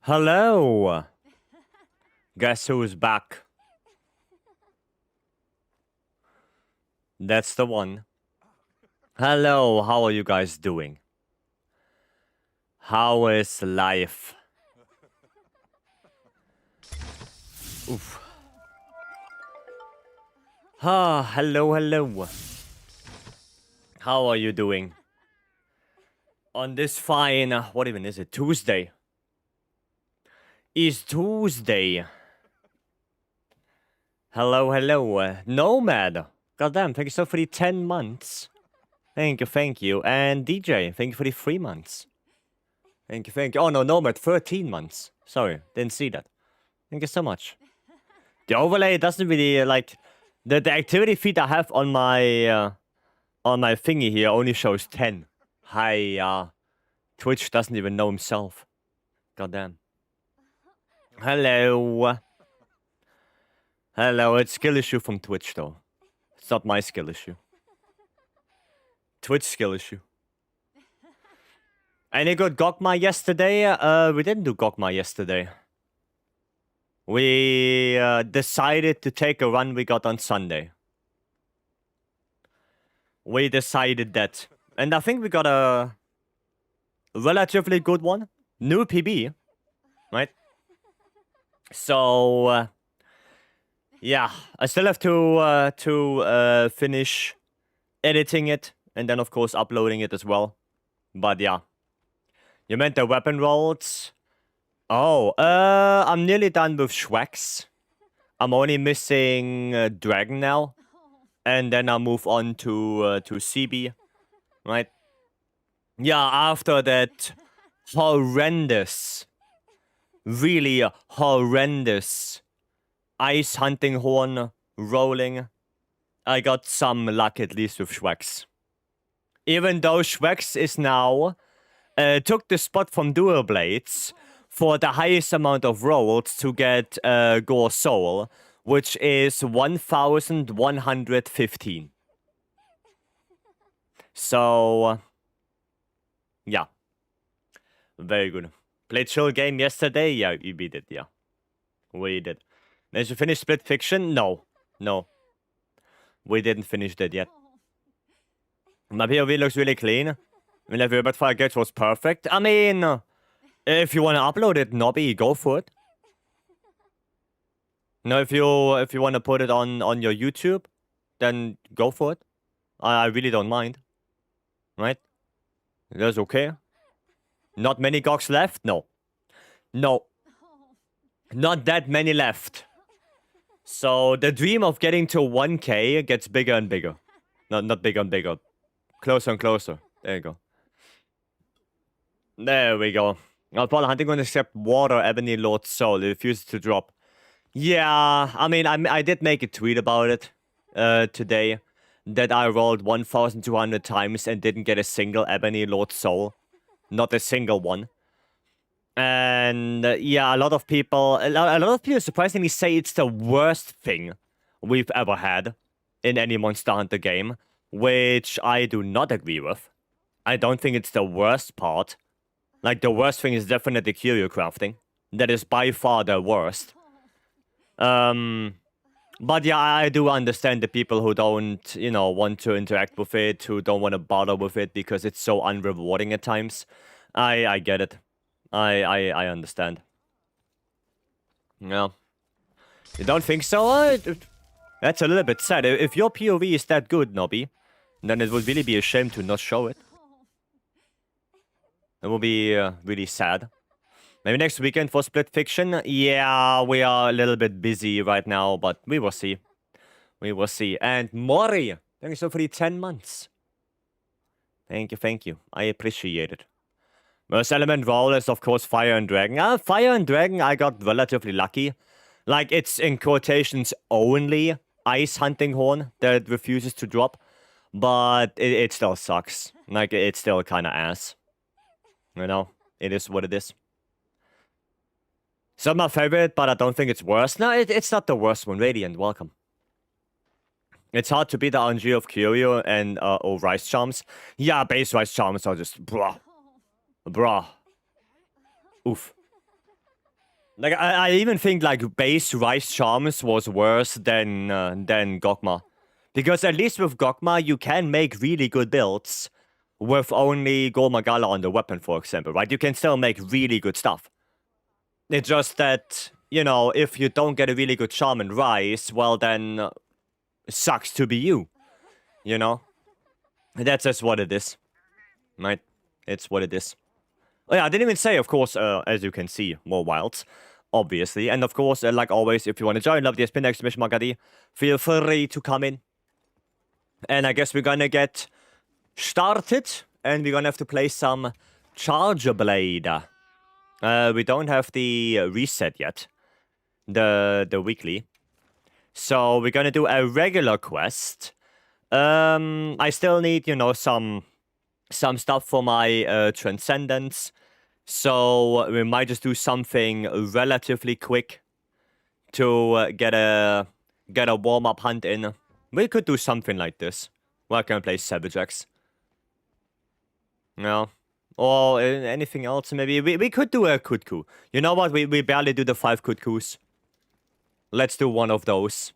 Hello! Guess who's back? That's the one. Hello, how are you guys doing? How is life? Oof. Hello. How are you doing? On this fine, what even is it? Tuesday. It's Tuesday. Hello. Nomad. Goddamn, thank you so for the 10 months. Thank you. And DJ, thank you for the 3 months. Thank you. Oh no, Nomad, 13 months. Sorry, didn't see that. Thank you so much. The overlay doesn't really, like... The activity feed I have on my thingy here only shows 10. Hi, Twitch doesn't even know himself. Goddamn. Hello. Hello, it's skill issue from Twitch though. It's not my skill issue. Twitch skill issue. Any good Gogma yesterday? We didn't do Gogma yesterday. We decided to take a run we got on Sunday. We decided that. And I think we got a relatively good one. New PB. Right? So, yeah. I still have to finish editing it. And then, of course, uploading it as well. But, yeah. You meant the weapon rolls? Oh, I'm nearly done with Schwex. I'm only missing Dragon now. And then I'll move on to CB. Right? Yeah, after that horrendous, really horrendous ice hunting horn rolling, I got some luck at least with Schwex. Even though Schwex is now, took the spot from Dual Blades for the highest amount of rolls to get Gore Soul, which is 1,115. So, yeah. Very good. Played chill game yesterday? Yeah, we did, yeah. We did. Did you finish Split Fiction? No. We didn't finish that yet. My POV looks really clean. I mean, the Robot Fire Gauge was perfect. I mean, if you want to upload it, Nobby, go for it. No, if you want to put it on your YouTube, then go for it. I really don't mind. Right? That's okay. Not many GOGs left? No. Not that many left. So the dream of getting to 1K gets bigger and bigger. Not bigger and bigger. Closer and closer. There you go. There we go. Paul hunting on accept water, Ebony Lord Soul. It refuses to drop. Yeah, I mean, I did make a tweet about it today. That I rolled 1,200 times and didn't get a single Ebony Lord Soul. Not a single one. And yeah, a lot of people surprisingly say it's the worst thing we've ever had in any Monster Hunter game, which I do not agree with. I don't think it's the worst part. Like, the worst thing is definitely curio crafting. That is by far the worst. But yeah, I do understand the people who don't, you know, want to interact with it, who don't want to bother with it because it's so unrewarding at times. I get it. I understand. Yeah. You don't think so? That's a little bit sad. If your POV is that good, Nobby, then it would really be a shame to not show it. It would be really sad. Maybe next weekend for Split Fiction? Yeah, we are a little bit busy right now, but we will see. And Mori, thank you so for the 10 months. Thank you. I appreciate it. Most element roll is, of course, Fire and Dragon. Fire and Dragon, I got relatively lucky. Like, it's in quotations only ice hunting horn that refuses to drop. But it still sucks. Like, it's still kind of ass. You know? It is what it is. It's not my favorite, but I don't think it's worse. No, it's not the worst one. Radiant, welcome. It's hard to beat the RNG of Curio and or Rice Charms. Yeah, base Rice Charms are just bruh. Oof. Like, I even think, like, base Rice Charms was worse than Gogma. Because at least with Gogma, you can make really good builds with only Gold Magala on the weapon, for example, right? You can still make really good stuff. It's just that, you know, if you don't get a really good charm in Rice, well, then it sucks to be you. You know? That's just what it is. Right? It's what it is. Oh, yeah, I didn't even say, of course, as you can see, more wilds, obviously. And of course, like always, if you want to join Love the Spin Exclamation Magadi, feel free to come in. And I guess we're gonna get started, and we're gonna have to play some Charger Blade. We don't have the reset yet, the weekly. So we're gonna do a regular quest. I still need, you know, some stuff for my Transcendence. So we might just do something relatively quick to get a warm-up hunt in. We could do something like this. We're gonna play Savage X. No. Or anything else, maybe. We could do a Kutku. You know what? We barely do the 5 Kutkus. Let's do one of those.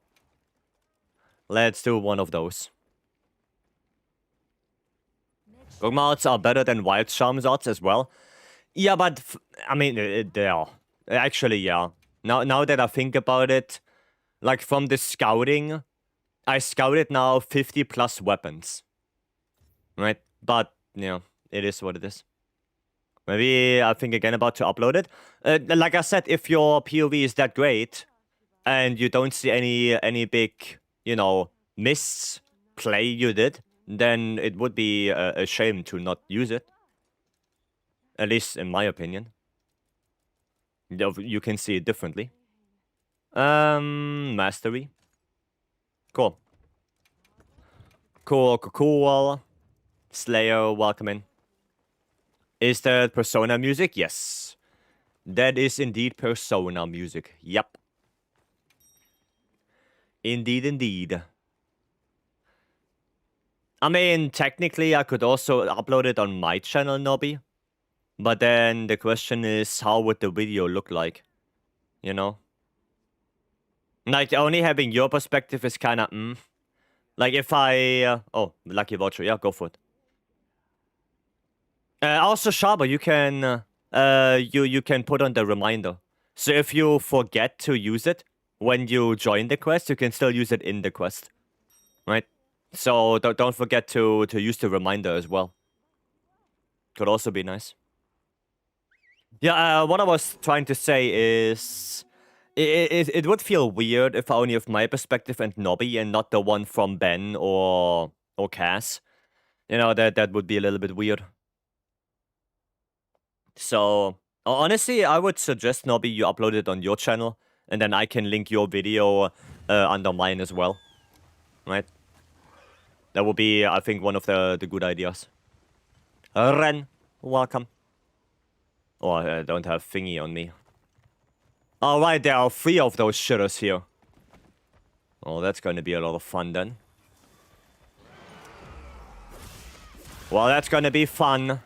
Let's do one of those. Gogma odds are better than Wild Charms odds as well. Yeah, but, I mean, they are. Actually, yeah. Now that I think about it, like, from the scouting, I scouted now 50 plus weapons. Right? But, you know, it is what it is. Maybe I think again about to upload it. Like I said, if your POV is that great, and you don't see any big, you know, misplay you did, then it would be a shame to not use it. At least in my opinion. You can see it differently. Mastery. Cool. Cool. Slayer, welcome in. Is that Persona music? Yes. That is indeed Persona music. Yep. Indeed. I mean, technically, I could also upload it on my channel, Nobby. But then the question is, how would the video look like? You know? Like, only having your perspective is kinda, Like, if I... oh, lucky voucher. Yeah, go for it. Also, Shaba, you can... you can put on the reminder. So if you forget to use it when you join the quest, you can still use it in the quest. Right? So don't forget to use the reminder as well. Could also be nice. Yeah, what I was trying to say is... It would feel weird if I only have my perspective and Nobby and not the one from Ben or Cass. You know, that would be a little bit weird. So, honestly, I would suggest, Nobby, you upload it on your channel, and then I can link your video under mine as well. Right? That would be, I think, one of the good ideas. Ren, welcome. Oh, I don't have thingy on me. Alright, there are 3 of those shitters here. Oh, that's going to be a lot of fun then. Well, that's going to be fun.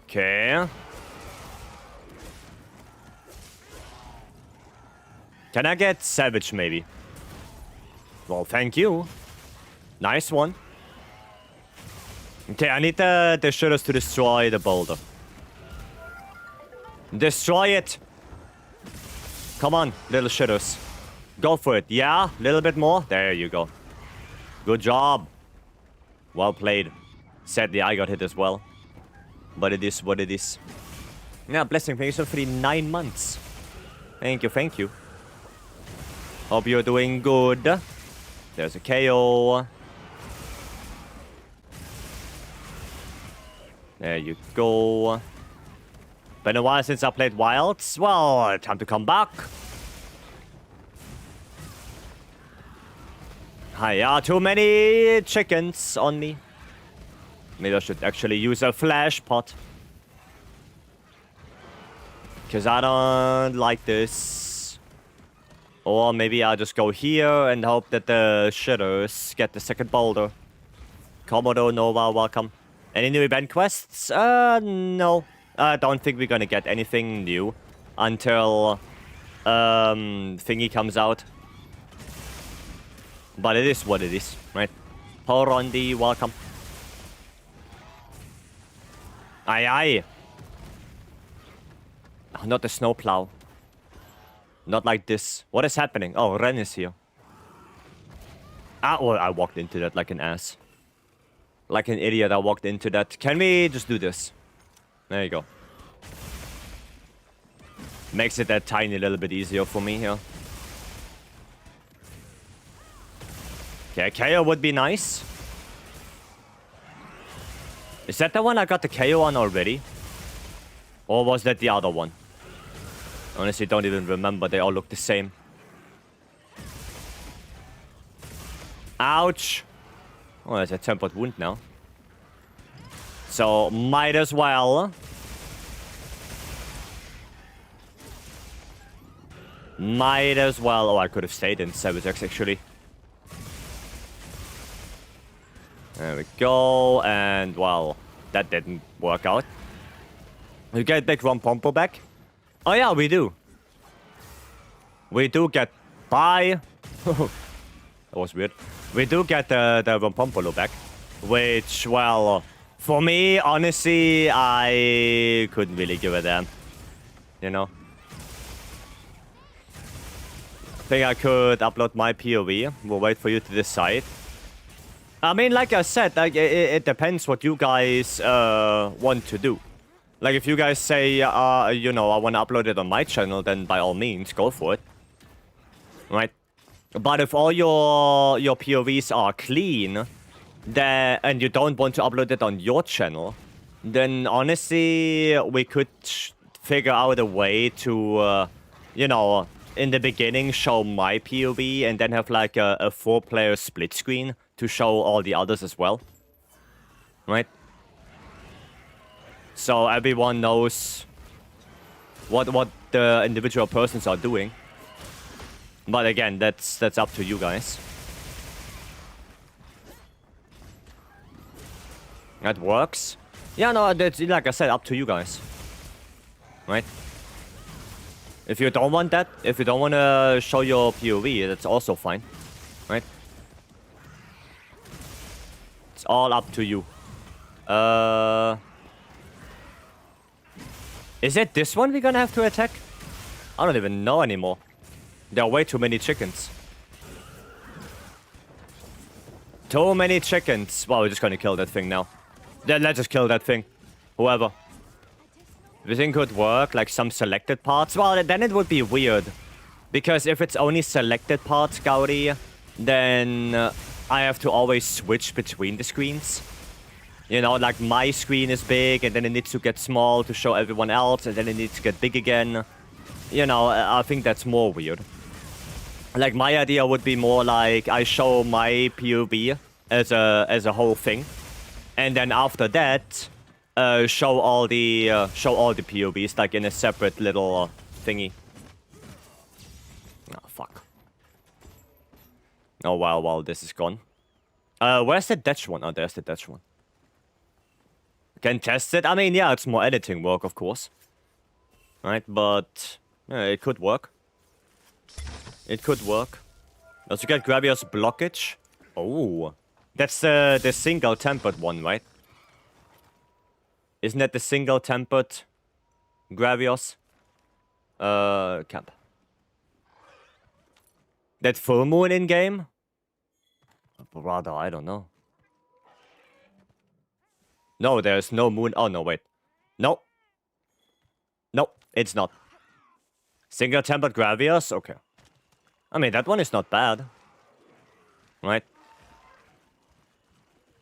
Okay. Can I get Savage, maybe? Well, thank you. Nice one. Okay, I need the shitters to destroy the boulder. Destroy it! Come on, little shitters. Go for it. Yeah, a little bit more. There you go. Good job. Well played. Sadly, I got hit as well. But it is what it is. Yeah, blessing. Thank you for the 9 months. Thank you. Hope you're doing good. There's a KO. There you go. Been a while since I played Wilds. Well, time to come back. Hiya, too many chickens on me. Maybe I should actually use a flash pot. Because I don't like this. Or maybe I'll just go here and hope that the shitters get the second boulder. Komodo Nova, welcome. Any new event quests? No. I don't think we're gonna get anything new until thingy comes out. But it is what it is, right? Porondi, welcome. Aye aye. Oh, not the snowplow. Not like this. What is happening? Oh, Ren is here. Ah, well, I walked into that like an ass. Like an idiot, I walked into that. Can we just do this? There you go. Makes it a tiny little bit easier for me here. Okay, KO would be nice. Is that the one I got the KO on already? Or was that the other one? Honestly, don't even remember. They all look the same. Ouch. Oh, there's a tempered wound now. So, might as well. Might as well. Oh, I could have stayed in Sabotex, actually. There we go. And, well, that didn't work out. You get big Rompompo back? Oh, yeah, we do. We do get... Bye. That was weird. We do get the Rompompolo back. Which, well... For me, honestly, I couldn't really give a damn. You know? I think I could upload my POV. We'll wait for you to decide. I mean, like I said, like it depends what you guys want to do. Like, if you guys say, you know, I want to upload it on my channel, then by all means, go for it. Right? But if all your POVs are clean, and you don't want to upload it on your channel, then honestly, we could figure out a way to, you know, in the beginning show my POV and then have like a 4-player split screen to show all the others as well. Right? So everyone knows what the individual persons are doing. But again, that's up to you guys. That works. Yeah, no, that's, like I said, up to you guys. Right? If you don't want that, if you don't want to show your POV, that's also fine. Right? It's all up to you. Is it this one we're gonna have to attack? I don't even know anymore. There are way too many chickens. Too many chickens. Well, we're just gonna kill that thing now. Then let's just kill that thing. Whoever. The thing could work, like some selected parts. Well, then it would be weird. Because if it's only selected parts, Gaudi, then I have to always switch between the screens. You know, like my screen is big, and then it needs to get small to show everyone else, and then it needs to get big again. You know, I think that's more weird. Like, my idea would be more like I show my POV as a whole thing, and then after that, show all the POVs like in a separate little thingy. Oh fuck. Oh wow, this is gone. Where's the Dutch one? Oh, there's the Dutch one. Can test it. I mean, yeah, it's more editing work, of course. Right, but yeah, it could work. It could work. Also get Gravios blockage. Oh, that's the single tempered one, right? Isn't that the single tempered Gravios? Camp. That full moon in game? Brother, I don't know. No, there's no moon. Oh, no, wait. No. No, it's not. Single tempered Gravios? Okay. I mean, that one is not bad. Right?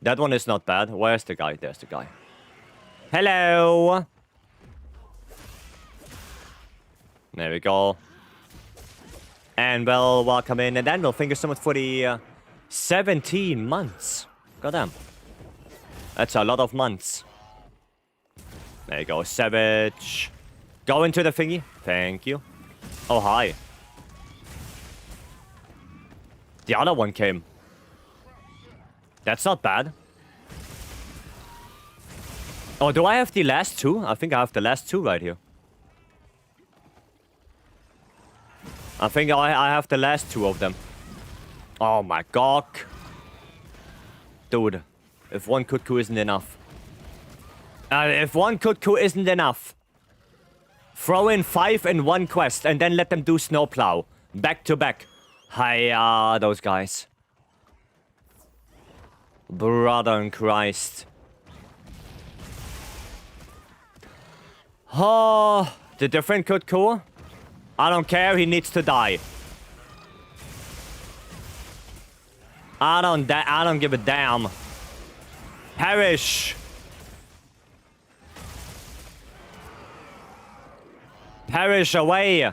That one is not bad. Where's the guy? There's the guy. Hello! There we go. And well, welcome in. And Daniel, thank you so much for the 17 months. Goddamn. That's a lot of months. There you go, Savage. Go into the thingy. Thank you. Oh, hi. The other one came. That's not bad. Oh, do I have the last two? I think I have the last two right here. I think I have the last two of them. Oh my god. Dude, if one cuckoo isn't enough. If one cuckoo isn't enough. Throw in 5 in one quest and then let them do snowplow. Back to back. Hiya, those guys. Brother in Christ. Oh, the different cuckoo? I don't care, he needs to die. I don't give a damn. Perish. Perish away.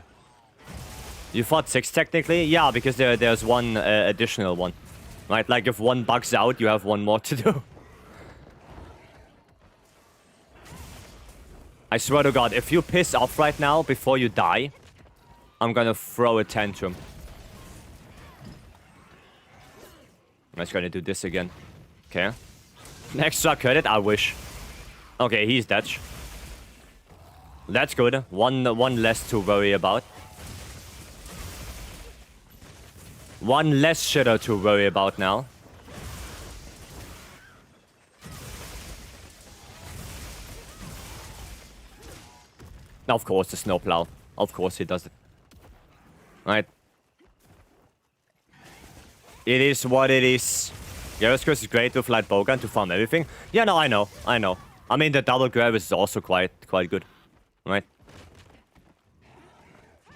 You fought 6 technically? Yeah, because there's one additional one. Right, like if one bugs out, you have one more to do. I swear to God, if you piss off right now before you die, I'm gonna throw a tantrum. I'm just gonna do this again. Okay. Extra credit, I wish. Okay, he's dead. That's good. One less to worry about. One less shitter to worry about now. Of course, the snowplow. Of course he does it. Right. It is what it is. Gyroskurs is great with light bowgun to farm everything. Yeah, no, I know. I mean, the double grab is also quite good. Right.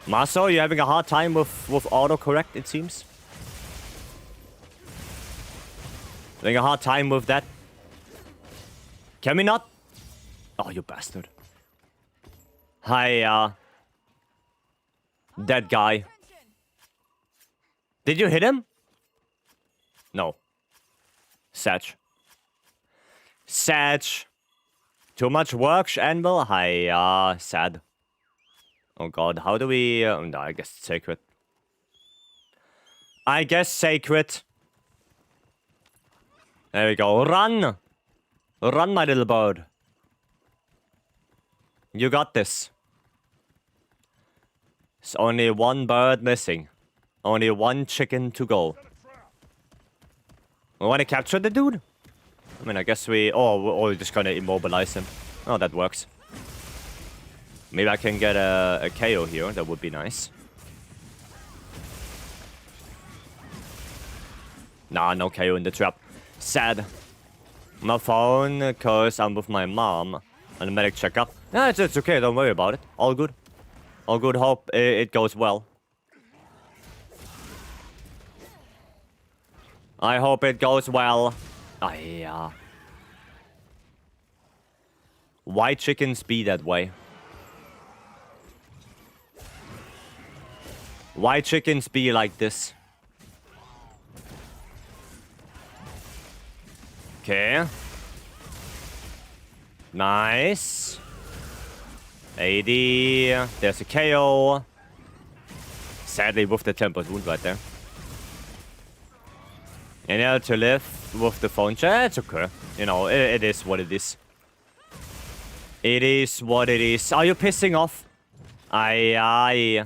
Maso, you're having a hard time with autocorrect, it seems. Having a hard time with that. Can we not? Oh, you bastard. Hi, that guy. Did you hit him? No. Satch. Too much work, Anvil? Hi, sad. Oh god, how do we... no, I guess sacred. I guess sacred. There we go. Run! Run, my little bird. You got this. It's only one bird missing. Only one chicken to go. We want to capture the dude? I mean, I guess we... Oh, we're just gonna immobilize him. Oh, that works. Maybe I can get a KO here. That would be nice. Nah, no KO in the trap. Sad. My phone, because I'm with my mom. On the medic checkup. Yeah, it's okay. Don't worry about it. All good. All good. Hope it goes well. I hope it goes well. Yeah. Why chickens be that way? Why chickens be like this? Okay. Nice. 80. There's a KO. Sadly, with the Tempest wound right there. And now to live with the phone chat. It's okay. You know, it is what it is. It is what it is. Are you pissing off? Aye.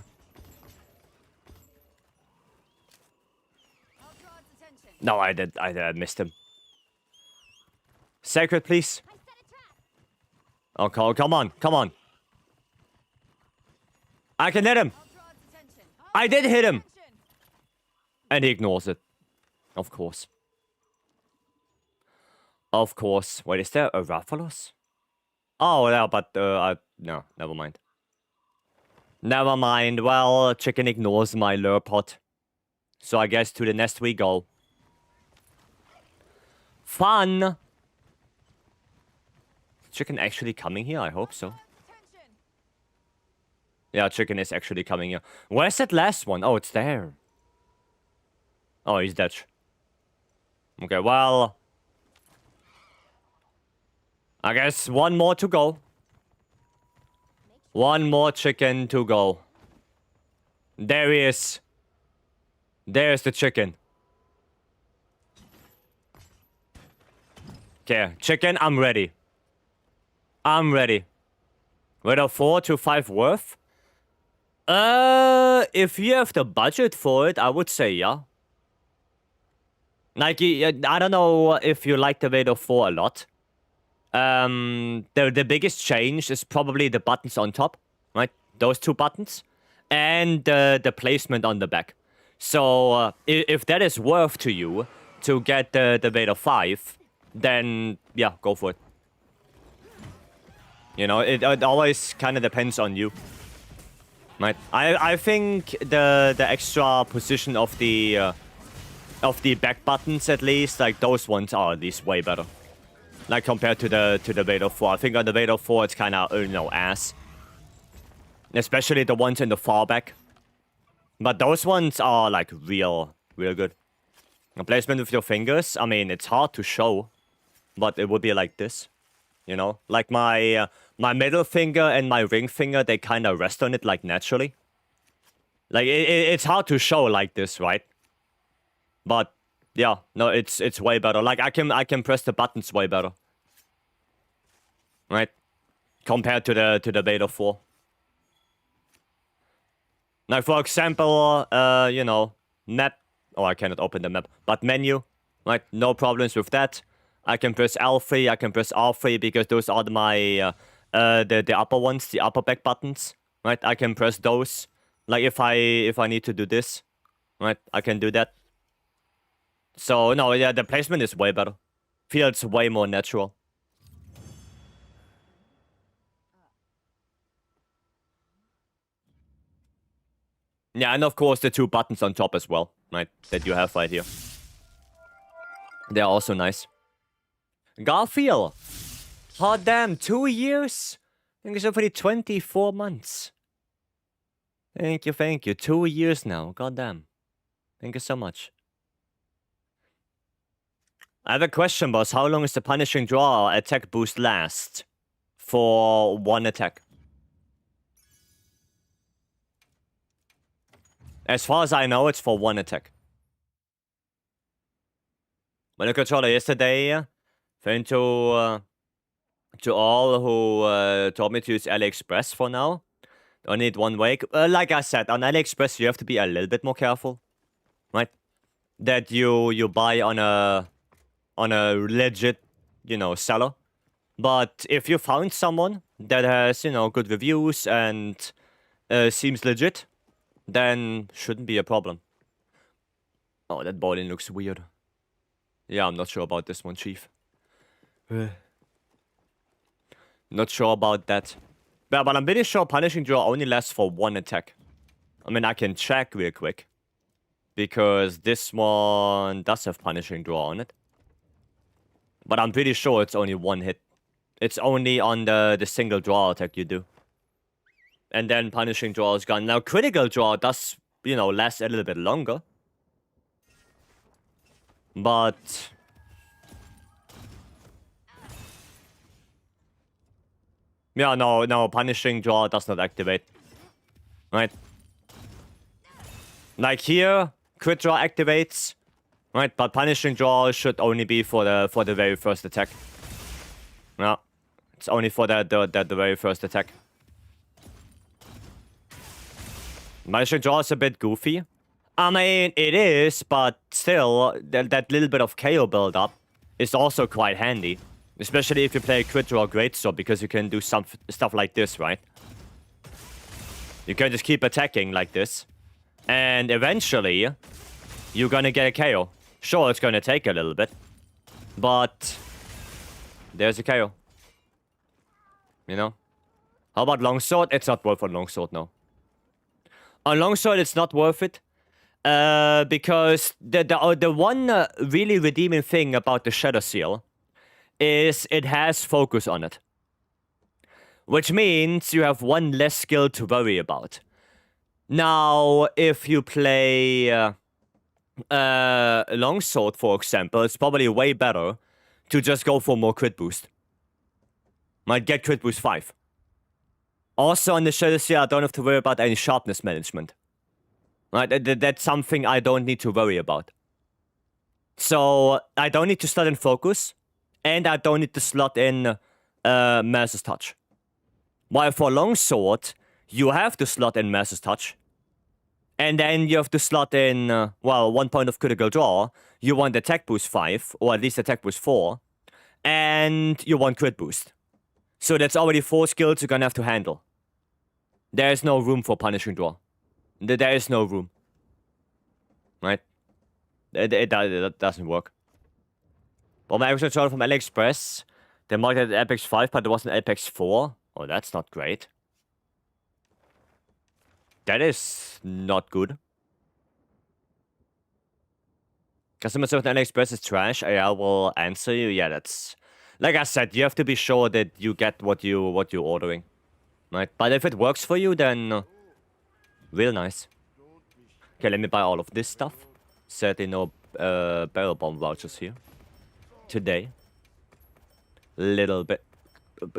No, I did. I missed him. Sacred, please. Oh, come on. I can hit him. I did hit him. And he ignores it. Of course. Of course. Wait, is there a Rathalos? Oh, yeah, but, no, never mind. Never mind. Well, chicken ignores my lure pot. So I guess to the nest we go. Fun! Chicken actually coming here? I hope so. Yeah, chicken is actually coming here. Where's that last one? Oh, it's there. Oh, he's dead. Okay, well... I guess one more to go. One more chicken to go. There he is. There's the chicken. Okay, chicken, I'm ready. I'm ready. With a 4 to 5 worth? If you have the budget for it, I would say yeah. Like, I don't know if you like the Vader 4 a lot. The biggest change is probably the buttons on top, right? Those two buttons. And the placement on the back. So, if that is worth to you to get the Vader 5, then, yeah, go for it. You know, it always kind of depends on you. Right? I think the extra position of the back buttons, at least, like those ones are at least way better. Like compared to the Vader 4. I think on the Vader 4 it's kind of, you know, ass. Especially the ones in the far back. But those ones are like real good. The placement with your fingers, I mean, it's hard to show, but it would be like this. You know, like my middle finger and my ring finger, they kind of rest on it like naturally. Like it's hard to show like this, right? But yeah, no, it's way better. Like I can press the buttons way better, right? Compared to the Vader 4. Now, for example, you know, map. Oh, I cannot open the map, but menu, right? No problems with that. I can press L3, I can press R3 because those are my the upper ones, the upper back buttons, right? I can press those. Like if I need to do this, right? I can do that. So no, yeah, the placement is way better. Feels way more natural. Yeah, and of course the two buttons on top as well, right? That you have right here. They're also nice. Garfield! Hot damn, 2 years? I think it's already 24 months. Thank you. 2 years now, goddamn. Thank you so much. I have a question, boss. How long is the punishing draw attack boost last? For one attack. As far as I know, it's for one attack. When the controller yesterday, thank to all who told me to use AliExpress for now. Only need 1 week. Like I said, on AliExpress you have to be a little bit more careful, right? That you buy on a legit, you know, seller. But if you found someone that has, you know, good reviews and seems legit, then shouldn't be a problem. Oh, that bowling looks weird. Yeah, I'm not sure about this one, Chief. Not sure about that. Yeah, but I'm pretty sure punishing draw only lasts for one attack. I mean, I can check real quick. Because this one does have punishing draw on it. But I'm pretty sure it's only one hit. It's only on the single draw attack you do. And then punishing draw is gone. Now, critical draw does, you know, last a little bit longer. But... yeah, no, punishing draw does not activate. Right? Like here, crit draw activates. Right, but punishing draw should only be for the very first attack. Yeah, it's only for the very first attack. Punishing draw is a bit goofy. I mean, it is, but still, that little bit of KO build-up is also quite handy. Especially if you play crit draw greatsword, because you can do some stuff like this, right? You can just keep attacking like this. And eventually, you're gonna get a KO. Sure, it's gonna take a little bit. But there's a KO. You know? How about longsword? It's not worth a longsword, no. On longsword, it's not worth it. Because the one really redeeming thing about the Shadow Seal is it has focus on it. Which means you have one less skill to worry about. Now, if you play longsword, for example, it's probably way better to just go for more crit boost. Might get crit boost 5. Also, on the Shadow Seal, I don't have to worry about any sharpness management. Right? That's something I don't need to worry about. So, I don't need to slot in focus. And I don't need to slot in Master's Touch. While for Longsword, you have to slot in Master's Touch. And then you have to slot in, 1 point of critical draw. You want attack boost 5, or at least attack boost 4. And you want crit boost. So that's already 4 skills you're gonna have to handle. There is no room for punishing draw. There is no room. Right? It doesn't work. But my actual shot from AliExpress, they marked it at Apex 5, but it wasn't Apex 4. Oh, that's not great. That is not good. Customer service on AliExpress is trash. I will answer you. Yeah, that's... Like I said, you have to be sure that you get what you're ordering. Right? But if it works for you, then... real nice. Okay, let me buy all of this stuff. Sadly, no barrel bomb vouchers here. Today. Little bit.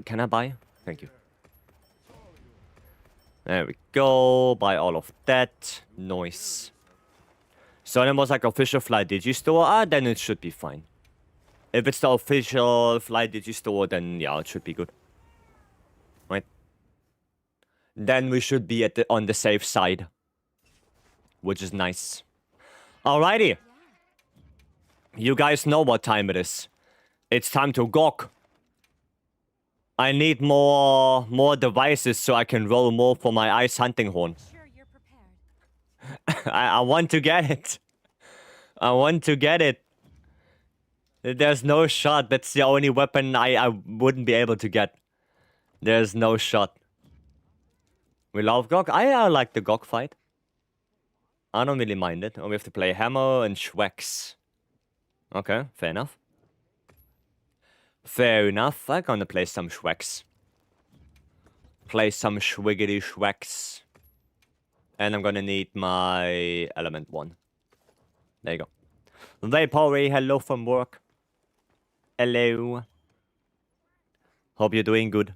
Can I buy? Thank you. There we go. Buy all of that. Nice. So then was like official Fly Digistore. Then it should be fine. If it's the official Fly Digistore, then yeah, it should be good. Right? Then we should be on the safe side. Which is nice. Alrighty. You guys know what time it is. It's time to gawk. I need more devices so I can roll more for my ice hunting horn. Sure, you're prepared. I want to get it. I want to get it. There's no shot. That's the only weapon I wouldn't be able to get. There's no shot. We love Gok. I like the Gok fight. I don't really mind it. Oh, we have to play Hammer and Schwex. Okay, fair enough. Fair enough. I'm gonna play some Schwex. Play some Schwiggity Schwex. And I'm gonna need my Element 1. There you go. Vapory, hello from work. Hello. Hope you're doing good.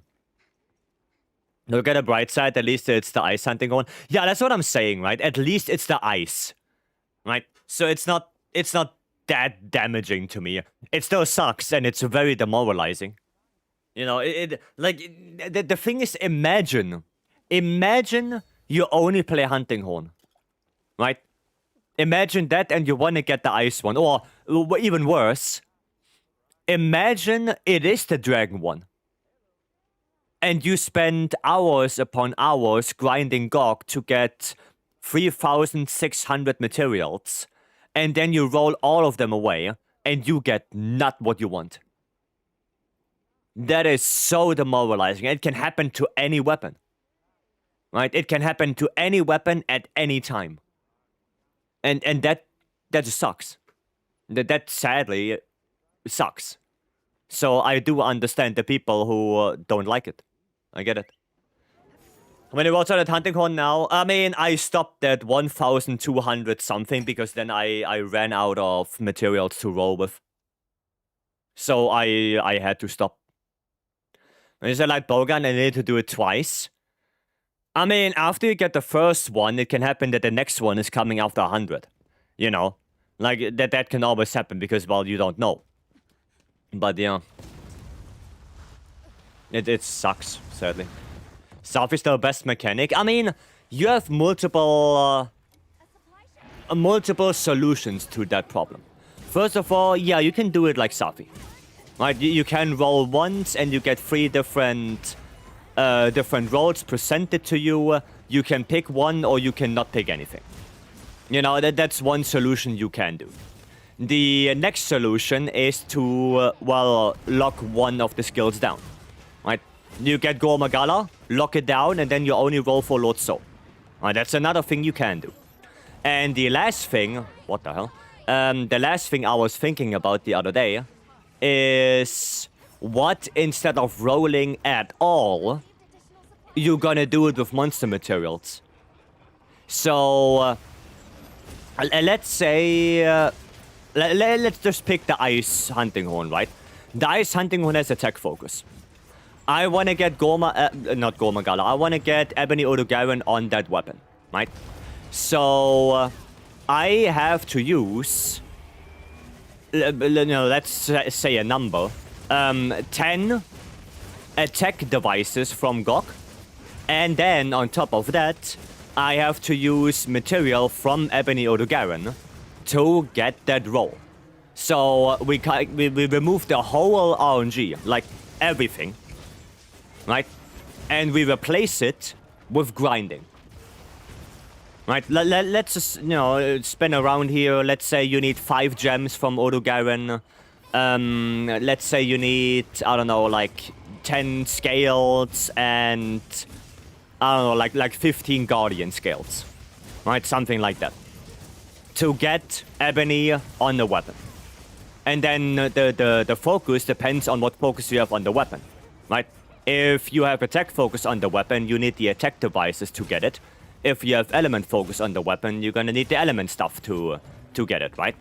Look at the bright side, at least it's the ice hunting horn. Yeah, that's what I'm saying, right? At least it's the ice. Right? So it's not that damaging to me. It still sucks, and it's very demoralizing. You know, the thing is, imagine you only play hunting horn. Right? Imagine that and you want to get the ice one. Or, even worse, imagine it is the dragon one. And you spend hours upon hours grinding Gog to get 3,600 materials. And then you roll all of them away, and you get not what you want. That is so demoralizing. It can happen to any weapon. Right? It can happen to any weapon at any time. And that just sucks. That sadly sucks. So I do understand the people who don't like it. I get it. When you watch out at hunting horn now, I mean, I stopped at 1,200 something because then I ran out of materials to roll with. So I had to stop. When you say like bowgun, I need to do it twice. I mean, after you get the first one, it can happen that the next one is coming after 100. You know? Like, that can always happen because, well, you don't know. But, yeah. It sucks, sadly. South is the best mechanic. I mean, you have multiple solutions to that problem. First of all, yeah, you can do it like Safi. Right? You can roll once and you get 3 different rolls presented to you. You can pick one or you cannot pick anything. You know, that's one solution you can do. The next solution is to, lock one of the skills down. Right? You get Gormagala, lock it down, and then you only roll for Lord Soul. Right, that's another thing you can do. And the last thing... What the hell? The last thing I was thinking about the other day is... What, instead of rolling at all, you're gonna do it with monster materials. So... let's say... let's just pick the Ice Hunting Horn, right? The Ice Hunting Horn has attack focus. I want to get not Gormagala. I want to get Ebony Odogaron on that weapon, right? So, I have to use... let's say a number. 10 attack devices from GOG. And then on top of that, I have to use material from Ebony Odogaron to get that roll. So we remove the whole RNG, like everything, right? And we replace it with grinding. Right, let's just, spin around here. Let's say you need 5 gems from Odogaron. Let's say you need, I don't know, like 10 scales and, I don't know, like 15 guardian scales. Right, something like that. To get ebony on the weapon. And then the focus depends on what focus you have on the weapon, right? If you have attack focus on the weapon, you need the attack devices to get it. If you have element focus on the weapon, you're gonna need the element stuff to get it, right?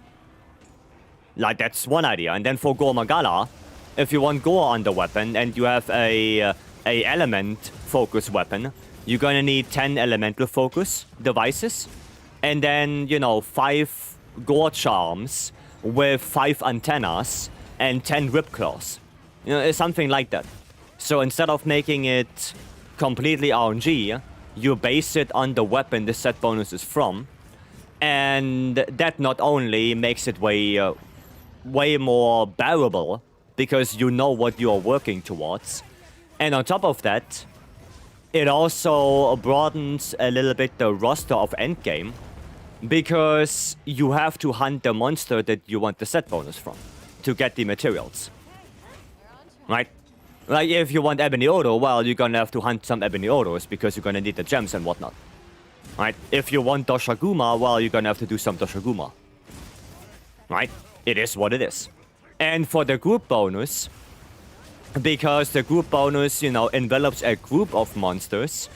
Like, that's one idea. And then for Gore Magala, if you want Gore on the weapon and you have a element focus weapon, you're gonna need 10 elemental focus devices. And then, 5 Gore charms with 5 antennas and 10 rip claws. It's something like that. So instead of making it completely RNG, you base it on the weapon the set bonus is from. And that not only makes it way more bearable, because you know what you're working towards. And on top of that, it also broadens a little bit the roster of endgame, because you have to hunt the monster that you want the set bonus from to get the materials. Right? Like, if you want Ebony Odo, well, you're gonna have to hunt some Ebony Odos because you're gonna need the gems and whatnot. Right? If you want Doshaguma, well, you're gonna have to do some Doshaguma. Right? It is what it is. And for the group bonus, because the group bonus, envelops a group of monsters,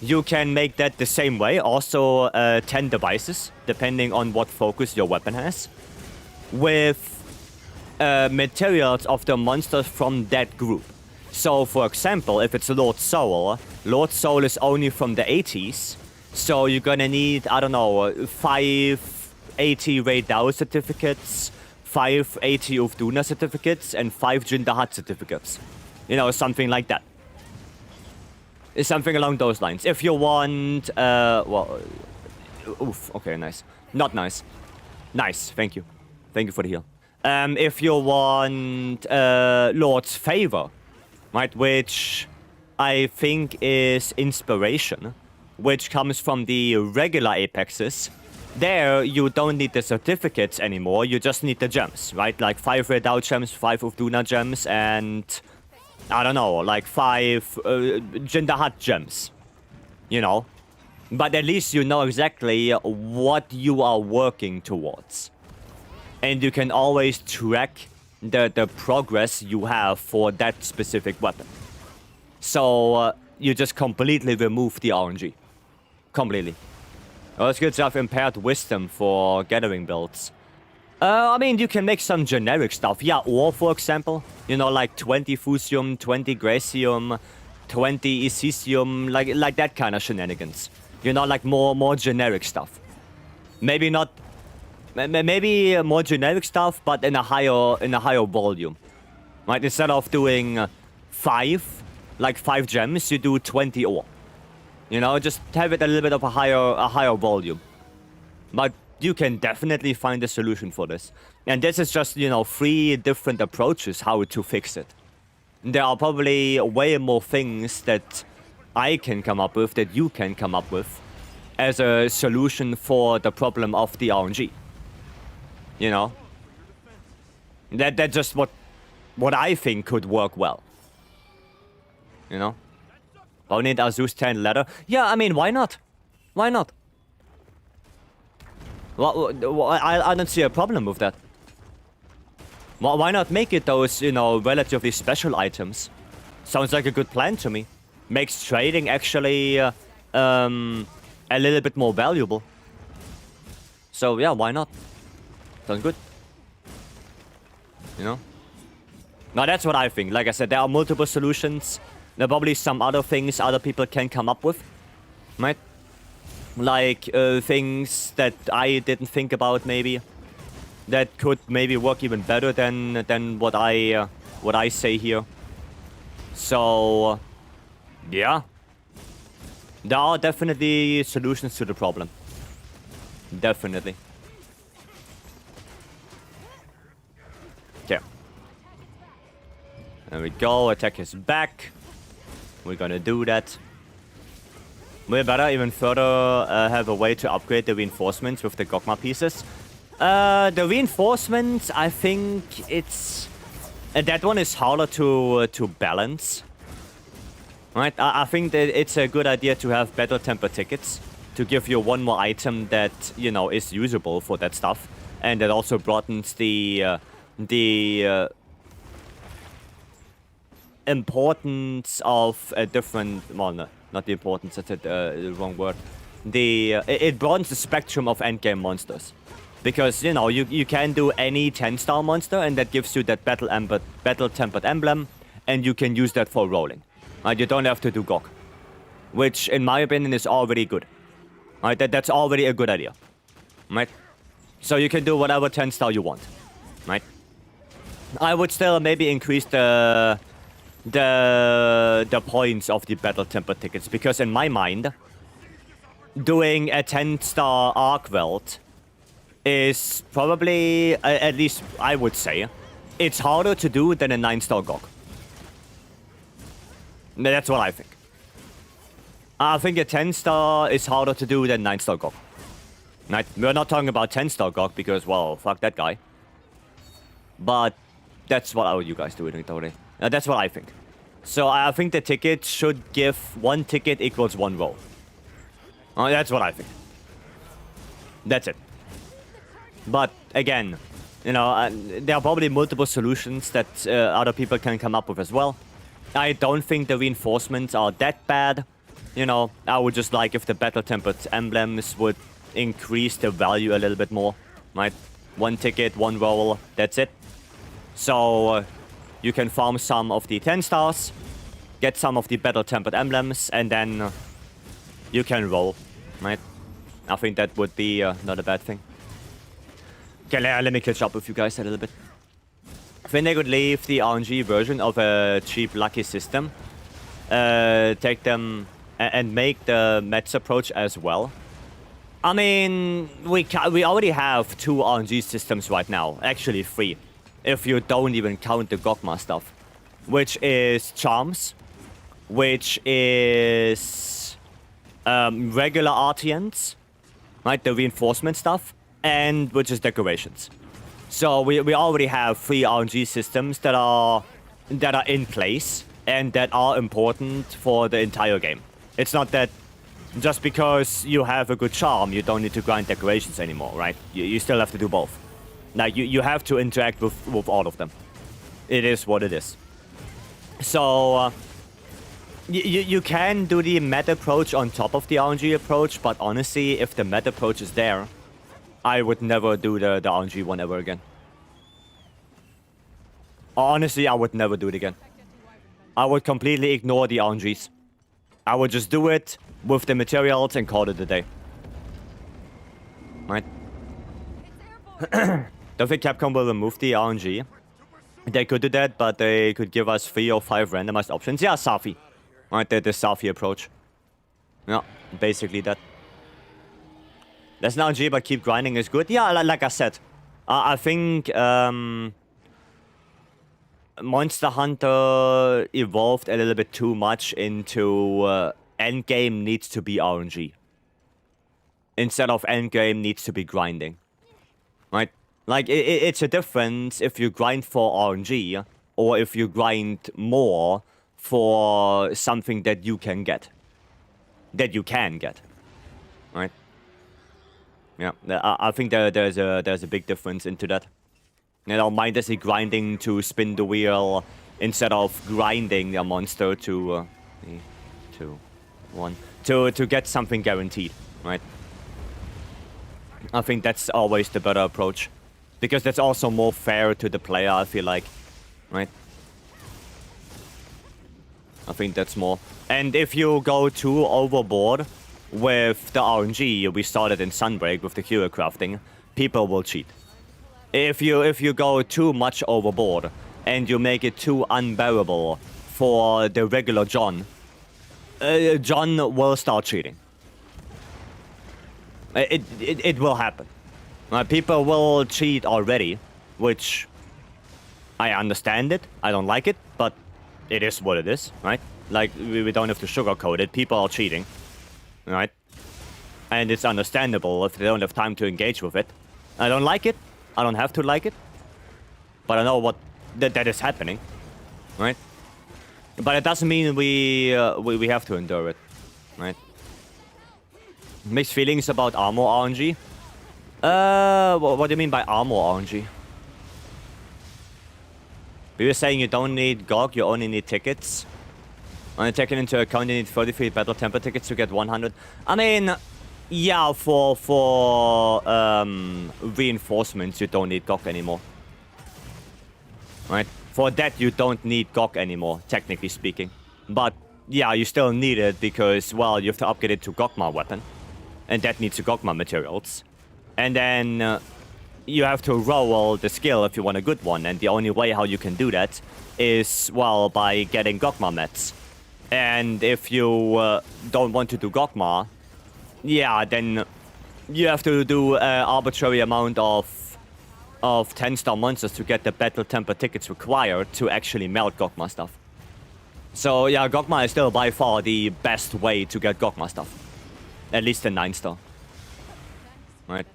you can make that the same way, also 10 devices, depending on what focus your weapon has, with materials of the monsters from that group. So, for example, if it's Lord Soul is only from the 80s, so you're gonna need, I don't know, 5 80 Raid Dao certificates, 5 80 Ufduna certificates, and 5 Jindahat certificates. Something like that. Something along those lines. If you want, okay, nice. Not nice. Nice, thank you. Thank you for the heal. If you want, Lord's Favor, right, which I think is Inspiration, which comes from the regular Apexes, there you don't need the certificates anymore, you just need the gems, right? Like 5 Red Out gems, 5 Ufduna gems, and I don't know, like 5 Jindahat gems, But at least you know exactly what you are working towards. And you can always track the progress you have for that specific weapon. So you just completely remove the RNG. Completely. Oh, it's good to have Impaired Wisdom for gathering builds. I mean, you can make some generic stuff. Yeah, or for example, like 20 Fusium, 20 Gracium, 20 Isisium, like that kind of shenanigans. Like more generic stuff. Maybe not, maybe more generic stuff, but in a higher volume. Right, instead of doing 5 gems, you do 20 ore. Just have it a little bit of a higher volume. But you can definitely find a solution for this. And this is just, 3 different approaches how to fix it. There are probably way more things that I can come up with, that you can come up with, as a solution for the problem of the RNG. That's just what I think could work well. Only Azus 10 letter. Yeah, I mean, why not? Why not? Well, I don't see a problem with that. Why not make it those, relatively special items? Sounds like a good plan to me. Makes trading actually a little bit more valuable. So yeah, why not? Sounds good. Now that's what I think. Like I said, there are multiple solutions. There are probably some other things other people can come up with, right? Like things that I didn't think about, maybe, that could maybe work even better than what I say here. So, yeah. There are definitely solutions to the problem. Definitely. Okay. There we go. Attack is back. We're gonna do that. We better even further have a way to upgrade the reinforcements with the Gogma pieces. The reinforcements, I think it's... that one is harder to balance. Right? I think that it's a good idea to have better temper tickets to give you one more item that, you know, is usable for that stuff. And that also broadens the importance of a different... Well, no, not the importance, that's the wrong word. It broadens the spectrum of endgame monsters. Because, you know, you can do any 10-star monster, and that gives you that battle-tempered emblem, and you can use that for rolling. You don't have to do Gog. Which, in my opinion, is already good. That's already a good idea. Right? So you can do whatever 10-star you want. Right? I would still maybe increase the points of the battle-tempered tickets, because in my mind, doing a 10-star Arc-Welt is probably, at least I would say, it's harder to do than a 9-star Gog. That's what I think. I think a 10-star is harder to do than 9-star Gog. Right? We're not talking about 10-star Gog because, well, fuck that guy. But that's what you guys do it totally. That's what I think. So I think the ticket should give 1 ticket equals 1 roll. That's what I think. That's it. But again, you know, there are probably multiple solutions that other people can come up with as well. I don't think the reinforcements are that bad. You know, I would just like if the battle-tempered emblems would increase the value a little bit more. Right? 1 ticket, 1 roll, that's it. So you can farm some of the 10 stars, get some of the battle-tempered emblems, and then you can roll. Right? I think that would be not a bad thing. Okay, let me catch up with you guys a little bit. I think they could leave the RNG version of a cheap lucky system. Take them and make the Mets approach as well. I mean, we already have 2 RNG systems right now. Actually 3. If you don't even count the Gogma stuff. Which is Charms. Which is regular RTNs. Right, the reinforcement stuff. And which is decorations. So we already have 3 RNG systems that are in place and that are important for the entire game. It's not that just because you have a good charm, you don't need to grind decorations anymore, right? You still have to do both. Like you have to interact with all of them. It is what it is. So you can do the meta approach on top of the RNG approach, but honestly, if the meta approach is there, I would never do the RNG one ever again. Honestly, I would never do it again. I would completely ignore the RNGs. I would just do it with the materials and call it a day. Right? Don't think Capcom will remove the RNG. They could do that, but they could give us 3 or 5 randomized options. Yeah, Safi. Right, the Safi approach. Yeah, basically that. There's an RNG, but keep grinding is good. Yeah, like I said. I think Monster Hunter evolved a little bit too much into endgame needs to be RNG. Instead of endgame needs to be grinding. Right? Like, it's a difference if you grind for RNG or if you grind more for something that you can get. That you can get. Right? Yeah, I think there's a big difference into that. You know, mindlessly grinding to spin the wheel instead of grinding a monster to 3, 2, 1 to get something guaranteed, right? I think that's always the better approach, because that's also more fair to the player. I feel like, right? I think that's more. And if you go too overboard with the RNG we started in Sunbreak with the hero crafting, people will cheat. If you go too much overboard and you make it too unbearable for the regular John, John will start cheating. It will happen. People will cheat already, which I understand it. I don't like it, but it is what it is, right? Like, we don't have to sugarcoat it. People are cheating, right? And it's understandable if they don't have time to engage with it. I don't like it. I don't have to like it. But I know what that is happening, right? But it doesn't mean we have to endure it, right? Mixed feelings about armor RNG. What do you mean by armor RNG? We were saying you don't need GOG, you only need tickets. Only taking into account you need 33 battle temper tickets to get 100. I mean, yeah, for reinforcements you don't need GOG anymore. Right? For that you don't need GOG anymore, technically speaking. But yeah, you still need it because, well, you have to upgrade it to Gogma weapon. And that needs the Gogma materials. And then you have to roll the skill if you want a good one. And the only way how you can do that is, well, by getting Gogma mets. And if you don't want to do Gogma, yeah, then you have to do an arbitrary amount of 10-star monsters to get the battle temper tickets required to actually melt Gogma stuff. So yeah, Gogma is still by far the best way to get Gogma stuff. At least the 9-star. Right?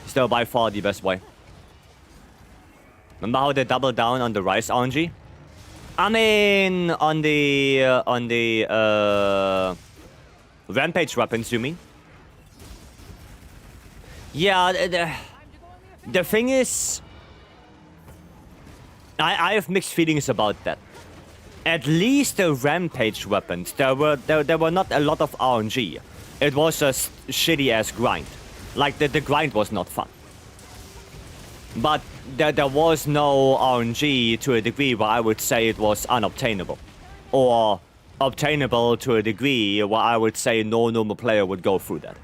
Still by far the best way. Remember how they doubled down on the Rice RNG? I mean, on the Rampage weapons, you mean? Yeah, the thing is, I have mixed feelings about that. At least the Rampage weapons, there were not a lot of RNG. It was a shitty ass grind. Like the grind was not fun. But there was no RNG to a degree where I would say it was unobtainable. Or obtainable to a degree where I would say no normal player would go through that.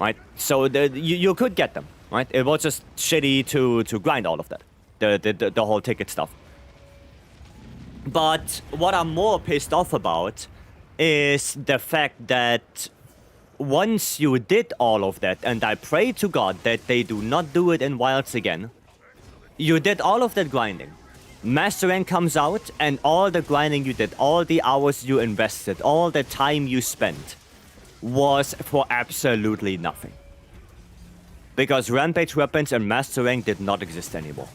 Right? So you could get them, right? It was just shitty to grind all of that. The whole ticket stuff. But what I'm more pissed off about is the fact that once you did all of that, and I pray to God that they do not do it in Wilds again, you did all of that grinding. Master Rank comes out, and all the grinding you did, all the hours you invested, all the time you spent, was for absolutely nothing. Because Rampage weapons and Master Rank did not exist anymore.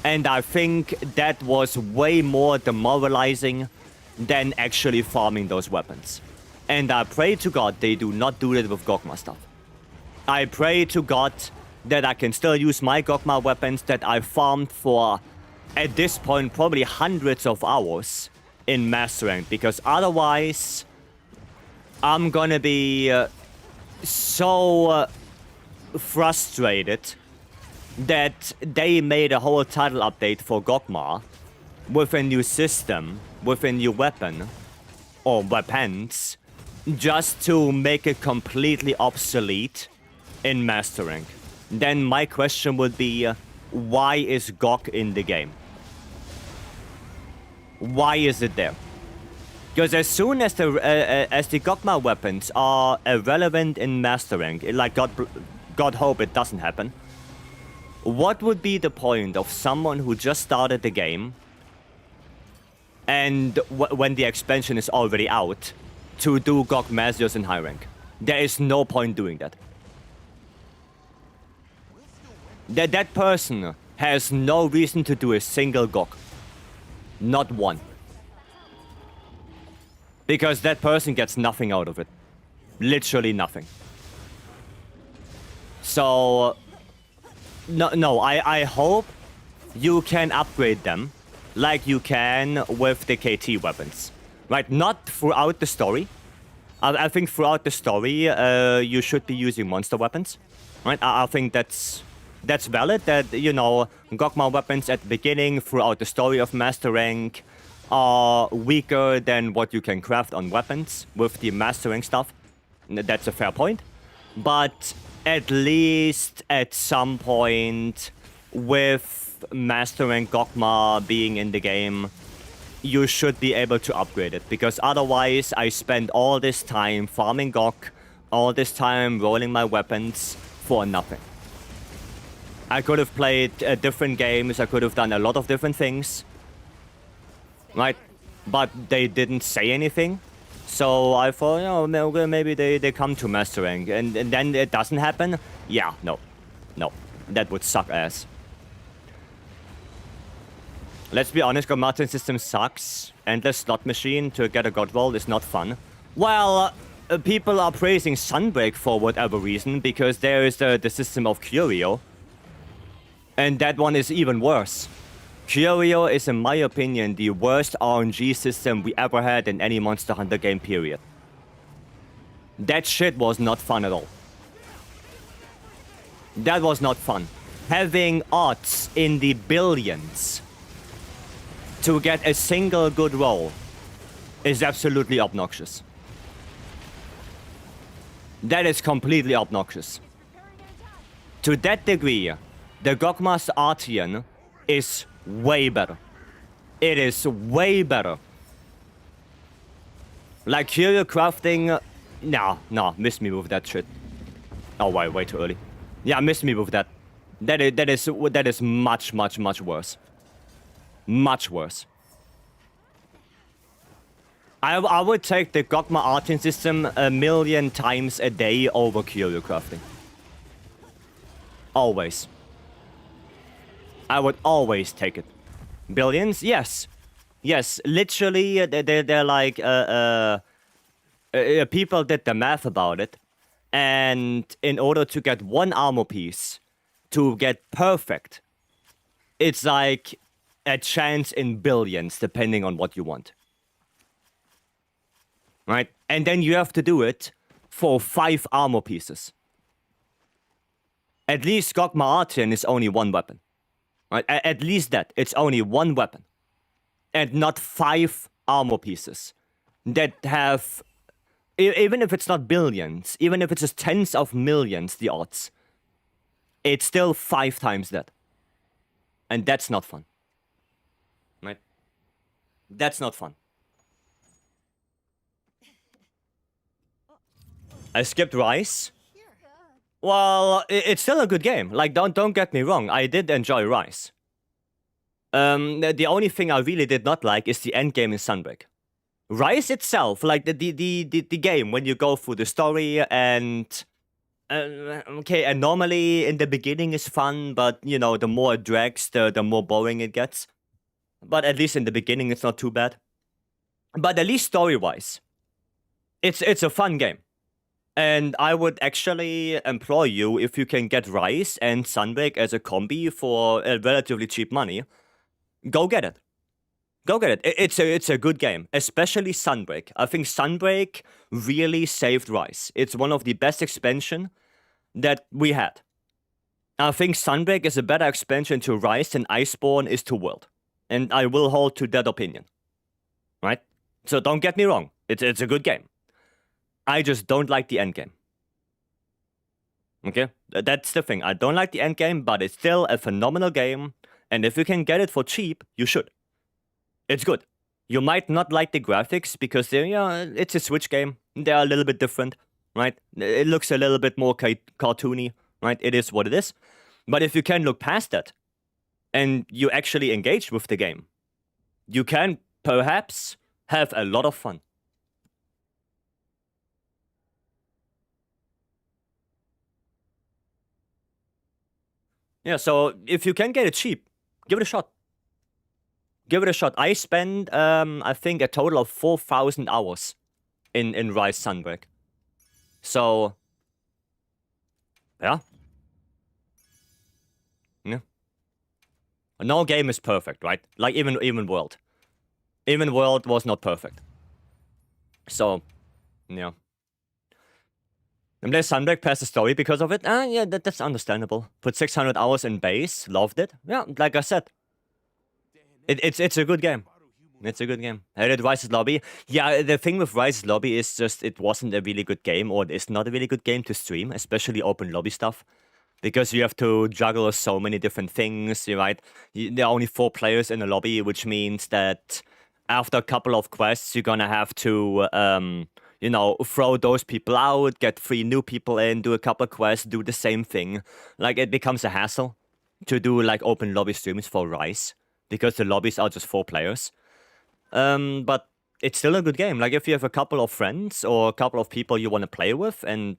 And I think that was way more demoralizing than actually farming those weapons. And I pray to God they do not do that with Gogma stuff. I pray to God that I can still use my Gogma weapons that I farmed for, at this point, probably hundreds of hours in Master Rank. Because otherwise, I'm gonna be so frustrated that they made a whole title update for Gogma with a new system, with a new weapon, or weapons, just to make it completely obsolete in Master Rank. Then my question would be, why is GOG in the game? Why is it there? Because as soon as the Gogma weapons are irrelevant in Master Rank, like God hope it doesn't happen, what would be the point of someone who just started the game and when the expansion is already out to do GOG Masios in high rank? There is no point doing that. That person has no reason to do a single GOG. Not one. Because that person gets nothing out of it. Literally nothing. So no, I hope you can upgrade them like you can with the KT weapons. Right? Not throughout the story. I think throughout the story, you should be using monster weapons. Right? I think that's valid, that, you know, Gogma weapons at the beginning, throughout the story of Master Rank, are weaker than what you can craft on weapons with the Master Rank stuff. That's a fair point. But at least at some point with Master Rank Gokma being in the game, you should be able to upgrade it. Because otherwise, I spend all this time farming Gok, all this time rolling my weapons for nothing. I could have played different games, I could have done a lot of different things. Right? But they didn't say anything. So I thought, you know, maybe they come to Master Rank. And then it doesn't happen? Yeah, no. No. That would suck ass. Let's be honest, Martin system sucks. Endless slot machine to get a god roll is not fun. Well, people are praising Sunbreak for whatever reason, because there is the system of Curio. And that one is even worse. Curio is, in my opinion, the worst RNG system we ever had in any Monster Hunter game, period. That shit was not fun at all. That was not fun. Having odds in the billions to get a single good roll is absolutely obnoxious. That is completely obnoxious. To that degree, the Gokma's Artian is way better. It is way better. Like Curio crafting... No, miss me with that shit. Oh, way too early. Yeah, miss me with that. That is much worse. Much worse. I would take the Gokma Artian system 1,000,000 times a day over Curio crafting. Always. I would always take it. Billions? Yes. Yes, literally, they're like, people did the math about it. And in order to get one armor piece, to get perfect, it's like a chance in billions, depending on what you want. Right? And then you have to do it for 5 armor pieces. At least Gokma Artian is only 1 weapon. Right? At least that. It's only 1 weapon. And not 5 armor pieces that have... Even if it's not billions, even if it's just tens of millions, the odds, it's still 5 times that. And that's not fun. Right? That's not fun. I skipped Rise. Well, it's still a good game. Like, don't get me wrong. I did enjoy Rise. The only thing I really did not like is the end game in Sunbreak. Rise itself, like the game, when you go through the story and... okay, and normally in the beginning is fun, but, you know, the more it drags, the more boring it gets. But at least in the beginning, it's not too bad. But at least story-wise, it's a fun game. And I would actually implore you, if you can get Rise and Sunbreak as a combi for a relatively cheap money, go get it. Go get it. It's a good game, especially Sunbreak. I think Sunbreak really saved Rise. It's one of the best expansion that we had. I think Sunbreak is a better expansion to Rise than Iceborne is to World. And I will hold to that opinion. Right? So don't get me wrong. It's a good game. I just don't like the endgame. Okay? That's the thing. I don't like the endgame, but it's still a phenomenal game. And if you can get it for cheap, you should. It's good. You might not like the graphics because it's a Switch game. They're a little bit different, right? It looks a little bit more cartoony, right? It is what it is. But if you can look past that and you actually engage with the game, you can perhaps have a lot of fun. Yeah, so if you can get it cheap, give it a shot. Give it a shot. I spent, I think, a total of 4,000 hours in Rise Sunbreak. So, yeah. Yeah. No game is perfect, right? Like, even World. Even World was not perfect. So, yeah. And there's Sunbreak passed the story because of it. Yeah, that's understandable. Put 600 hours in base, loved it. Yeah, like I said. It's a good game. It's a good game. I did Rise's Lobby. Yeah, the thing with Rise's Lobby is just it wasn't a really good game, or it is not a really good game to stream, especially open lobby stuff. because you have to juggle so many different things, right? There are only 4 players in the lobby, which means that after a couple of quests, you're gonna have to, you know, throw those people out, get 3 new people in, do a couple of quests, do the same thing. Like, it becomes a hassle to do, like, open lobby streams for Rise, because the lobbies are just 4 players. But it's still a good game. Like, if you have a couple of friends or a couple of people you want to play with, and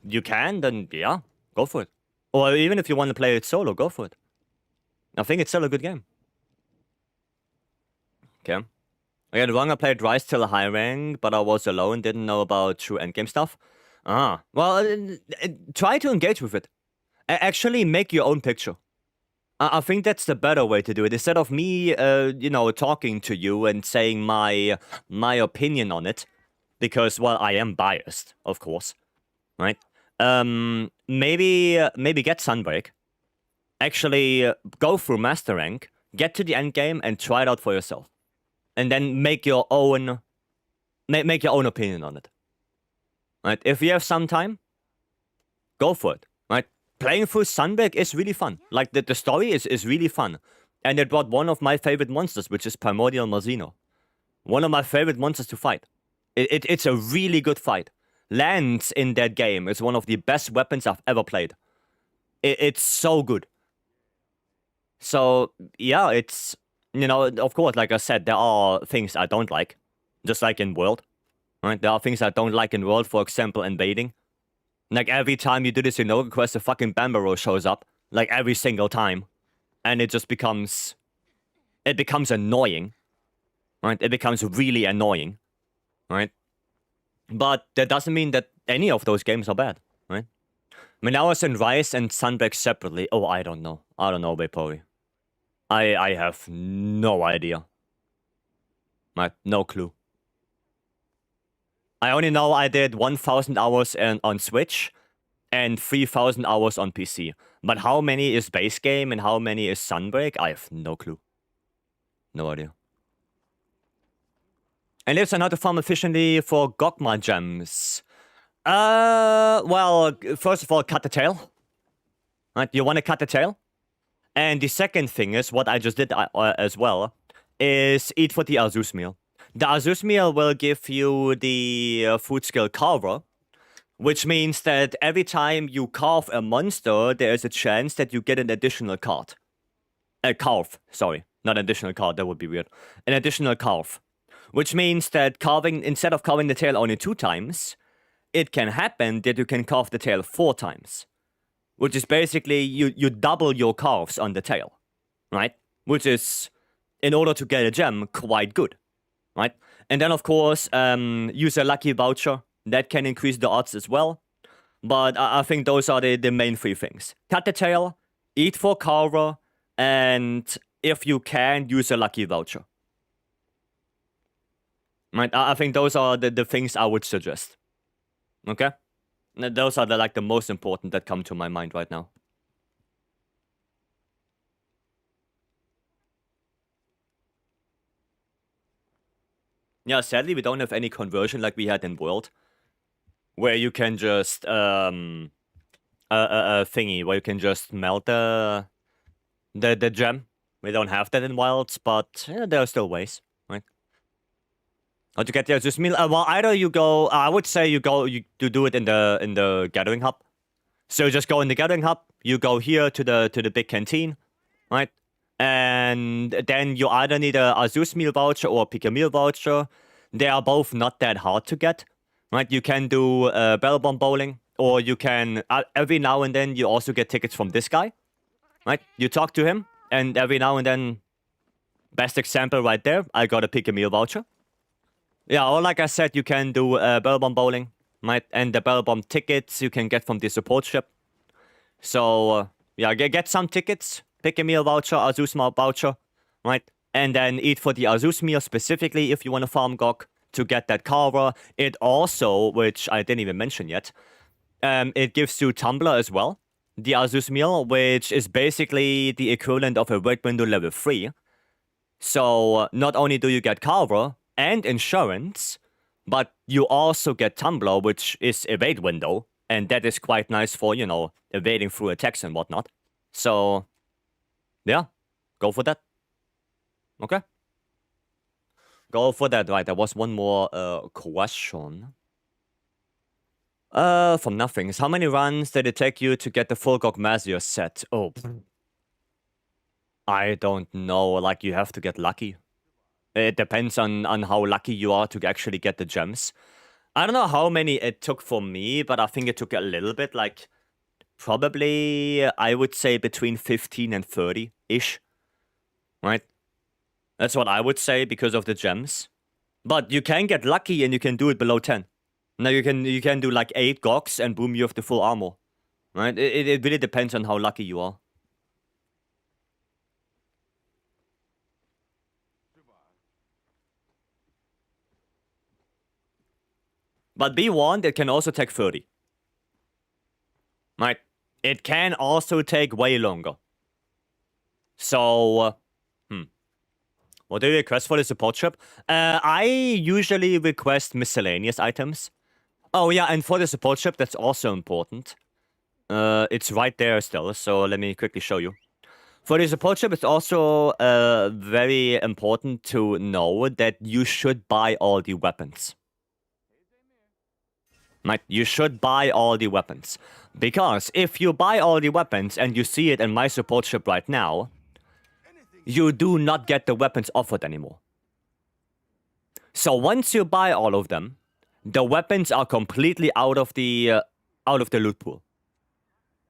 you can, then yeah, go for it. Or even if you want to play it solo, go for it. I think it's still a good game. Okay. Again, wrong, I played Rise till a high rank, but I was alone, didn't know about true endgame stuff. Well, try to engage with it. Actually make your own picture. I think that's the better way to do it. Instead of me, you know, talking to you and saying my opinion on it, because, well, I am biased, of course, right? Maybe get Sunbreak. Actually, go through Master Rank, get to the end game, and try it out for yourself, and then make your own opinion on it. Right? If you have some time, go for it. Right? Playing through Sunbreak is really fun. Like, the story is really fun. And it brought one of my favorite monsters, which is Primordial Marzino. One of my favorite monsters to fight. It's a really good fight. Lance in that game is one of the best weapons I've ever played. It's so good. So, yeah, it's, you know, of course, like I said, there are things I don't like. Just like in World. Right? There are things I don't like in World, for example, invading. Like, every time you do this Inoga quest, a fucking Bambaro shows up. Like, every single time. And it just becomes... It becomes annoying. Right? It becomes really annoying. Right? But that doesn't mean that any of those games are bad. Right? I mean, I was in Rise and Sunbreak separately. Oh, I don't know. I don't know, Vapori. I have no idea. Right? No clue. I only know I did 1,000 hours on Switch and 3,000 hours on PC. But how many is base game and how many is Sunbreak? I have no clue. No idea. And lives on how to farm efficiently for Gogma gems. Well, first of all, cut the tail. Right? You want to cut the tail? And the second thing is, what I just did as well, is eat for the Azus meal. The Azus meal will give you the food skill Carver, which means that every time you carve a monster, there is a chance that you get an additional card. A carve, sorry. Not an additional card, that would be weird. An additional carve. Which means that instead of carving the tail only 2 times, it can happen that you can carve the tail 4 times. Which is basically, you double your carves on the tail. Right? Which is, in order to get a gem, quite good. Right? And then, of course, use a lucky voucher. That can increase the odds as well. But I think those are the main 3 things. Cut the tail, eat for Carver, and if you can, use a lucky voucher. Right? I think those are the things I would suggest. Okay? Those are the most important that come to my mind right now. Yeah, sadly, we don't have any conversion like we had in World. Where you can just, thingy, where you can just melt the gem. We don't have that in Wilds, but yeah, there are still ways, right? How to get the Azus meal? Well, either you go, I would say you do it in the Gathering Hub. So you just go in the Gathering Hub, you go here to the big canteen, right? And then you either need a Azus meal voucher or a Pick a Meal voucher. They are both not that hard to get. Right, you can do Barrel Bomb Bowling, or you can, every now and then, you also get tickets from this guy. Right, you talk to him, and every now and then, best example right there, I got a Pick a Meal voucher. Yeah, or like I said, you can do Barrel Bomb Bowling, right, and the Barrel Bomb tickets you can get from the support ship. So, yeah, get some tickets, Pick a Meal voucher, Azus meal voucher, right, and then eat for the Azus meal specifically if you want to farm Gog. To get that Carver. It also, which I didn't even mention yet, it gives you Tumbler as well. The Azus meal, which is basically the equivalent of a Red Window level 3. So, not only do you get Carver and Insurance, but you also get Tumbler, which is Evade Window, And that is quite nice for, you know, evading through attacks and whatnot. So, yeah, go for that. Okay. Go for that. Right, there was one more question. From Nothings. How many runs did it take you to get the full Gogmazio set? Oh, I don't know. Like, you have to get lucky. It depends on how lucky you are to actually get the gems. I don't know how many it took for me, but I think it took a little bit. Like, probably, I would say between 15 and 30-ish. Right? That's what I would say because of the gems. But you can get lucky and you can do it below 10. Now you can do like 8 Gogs and boom, you have the full armor. Right? It really depends on how lucky you are. But be warned, it can also take 30. Right? It can also take way longer. So, what do you request for the support shop? I usually request miscellaneous items. Oh yeah, and for the support shop, that's also important. It's right there still, so let me quickly show you. For the support shop, it's also very important to know that you should buy all the weapons. Right? You should buy all the weapons. Because if you buy all the weapons and you see it in my support shop right now, you do not get the weapons offered anymore. So once you buy all of them, the weapons are completely out of the loot pool.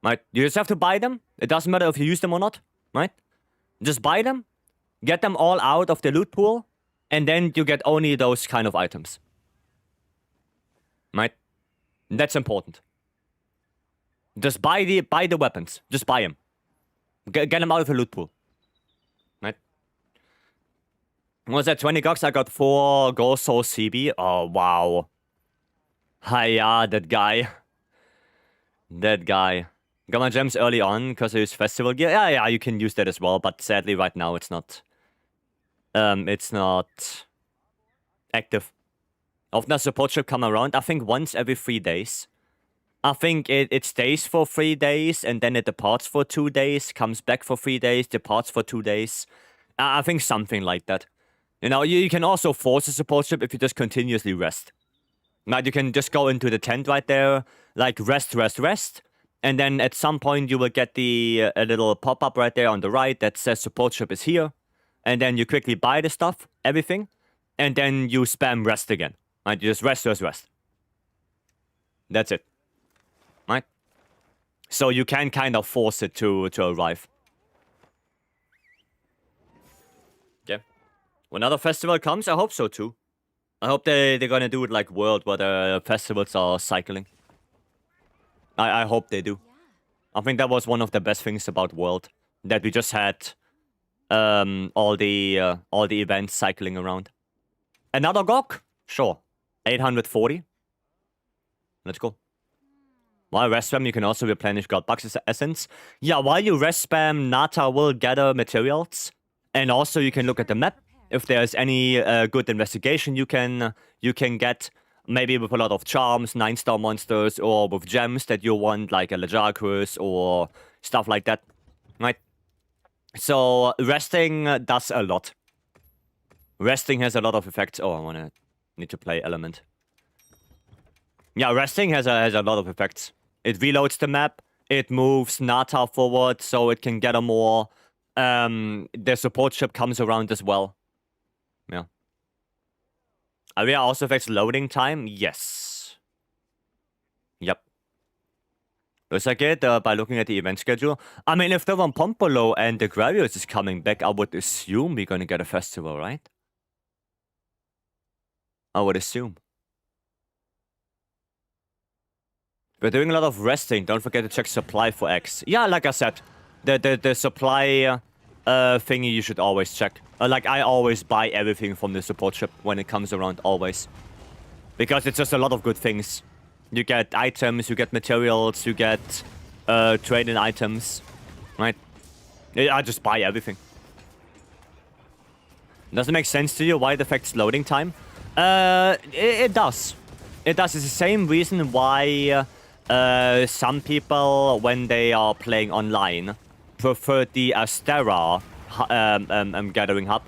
Right? You just have to buy them. It doesn't matter if you use them or not. Right? Just buy them, get them all out of the loot pool, and then you get only those kind of items. Right? That's important. Just buy the weapons. Just buy them. Get them out of the loot pool. Right? What was that 20 Gogs? I got 4 Ghost Soul CB. Oh, wow. Hiya, that guy. That guy. Got my gems early on because I use festival gear. Yeah, you can use that as well, but sadly right now it's not... it's not... active. Often a support ship come around, I think once every 3 days. I think it stays for 3 days, and then it departs for 2 days, comes back for 3 days, departs for 2 days. I think something like that. You know, you can also force a support ship if you just continuously rest. Now, you can just go into the tent right there, like rest, and then at some point you will get the a little pop-up right there on the right that says support ship is here, and then you quickly buy the stuff, everything, and then you spam rest again. Right? You just rest. That's it. Right? So you can kind of force it to arrive. Yeah. When another festival comes, I hope so too. I hope they're gonna do it like World, where the festivals are cycling. I hope they do. I think that was one of the best things about World, that we just had all the events cycling around. Another Gog? Sure. 840. Let's go. While rest spam, you can also replenish God Bucks Essence. Yeah, while you rest spam, Nata will gather materials. And also you can look at the map. If there's any good investigation you can get. Maybe with a lot of charms, 9-star monsters, or with gems that you want, like a Lejarcus or stuff like that. Right? So, resting does a lot. Resting has a lot of effects. Oh, I need to play Element. Yeah, resting has a lot of effects. It reloads the map. It moves Nata forward so it can gather more. The support ship comes around as well. Yeah. Area also affects loading time? Yes. Yep. Looks like it by looking at the event schedule. I mean, if the Vampompolo and the Gravios is coming back, I would assume we're gonna get a festival, right? I would assume. We're doing a lot of resting. Don't forget to check supply for X. Yeah, like I said, the supply thingy you should always check. Like, I always buy everything from the support ship when it comes around, always. Because it's just a lot of good things. You get items, you get materials, you get trade-in items, right? I just buy everything. Does it make sense to you why it affects loading time? It does. It does. It's the same reason why Some people, when they are playing online, prefer the Astera gathering hub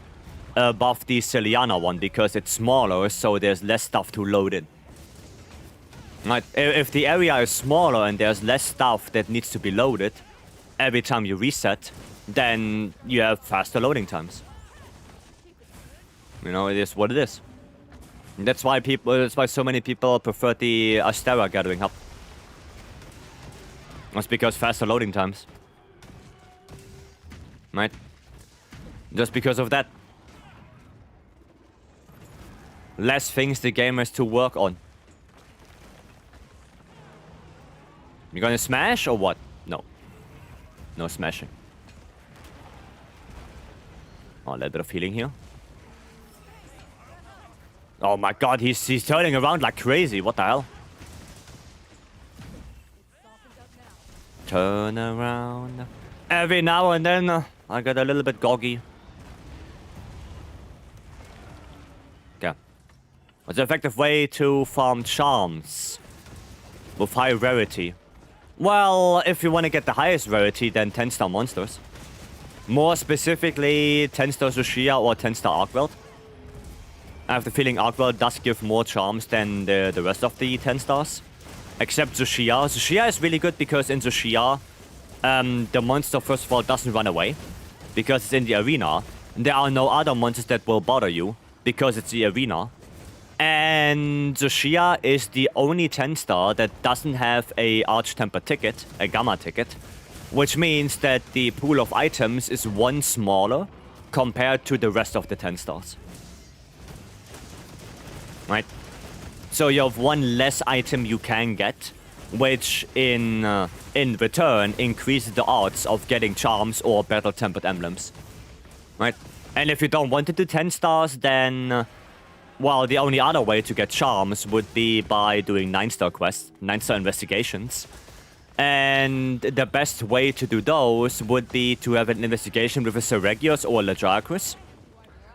above the Celiana one because it's smaller, so there's less stuff to load in. Right? If the area is smaller and there's less stuff that needs to be loaded every time you reset, then you have faster loading times. You know, it is what it is. And that's why so many people prefer the Astera gathering hub. That's because faster loading times. Right? Just because of that. Less things the game has to work on. You gonna smash or what? No. No smashing. Oh, a little bit of healing here. Oh my god, he's turning around like crazy. What the hell? Turn around. Every now and then, I get a little bit goggy. Okay. What's an effective way to farm charms with high rarity? Well, if you want to get the highest rarity, then 10-star monsters. More specifically, 10-star Zushia or 10-star Arkweld. I have the feeling Arkweld does give more charms than the rest of the 10 stars. Except Zushia. Zushia is really good because in Zushia, the monster, first of all, doesn't run away. Because it's in the arena. There are no other monsters that will bother you. Because it's the arena. And Zushia is the only 10-star that doesn't have a Arch-Temper ticket, a Gamma ticket. Which means that the pool of items is one smaller compared to the rest of the 10 stars. Right? So you have one less item you can get, which in return increases the odds of getting charms or battle-tempered emblems. Right? And if you don't want to do 10 stars, then... well, the only other way to get charms would be by doing 9-star quests, 9-star investigations. And the best way to do those would be to have an investigation with a Seregios or a Legiacrus.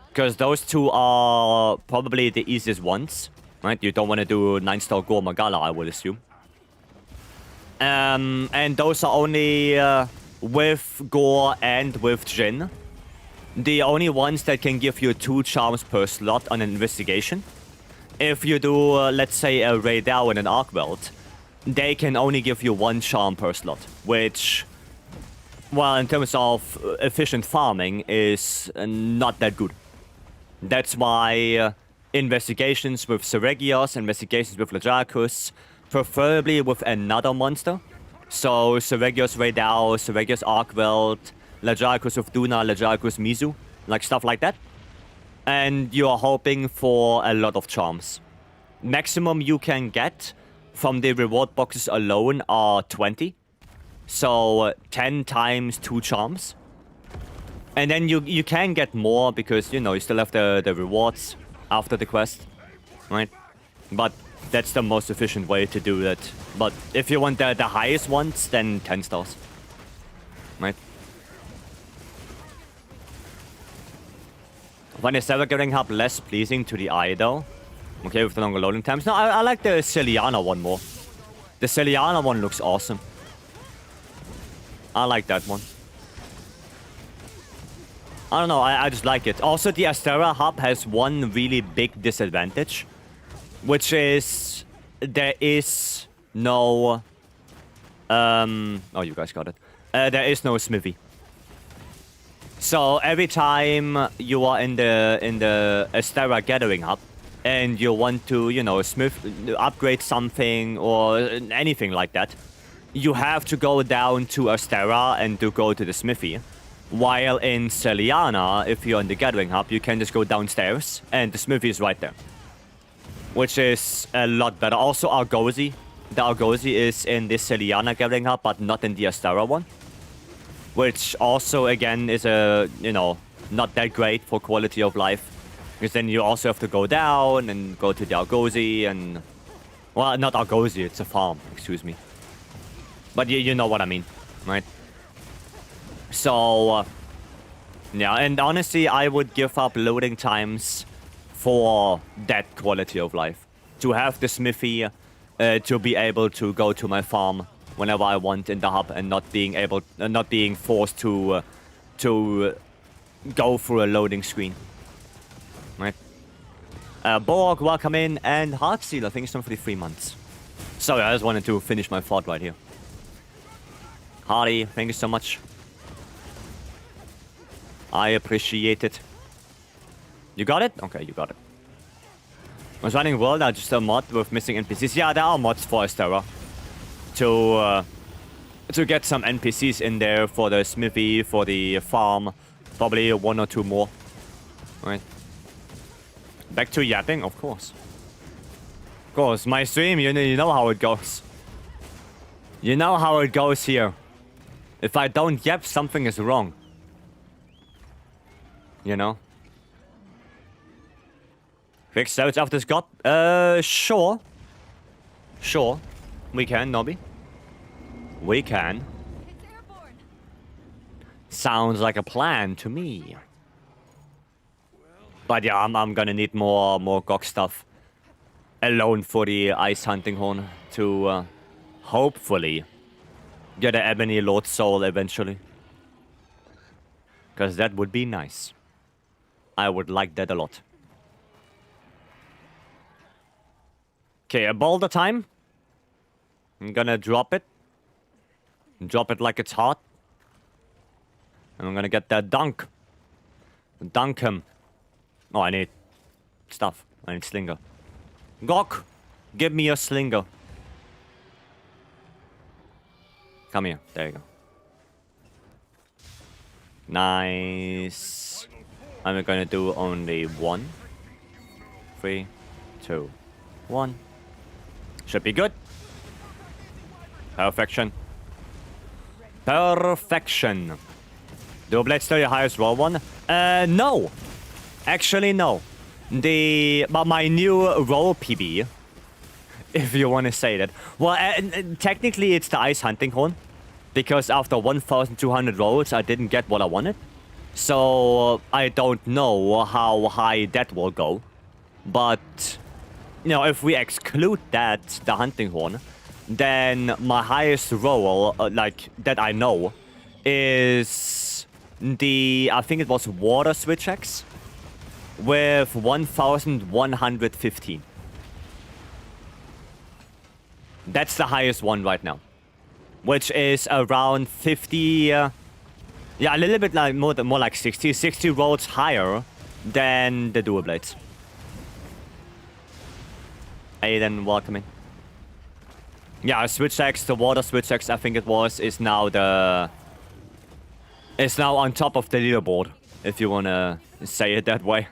Because those two are probably the easiest ones. Right? You don't want to do 9-star Gore Magala, I would assume. And those are only with Gore and with Jin. The only ones that can give you 2 charms per slot on an investigation. If you do, let's say, a Raidao and an Arkweld, they can only give you 1 charm per slot. Which, well, in terms of efficient farming, is not that good. That's why investigations with Seregios, investigations with Legiacrus, preferably with another monster. So Seregios Raidao, Seregios Arkweld, Legiacrus with Duna, Legiacrus Mizu, like stuff like that. And you are hoping for a lot of charms. Maximum you can get from the reward boxes alone are 20. So 10 times 2 charms. And then you can get more because, you know, you still have the rewards after the quest, right? But that's the most efficient way to do that. But if you want the highest ones, then 10 stars, right? When is Ever Gathering Hub less pleasing to the eye, though? Okay, with the longer loading times. No, I like the Celiana one more. The Celiana one looks awesome. I like that one. I don't know, I just like it. Also, the Astera hub has one really big disadvantage. Which is... there is no... oh, you guys got it. There is no smithy. So every time you are in the Astera Gathering Hub and you want to, you know, upgrade something or anything like that, you have to go down to Astera and to go to the smithy. While in Celiana, if you're in the Gathering Hub, you can just go downstairs and the smithy is right there. Which is a lot better. Also Argosy. The Argosy is in the Celiana Gathering Hub, but not in the Astera one. Which also, again, is you know, not that great for quality of life. Because then you also have to go down and go to the Argosy and... well, not Argosy, it's a farm, excuse me. But you know what I mean, right? So, yeah, and honestly, I would give up loading times for that quality of life. To have the smithy to be able to go to my farm whenever I want in the hub and not being forced to go through a loading screen. Right. Borg, welcome in, and Heartsealer, thank you so much for the 3 months. Sorry, I just wanted to finish my thought right here. Hardy, thank you so much. I appreciate it. You got it? Okay, you got it. I was running World, just a mod with missing NPCs. Yeah, there are mods for Astera. To get some NPCs in there for the smithy, for the farm. Probably 1 or 2 more. Right. Back to yapping, of course. Of course, my stream, you know how it goes. You know how it goes here. If I don't yap, something is wrong. You know? Quick search after Scott? Sure. Sure. We can, Nobby. We can. It's airborne. Sounds like a plan to me. But yeah, I'm gonna need more GOG stuff. Alone for the Ice Hunting Horn to hopefully get an Ebony Lord Soul eventually. Because that would be nice. I would like that a lot. Okay, a boulder time. I'm gonna drop it. Drop it like it's hot. And I'm gonna get that dunk. Dunk him. Oh, I need stuff. I need slinger. Gok, give me a slinger. Come here. There you go. Nice. I'm gonna do only 1. 3, 2, 1. Should be good. Perfection. Perfection. Do Blade still your highest roll one? No. Actually, no. But my new roll PB, if you want to say that. Well, technically it's the Ice Hunting Horn, because after 1,200 rolls, I didn't get what I wanted. So I don't know how high that will go. But, you know, if we exclude that, the Hunting Horn, then my highest roll, like, that I know, is the, I think it was Water Switch X, with 1,115. That's the highest one right now. Which is around 50, yeah, a little bit like more like 60 rolls higher than the Dual Blades. Aiden, welcome in. Yeah, Switch X, the Water Switch X, I think it was, is now on top of the leaderboard, if you wanna say it that way.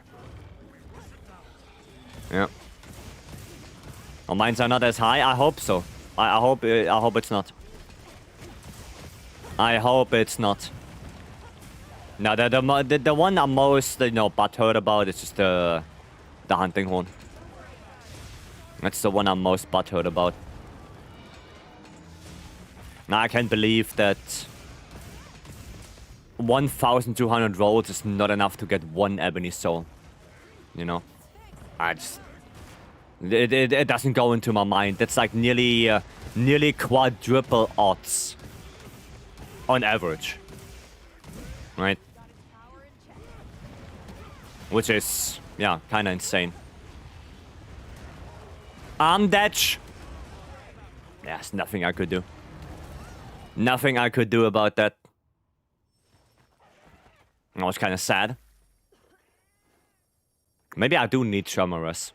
Yeah. Oh, mines are not as high. I hope so. I hope it's not. I hope it's not. No, the one I'm most butthurt about is just the Hunting Horn. That's the one I'm most butthurt about. Now I can't believe that 1,200 rolls is not enough to get 1 Ebony Soul. You know, it doesn't go into my mind. That's like nearly quadruple odds on average, right? Which is, yeah, kind of insane. Datch. There's nothing I could do. Nothing I could do about that. I was kind of sad. Maybe I do need Tremorous.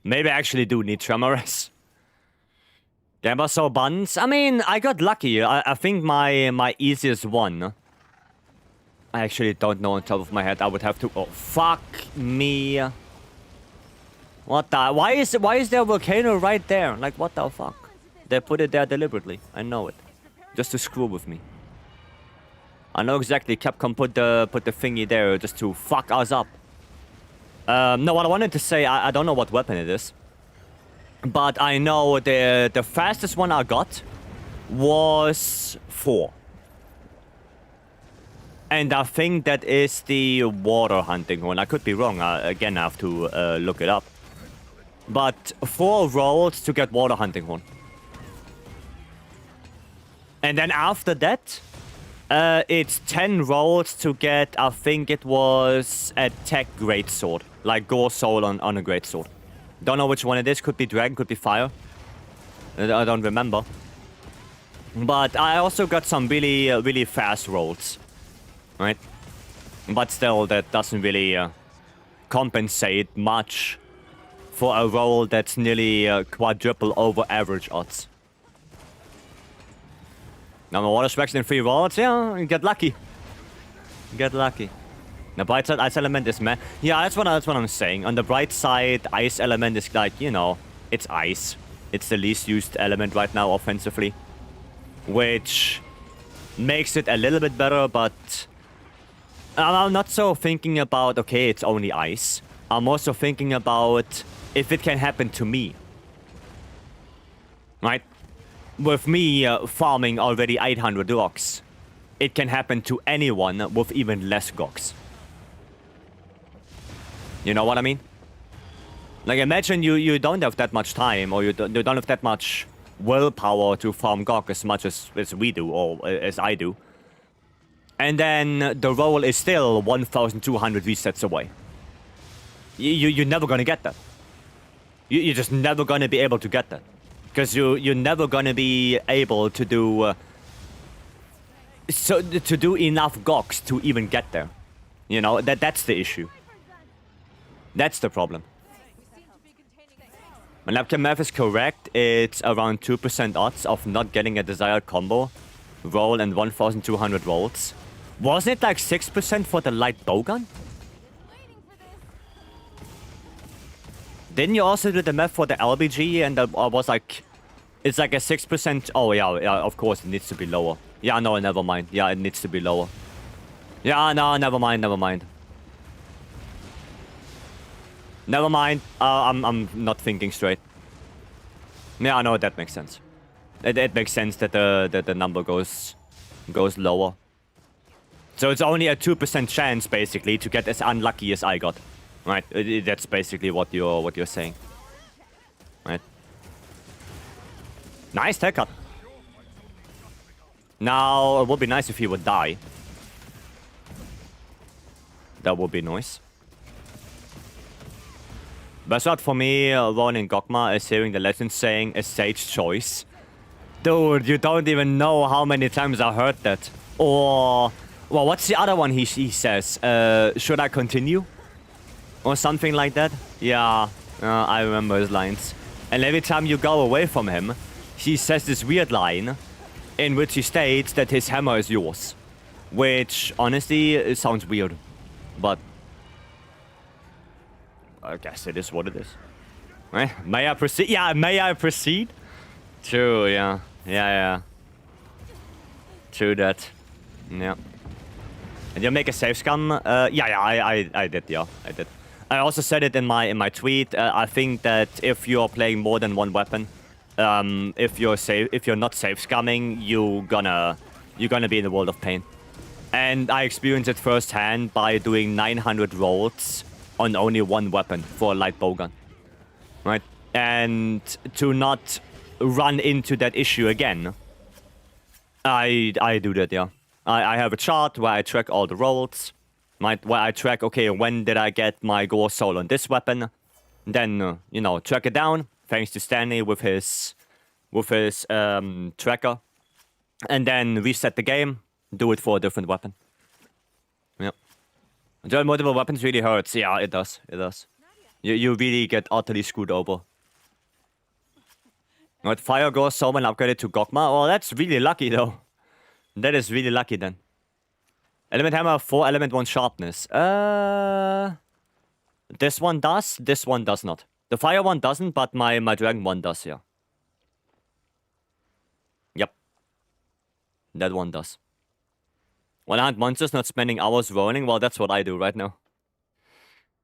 Maybe I actually do need Tremorous. Gambaso buns. I mean, I got lucky. I think my easiest one. I actually don't know on top of my head. I would have to. Oh, fuck me. What the? Why is there a volcano right there? Like, what the fuck? They put it there deliberately. I know it, just to screw with me. I know exactly. Capcom put the thingy there just to fuck us up. No, what I wanted to say, I don't know what weapon it is, but I know the fastest one I got was 4. And I think that is the Water Hunting one. I could be wrong. Again, I have to look it up. but 4 rolls to get Water Hunting Horn. And then after that, it's 10 rolls to get, I think it was a Tech Greatsword. Like Gore Soul on a Greatsword. Don't know which one it is. Could be Dragon, could be Fire. I don't remember. But I also got some really, really fast rolls. Right? But still, that doesn't really compensate much for a roll that's nearly quadruple over average odds. Now, my water specs in 3 rolls, yeah, you get lucky. Get lucky. The bright side, ice element is meh. Yeah, that's what I'm saying. On the bright side, ice element is like, you know, it's ice. It's the least used element right now offensively. Which makes it a little bit better, but I'm not so thinking about, okay, it's only ice. I'm also thinking about if it can happen to me. Right? With me farming already 800 rocks, it can happen to anyone with even less goks. You know what I mean? Like, imagine you don't have that much time, or you don't have that much willpower to farm Gok as much as we do, or as I do. And then the roll is still 1,200 resets away. You're never gonna get that. You're just never gonna be able to get that. Because you're never gonna be able to do... to do enough Goks to even get there. You know, that's the issue. That's the problem. My Lapcam math is correct. It's around 2% odds of not getting a desired combo roll and 1,200 rolls. Wasn't it like 6% for the light bowgun? Didn't you also do the math for the LBG and was like... It's like a 6%... Oh, yeah, of course, it needs to be lower. Yeah, no, never mind. Yeah, it needs to be lower. Yeah, no, never mind. Never mind. I'm not thinking straight. Yeah, I know, that makes sense. It makes sense that the number goes lower. So it's only a 2% chance, basically, to get as unlucky as I got. Right? That's basically what you're saying. Right? Nice haircut. Now, it would be nice if he would die. That would be nice. Best out for me, running Gokma, is hearing the legend saying a sage choice. Dude, you don't even know how many times I heard that. Or... Well, what's the other one he says? Should I continue? Or something like that? Yeah, I remember his lines. And every time you go away from him, he says this weird line in which he states that his hammer is yours. Which, honestly, it sounds weird. But I guess it is what it is. Eh? May I proceed? Yeah, may I proceed? True, yeah. Yeah. True that. Yeah. And you make a save scam? Yeah, I did, yeah. I did. I also said it in my tweet. I think that if you're playing more than one weapon, if you're not save scamming, you're gonna be in the world of pain. And I experienced it firsthand by doing 900 rolls on only one weapon for a light bowgun. Right? And to not run into that issue again, I do that, yeah. I have a chart where I track all the rolls. Where I track, okay, when did I get my Gore Soul on this weapon? Then, you know, track it down, thanks to Stanley with his tracker. And then reset the game, do it for a different weapon. Yep. Doing multiple weapons really hurts. Yeah, it does. It does. You really get utterly screwed over. Right, Fire Gore Soul when upgraded to Gokma. Oh, that's really lucky, though. That is really lucky, then. Element Hammer 4, Element 1 Sharpness. This one does, this one does not. The Fire one doesn't, but my Dragon one does, yeah. Yep. That one does. 100 monsters not spending hours rolling? Well, that's what I do right now.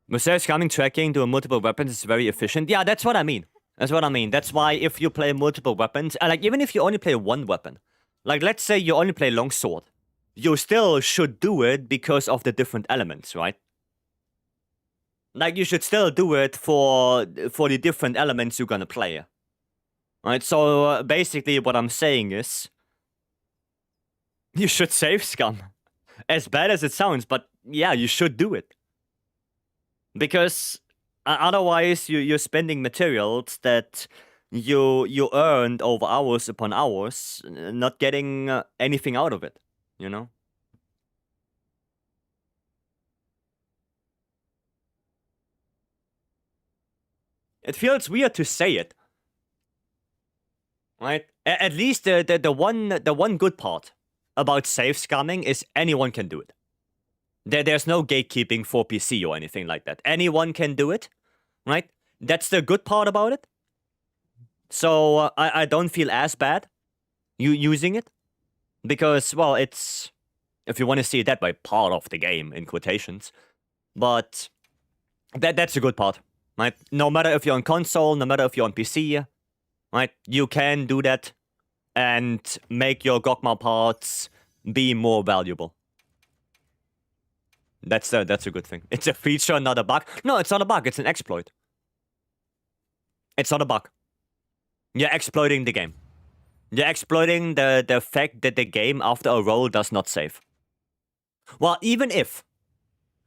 Mercedes coming tracking doing multiple weapons is very efficient. Yeah, that's what I mean. That's what I mean. That's why if you play multiple weapons, like even if you only play one weapon, like let's say you only play longsword, you still should do it because of the different elements, right? Like, you should still do it for the different elements you're gonna play. Right, so basically what I'm saying is, you should save scum. As bad as it sounds, but yeah, you should do it. Because otherwise you're spending materials that you earned over hours upon hours, not getting anything out of it, you know? It feels weird to say it. Right? At least the one good part about save scamming is anyone can do it. There's no gatekeeping for PC or anything like that. Anyone can do it, right? That's the good part about it. So I don't feel as bad you using it, because, well, it's, if you want to see it that way, part of the game in quotations. But that's a good part, right? No matter if you're on console, no matter if you're on PC, right? You can do that and make your Gogma parts be more valuable. That's a good thing. It's a feature, not a bug. No, it's not a bug. It's an exploit. It's not a bug. You're exploiting the game. You're exploiting the fact that the game after a roll does not save. Well, even if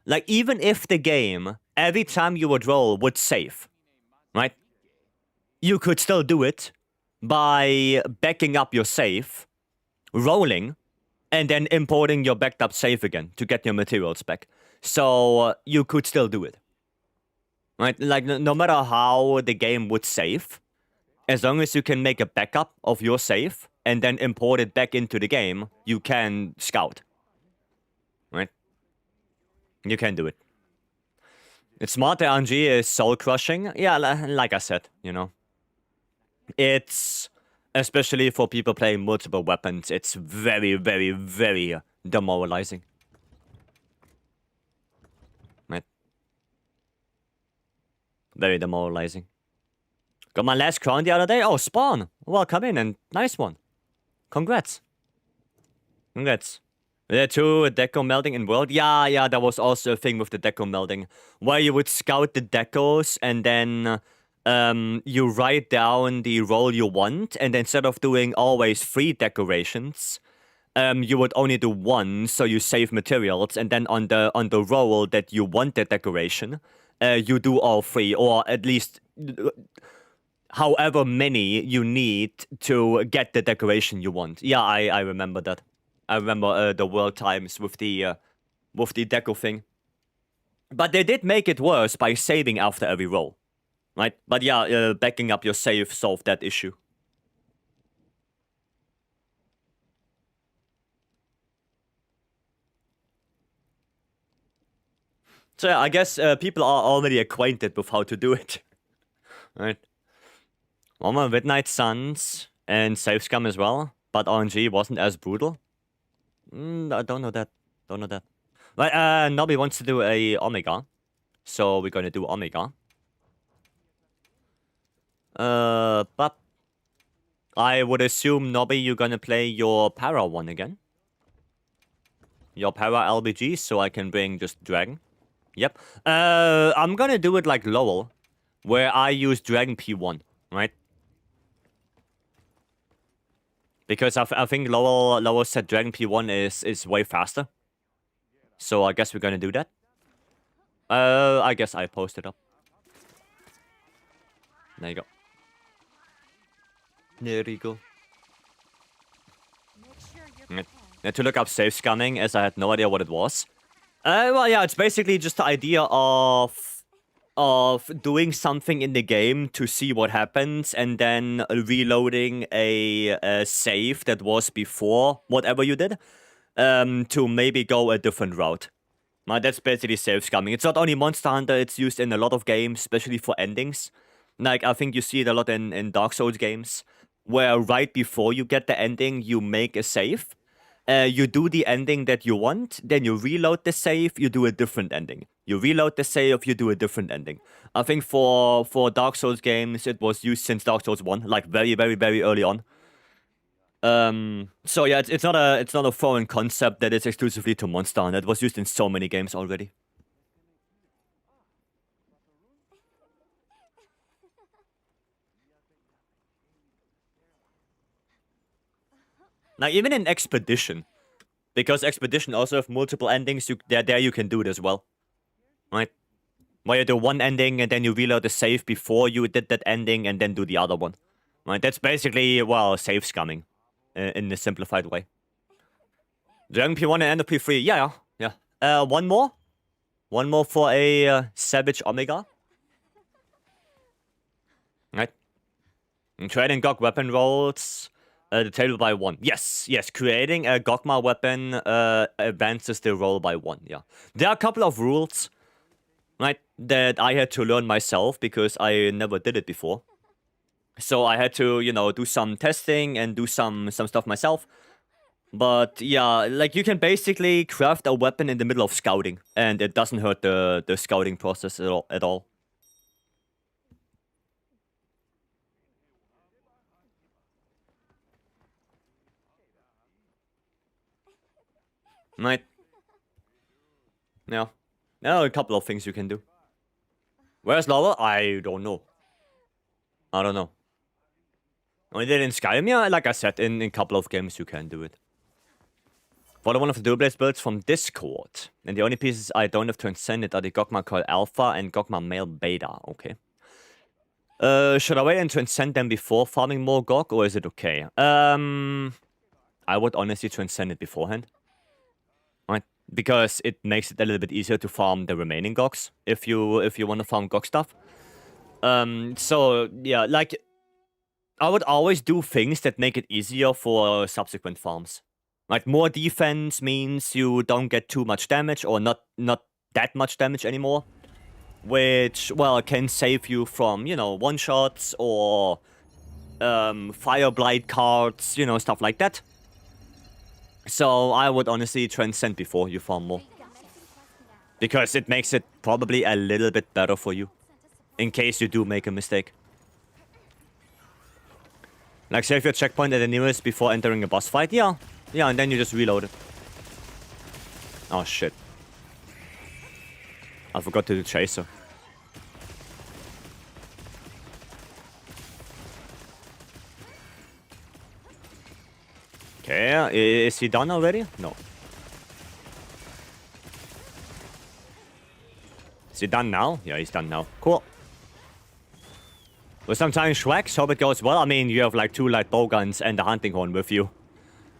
the game, every time you would roll, would save, right? You could still do it by backing up your save, rolling, and then importing your backed up save again to get your materials back. So you could still do it, right? Like, no matter how the game would save, as long as you can make a backup of your save and then import it back into the game, you can scout, right? You can do it. It's smart. The RNG is soul crushing. Yeah, like I said, you know. It's, especially for people playing multiple weapons, it's very, very, very demoralizing. Right? Very demoralizing. Got my last crown the other day. Oh, Spawn! Welcome in, and nice one. Congrats. Congrats. There too, deco melding in world. Yeah, there was also a thing with the deco melding, where you would scout the decos and then you write down the role you want, and instead of doing always 3 decorations, you would only do 1, so you save materials, and then on the role that you want the decoration, you do all 3, or at least however many you need to get the decoration you want. Yeah, I remember that. I remember the world times with the deco thing. But they did make it worse by saving after every roll, right? But yeah, backing up your save solved that issue. So yeah, I guess people are already acquainted with how to do it, right? One Midnight Suns and Save Scum as well, but RNG wasn't as brutal. I don't know that. Don't know that. Right, Nobby wants to do a Omega, so we're gonna do Omega. But I would assume, Nobby, you're gonna play your Para one again. Your Para LBG, so I can bring just Dragon. Yep. I'm gonna do it like Lowell, where I use Dragon P1, right? Because I think Lowell said Dragon P1 is way faster. So I guess we're gonna do that. I guess I posted up. There you go. There you go. Make sure you're prepared. To look up save scamming, as I had no idea what it was. Well, yeah, it's basically just the idea of doing something in the game to see what happens, and then reloading a save that was before whatever you did, to maybe go a different route. That's basically save scamming. It's not only Monster Hunter, it's used in a lot of games, especially for endings. Like, I think you see it a lot in Dark Souls games, where right before you get the ending, you make a save. You do the ending that you want, then you reload the save, you do a different ending. You reload the save, you do a different ending. I think for Dark Souls games, it was used since Dark Souls 1, like very, very, very early on. So yeah, it's not a foreign concept that is exclusively to Monster Hunter. It was used in so many games already. Now, even in Expedition, because Expedition also have multiple endings, there you can do it as well. Right? Where you do one ending and then you reload the save before you did that ending and then do the other one. Right? That's basically, well, save scumming in a simplified way. Dragon P1 and End of P3, yeah. One more? One more for a Savage Omega. Right? And creating GOG weapon rolls the table by 1. Yes. Creating a Gogma weapon advances the roll by 1, yeah. There are a couple of rules, right, that I had to learn myself because I never did it before. So I had to, do some testing and do some stuff myself. But yeah, like you can basically craft a weapon in the middle of scouting, and it doesn't hurt the scouting process at all. Right. Yeah. There are a couple of things you can do. Where's Lava? I don't know. I don't know. I did in Skyrim, yeah, like I said, in a couple of games you can do it. Follow one of the Dual-Blades builds from Discord. And the only pieces I don't have transcended are the Gogma Coil Alpha and Gogma Male Beta. Okay. Should I wait and transcend them before farming more Gog, or is it okay? I would honestly transcend it beforehand. Right? Because it makes it a little bit easier to farm the remaining Gogs if you want to farm Gog stuff. So yeah, like I would always do things that make it easier for subsequent farms. Like more defense means you don't get too much damage, or not that much damage anymore, which, well, can save you from, one-shots or Fire Blight cards, stuff like that. So I would honestly transcend before you farm more, because it makes it probably a little bit better for you, in case you do make a mistake. Like save your checkpoint at the nearest before entering a boss fight, yeah, and then you just reload it. Oh shit. I forgot to do Chaser. Okay, is he done already? No. Is he done now? Yeah, he's done now. Cool. With some time Shreks, hope it goes well. I mean, you have like 2 light bowguns and a hunting horn with you.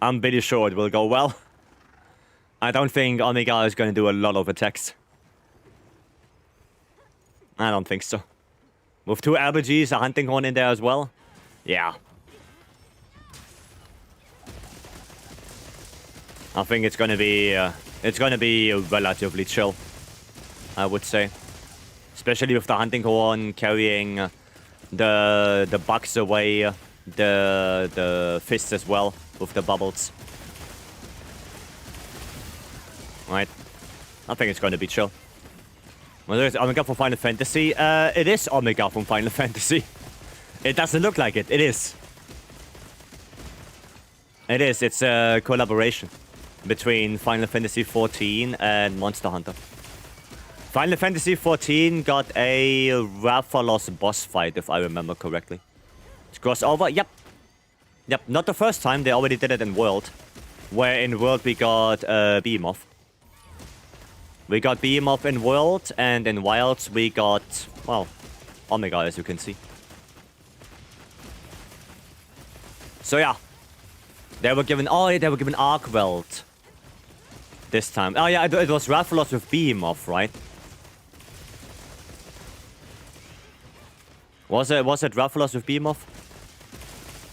I'm pretty sure it will go well. I don't think Omega is going to do a lot of attacks. I don't think so. With 2 RPGs, a hunting horn in there as well. Yeah. I think it's gonna be relatively chill, I would say. Especially with the hunting horn carrying the bugs away, the fists as well with the bubbles. Right. I think it's gonna be chill. Well, there's Omega from Final Fantasy. It is Omega from Final Fantasy. It doesn't look like it. It is. It is. It's a collaboration between Final Fantasy XIV and Monster Hunter. Final Fantasy XIV got a Rathalos boss fight, if I remember correctly. It's crossover? Yep, not the first time. They already did it in World. Where in World we got Behemoth. We got Behemoth in World, and in Wilds we got, well, Omega, as you can see. So yeah. They were given Arkweld this time. Oh yeah, it was Rathalos with Behemoth, right? Was it Rathalos with Behemoth?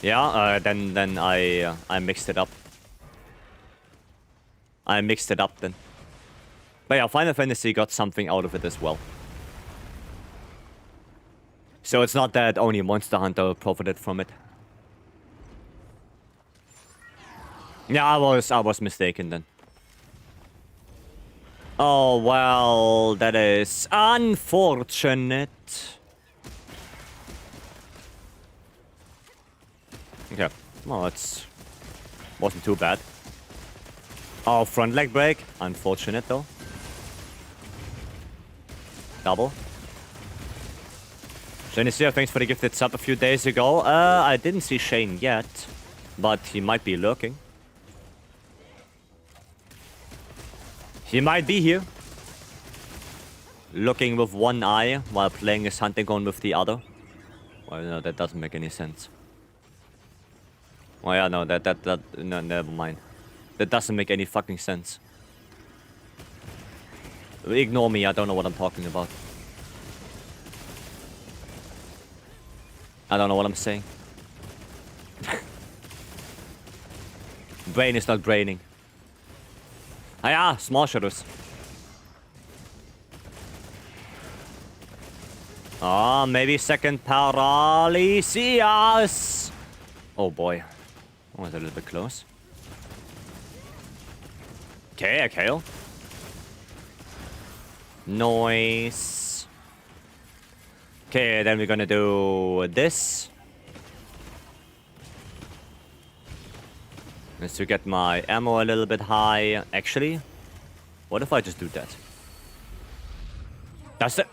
Yeah, then I mixed it up. I mixed it up then. But yeah, Final Fantasy got something out of it as well. So it's not that only Monster Hunter profited from it. Yeah, I was mistaken then. Oh, well, that is unfortunate. Okay, well, it wasn't too bad. Oh, front leg break. Unfortunate, though. Double. Shane is here, thanks for the gifted sub a few days ago. I didn't see Shane yet. But he might be lurking. He might be here. Looking with one eye while playing his hunting gun with the other. Well, no, that doesn't make any sense. Oh yeah, no, no, never mind. That doesn't make any fucking sense. Ignore me, I don't know what I'm talking about. I don't know what I'm saying. Brain is not braining. Ah yeah, small shadows. Ah, maybe second paralysis. Oh boy. Oh, that's a little bit close. Okay, a KO. Noise. Okay, then we're gonna do this. Just to get my ammo a little bit high. Actually, what if I just do that? That's it.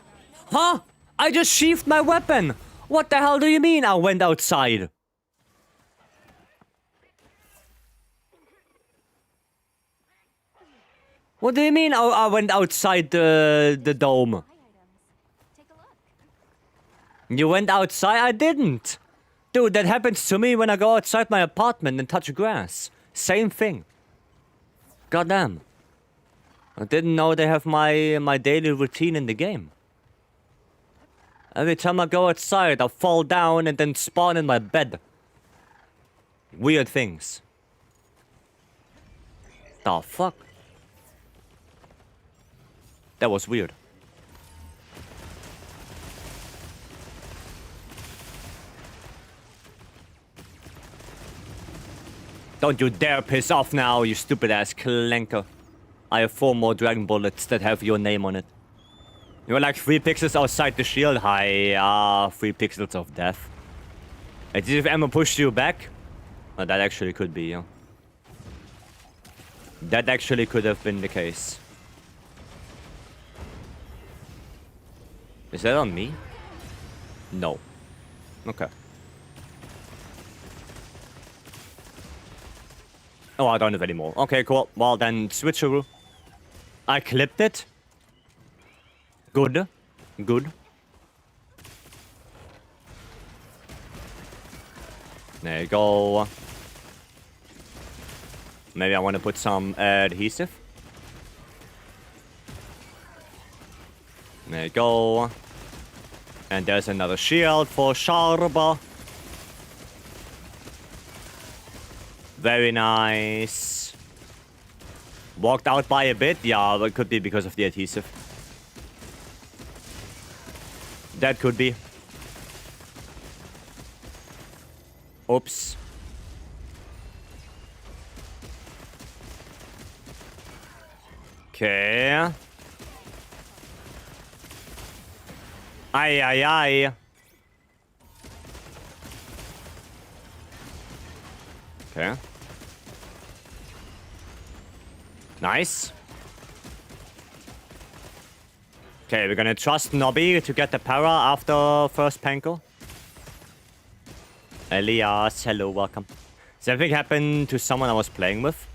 Huh? I just sheathed my weapon! What the hell do you mean I went outside? What do you mean I went outside the dome? Buy items. Take a look. You went outside? I didn't! Dude, that happens to me when I go outside my apartment and touch grass. Same thing. Goddamn. I didn't know they have my daily routine in the game. Every time I go outside, I fall down and then spawn in my bed. Weird things. The fuck? That was weird. Don't you dare piss off now, you stupid ass clanker. I have 4 more dragon bullets that have your name on it. You're like 3 pixels outside the shield. Hi, 3 pixels of death. And if Emma pushed you back? Well, that actually could be, yeah. That actually could have been the case. Is that on me? No. Okay. Oh, I don't have any more. Okay, cool. Well, then switcheroo. I clipped it. Good. Good. There you go. Maybe I want to put some adhesive. There you go. And there's another shield for Sharba. Very nice. Walked out by a bit. Yeah, but it could be because of the adhesive. That could be. Oops. Okay. Ay, ay, ay. Okay. Nice. Okay, we're gonna trust Nobby to get the para after first Panko. Elias, hello, welcome. Something happened to someone I was playing with.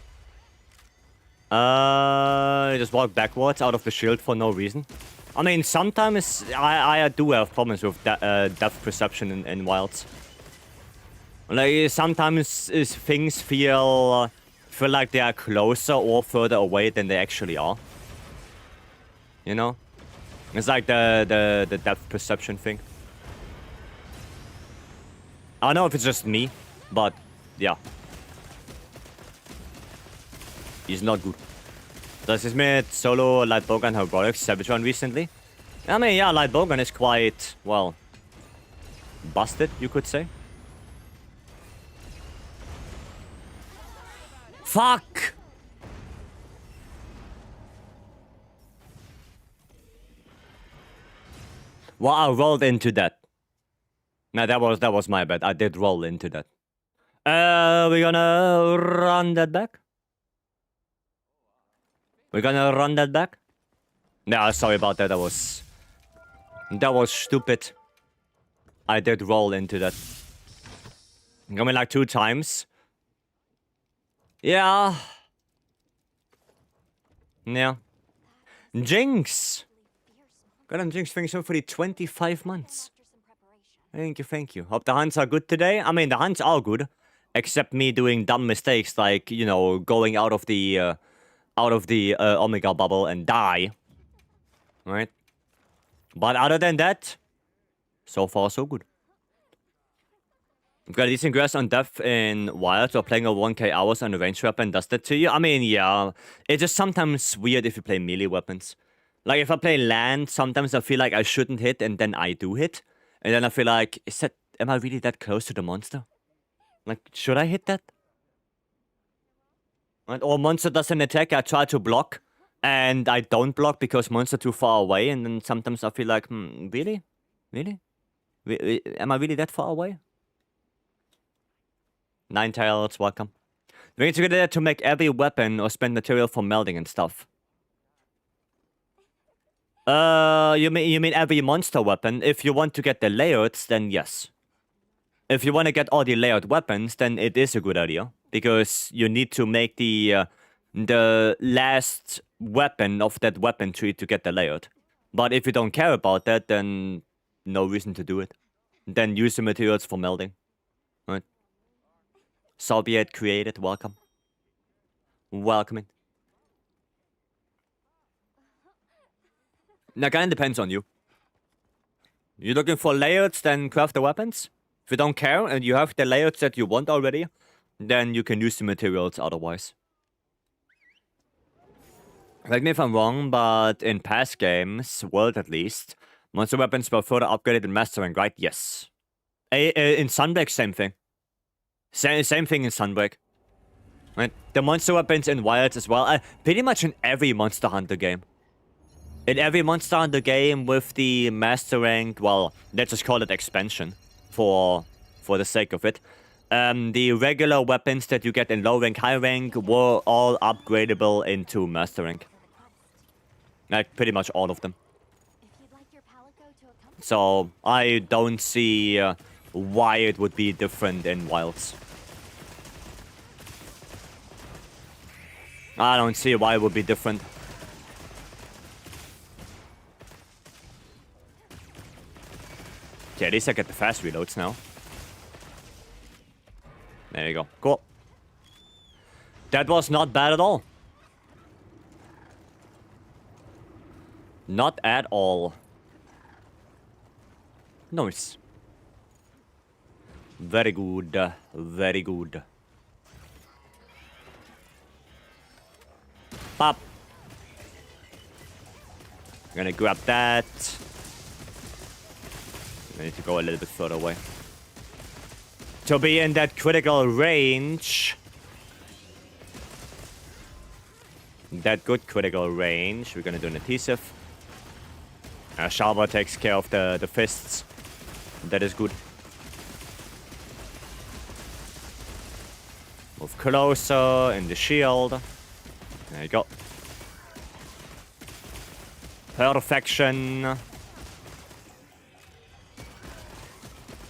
I just walked backwards out of the shield for no reason. I mean, sometimes I do have problems with depth perception in Wilds. Like, sometimes things feel like they are closer or further away than they actually are. You know? It's like the depth perception thing. I don't know if it's just me, but yeah. He's not good. Does this mean solo Lightbowgun Heroic Savage Run recently? I mean, yeah, Lightbowgun is quite, well, busted, you could say. Fuck! Well, I rolled into that. No, that was my bad. I did roll into that. We're gonna run that back. We're gonna run that back. Yeah, sorry about that. That was stupid. I did roll into that. I mean, like 2 times. Yeah. Yeah. Jinx! Goddamn Jinx, thanks so for the 25 months. Thank you, thank you. Hope the hunts are good today. I mean, the hunts are good. Except me doing dumb mistakes like, you know, going out of the Omega bubble and die. Right? But other than that, so far so good. I've got a decent grasp on depth in Wild, so playing a 1k hours on a range weapon does that to you. I mean, yeah, it's just sometimes weird if you play melee weapons. Like, if I play land, sometimes I feel like I shouldn't hit, and then I do hit. And then I feel like, am I really that close to the monster? Like, should I hit that? Right? Or monster does an attack, I try to block, and I don't block because monster too far away, and then sometimes I feel like, really? Really? Am I really that far away? Ninetales, welcome. We need to get there to make every weapon or spend material for melding and stuff. You mean every monster weapon? If you want to get the layouts, then yes. If you want to get all the layered weapons, then it is a good idea. Because you need to make the last weapon of that weapon tree to get the layout. But if you don't care about that, then no reason to do it. Then use the materials for melding. Right? Soviet created, welcome. Welcome in. Now, kinda depends on you. You're looking for layouts, then craft the weapons. If you don't care and you have the layouts that you want already, then you can use the materials otherwise. Correct me if I'm wrong, but in past games, World at least, monster weapons were further upgraded in mastering, right? Yes. In Sunbreak, same thing. Same thing in Sunbreak. Right? The monster weapons in Wilds as well. Pretty much in every Monster Hunter game. In every Monster Hunter game with the Master Rank, well, let's just call it expansion for the sake of it. The regular weapons that you get in low rank, high rank were all upgradable into Master Rank. Like, pretty much all of them. So, I don't see why it would be different in Wilds. I don't see why it would be different. Okay, at least I get the fast reloads now. There you go. Cool. That was not bad at all. Not at all. Nice. Very good. Very good. Pop. I'm gonna grab that. I need to go a little bit further away. To be in that critical range. That good critical range. We're gonna do an adhesive. Shalva takes care of the fists. That is good. Move closer in the shield. There you go. Perfection.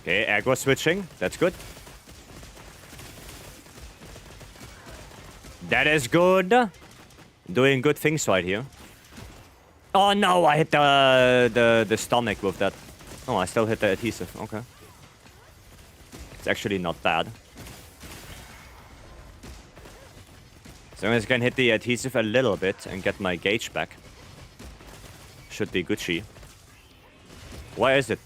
Okay, aggro switching. That's good. That is good. Doing good things right here. Oh no, I hit the stomach with that. Oh, I still hit the adhesive. Okay. It's actually not bad. So I'm just gonna hit the adhesive a little bit and get my gauge back. Should be Gucci. Where is it?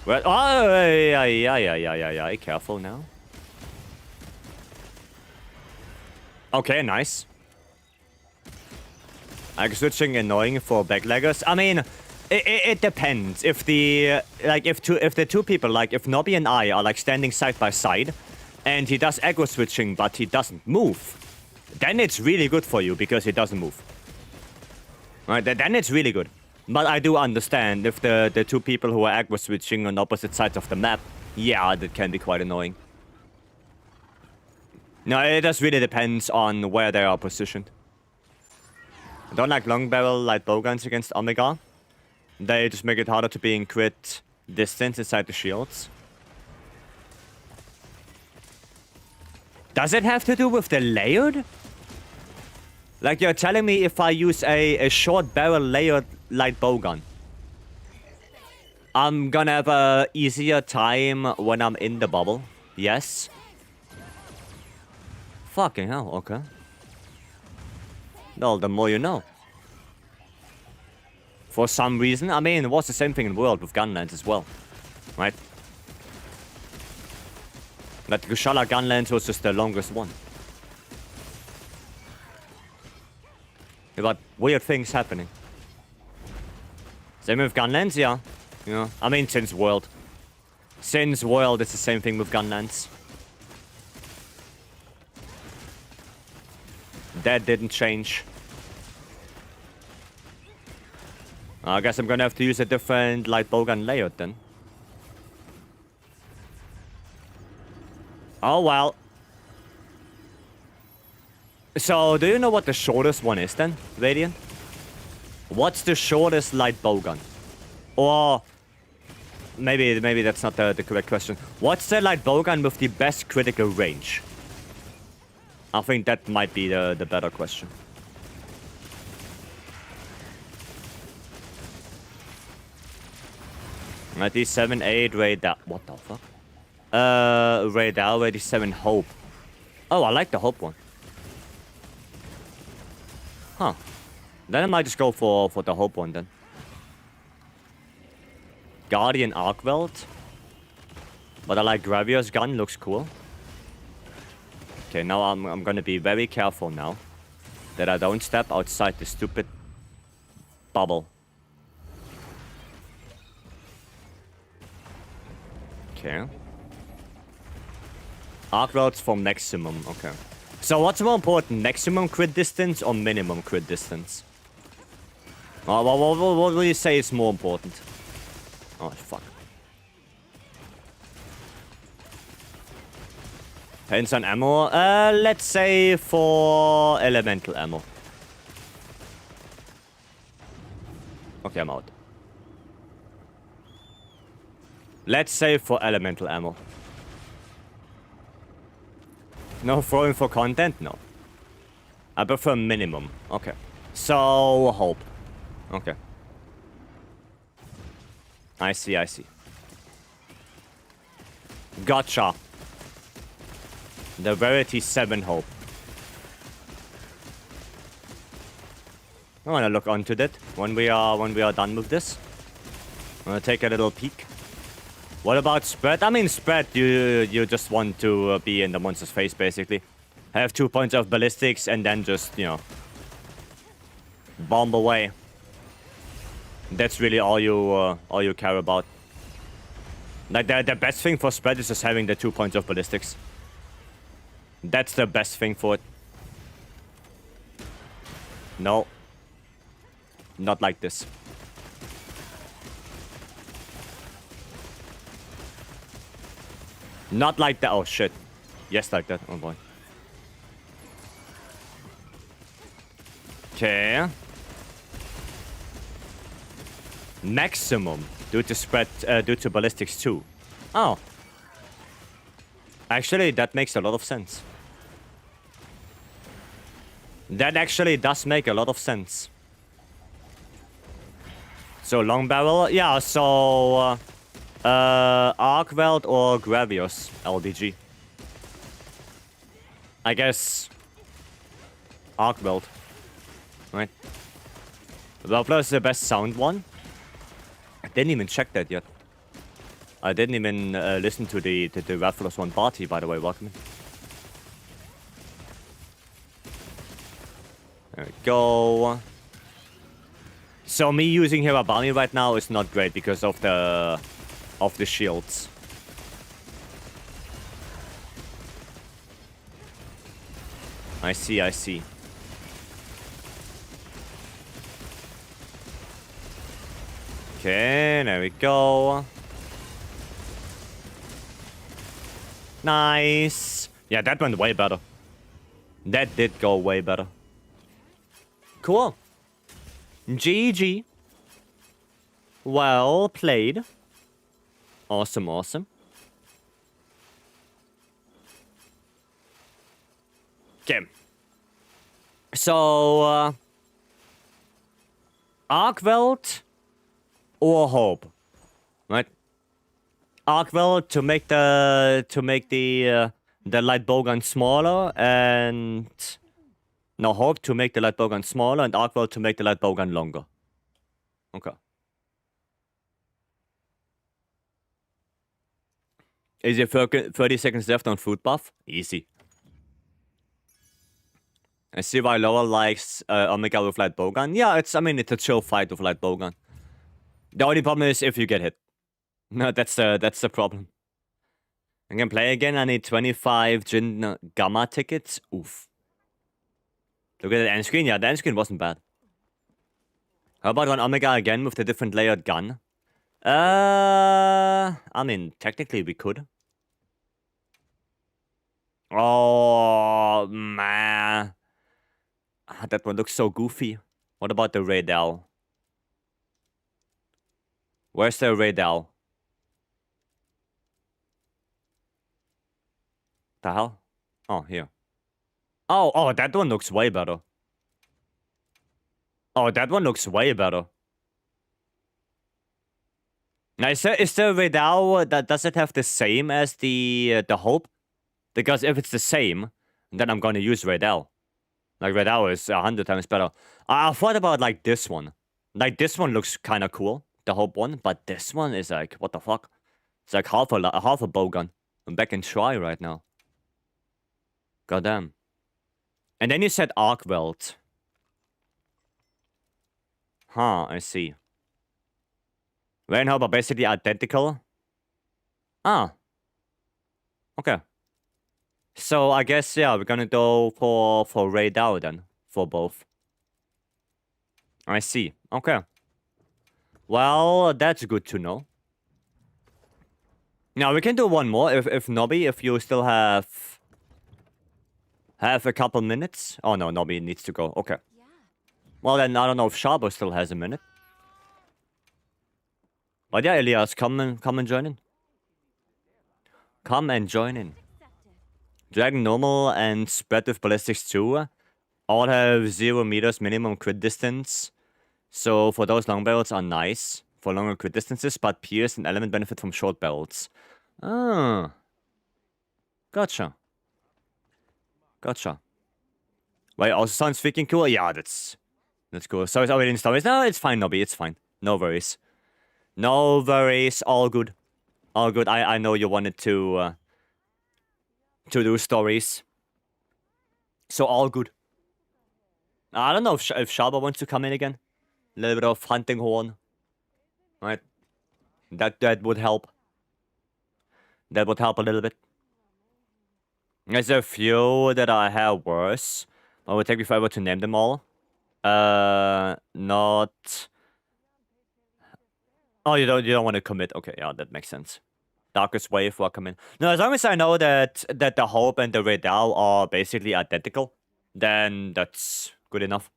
Well, oh, yeah. Careful now. Okay, nice. Like switching annoying for backleggers. I mean, it depends. If the two people, like if Nobby and I are like standing side by side, and he does aggro switching but he doesn't move, then it's really good for you because he doesn't move. Right? Then it's really good. But I do understand if the two people who are aggro switching on opposite sides of the map, yeah, that can be quite annoying. No, it just really depends on where they are positioned. I don't like long barrel light bowguns against Omega. They just make it harder to be in crit distance inside the shields. Does it have to do with the layered? Like, you're telling me if I use a short barrel layered light bowgun, I'm gonna have a easier time when I'm in the bubble? Yes. Fucking hell, okay. Well, the more you know. For some reason, I mean, it was the same thing in World with gunlands as well, right? But the Kushala gunlands was just the longest one. But weird things happening. Same with gunlands, yeah. You know, I mean, since World. Since World, it's the same thing with gunlands. That didn't change. I guess I'm gonna have to use a different light bowgun layout then. Oh well. So, do you know what the shortest one is then, Radiant? What's the shortest light bowgun? Or maybe that's not the correct question. What's the light bowgun with the best critical range? I think that might be the better question. Ready 7, 8, radar. What the fuck? Radar, ready 7, hope. Oh, I like the hope one. Huh. Then I might just go for the hope one then. Guardian arc weld. But I like Gravio's gun, looks cool. Okay, now I'm gonna be very careful now that I don't step outside the stupid bubble. Okay. Arc welds for maximum, okay. So what's more important, maximum crit distance or minimum crit distance? What will you say is more important? Oh, fuck. Depends on ammo. Let's say for elemental ammo. Okay, I'm out. Let's say for elemental ammo. No throwing for content? No. I prefer minimum. Okay. So, hope. Okay. I see, I see. Gotcha. The Verity 7 hope. I wanna look onto that when we are done with this. I'm gonna take a little peek. What about spread? I mean, spread, you just want to be in the monster's face, basically. Have 2 points of ballistics and then just, you know, bomb away. That's really all you care about. Like, the best thing for spread is just having the 2 points of ballistics. That's the best thing for it. No. Not like this. Not like that. Oh, shit. Yes, like that. Oh, boy. Okay. Maximum. Due to spread, due to ballistics 2. Oh. Actually, that makes a lot of sense. That actually does make a lot of sense. So, long barrel? Yeah, so... arc weld or Gravios LDG? I guess... arc weld. Right. Lovler is the best sound one. I didn't even check that yet. I didn't even listen to the Raffles one. Barty, by the way, welcome in. There we go. So me using Hirabami right now is not great because of the shields. I see, I see. Okay, there we go. Nice. Yeah, that went way better. That did go way better. Cool. GG. Well played. Awesome, awesome. Okay. So, MHWilds or Hope, right? MHWilds to make the light bowgun smaller, and no, Hope to make the light bowgun smaller, and MHWilds to make the light bowgun longer. Okay. Is it 30 seconds left on food buff? Easy. I see why Laura likes Omega with light bowgun. Yeah, it's a chill fight with light bowgun. The only problem is if you get hit. No, that's the problem. I can play again. I need 25 Jin Gamma tickets. Oof. Look at the end screen. Yeah, the end screen wasn't bad. How about on Omega again with the different layered gun? Technically we could. Oh, man. That one looks so goofy. What about the Raydell? Where's the Raydell? The hell? Oh, here. Oh, that one looks way better. Oh, that one looks way better. Now, is the Raydell, does it have the same as the Hope? Because if it's the same, then I'm gonna use Raydell. Like, Raydell is 100 times better. I thought about, like, this one. Like, this one looks kind of cool, the Hope one, but this one is like, what the fuck? It's like half a bowgun. I'm back in try right now. Goddamn. And then you said MHWilds. Huh, I see. Ray and Hope are basically identical. Ah. Okay. So I guess, yeah, we're gonna go for Raydell then. For both. I see. Okay. Well, that's good to know. Now, we can do one more if Nobby, if you still have a couple minutes. Oh, no, Nobby needs to go. Okay. Yeah. Well, then, I don't know if Shabo still has a minute. But yeah, Elias, come and join in. Come and join in. Dragon normal and spread with ballistics too. All have 0 meters minimum crit distance. So for those long barrels are nice for longer crit distances, but pierce and element benefit from short barrels. Ah. Gotcha. Wait, also sounds freaking cool? Yeah, that's cool. So it's already in stories. No, it's fine, Nobby, it's fine. No worries. No worries, all good. All good. I know you wanted to do stories. So all good. I don't know if Shaba wants to come in again. A little bit of hunting horn. Right? That would help. That would help a little bit. There's a few that I have worse. It would take me forever to name them all. Not... Oh, you don't want to commit. Okay, yeah, that makes sense. Darkest Wave, welcome in. No, as long as I know that the Hope and the Raydell are basically identical, then that's good enough.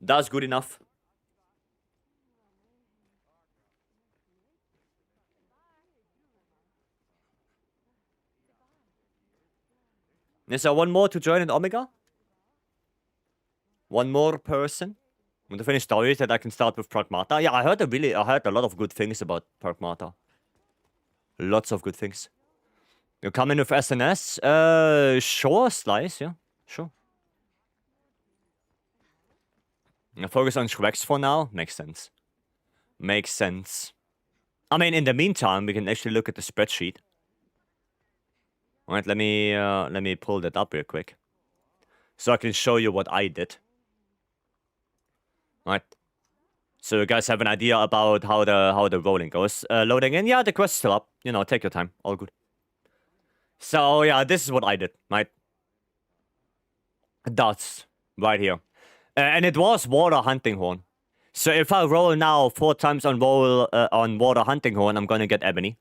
That's good enough. Is there one more to join in Omega? One more person? Want to finish stories that I can start with Pragmata? Yeah, I heard a lot of good things about Pragmata. Lots of good things. You come in with SNS? Sure, Slice, yeah. Sure. Focus on Shrex for now? Makes sense. Makes sense. I mean, in the meantime, we can actually look at the spreadsheet. Alright, let me pull that up real quick. So I can show you what I did. Alright. So you guys have an idea about how the rolling goes. Loading in, yeah, the quest is still up. You know, take your time. All good. So yeah, this is what I did, right? Dots. Right here. And it was Water Hunting Horn. So if I roll now 4 times on Water Hunting Horn, I'm gonna get Ebony.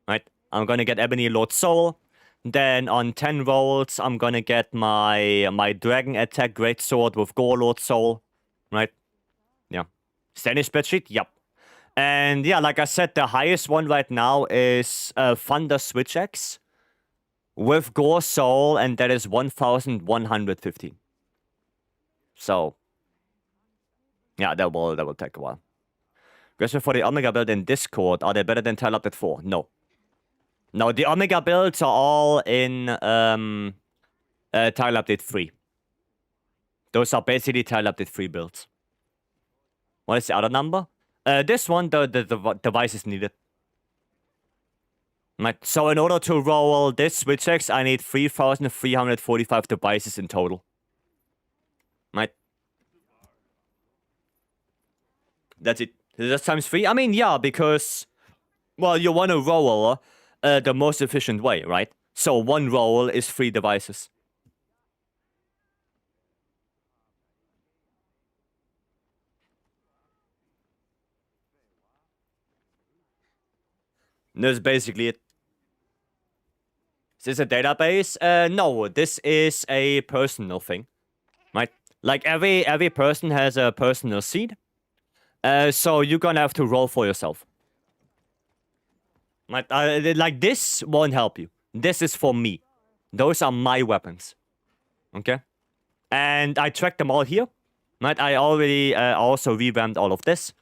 Right? I'm gonna get Ebony Lord Soul. Then on 10 rolls, I'm gonna get my Dragon Attack Greatsword with Gore Lord Soul. Right? Yeah. Standing spreadsheet? Yep. And yeah, like I said, the highest one right now is Thunder Switch Axe. with Gore Soul, and that is 1,115. So, yeah, that will take a while. Question for the Omega build in Discord: are they better than Tile Update 4? No. No, the Omega builds are all in Tile Update 3. Those are basically Tile Update 3 builds. What is the other number? This one, the device is needed. Right. So in order to roll this switch X, I need 3,345 devices in total. Right. That's it. That's times 3. I mean, yeah, because, well, you want to roll the most efficient way, right? So one roll is 3 devices. That's basically it. Is this a database? No, this is a personal thing, right? Like every person has a personal seed. So you're gonna have to roll for yourself. Right? Like this won't help you. This is for me. Those are my weapons. Okay? And I tracked them all here. Right? I already also revamped all of this.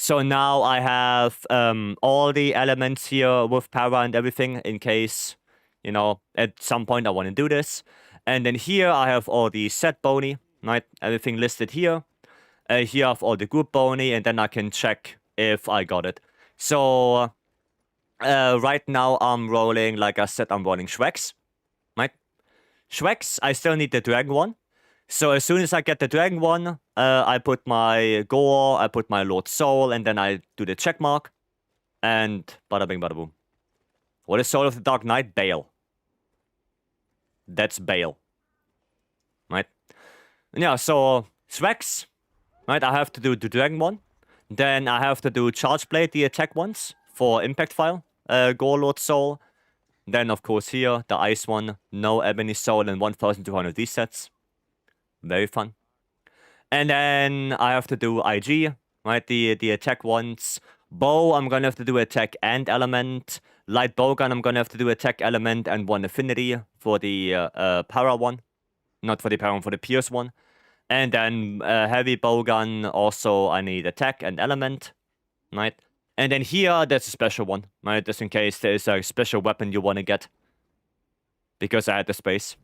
So now I have all the elements here with para and everything in case, you know, at some point I want to do this. And then here I have all the set bony, right? Everything listed here. Here I have all the group bony, and then I can check if I got it. So right now I'm rolling, like I said, I'm rolling Shrex, right? Shrex, I still need the Dragon one. So as soon as I get the Dragon one, I put my Gore, I put my Lord Soul, and then I do the check mark. And bada bing, bada boom. What is Soul of the Dark Knight? Bale. That's Bale. Right? Yeah, so Shrex, right? I have to do the Dragon one. Then I have to do Charge Blade, the attack ones, for Impact File. Gore, Lord Soul. Then, of course, here, the Ice one. No Ebony Soul and 1,200 resets. Very fun. And then I have to do IG, right? The attack ones. Bow, I'm gonna have to do attack and element. Light bowgun, I'm gonna have to do attack element and 1 affinity for the para one. Not for the para one, for the pierce one. And then heavy bowgun, also I need attack and element, right? And then here, there's a special one, right? Just in case there's a special weapon you want to get. Because I had the space,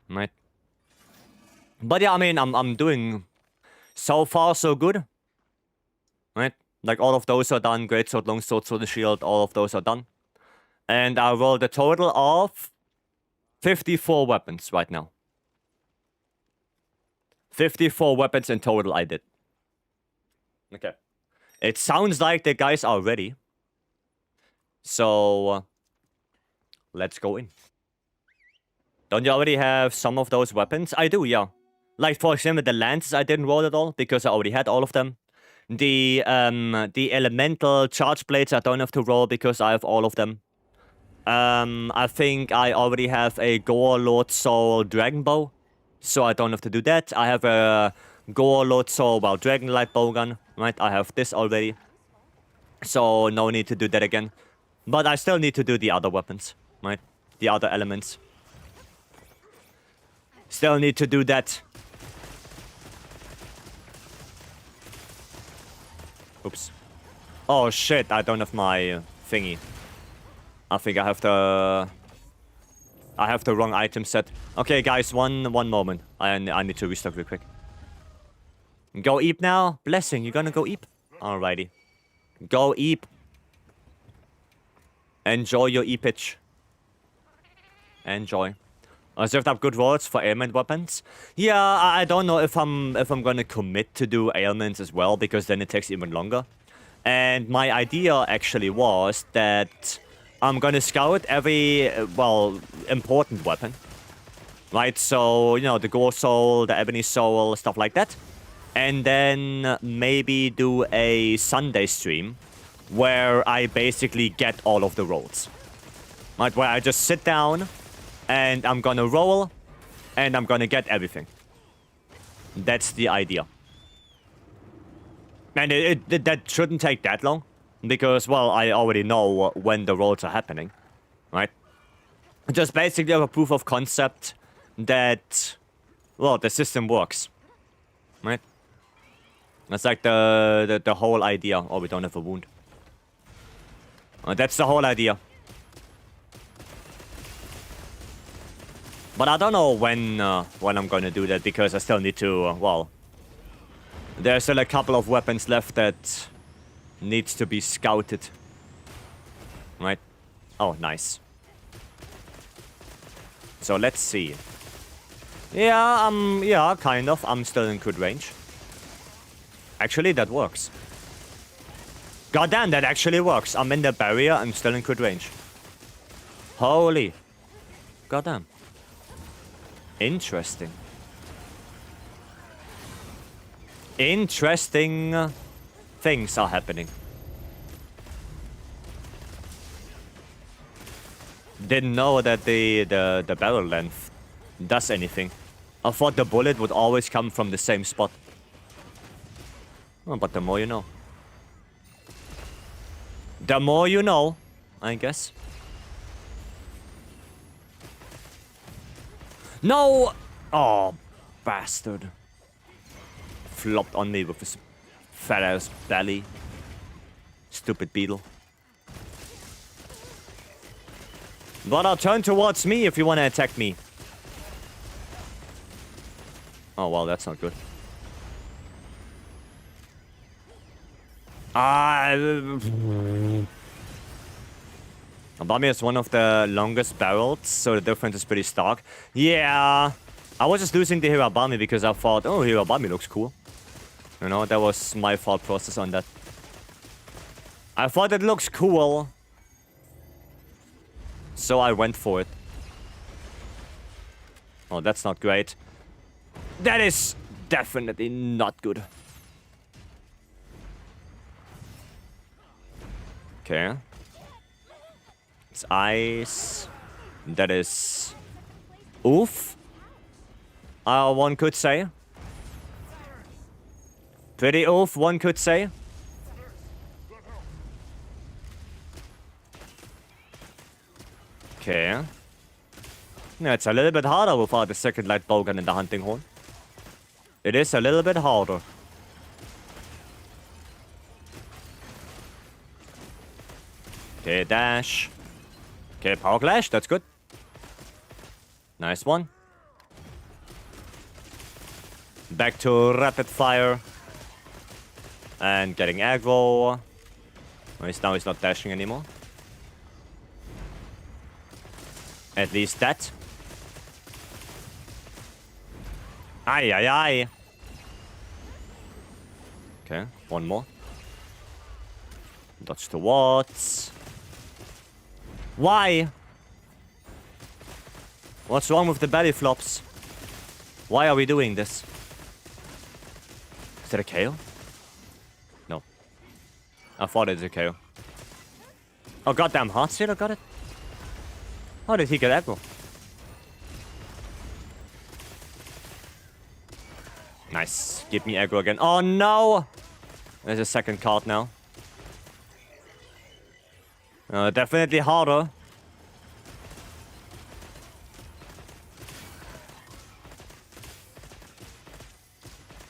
right? But yeah, I mean, I'm doing so far so good, right? Like all of those are done. Greatsword, longsword, sword and shield, all of those are done. And I rolled a total of 54 weapons right now. 54 weapons in total I did. Okay. It sounds like the guys are ready. So, let's go in. Don't you already have some of those weapons? I do, yeah. Like, for example, the lances I didn't roll at all because I already had all of them. The elemental charge blades I don't have to roll because I have all of them. I think I already have a Gore, Lord Soul, Dragon Bow. So I don't have to do that. I have a Gore, Lord Soul, well, Dragon Light Bowgun, right? I have this already. So no need to do that again. But I still need to do the other weapons, right? The other elements. Still need to do that. Oops. Oh shit, I don't have my thingy. I think I have the wrong item set. Okay, guys, one moment. I need to restock real quick. Go eep now. Blessing, you gonna go eep? Alrighty. Go eep. Enjoy your eepage. Enjoy. I served up good rolls for ailment weapons. Yeah, I don't know if I'm gonna commit to do ailments as well, because then it takes even longer. And my idea actually was that I'm gonna scout every, well, important weapon. Right, so, you know, the Gore Soul, the Ebony Soul, stuff like that. And then maybe do a Sunday stream where I basically get all of the rolls. Right, where I just sit down and I'm gonna roll and I'm gonna get everything. That's the idea. And that shouldn't take that long. Because, well, I already know when the rolls are happening. Right? Just basically a proof of concept that, well, the system works, right? That's like the whole idea. Oh, we don't have a wound. That's the whole idea. But I don't know when I'm gonna do that, because I still need to, well... There's still a couple of weapons left that needs to be scouted. Right? Oh, nice. So let's see. Yeah, kind of. I'm still in good range. Actually, that works. Goddamn, that actually works. I'm in the barrier, I'm still in good range. Holy. Goddamn. Interesting. Interesting things are happening. Didn't know that the barrel length does anything. I thought the bullet would always come from the same spot. Oh, but the more you know. The more you know, I guess. No! Oh, bastard. Flopped on me with his fat ass belly. Stupid beetle. But I'll turn towards me if you want to attack me. Oh, well, that's not good. Bami is one of the longest barrels, so the difference is pretty stark. Yeah, I was just losing the Hirabami because I thought, oh, Hirabami looks cool. You know, that was my thought process on that. I thought it looks cool, so I went for it. Oh, that's not great. That is definitely not good. Okay. It's ice. That is... oof. One could say. Pretty oof, one could say. Okay. Yeah, it's a little bit harder without the second light bowgun and the hunting horn. It is a little bit harder. Okay, dash. Okay, power clash, that's good. Nice one. Back to rapid fire. And getting aggro. Now he's not dashing anymore. At least that. Aye, aye, aye. Okay, one more. Dodge towards. Why? What's wrong with the belly flops? Why are we doing this? Is that a KO? No. I thought it was a KO. Oh, goddamn, Heartseal got it? How did he get aggro? Nice. Give me aggro again. Oh, no! There's a second card now. Definitely harder.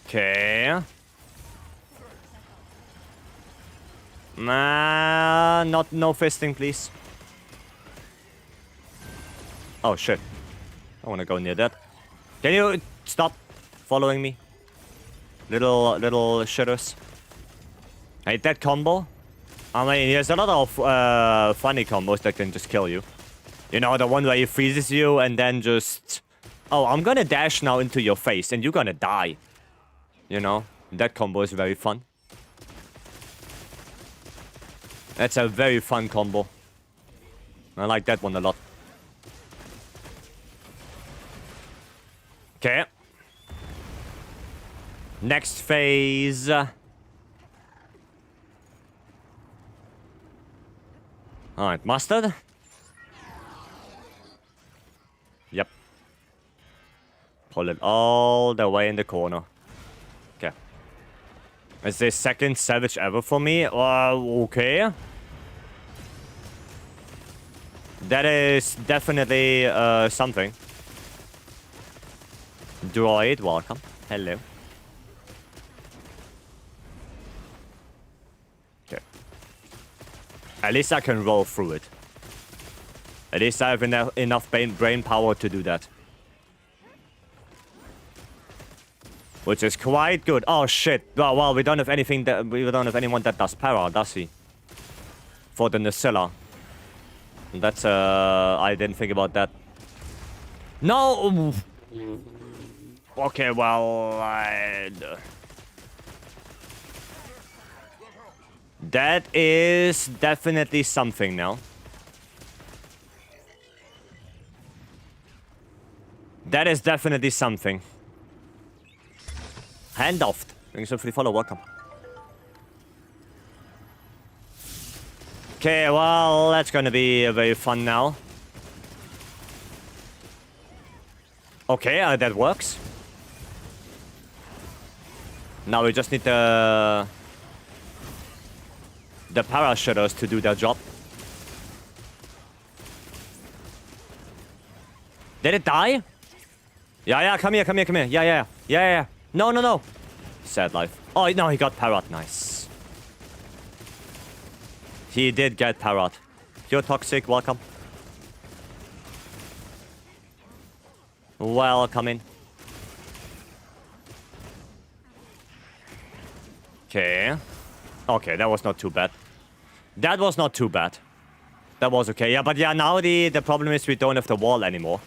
Okay. Nah, no fisting, please. Oh shit. I wanna go near that. Can you stop following me? Little shitters. Hey, that combo. I mean, there's a lot of funny combos that can just kill you. You know, the one where he freezes you and then just... oh, I'm gonna dash now into your face and you're gonna die. You know, that combo is very fun. That's a very fun combo. I like that one a lot. Okay. Next phase. Alright, mustard. Yep. Pull it all the way in the corner. Okay. Is this second savage ever for me? Okay. That is definitely something. Droid, welcome. Hello. Okay. At least I can roll through it. At least I have enough brain power to do that. Which is quite good. Oh shit. Well, we don't have anything that we don't have anyone that does para, does he? For the Nacilla. That's I didn't think about that. No. Okay, well, that is definitely something now. That is definitely something. Handoff. Thanks for the follow. Welcome. Okay, well, that's gonna be very fun now. Okay, that works. Now we just need the parachuters to do their job. Did it die? Yeah, come here. Yeah. No. Sad life. Oh, no, he got parrot. Nice. He did get parrot. You're toxic. Welcome. Welcome in. Okay. Okay, that was not too bad. That was not too bad. That was okay. Yeah, but yeah, now the problem is we don't have the wall anymore.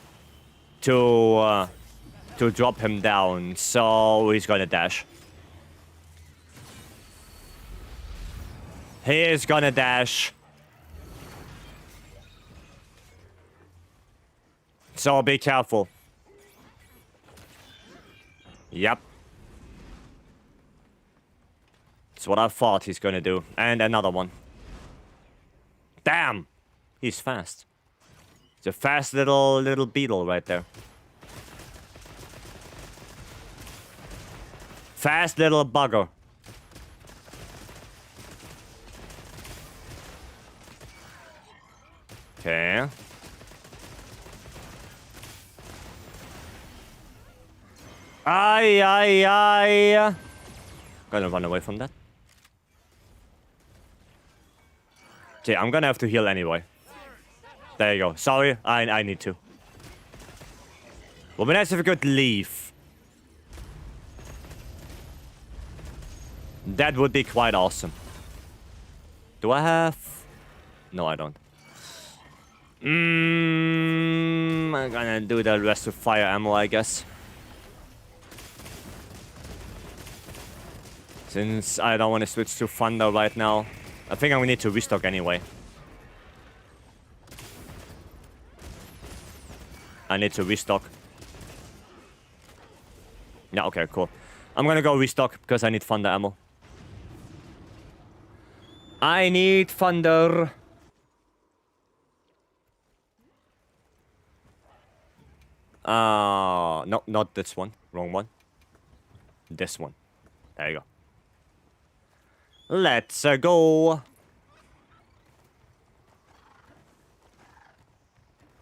To drop him down, so he's gonna dash. He is gonna dash. So be careful. Yep. That's what I thought he's gonna do. And another one. Damn! He's fast. It's a fast little beetle right there. Fast little bugger. Okay. Aye. Gonna run away from that. Okay, I'm gonna have to heal anyway. There you go. Sorry, I need to. Well, be nice if we could leave. That would be quite awesome. Do I have... No, I don't. I'm gonna do the rest with fire ammo, I guess. Since I don't want to switch to Thunder right now. I think I'm gonna need to restock anyway. I need to restock. Yeah, okay, cool. I'm gonna go restock because I need Thunder ammo. I need Thunder. No, not this one. Wrong one. This one. There you go. Let's go.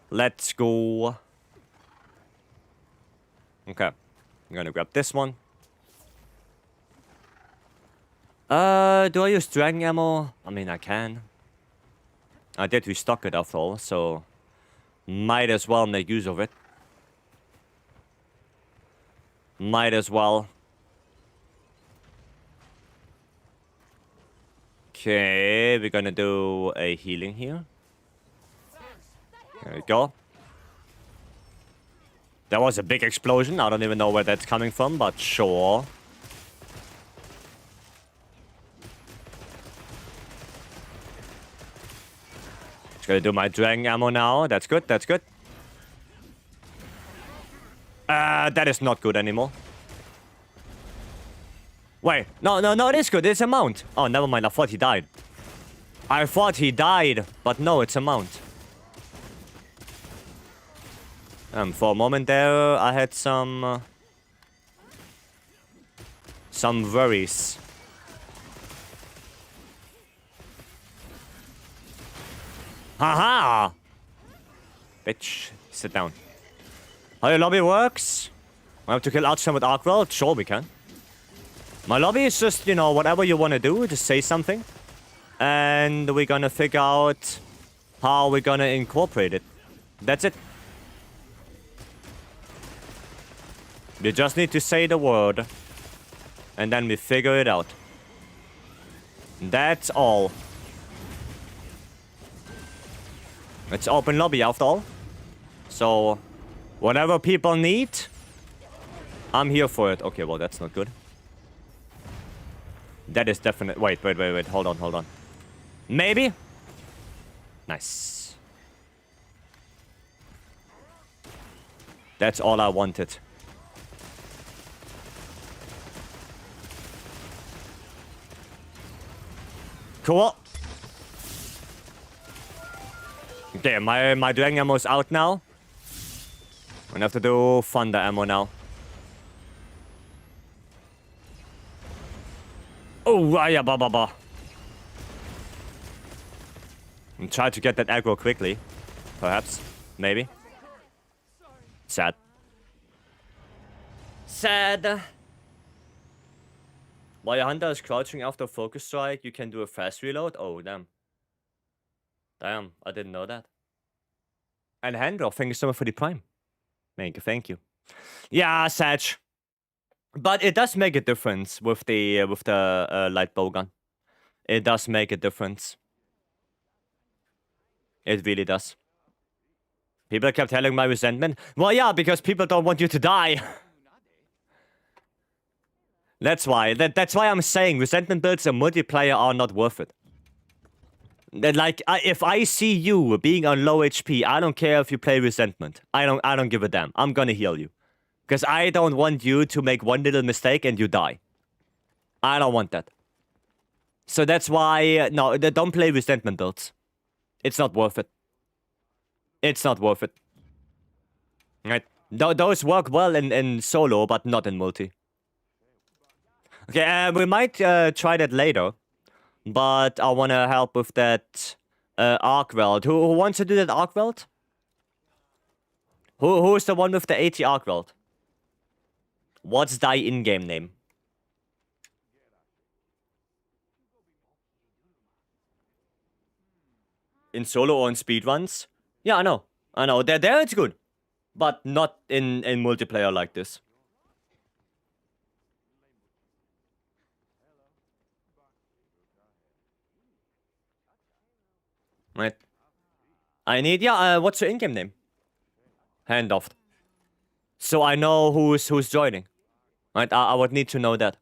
Let's go. Okay. I'm gonna grab this one. Do I use dragon ammo? I mean, I can. I did restock it after all, so might as well make use of it. Might as well. Okay, we're gonna do a healing here. There we go. That was a big explosion. I don't even know where that's coming from, but sure. Just gonna do my dragon ammo now. That's good, that's good. That is not good anymore. Wait, no, it is good. It's a mount. Oh, never mind. I thought he died. But no, it's a mount. For a moment there, I had some worries. Haha! Bitch, sit down. How your lobby works? We have to kill Archon with Arkwell? Sure, we can. My lobby is just, you know, whatever you want to do, just say something. And we're gonna figure out how we're gonna incorporate it. That's it. You just need to say the word. And then we figure it out. That's all. It's open lobby after all. So, whatever people need, I'm here for it. Okay, well, that's not good. That is definite. Wait. Hold on. Maybe? Nice. That's all I wanted. Cool. Okay, my dragon ammo is out now. I'm gonna have to do thunder ammo now. Oh, yeah, ba. And try to get that aggro quickly. Perhaps. Maybe. Sad. Sad. While your hunter is crouching after focus strike, you can do a fast reload? Oh, damn. Damn, I didn't know that. And Handel, thank you so much for the prime. Thank you. Yeah, Sag. But it does make a difference with the light bowgun. It does make a difference. It really does. People kept telling my resentment. Well, yeah, because people don't want you to die. That's why. That's why I'm saying resentment builds and multiplayer are not worth it. Like, if I see you being on low HP, I don't care if you play resentment. I don't give a damn. I'm gonna heal you. Because I don't want you to make one little mistake and you die. I don't want that. So that's why, no, don't play resentment builds. It's not worth it. It's not worth it. Right? Those work well in solo, but not in multi. Okay, we might try that later. But I want to help with that arc weld. Who wants to do that arc weld? Who's the one with the 80 arc weld? What's thy in-game name? In solo or in speedruns? Yeah, I know. There it's good. But not in multiplayer like this. Right. I need, what's your in-game name? Handoff. So I know who's joining. Right, I would need to know that.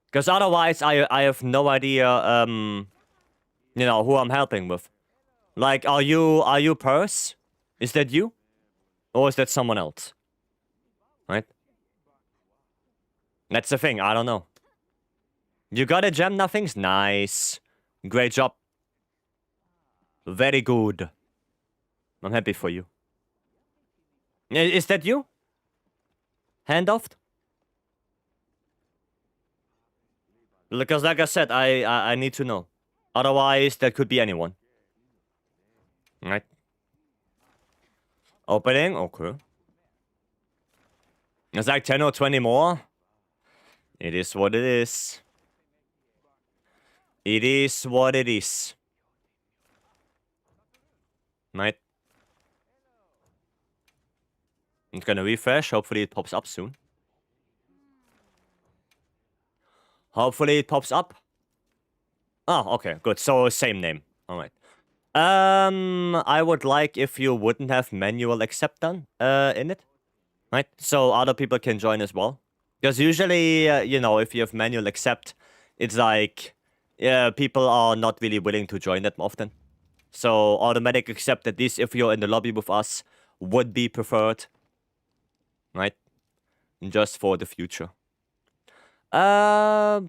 Because otherwise, I have no idea, you know, who I'm helping with. Like, are you Purse? Is that you? Or is that someone else? Right? That's the thing, I don't know. You got a gem nothings? Nice. Great job. Very good. I'm happy for you. Is that you? Handoff? Because like I said, I need to know. Otherwise, that could be anyone. Right. Opening? Okay. It's like 10 or 20 more. It is what it is. It is what it is. Right. I'm gonna refresh. Hopefully it pops up soon. Hopefully it pops up. Oh, okay, good. So same name. Alright. I would like if you wouldn't have manual accept done in it. Right? So other people can join as well. Because usually, you know, if you have manual accept, it's like, people are not really willing to join that often. So automatic accept, at least if you're in the lobby with us, would be preferred. Right? Just for the future. I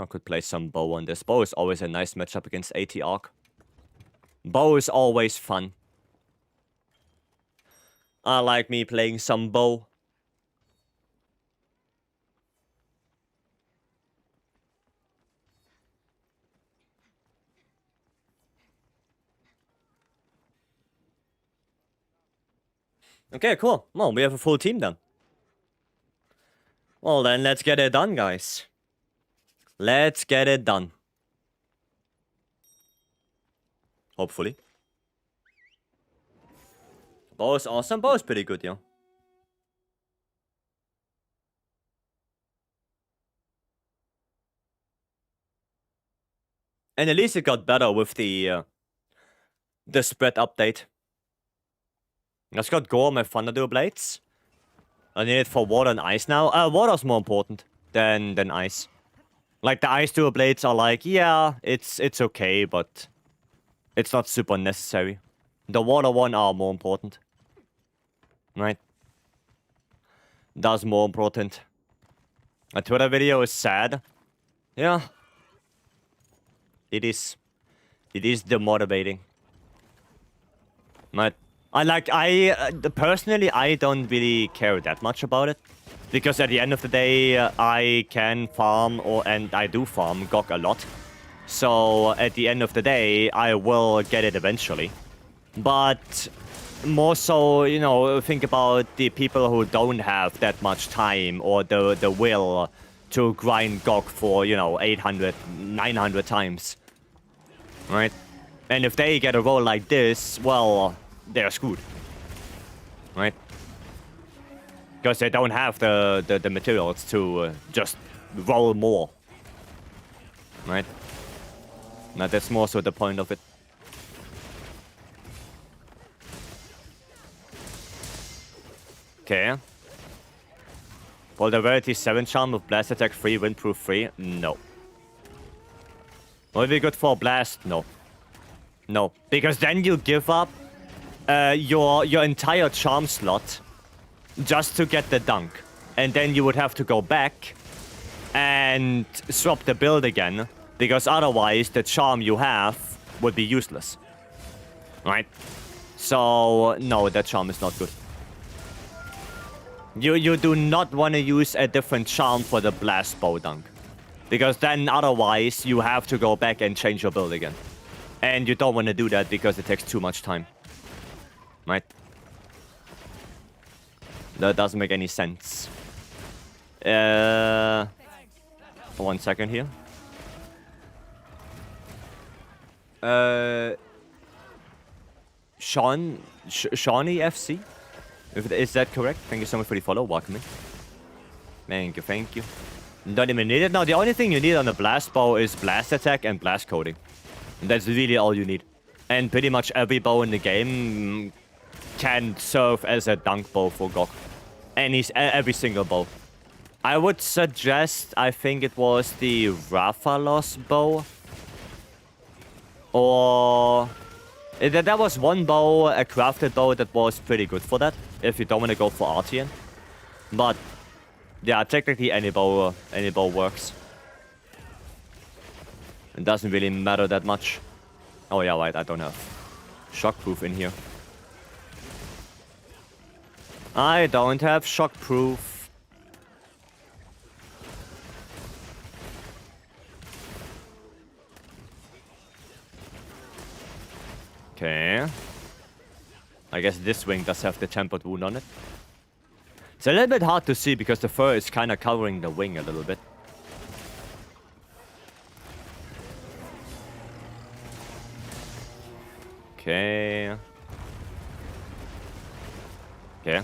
could play some bow on this. Bow is always a nice matchup against AT Arc. Bow is always fun. I like me playing some bow. Okay, cool. Well, we have a full team then. Well, then let's get it done, guys. Let's get it done. Hopefully. Bow is awesome. Bow is pretty good, yeah. And at least it got better with the spread update. Let's got Gore on my Thunderdual Blades. I need it for water and ice now. Water's more important than ice. Like, the ice dual blades are like, yeah, it's okay, but it's not super necessary. The water one are more important. Right? That's more important. A Twitter video is sad. Yeah. It is. It is demotivating. Right? Personally, I don't really care that much about it. Because at the end of the day, I can farm, and I do farm GOG a lot. So, at the end of the day, I will get it eventually. But more so, you know, think about the people who don't have that much time or the will to grind GOG for, you know, 800, 900 times. Right? And if they get a roll like this, well, they're screwed. Right? Because they don't have the materials to just roll more. Right? Now that's more so the point of it. Okay. Vulnerability 7 charm with blast attack 3, windproof 3? No. Will it be good for blast? No. No. Because then you give up your entire charm slot just to get the dunk. And then you would have to go back and swap the build again. Because otherwise the charm you have would be useless. Right? So, no, that charm is not good. You do not want to use a different charm for the blast bow dunk. Because then otherwise you have to go back and change your build again. And you don't want to do that because it takes too much time. Right? That doesn't make any sense. 1 second here. Shawnee FC? Is that correct? Thank you so much for the follow. Welcome in. Thank you, thank you. Don't even need it. Now, the only thing you need on the blast bow is blast attack and blast coating. That's really all you need. And pretty much every bow in the game can serve as a dunk bow for GOG. Every single bow. I would suggest, I think it was the Rathalos bow. Or... There was one bow, a crafted bow, that was pretty good for that. If you don't want to go for Artian. But, yeah, technically any bow works. It doesn't really matter that much. Oh yeah, right, I don't have shockproof in here. I don't have shockproof. Okay. I guess this wing does have the tempered wound on it. It's a little bit hard to see because the fur is kind of covering the wing a little bit. Okay. Okay.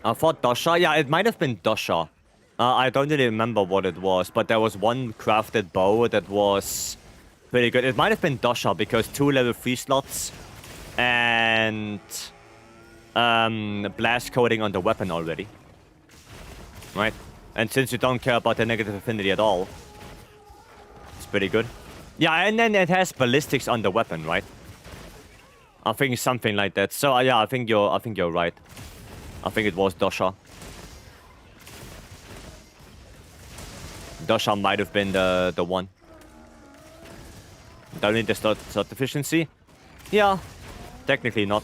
I thought Dosha. Yeah, it might have been Dosha. I don't really remember what it was, but there was one crafted bow that was pretty good. It might have been Dosha because 2 level 3 slots and blast coating on the weapon already. Right? And since you don't care about the negative affinity at all, it's pretty good. Yeah, and then it has ballistics on the weapon, right? I think something like that. So yeah, I think you're right. I think it was Dosha. Dosha might have been the one. Don't need the slot efficiency? Yeah, technically not.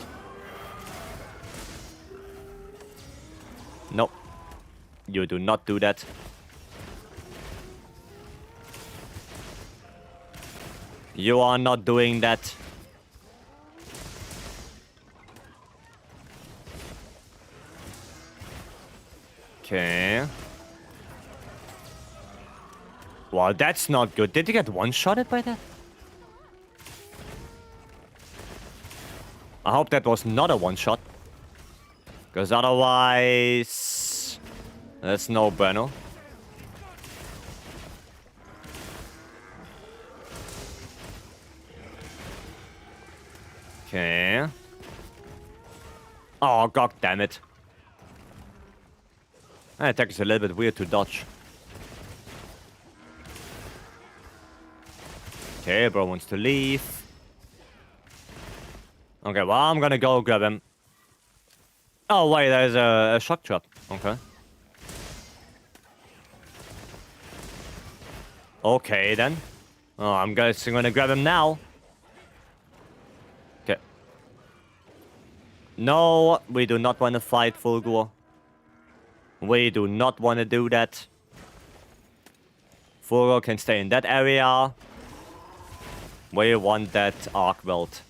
Nope. You do not do that. You are not doing that. Okay. Well, that's not good. Did he get one-shotted by that? I hope that was not a one-shot. Because otherwise... That's no bueno. Okay. Oh, god damn it. That attack is a little bit weird to dodge. Okay, bro wants to leave. Okay, well, I'm gonna go grab him. Oh, wait, there's a shock trap. Okay. Okay, then. Oh, I'm gonna grab him now. Okay. No, we do not want to fight Fulgur. We do not want to do that. Fulgur can stay in that area. We want that arc weld.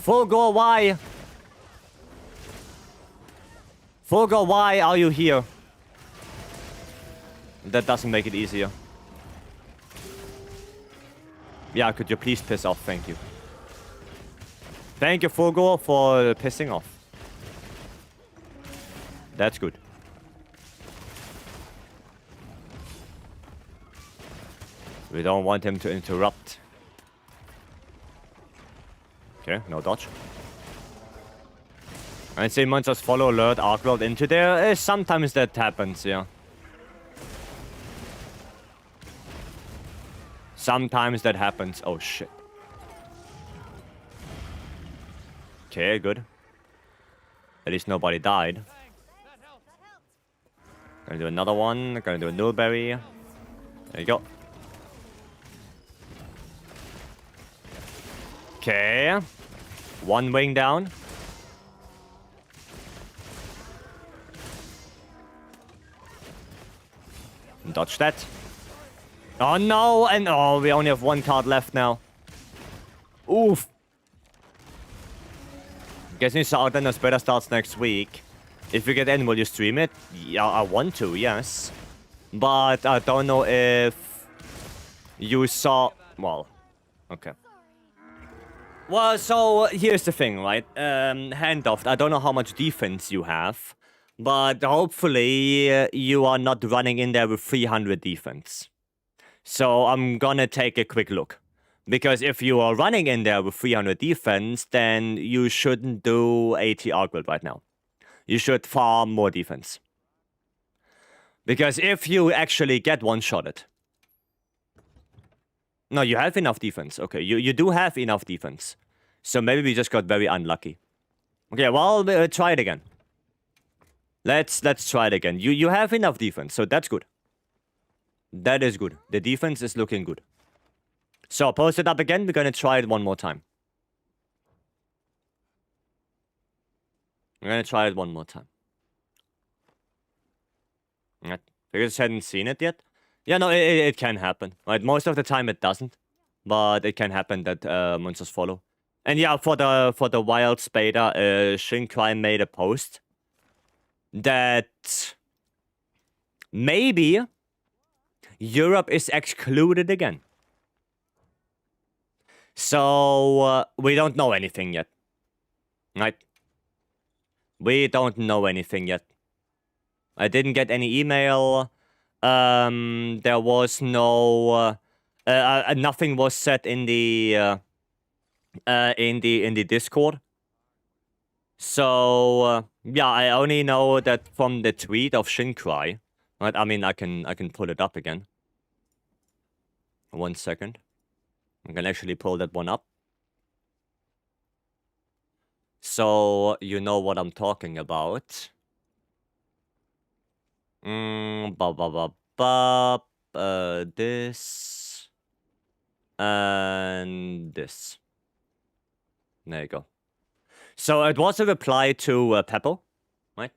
Fulgur, why? Fulgur, why are you here? That doesn't make it easier. Yeah, could you please piss off? Thank you. Thank you, Fulgur, for pissing off. That's good. We don't want him to interrupt. Okay, no dodge. And say monsters follow alert arc weld into there. Sometimes that happens, yeah. Sometimes that happens. Oh shit. Okay, good. At least nobody died. Gonna do another one. Gonna do a nullberry. There you go. Okay. One wing down. Dodge that. Oh no! And oh, we only have one card left now. Oof. Guessing Outlanders better starts next week. If you get in, will you stream it? Yeah, I want to, yes. But I don't know if you saw... Well, okay. Well, so here's the thing, right? Handoff, I don't know how much defense you have. But hopefully you are not running in there with 300 defense. So I'm gonna take a quick look. Because if you are running in there with 300 defense, then you shouldn't do AT arc build right now. You should farm more defense. Because if you actually get one-shotted... No, you have enough defense. Okay, you do have enough defense. So maybe we just got very unlucky. Okay, well, try it again. Let's try it again. You have enough defense, so that's good. That is good. The defense is looking good. So, post it up again. We're gonna try it one more time. We're gonna try it one more time. I just hadn't seen it yet. Yeah, no, it can happen. Right, most of the time it doesn't, but it can happen that monsters follow. And yeah, for the Wilds beta, Shinkai made a post that maybe Europe is excluded again. So we don't know anything yet, right? We don't know anything yet. I didn't get any email. There was no nothing was said in the Discord. So yeah, I only know that from the tweet of Shinkai. Right? I mean, I can pull it up again. 1 second. I can actually pull that one up. So you know what I'm talking about. This and this. There you go. So it was a reply to Peppo, right?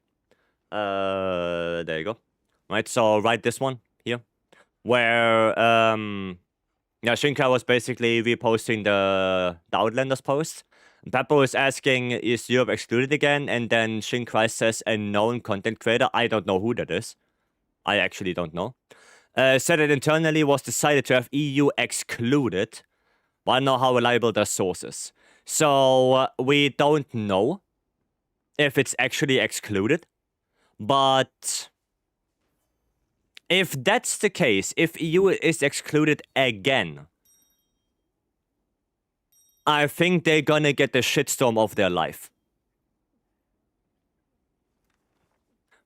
There you go. Right, so write this one here, where yeah, Shinkai was basically reposting the Outlanders post, Peppo is asking, is Europe excluded again? And then Shin Christ says, a known content creator. I don't know who that is. I actually don't know. Said it internally was decided to have EU excluded. But I don't know how reliable their sources. So we don't know if it's actually excluded. But if that's the case, if EU is excluded again, I think they're gonna get the shitstorm of their life.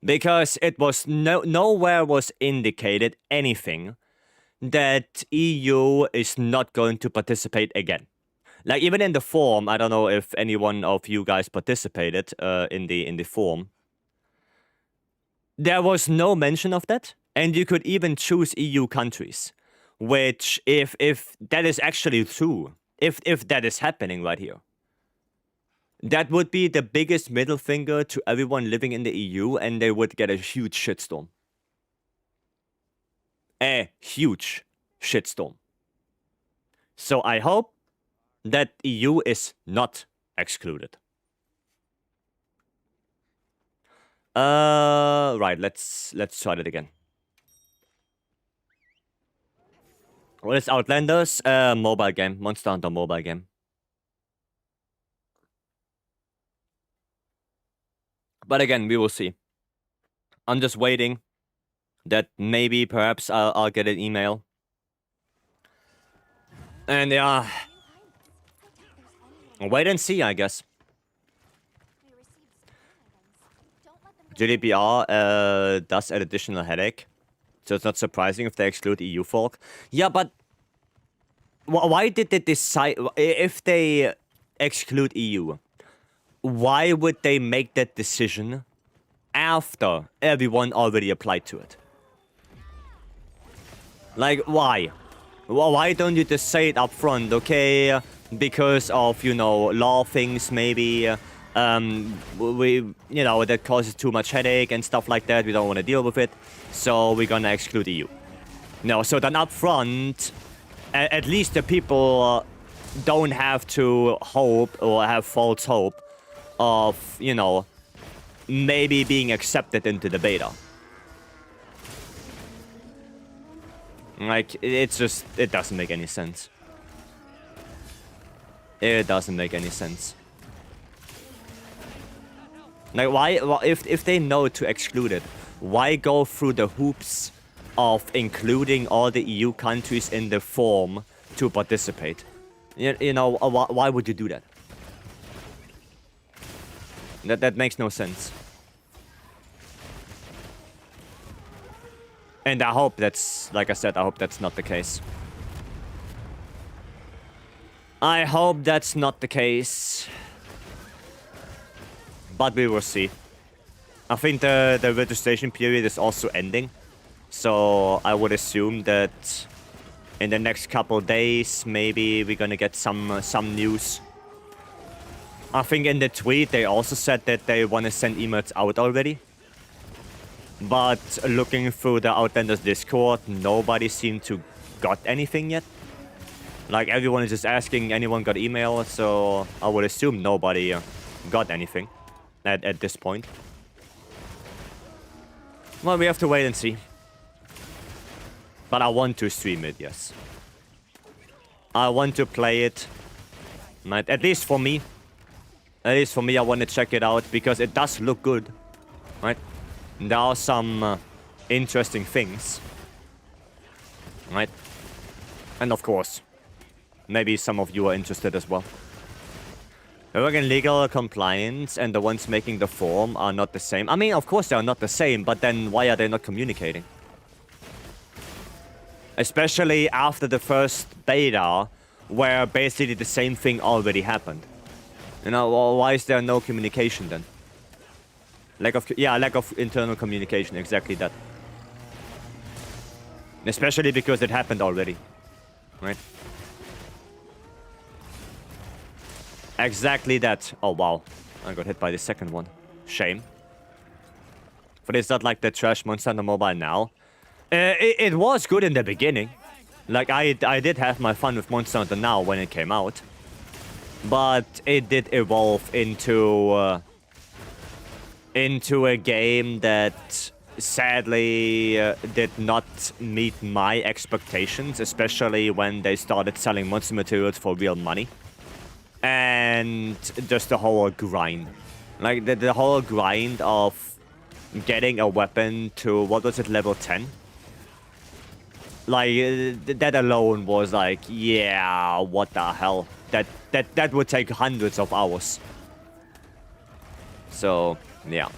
Because it was nowhere was indicated anything that EU is not going to participate again. Like even in the forum, I don't know if any one of you guys participated in the forum. There was no mention of that, and you could even choose EU countries, which if that is actually true, if that is happening right here, that would be the biggest middle finger to everyone living in the EU, and they would get a huge shitstorm. A huge shitstorm. So I hope that EU is not excluded. Right, let's try that again. What is Outlanders? Mobile game. Monster Hunter mobile game. But again, we will see. I'm just waiting that maybe, perhaps, I'll get an email. And yeah, wait and see, I guess. GDPR does add additional headache, so it's not surprising if they exclude EU folk. Yeah, but why did they decide, if they exclude EU, why would they make that decision after everyone already applied to it? Like, why? Why don't you just say it up front, okay? Because of, you know, law things, maybe. That causes too much headache and stuff like that. We don't want to deal with it, so we're gonna exclude EU. No, so then up front, at least the people don't have to hope or have false hope of, you know, maybe being accepted into the beta. Like, it's just, it doesn't make any sense. It doesn't make any sense. Like, why, if they know to exclude it, why go through the hoops of including all the EU countries in the form to participate? You know, why would you do that? That makes no sense. And I hope that's, like I said, I hope that's not the case. I hope that's not the case. But we will see. I think the registration period is also ending. So I would assume that in the next couple days, maybe we're gonna get some news. I think in the tweet they also said that they want to send emails out already. But looking through the Outlanders Discord, nobody seemed to got anything yet. Like, everyone is just asking, anyone got email, so I would assume nobody got anything at this point. Well, we have to wait and see. But I want to stream it, yes. I want to play it. Right? At least for me. At least for me, I want to check it out because it does look good. Right? There are some interesting things. Right? And of course, maybe some of you are interested as well. Again, legal compliance and the ones making the form are not the same. I mean, of course they are not the same, but then why are they not communicating? Especially after the first beta, where basically the same thing already happened. You know, well, why is there no communication then? Lack of internal communication, exactly that. Especially because it happened already, right? Exactly that. Oh wow, I got hit by the second one. Shame. But it's not like the trash Monster Hunter Mobile now. It was good in the beginning. Like, I did have my fun with Monster Hunter Now when it came out. but it did evolve into a game that sadly did not meet my expectations, especially when they started selling monster materials for real money. And just the whole grind. Like, the whole grind of getting a weapon to, what was it, level 10? Like, that alone was like, yeah, what the hell? That would take hundreds of hours. So, yeah.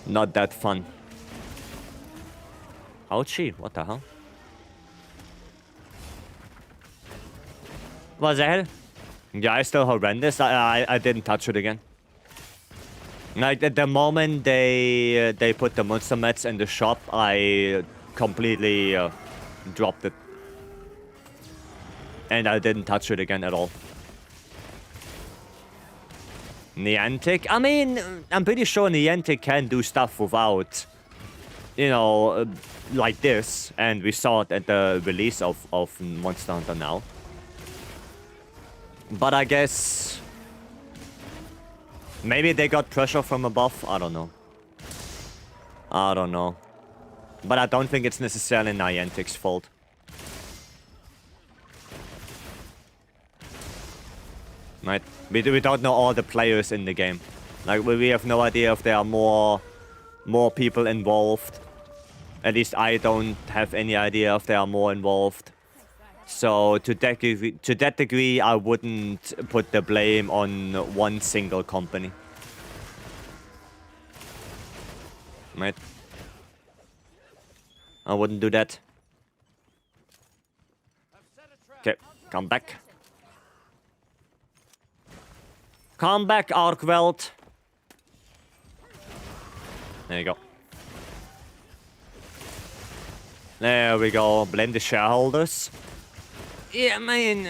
Not that fun. Ouchie, what the hell? What's that? Yeah, it's still horrendous. I didn't touch it again. Like, at the moment they put the monster mats in the shop, I completely dropped it. And I didn't touch it again at all. Niantic? I mean, I'm pretty sure Niantic can do stuff without, you know, like this. And we saw it at the release of Monster Hunter now. But I guess maybe they got pressure from above. I don't know. I don't know. But I don't think it's necessarily Niantic's fault. Right? We don't know all the players in the game. Like, we have no idea if there are more people involved. At least I don't have any idea if there are more involved. So to that degree, I wouldn't put the blame on one single company. Right? I wouldn't do that. Okay, come back. Come back, Arkwelt. There you go. There we go. Blame the shareholders. Yeah, I mean,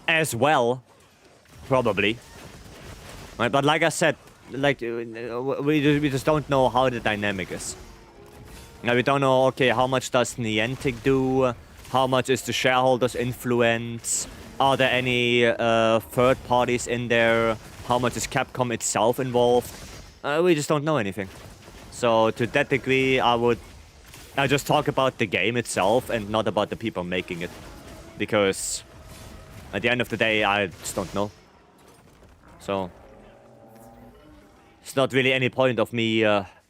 as well, probably. Right, but like I said, like we just don't know how the dynamic is. Now we don't know. Okay, how much does Niantic do? How much is the shareholders' influence? Are there any third parties in there? How much is Capcom itself involved? We just don't know anything. So to that degree, I just talk about the game itself and not about the people making it. Because at the end of the day, I just don't know. So it's not really any point of me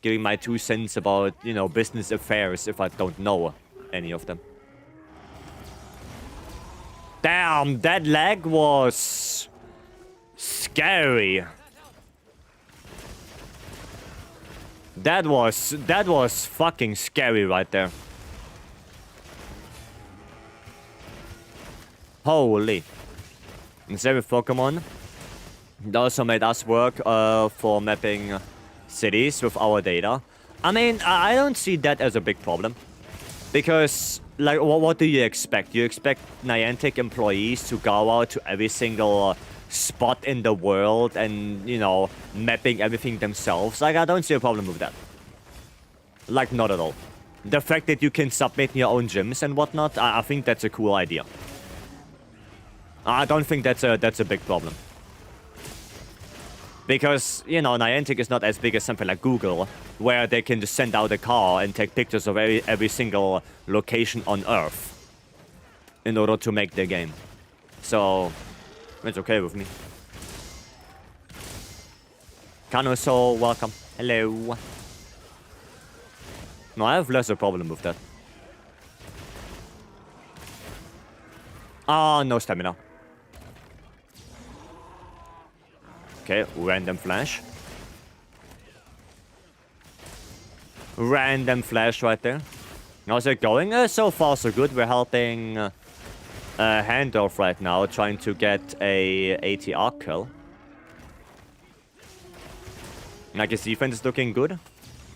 giving my 2 cents about, you know, business affairs if I don't know any of them. Damn, that lag was scary. That was fucking scary right there. Holy. It's every Pokemon. It also made us work for mapping cities with our data. I mean, I don't see that as a big problem. Because, like, what do you expect? You expect Niantic employees to go out to every single spot in the world and, you know, mapping everything themselves? Like, I don't see a problem with that. Like, not at all. The fact that you can submit your own gyms and whatnot, I think that's a cool idea. I don't think that's a big problem. Because, you know, Niantic is not as big as something like Google, where they can just send out a car and take pictures of every single location on Earth in order to make their game. So, it's okay with me. Kanoso, welcome. Hello. No, I have less a problem with that. Ah, no stamina. Okay, random flash. Random flash right there. How's it going? So far so good. We're helping Handorf right now, trying to get a ATR kill. Like, his defense is looking good.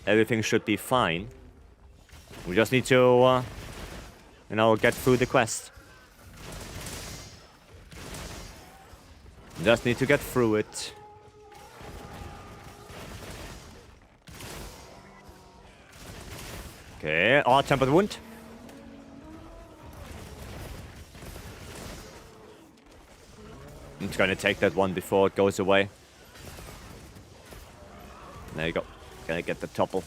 Everything should be fine. We just need to, you know, get through the quest. Just need to get through it. Okay, tempered wound. It's gonna take that one before it goes away. There you go. Gonna get the topple.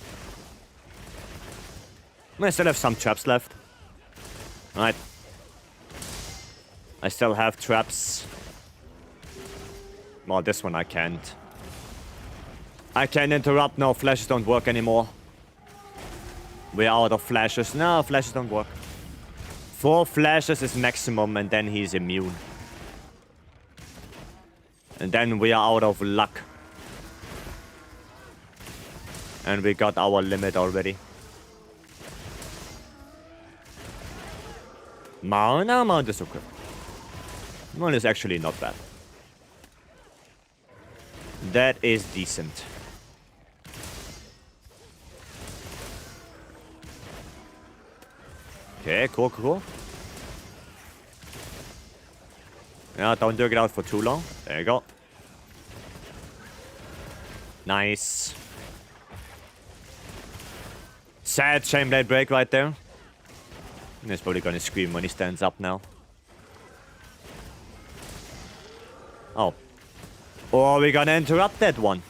I still have some traps left. Alright. I still have traps. Well, this one I can't. I can't interrupt. No, flashes don't work anymore. We're out of flashes. No, flashes don't work. 4 flashes is maximum, and then he's immune. And then we are out of luck. And we got our limit already. Mount is okay. Mount is actually not bad. That is decent. Okay, cool. Yeah, don't drag it out for too long. There you go. Nice. Sad Chainblade break right there. He's probably gonna scream when he stands up now. Oh. Or we're gonna interrupt that one.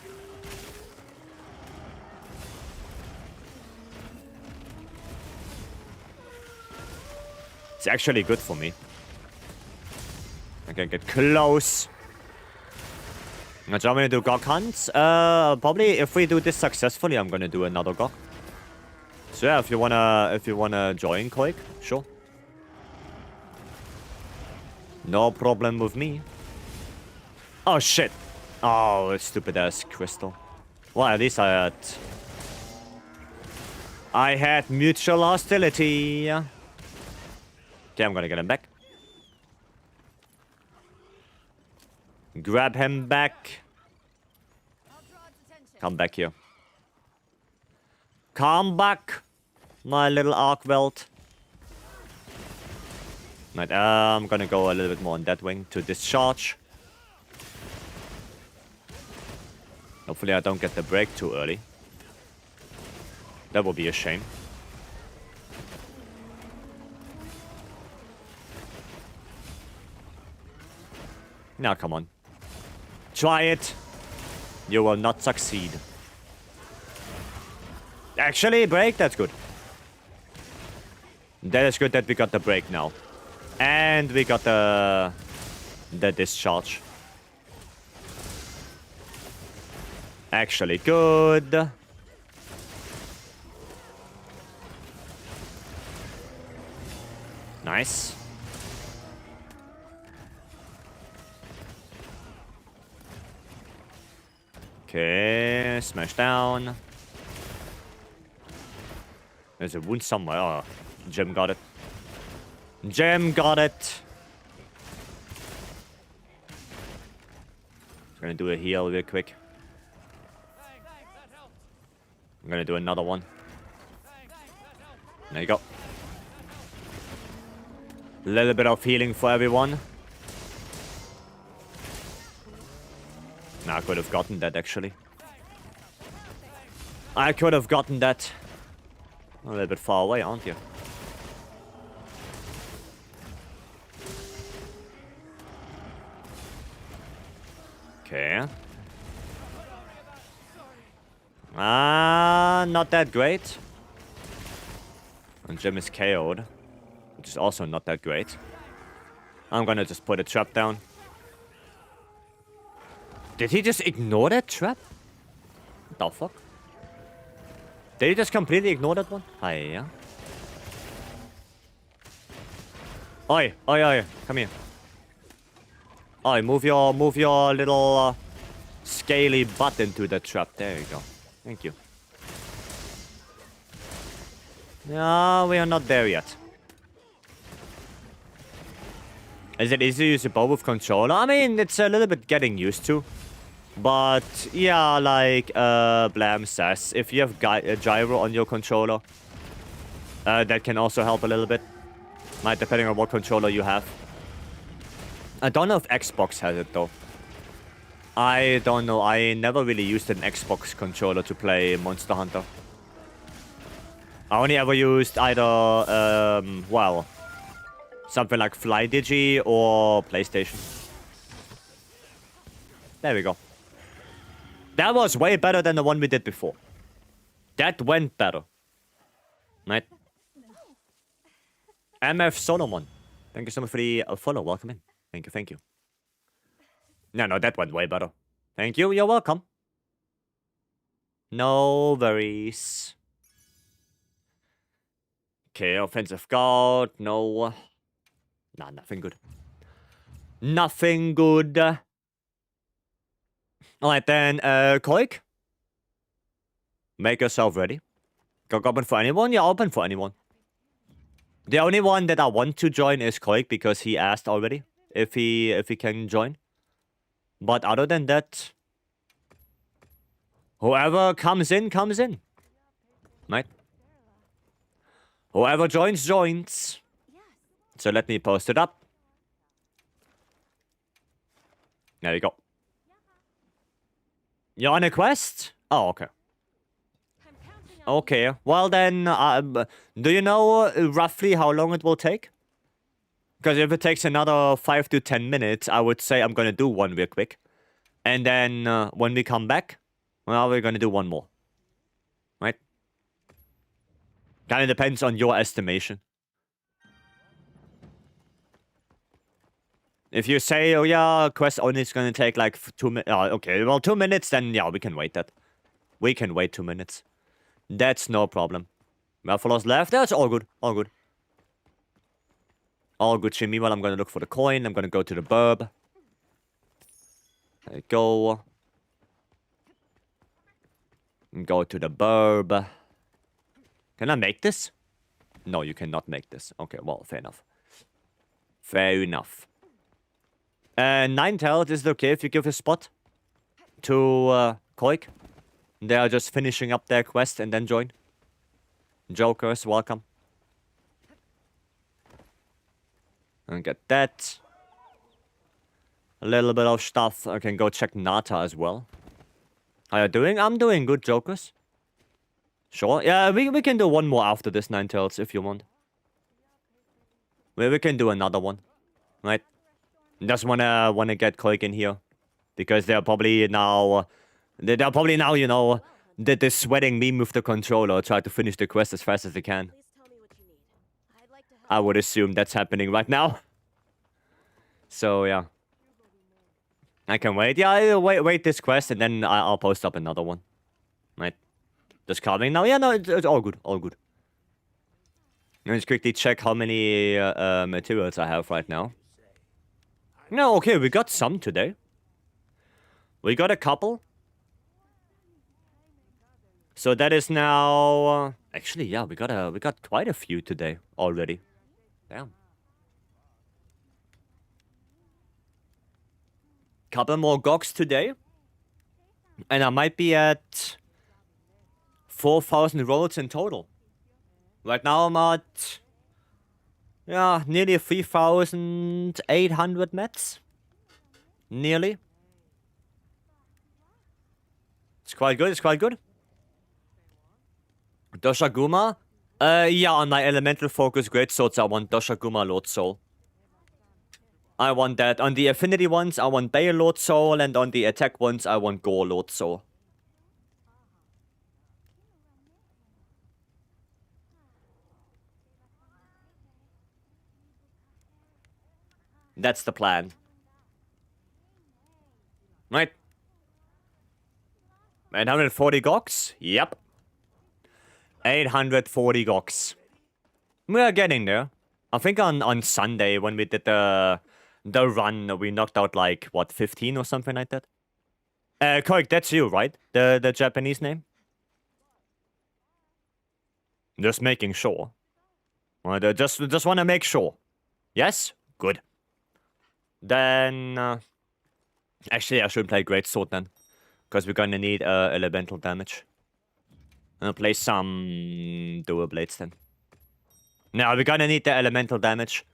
It's actually good for me. I can get close. Now, do you want me to do Gok hunts? Probably if we do this successfully, I'm gonna do another Gok. So yeah, if you wanna join, Koik, sure. No problem with me. Oh shit! Oh, stupid ass crystal. Well, at least I had mutual hostility. Okay, I'm gonna get him back. Grab him back. Come back here. Come back, my little Arkwelt. Right, I'm gonna go a little bit more on that wing to discharge. Hopefully I don't get the break too early. That would be a shame. Now come on. Try it. You will not succeed. Actually, break? That's good. That is good that we got the break now. And we got the discharge. Actually good. Nice. Okay, smash down. There's a wound somewhere. Oh, Jim got it. Jim got it. I'm gonna do a heal real quick. I'm gonna do another one. There you go. A little bit of healing for everyone. Nah, I could have gotten that actually. I could have gotten that. A little bit far away, aren't you? Okay. Not that great. And Jim is KO'd, which is also not that great. I'm gonna just put a trap down. Did he just ignore that trap? What the fuck? Did he just completely ignore that one? Hiya. Oi, come here. Oi, move your little scaly butt into the trap. There you go. Thank you. No, we are not there yet. Is it easy to use a bow with controller? I mean, it's a little bit getting used to. But, yeah, like Blam says, if you have a gyro on your controller, that can also help a little bit. Right, depending on what controller you have. I don't know if Xbox has it, though. I don't know. I never really used an Xbox controller to play Monster Hunter. I only ever used either, well, something like FlyDigi or PlayStation. There we go. That was way better than the one we did before. That went better. Right? MF Solomon. Thank you so much for the follow. Welcome in. Thank you, thank you. No, that went way better. Thank you, you're welcome. No worries. Okay, offensive guard, no. Nah, nothing good. Nothing good. Alright then, Koik. Make yourself ready. Go open for anyone? Yeah, open for anyone. The only one that I want to join is Koik because he asked already if he can join. But other than that, whoever comes in, comes in. Right? Whoever joins, joins. So let me post it up. There you go. You're on a quest? Oh, okay. Okay, well then, do you know roughly how long it will take? Because if it takes another 5 to 10 minutes, I would say I'm gonna do one real quick. And then, when we come back, well, we're gonna do one more. Right? Kinda depends on your estimation. If you say, oh yeah, quest only is gonna take like 2 minutes. Okay, well, 2 minutes, then yeah, we can wait that. We can wait 2 minutes. That's no problem. Buffalo's left. That's all good. All good. All good, Jimmy. Well, I'm gonna look for the coin. I'm gonna go to the burb. There you go. Go to the burb. Can I make this? No, you cannot make this. Okay, well, fair enough. Fair enough. Ninetales, is it okay if you give a spot to Koik? They are just finishing up their quest and then join. Jokers, welcome. And get that. A little bit of stuff. I can go check Nata as well. How you doing? I'm doing good, Jokers. Sure. Yeah, we can do one more after this, Ninetales, if you want. We can do another one. Right? Just wanna get Koik in here. Because they're probably now... They're probably now, you know, they're sweating me with the controller, try to finish the quest as fast as they can. I would assume that's happening right now. So, yeah. I can wait. Yeah, I'll wait this quest, and then I'll post up another one. Right. Just coming now. Yeah, no, it's all good. All good. Let's quickly check how many materials I have right now. No, okay, we got some today. We got a couple. So that is now... actually, yeah, we got quite a few today already. Damn. Couple more gogs today. And I might be at 4,000 rolls in total. Right now I'm at... yeah, nearly 3,800 mets. Nearly. It's quite good, it's quite good. Doshaguma? Yeah, on my elemental focus greatswords I want Doshaguma Lord Soul. I want that. On the affinity ones, I want Bale Lord Soul, and on the attack ones, I want Gore Lord Soul. That's the plan. Right. 840 goks? Yep. 840 goks. We are getting there. I think on Sunday when we did the run, we knocked out like, what, 15 or something like that? Koik, that's you, right? The Japanese name? Just making sure. Just want to make sure. Yes? Good. Then... actually, I should play Greatsword then. Because we're gonna need elemental damage. I'll play some dual blades then. Now, we're gonna need the elemental damage.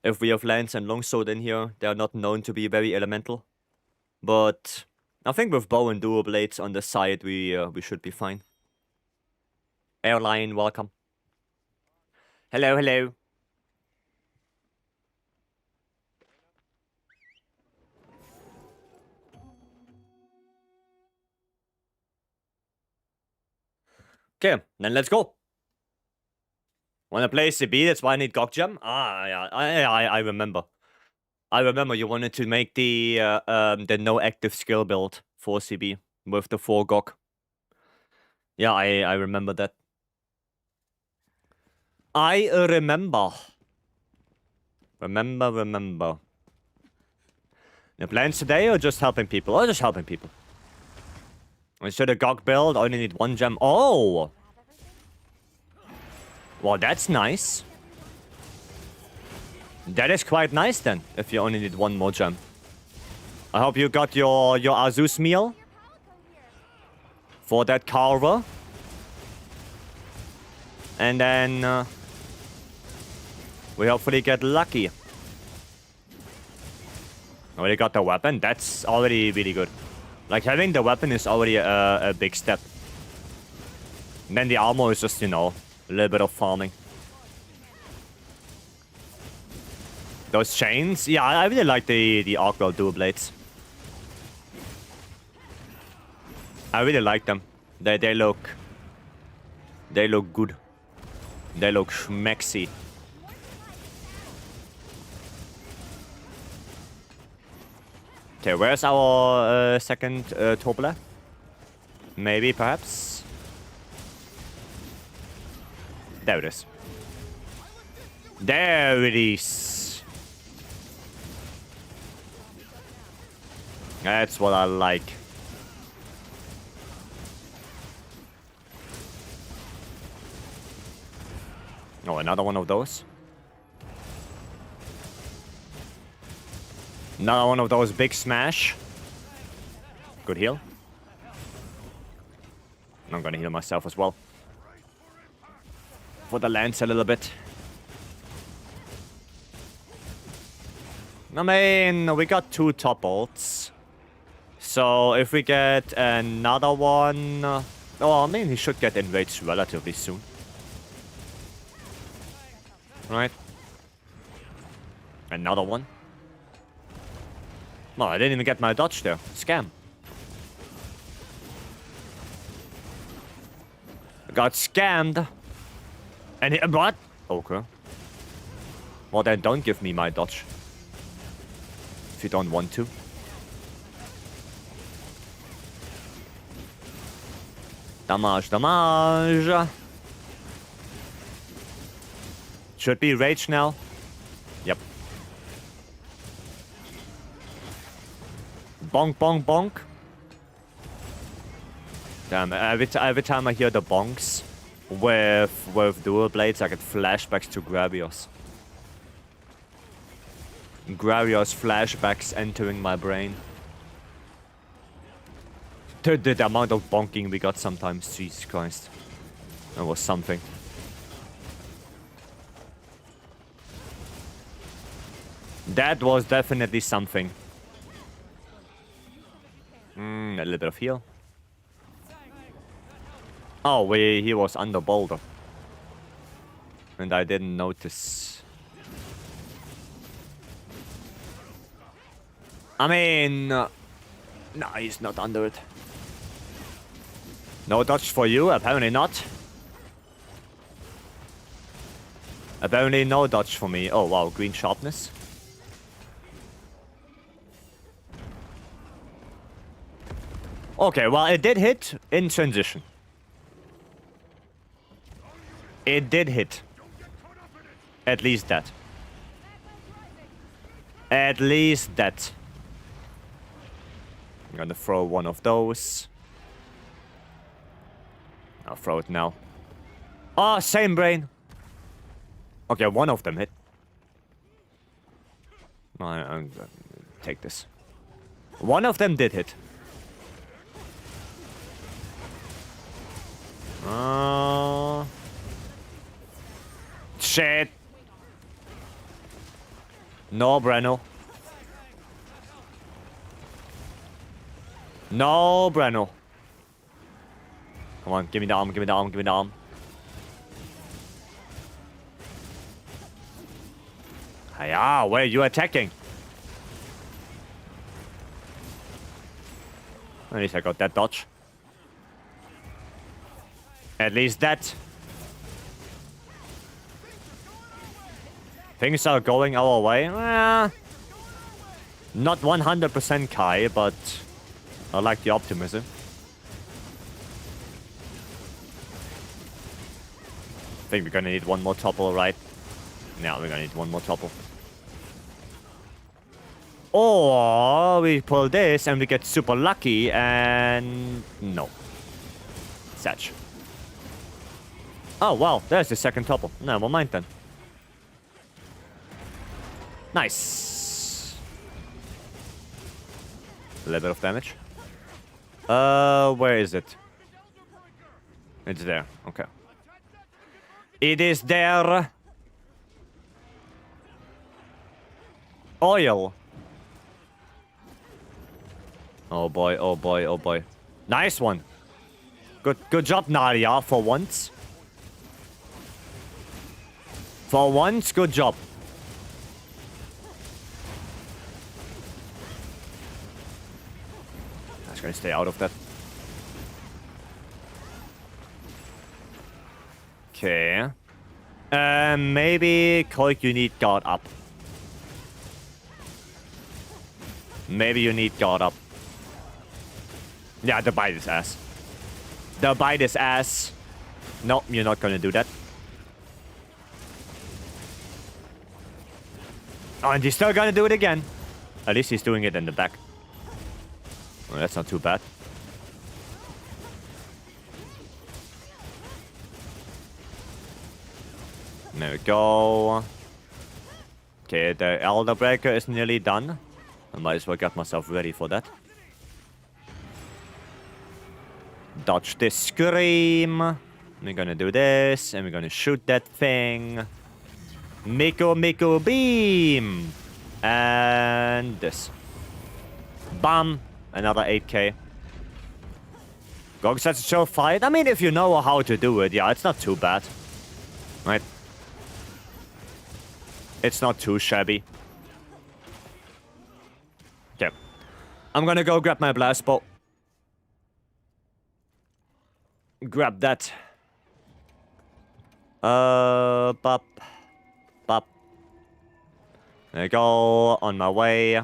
If we have lance and longsword in here, they are not known to be very elemental. But I think with bow and dual blades on the side, we should be fine. Airline, welcome. Hello, hello. Okay, then let's go. Wanna play CB? That's why I need GOG gem. Ah, yeah, I remember. I remember you wanted to make the no active skill build for CB with the 4 GOG. Yeah, I remember that. I remember. Remember. The plans today or just helping people? Or just helping people? Instead of GOG build, I only need 1 gem. Oh! Well, that's nice. That is quite nice then, if you only need 1 more gem. I hope you got your Azus meal for that carver. And then we hopefully get lucky. Already got the weapon. That's already really good. Like, having the weapon is already a big step. And then the armor is just, you know, a little bit of farming. Those chains? Yeah, I really like the Arcwell dual blades. I really like them. They look good. They look schmexy. Okay, where's our second Torbler? Maybe, perhaps? There it is. There it is. That's what I like. Oh, another one of those. Another one of those big smash. Good heal. I'm gonna heal myself as well. For the lance a little bit. I mean, we got 2 top ults. So if we get another one... oh, I mean, he should get enraged relatively soon. Right? Another one. No, I didn't even get my dodge there. Scam. I got scammed. And he, what? Okay. Well, then don't give me my dodge. If you don't want to. Damage. Should be rage now. Yep. Bonk, bonk, bonk. Damn, every time I hear the bonks with dual blades, I get flashbacks to Gravios. Gravios flashbacks entering my brain. The amount of bonking we got sometimes, Jesus Christ. That was something. That was definitely something. A little bit of heal. Oh, he was under boulder. And I didn't notice. I mean... no, he's not under it. No dodge for you? Apparently not. Apparently no dodge for me. Oh wow, green sharpness. Okay, well, it did hit in transition. It did hit. At least that. At least that. I'm gonna throw one of those. I'll throw it now. Oh, same brain. Okay, one of them hit. I'm gonna take this. One of them did hit. Shit. No, Breno. No, Breno. Come on, give me the arm, give me the arm, give me the arm. Hiya, where are you attacking? At least I got that dodge. At least that. Things are going our way. Not 100% Kai, but I like the optimism. I think we're gonna need one more topple, right? Yeah, we're gonna need one more topple. Or we pull this and we get super lucky and... no. Satch. Oh, wow, there's the second topple. Never mind then. Nice. A little bit of damage. Where is it? It's there. Okay. It is there. Oil. Oh boy, oh boy, oh boy. Nice one. Good job, Nadia, for once. For once, good job. I was gonna stay out of that. Okay. Maybe Koik, you need guard up. Maybe you need guard up. Yeah, the bite is ass. The bite is ass. No, you're not gonna do that. Oh, and he's still gonna do it again. At least he's doing it in the back. Well, that's not too bad. There we go. Okay, the Elder Breaker is nearly done. I might as well get myself ready for that. Dodge this scream. We're gonna do this, and we're gonna shoot that thing. Miko beam! And this. Bam! Another 8k. Going such a chill fight. I mean, if you know how to do it, yeah, it's not too bad. Right? It's not too shabby. Okay. I'm gonna go grab my blast bow. Grab that. Bop. Bop. There you go. On my way.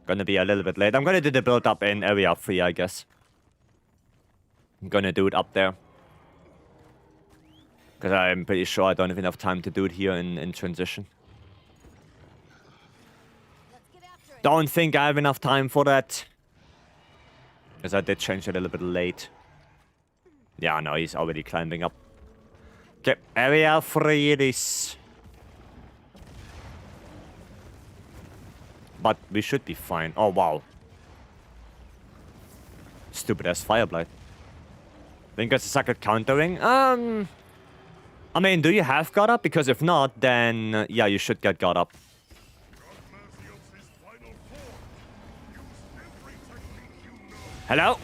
Gonna be a little bit late. I'm gonna do the build up in area 3, I guess. I'm gonna do it up there. Because I'm pretty sure I don't have enough time to do it here in transition. Don't think I have enough time for that. Because I did change it a little bit late. Yeah, no, he's already climbing up. Okay, area 3 it is. But we should be fine. Oh, wow. Stupid ass Fireblight. Think it's a suck at countering? I mean, do you have God Up? Because if not, then yeah, you should get God Up. Hello?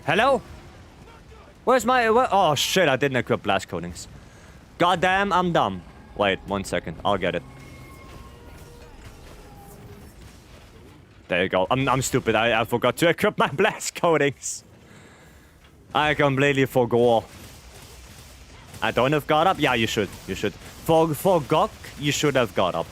Hello? Where's my... oh, shit, I didn't equip blast coatings. Goddamn, I'm dumb. Wait, 1 second. I'll get it. There you go. I'm stupid. I forgot to equip my blast coatings. I completely forgot. I don't have God Up? Yeah, you should. You should. For Gok, you should have God Up.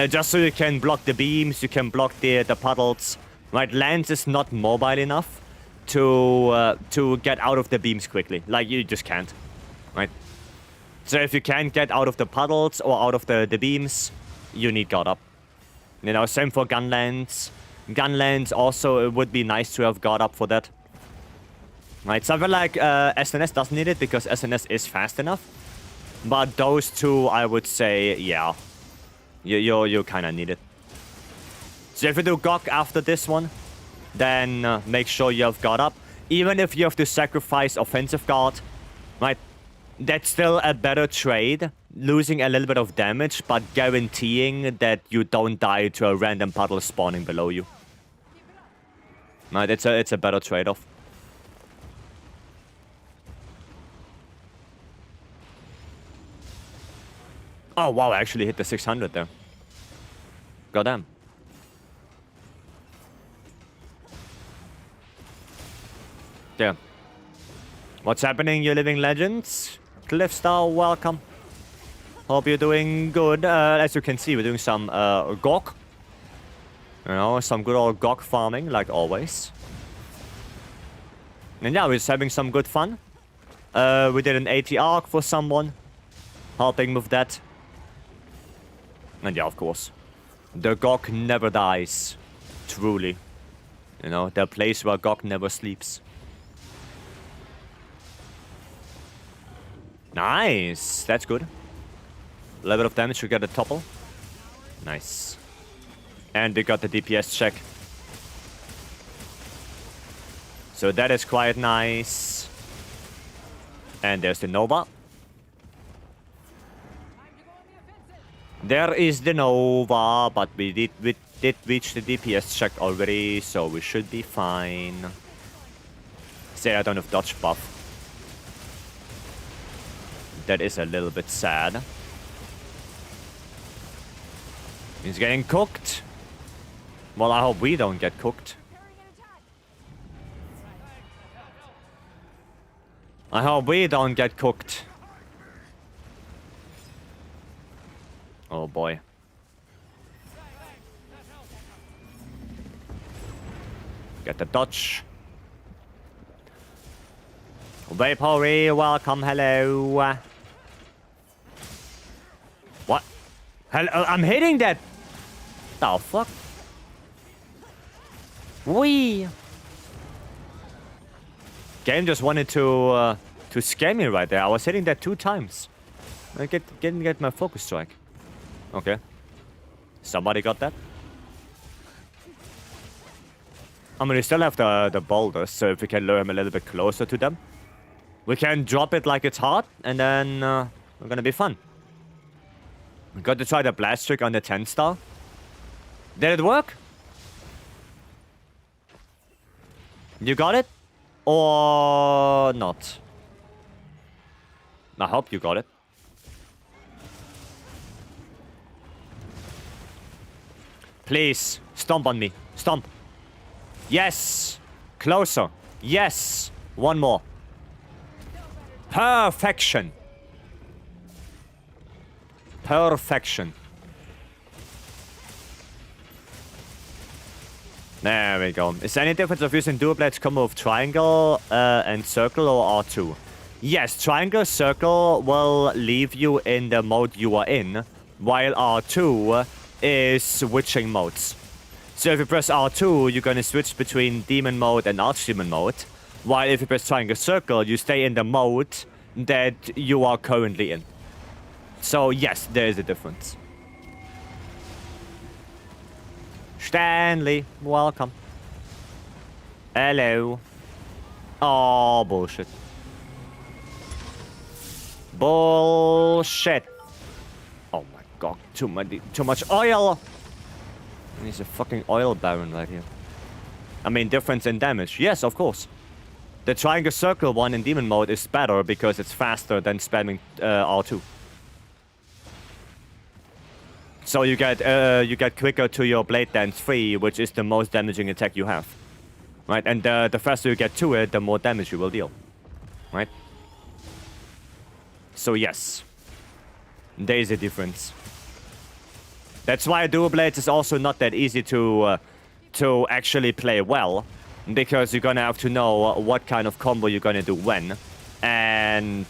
Just so you can block the beams, you can block the puddles. Right, Lance is not mobile enough to get out of the beams quickly. Like, you just can't. Right? So if you can't get out of the puddles or out of the beams, you need God Up. You know, same for Gunlands. Gunlands also, it would be nice to have God Up for that. Right, something like SNS doesn't need it because SNS is fast enough. But those two, I would say, yeah. You kind of need it. So if you do Gok after this one, then make sure you have God Up. Even if you have to sacrifice offensive guard, right? That's still a better trade. Losing a little bit of damage, but guaranteeing that you don't die to a random puddle spawning below you. Right, it's a better trade-off. Oh, wow, I actually hit the 600 there. Goddamn. Yeah, What's happening, you living legends? Cliffstar, welcome. Hope you're doing good. As you can see, we're doing some gawk. You know, some good old gawk farming, like always. And yeah, we're just having some good fun. We did an AT arc for someone, helping with that. And yeah, of course, the gawk never dies. Truly. You know, the place where gawk never sleeps. Nice! That's good. Level of damage, we got a topple. Nice. And we got the DPS check. So that is quite nice. And there's the Nova. There is the Nova, but we did reach the DPS check already, so we should be fine. Say I don't have dodge buff. That is a little bit sad. He's getting cooked. Well, I hope we don't get cooked. I hope we don't get cooked. Oh boy. Get the dodge. Vapory, welcome, hello. What? Hello, I'm hitting that. The fuck? Wee. Game just wanted to scare me right there. I was hitting that 2 times. I didn't get my focus strike. Okay. Somebody got that? I mean, we still have the boulders, so if we can lure him a little bit closer to them, we can drop it like it's hot, and then we're gonna be fun. We got to try the blast trick on the 10-star. Did it work? You got it? Or not? I hope you got it. Please, stomp on me. Stomp. Yes. Closer. Yes. One more. Perfection. Perfection. There we go. Is there any difference of using dual blades combo of triangle and circle or R2? Yes, triangle, circle will leave you in the mode you are in, while R2 is switching modes. So if you press R2, you're gonna switch between demon mode and archdemon mode, while if you press triangle circle, you stay in the mode that you are currently in. So yes, there is a difference. Stanley, welcome. Hello. Oh, bullshit. Bullshit. Oh my god, too much oil. He's a fucking oil baron right here. I mean, difference in damage. Yes, of course. The triangle circle one in demon mode is better because it's faster than spamming R2. So you get quicker to your blade dance 3, which is the most damaging attack you have. Right? And the faster you get to it, the more damage you will deal. Right? So yes. There is a difference. That's why dual blades is also not that easy to actually play well, because you're gonna have to know what kind of combo you're gonna do when, and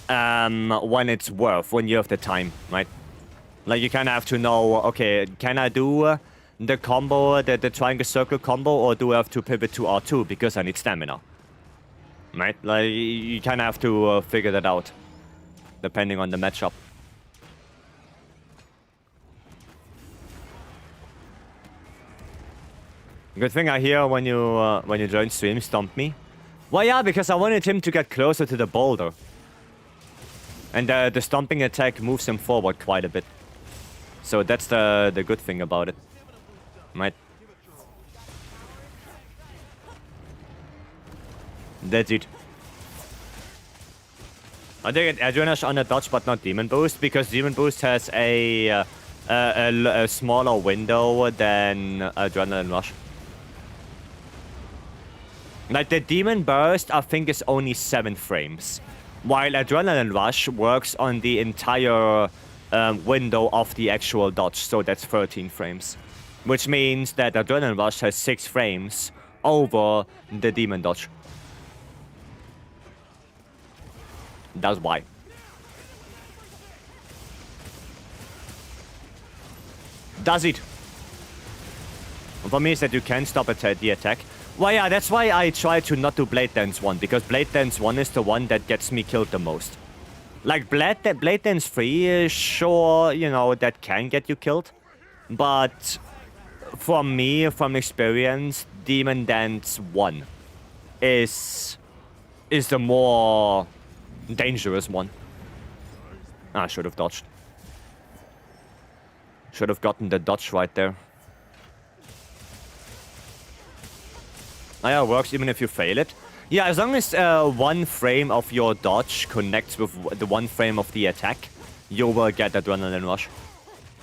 when it's worth, when you have the time, right? Like you kind of have to know, okay, can I do the combo, the triangle circle combo, or do I have to pivot to R2 because I need stamina? Right? Like you kind of have to figure that out, depending on the matchup. Good thing I hear when you join stream, stomp me. Well, yeah, because I wanted him to get closer to the boulder. And the stomping attack moves him forward quite a bit. So that's the good thing about it. Right? That's it. I think Adrenaline on a dodge but not Demon Boost, because Demon Boost has a smaller window than Adrenaline Rush. Like, the Demon Burst, I think, is only 7 frames. While Adrenaline Rush works on the entire window of the actual dodge, so that's 13 frames. Which means that Adrenaline Rush has 6 frames over the Demon Dodge. That's why. Does it? For me, is that you can stop the attack. Well, yeah, that's why I try to not do Blade Dance 1, because Blade Dance 1 is the one that gets me killed the most. Like, Blade Dance 3, sure, you know, that can get you killed. But from me, from experience, Demon Dance 1 is the more dangerous one. I should have dodged. Should have gotten the dodge right there. Oh, yeah, it works even if you fail it. Yeah, as long as 1 frame of your dodge connects with the 1 frame of the attack, you will get Adrenaline Rush.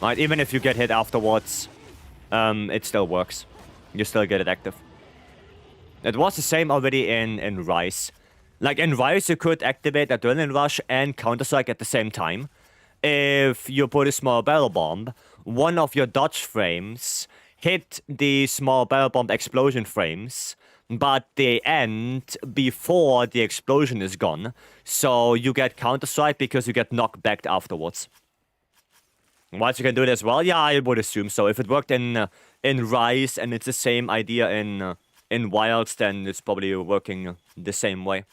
Right, even if you get hit afterwards, it still works. You still get it active. It was the same already in Rise. Like, in Rise, you could activate Adrenaline Rush and Counter-Strike at the same time. If you put a small barrel bomb, one of your dodge frames hit the small barrel bomb explosion frames, but they end before the explosion is gone. So you get Counter-Strike because you get knocked back afterwards. Once you can do it as well, yeah, I would assume so. If it worked in Rise and it's the same idea in Wilds, then it's probably working the same way.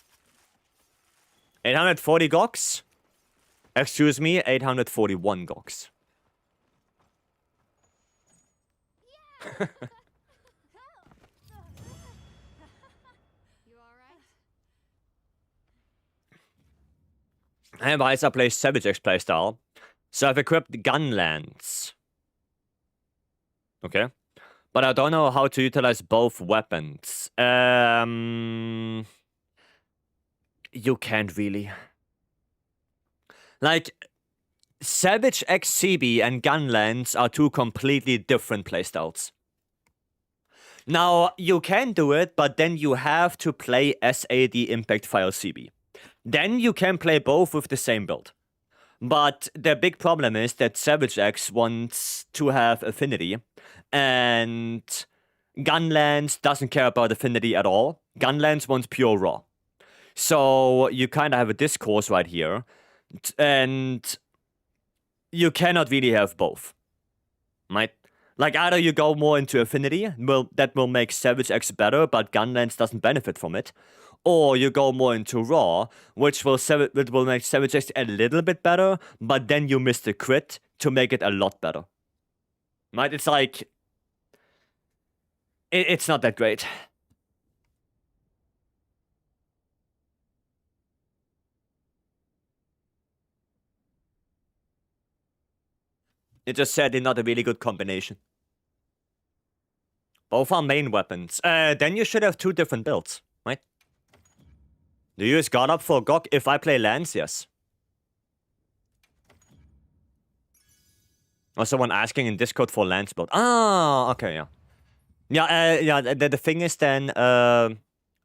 840 gox? Excuse me, 841 gox. You alright? And Vycery plays Savage X playstyle. So I've equipped Gunlands. Okay. But I don't know how to utilize both weapons. You can't really. Like, Savage X CB and Gunlands are 2 completely different playstyles. Now, you can do it, but then you have to play SAD Impact File CB. Then you can play both with the same build. But the big problem is that Savage X wants to have affinity, and Gunlands doesn't care about affinity at all. Gunlands wants pure raw. So you kind of have a discourse right here, and you cannot really have both, right? Like, either you go more into affinity, that will make Savage X better, but Gunlands doesn't benefit from it. Or you go more into raw, which will make Savage X a little bit better, but then you miss the crit to make it a lot better. Right? It's like... It's not that great. It just said it's not a really good combination. Both are main weapons. Then you should have 2 different builds, right? Do you use God Up for Gok? If I play Lance, yes. Or someone asking in Discord for Lance build. Ah, okay, yeah. Yeah, the thing is then,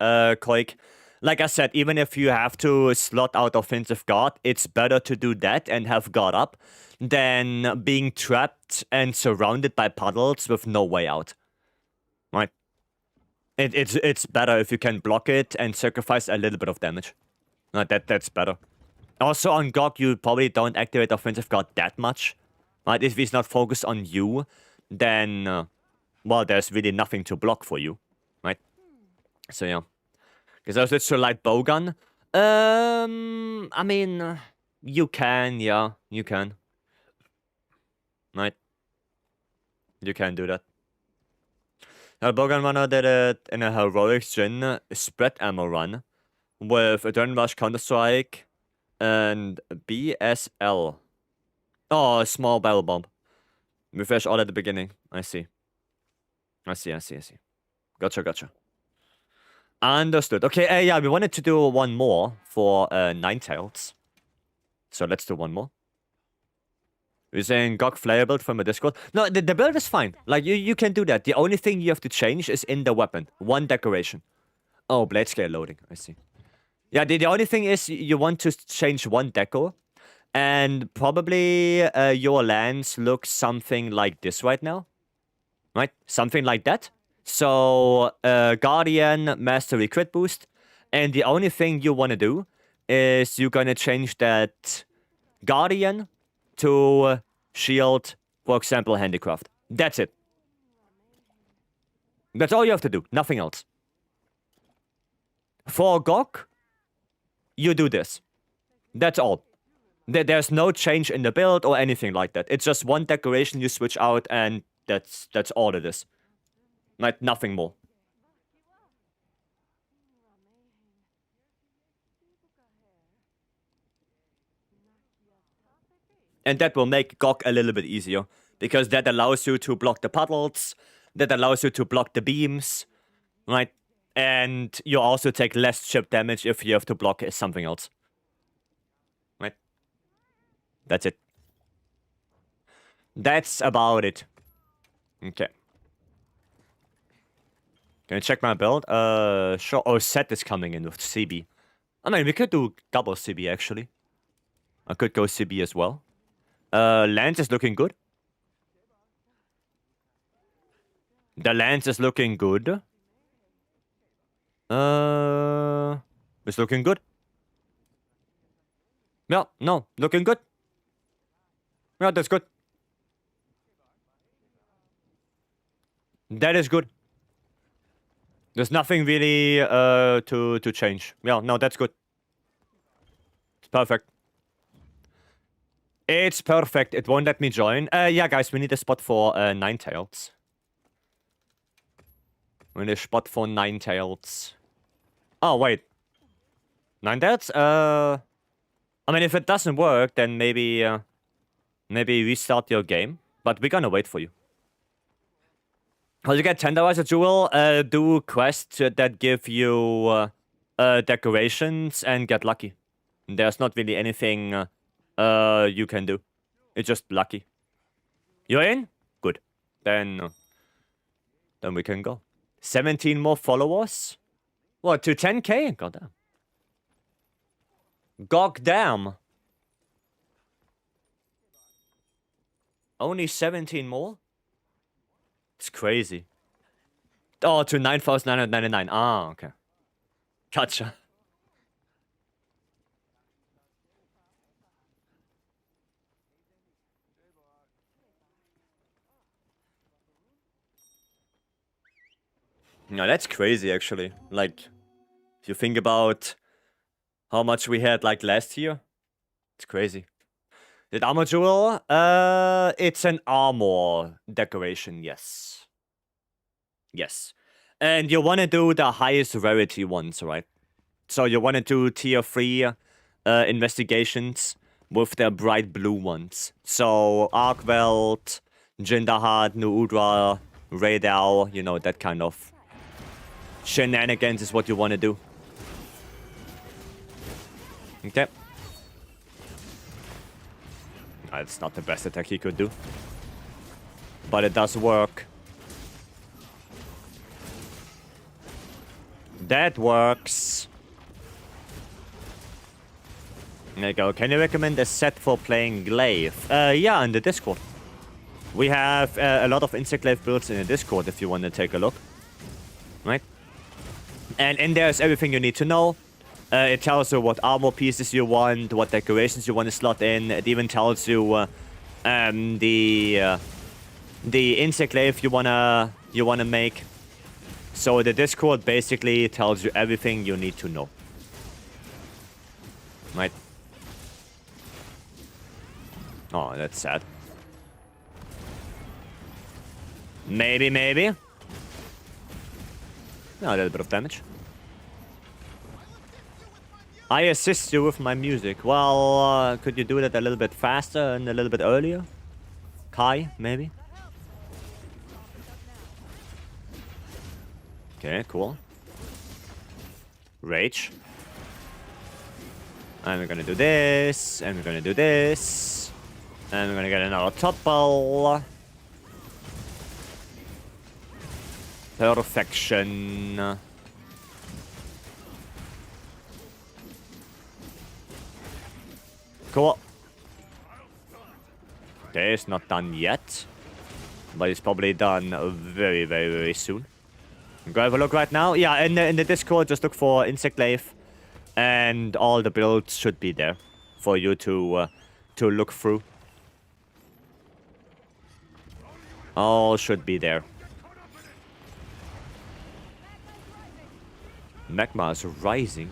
Koik, like I said, even if you have to slot out offensive guard, it's better to do that and have guard up than being trapped and surrounded by puddles with no way out. Right? It's better if you can block it and sacrifice a little bit of damage. That's better. Also on Gok, you probably don't activate offensive guard that much. Right? If he's not focused on you, then, well, there's really nothing to block for you. Right? So, yeah. Because I was literally light bowgun. I mean, you can, yeah, you can. Right? You can do that. Now, bowgun runner did it in a heroic Jin spread ammo run with Adrenaline Rush, Counter-Strike, and BSL. Oh, a small barrel bomb. Refresh all at the beginning. I see. Gotcha. Understood. Okay, yeah, we wanted to do one more for Ninetales. So let's do one more. You're saying Gok flare build from a Discord? No, the build is fine. Like, you can do that. The only thing you have to change is in the weapon. 1 decoration. Oh, blade scale loading. I see. Yeah, the only thing is you want to change one deco. And probably your lands look something like this right now. Right? Something like that. So, Guardian, Mastery, Crit Boost. And the only thing you want to do is you're going to change that Guardian to Shield, for example, Handicraft. That's it. That's all you have to do. Nothing else. For Gok, you do this. That's all. There's no change in the build or anything like that. It's just one decoration you switch out, and that's all it is. Like, nothing more. And that will make Gok a little bit easier, because that allows you to block the puddles, that allows you to block the beams, right? And you also take less chip damage if you have to block something else. Right? That's it. That's about it. Okay. Can I check my build? Sure. Oh, Set is coming in with CB. I mean, we could do double CB, actually. I could go CB as well. Lance is looking good. The Lance is looking good. It's looking good. Yeah, no, looking good. Yeah, that's good. That is good. There's nothing really to change. Yeah, no, that's good. It's perfect. It's perfect. It won't let me join. Yeah, guys, we need a spot for Ninetales. We need a spot for Ninetales. Oh, wait. Ninetales? I mean, if it doesn't work, then maybe restart your game. But we're gonna wait for you. How you get $10 a jewel? Do quests that give you decorations and get lucky. There's not really anything you can do. It's just lucky. You're in? Good. Then we can go. 17 more followers? What, to 10k? Goddamn. Goddamn. Only 17 more? It's crazy. Oh, to 9,999. Ah, okay. Gotcha. No, that's crazy, actually. Like, if you think about how much we had, like, last year, it's crazy. The armor jewel? It's an armor decoration, yes. Yes. And you want to do the highest rarity ones, right? So you want to do tier 3 investigations with the bright blue ones. So Arkwelt, Jindahat, Nuudra, Raydal, you know, that kind of shenanigans is what you want to do. Okay. It's not the best attack he could do. But it does work. That works. There you go. Can you recommend a set for playing Glaive? Yeah, in the Discord. We have a lot of Insect Glaive builds in the Discord if you want to take a look. Right? And in there is everything you need to know. It tells you what armor pieces you want, what decorations you want to slot in. It even tells you the Insect Glaive you wanna make. So the Discord basically tells you everything you need to know. Right? Oh, that's sad. Maybe. No, a little bit of damage. I assist you with my music. Well, could you do that a little bit faster and a little bit earlier? Kai, maybe? Okay, cool. Rage. And we're gonna do this, and we're gonna do this. And we're gonna get another topple. Perfection. Cool. Okay, it's not done yet. But it's probably done very, very, very soon. Go have a look right now. Yeah, in the Discord, just look for Insect Glaive. And all the builds should be there for you to look through. All should be there. Magma is rising.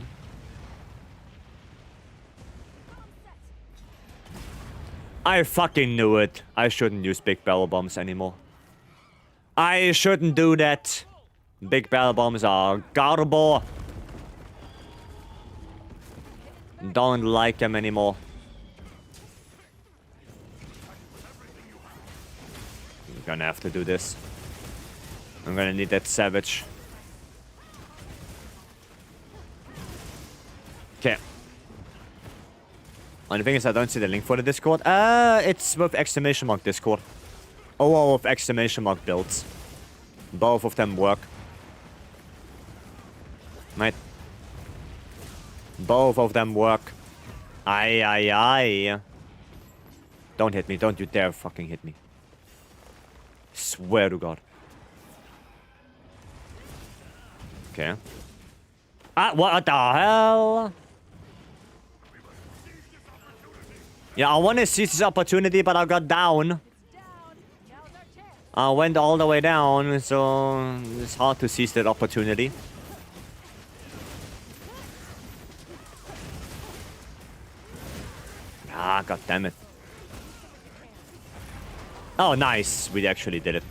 I fucking knew it. I shouldn't use big barrel bombs anymore. I shouldn't do that. Big barrel bombs are garbo. Don't like them anymore. I'm gonna have to do this. I'm gonna need that savage. Okay. And the thing is, I don't see the link for the Discord. It's with exclamation mark Discord. Or with exclamation mark builds. Both of them work. Right. Both of them work. Aye. Don't hit me. Don't you dare fucking hit me. Swear to God. Okay. Ah, what the hell? Yeah, I want to seize this opportunity, but I got down. I went all the way down, so it's hard to seize that opportunity. Ah, god damn it. Oh, nice. We actually did it.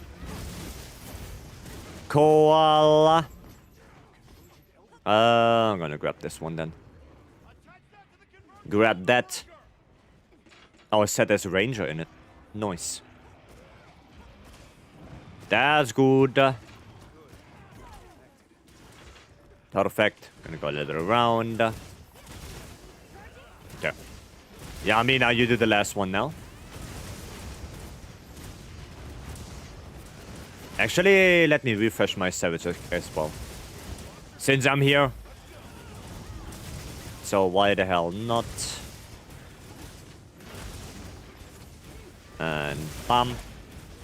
Koala. I'm gonna grab this one then. Grab that. Oh, it said there's a ranger in it. Nice. That's good. Perfect. Gonna go a little around. Okay. Yeah, I mean, now you do the last one now. Actually, let me refresh my savage as well. Since I'm here. So why the hell not? And bam.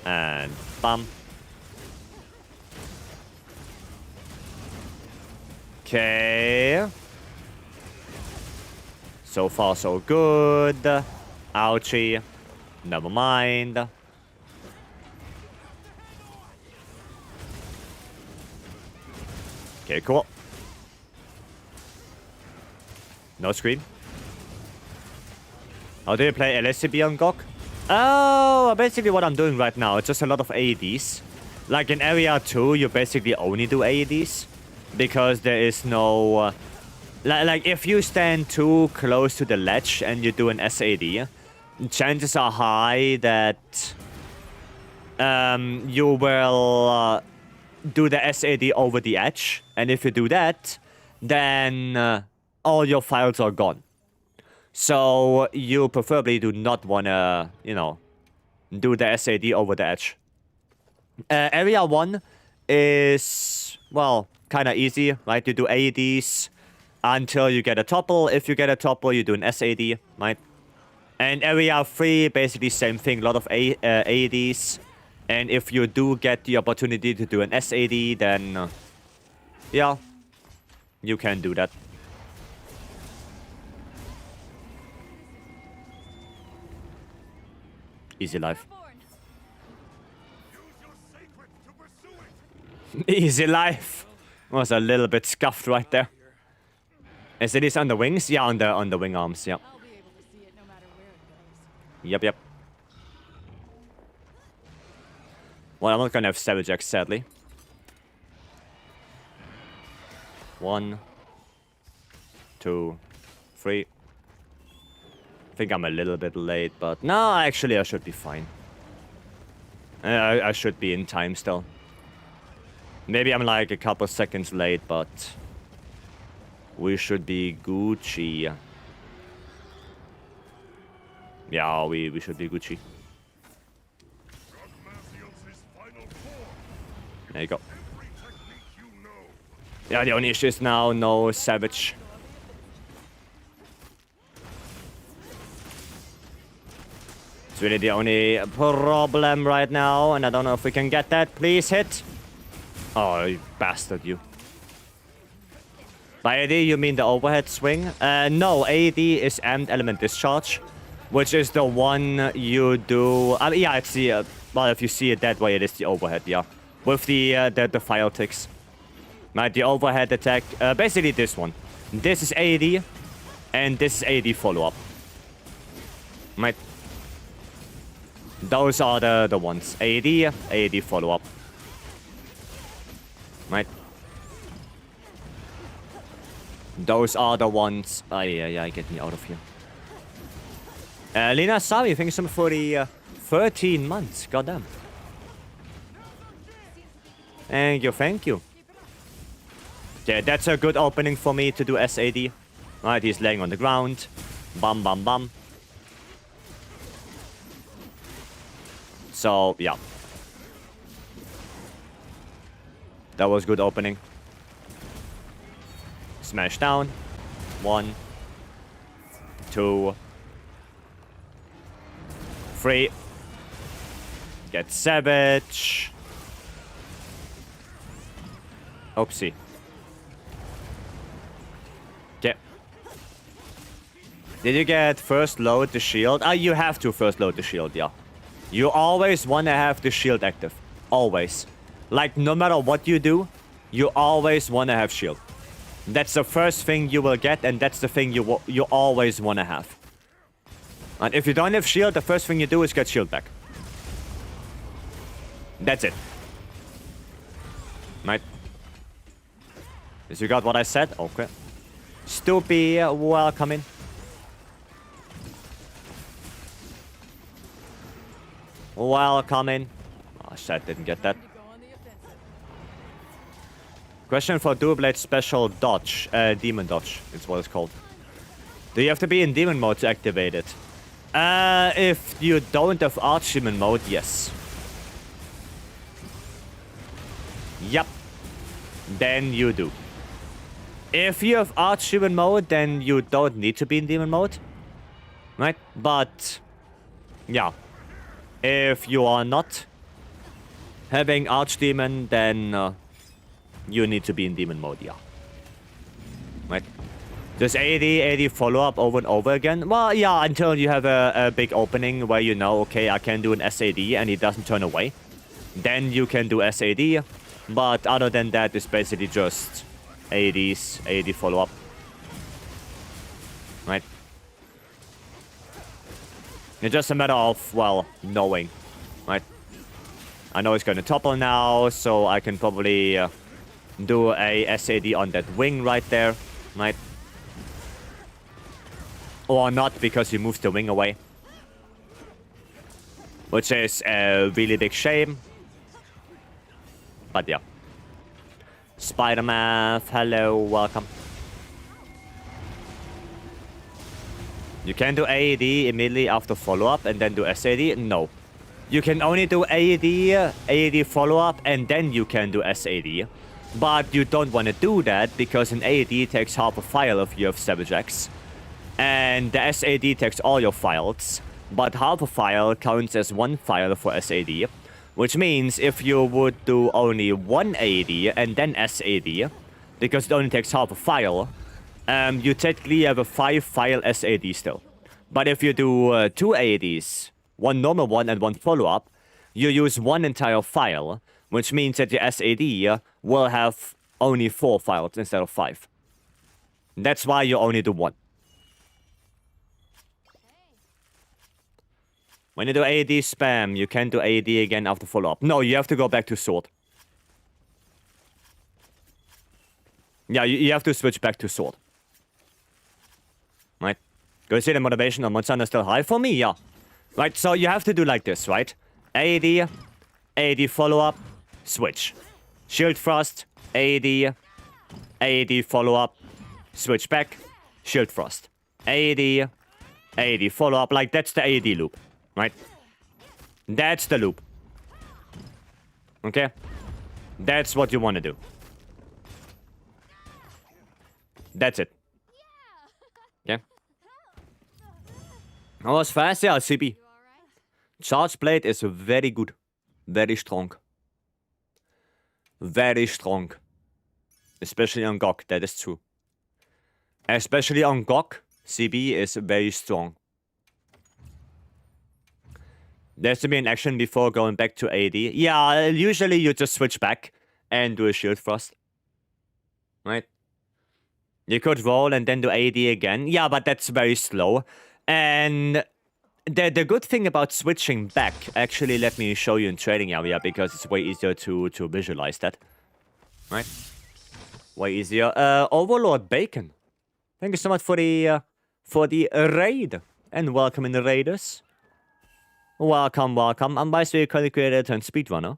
And bam. Okay. So far, so good. Ouchie. Never mind. Okay, cool. No screen. How do you play LSCB on GOG? Oh, basically what I'm doing right now, it's just a lot of AEDs. Like in Area 2, you basically only do AEDs. Because there is no... like, if you stand too close to the ledge and you do an SAD, chances are high that... you will... do the SAD over the edge, and if you do that, then all your files are gone. So you preferably do not wanna, you know, do the SAD over the edge. Area 1 is, well, kind of easy, right? You do AEDs until you get a topple. If you get a topple, you do an SAD, right? And Area 3, basically same thing, a lot of AEDs. And if you do get the opportunity to do an SAD, then... yeah. You can do that. Easy life. Easy life. Was a little bit scuffed right there. Is it is on the wings? Yeah, on the wing arms, yeah. Yep. Well, I'm not gonna have Savage X, sadly. 1, 2, 3. I think I'm a little bit late, but no, actually I should be fine. I should be in time still. Maybe I'm like a couple seconds late, but we should be Gucci. Yeah, we should be Gucci. There you go. Yeah, the only issue is now no Savage. It's really the only problem right now, and I don't know if we can get that. Please hit. Oh, you bastard, you. By AD, you mean the overhead swing? No, AD is Amped Element Discharge, which is the one you do... yeah, it's the... well, if you see it that way, it is the overhead, yeah. With the file ticks. Right, the overhead attack. Basically this one. This is AD, and this is AD follow-up. Right. Those are the ones. AD follow-up. Right. Those are the ones. Yeah, get me out of here. Lina Savi, thank you so much for the 13 months. Goddamn. Thank you, thank you. Yeah, that's a good opening for me to do SAD. Right, he's laying on the ground. Bum, bum, bum. So, yeah. That was good opening. Smash down. 1, 2, 3. Get savage. Oopsie. Okay. Did you get first load the shield? You have to first load the shield, yeah. You always want to have the shield active. Always. Like, no matter what you do, you always want to have shield. That's the first thing you will get, and that's the thing you always want to have. And if you don't have shield, the first thing you do is get shield back. That's it. Right. You got what I said? Okay. Stoopy, welcome in. Welcome in. Oh, shit, didn't get that. Question for Dual Blade Special Dodge. Demon Dodge, it's what it's called. Do you have to be in Demon mode to activate it? If you don't have Archdemon mode, yes. Yep. Then you do. If you have Archdemon mode, then you don't need to be in Demon mode. Right? But... yeah. If you are not having Archdemon, then you need to be in Demon mode, yeah. Right? Does AD follow-up over and over again? Well, yeah, until you have a big opening where you know, okay, I can do an SAD and he doesn't turn away. Then you can do SAD. But other than that, it's basically just AD follow-up. Right? It's just a matter of, well, knowing. Right? I know it's going to topple now, so I can probably do a SAD on that wing right there. Right? Or not, because he moves the wing away. Which is a really big shame. But yeah. Spider-Man, hello, welcome. You can do AED immediately after follow-up and then do SAD? No. You can only do AED follow-up, and then you can do SAD. But you don't want to do that, because an AED takes half a file if you have Savage X. And the SAD takes all your files, but half a file counts as one file for SAD. Which means if you would do only one AED and then SAD, because it only takes half a file, you technically have a 5-file SAD still. But if you do 2 AEDs, one normal one and one follow-up, you use one entire file, which means that your SAD will have only 4 files instead of 5. That's why you only do one. When you do AED spam, you can't do AED again after follow-up. No, you have to go back to sword. Yeah, you have to switch back to sword. Right? Go see the motivation on Monsanto is still high? For me, yeah. Right, so you have to do like this, right? AED follow-up, switch. Shield thrust, AED follow-up, switch back, shield thrust. AED follow-up, like that's the AED loop. Right? That's the loop. Okay? That's what you want to do. That's it. Okay? That was fast, yeah, CB. Charge blade is very good. Very strong. Very strong. Especially on GOG, that is true. Especially on GOG, CB is very strong. There's to be an action before going back to AD. Yeah, usually you just switch back and do a shield thrust. Right? You could roll and then do AD again. Yeah, but that's very slow. And the good thing about switching back, actually, let me show you in trading area because it's way easier to visualize that. Right? Way easier. Overlord Bacon. Thank you so much for the raid. And welcome in the raiders. Welcome, welcome. I'm Vycery, content creator turned speedrunner.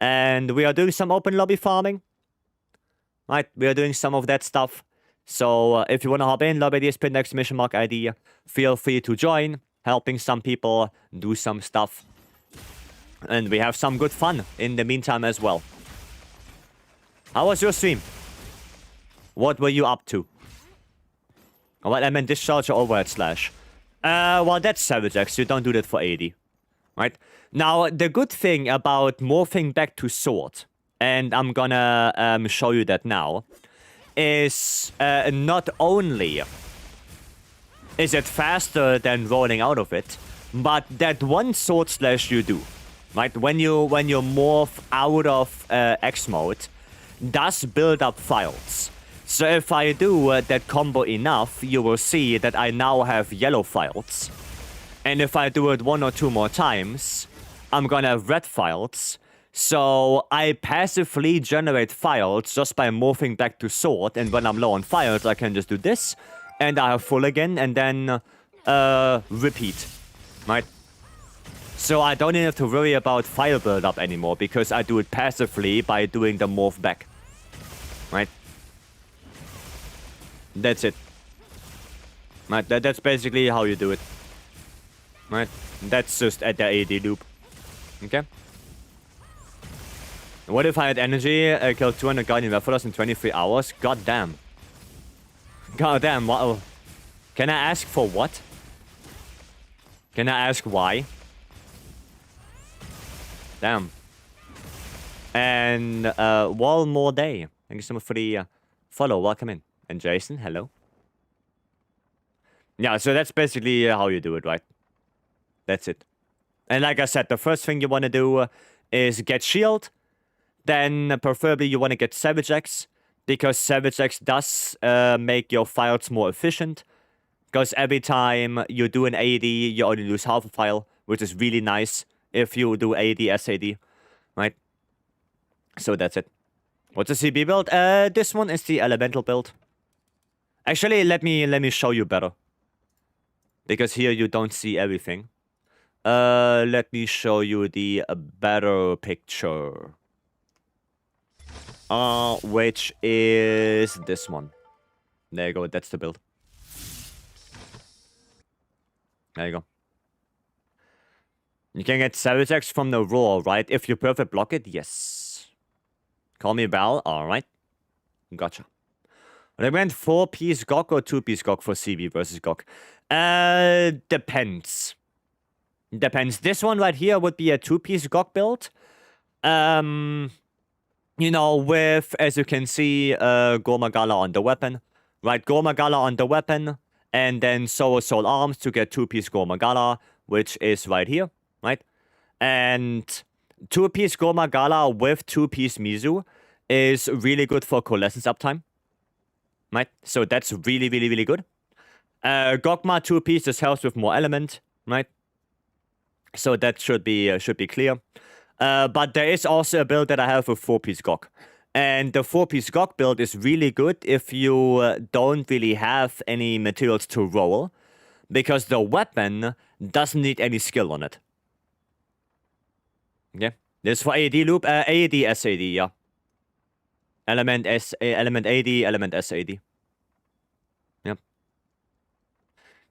And we are doing some open lobby farming. Right? We are doing some of that stuff. So if you want to hop in, lobby ID is pinned next to mission mark ID. Feel free to join. Helping some people do some stuff. And we have some good fun in the meantime as well. How was your stream? What were you up to? Well, I meant discharge or overhead slash. Well, that's Savage X. You don't do that for 80. Right? Now, the good thing about morphing back to sword, and I'm gonna show you that now, is not only is it faster than rolling out of it, but that one sword slash you do, right? When you morph out of X mode, does build up files. So if I do that combo enough, you will see that I now have yellow files. And if I do it 1 or 2 more times, I'm gonna have red files. So I passively generate files just by morphing back to sword, and when I'm low on files, I can just do this, and I have full again, and then repeat, right? So I don't even have to worry about file build-up anymore, because I do it passively by doing the morph back, right? That's it. Right, that's basically how you do it. Right? That's just at the AD loop. Okay? What if I had energy, killed 200 Guardian Weapons in 23 hours? God damn. God damn, what? Can I ask for what? Can I ask why? Damn. And, one more day. Thank you so much for the follow. Welcome in. And Jason, hello. Yeah, so that's basically how you do it, right? That's it. And like I said, the first thing you want to do is get shield. Then preferably you want to get Savage X, because Savage X does make your files more efficient. Because every time you do an AD, you only lose half a file, which is really nice if you do AD SAD, right? So that's it. What's the CB build? This one is the elemental build. Actually, let me show you better. Because here you don't see everything. Let me show you the better picture. Which is this one. There you go, that's the build. There you go. You can get Savage X from the roar, right? If you perfect block it, yes. Call me Val, alright. Gotcha. Recommend 4-piece GOG or 2-piece GOG for CB versus GOG? Depends. Depends. This one right here would be a 2-piece GOG build. You know, with, as you can see, Gormagala on the weapon. Right, Gormagala on the weapon. And then Soul Arms to get 2-piece Gormagala, which is right here, right? And 2-piece Gormagala with 2-piece Mizu is really good for coalescence uptime. Right? So that's really, really, really good. Gogma 2-piece just helps with more element, right? So that should be clear. But there is also a build that I have with 4-piece GOG. And the 4-piece GOG build is really good if you don't really have any materials to roll, because the weapon doesn't need any skill on it. Okay? This is for AD loop, AD SAD, yeah. Element AD, element SAD. Yep.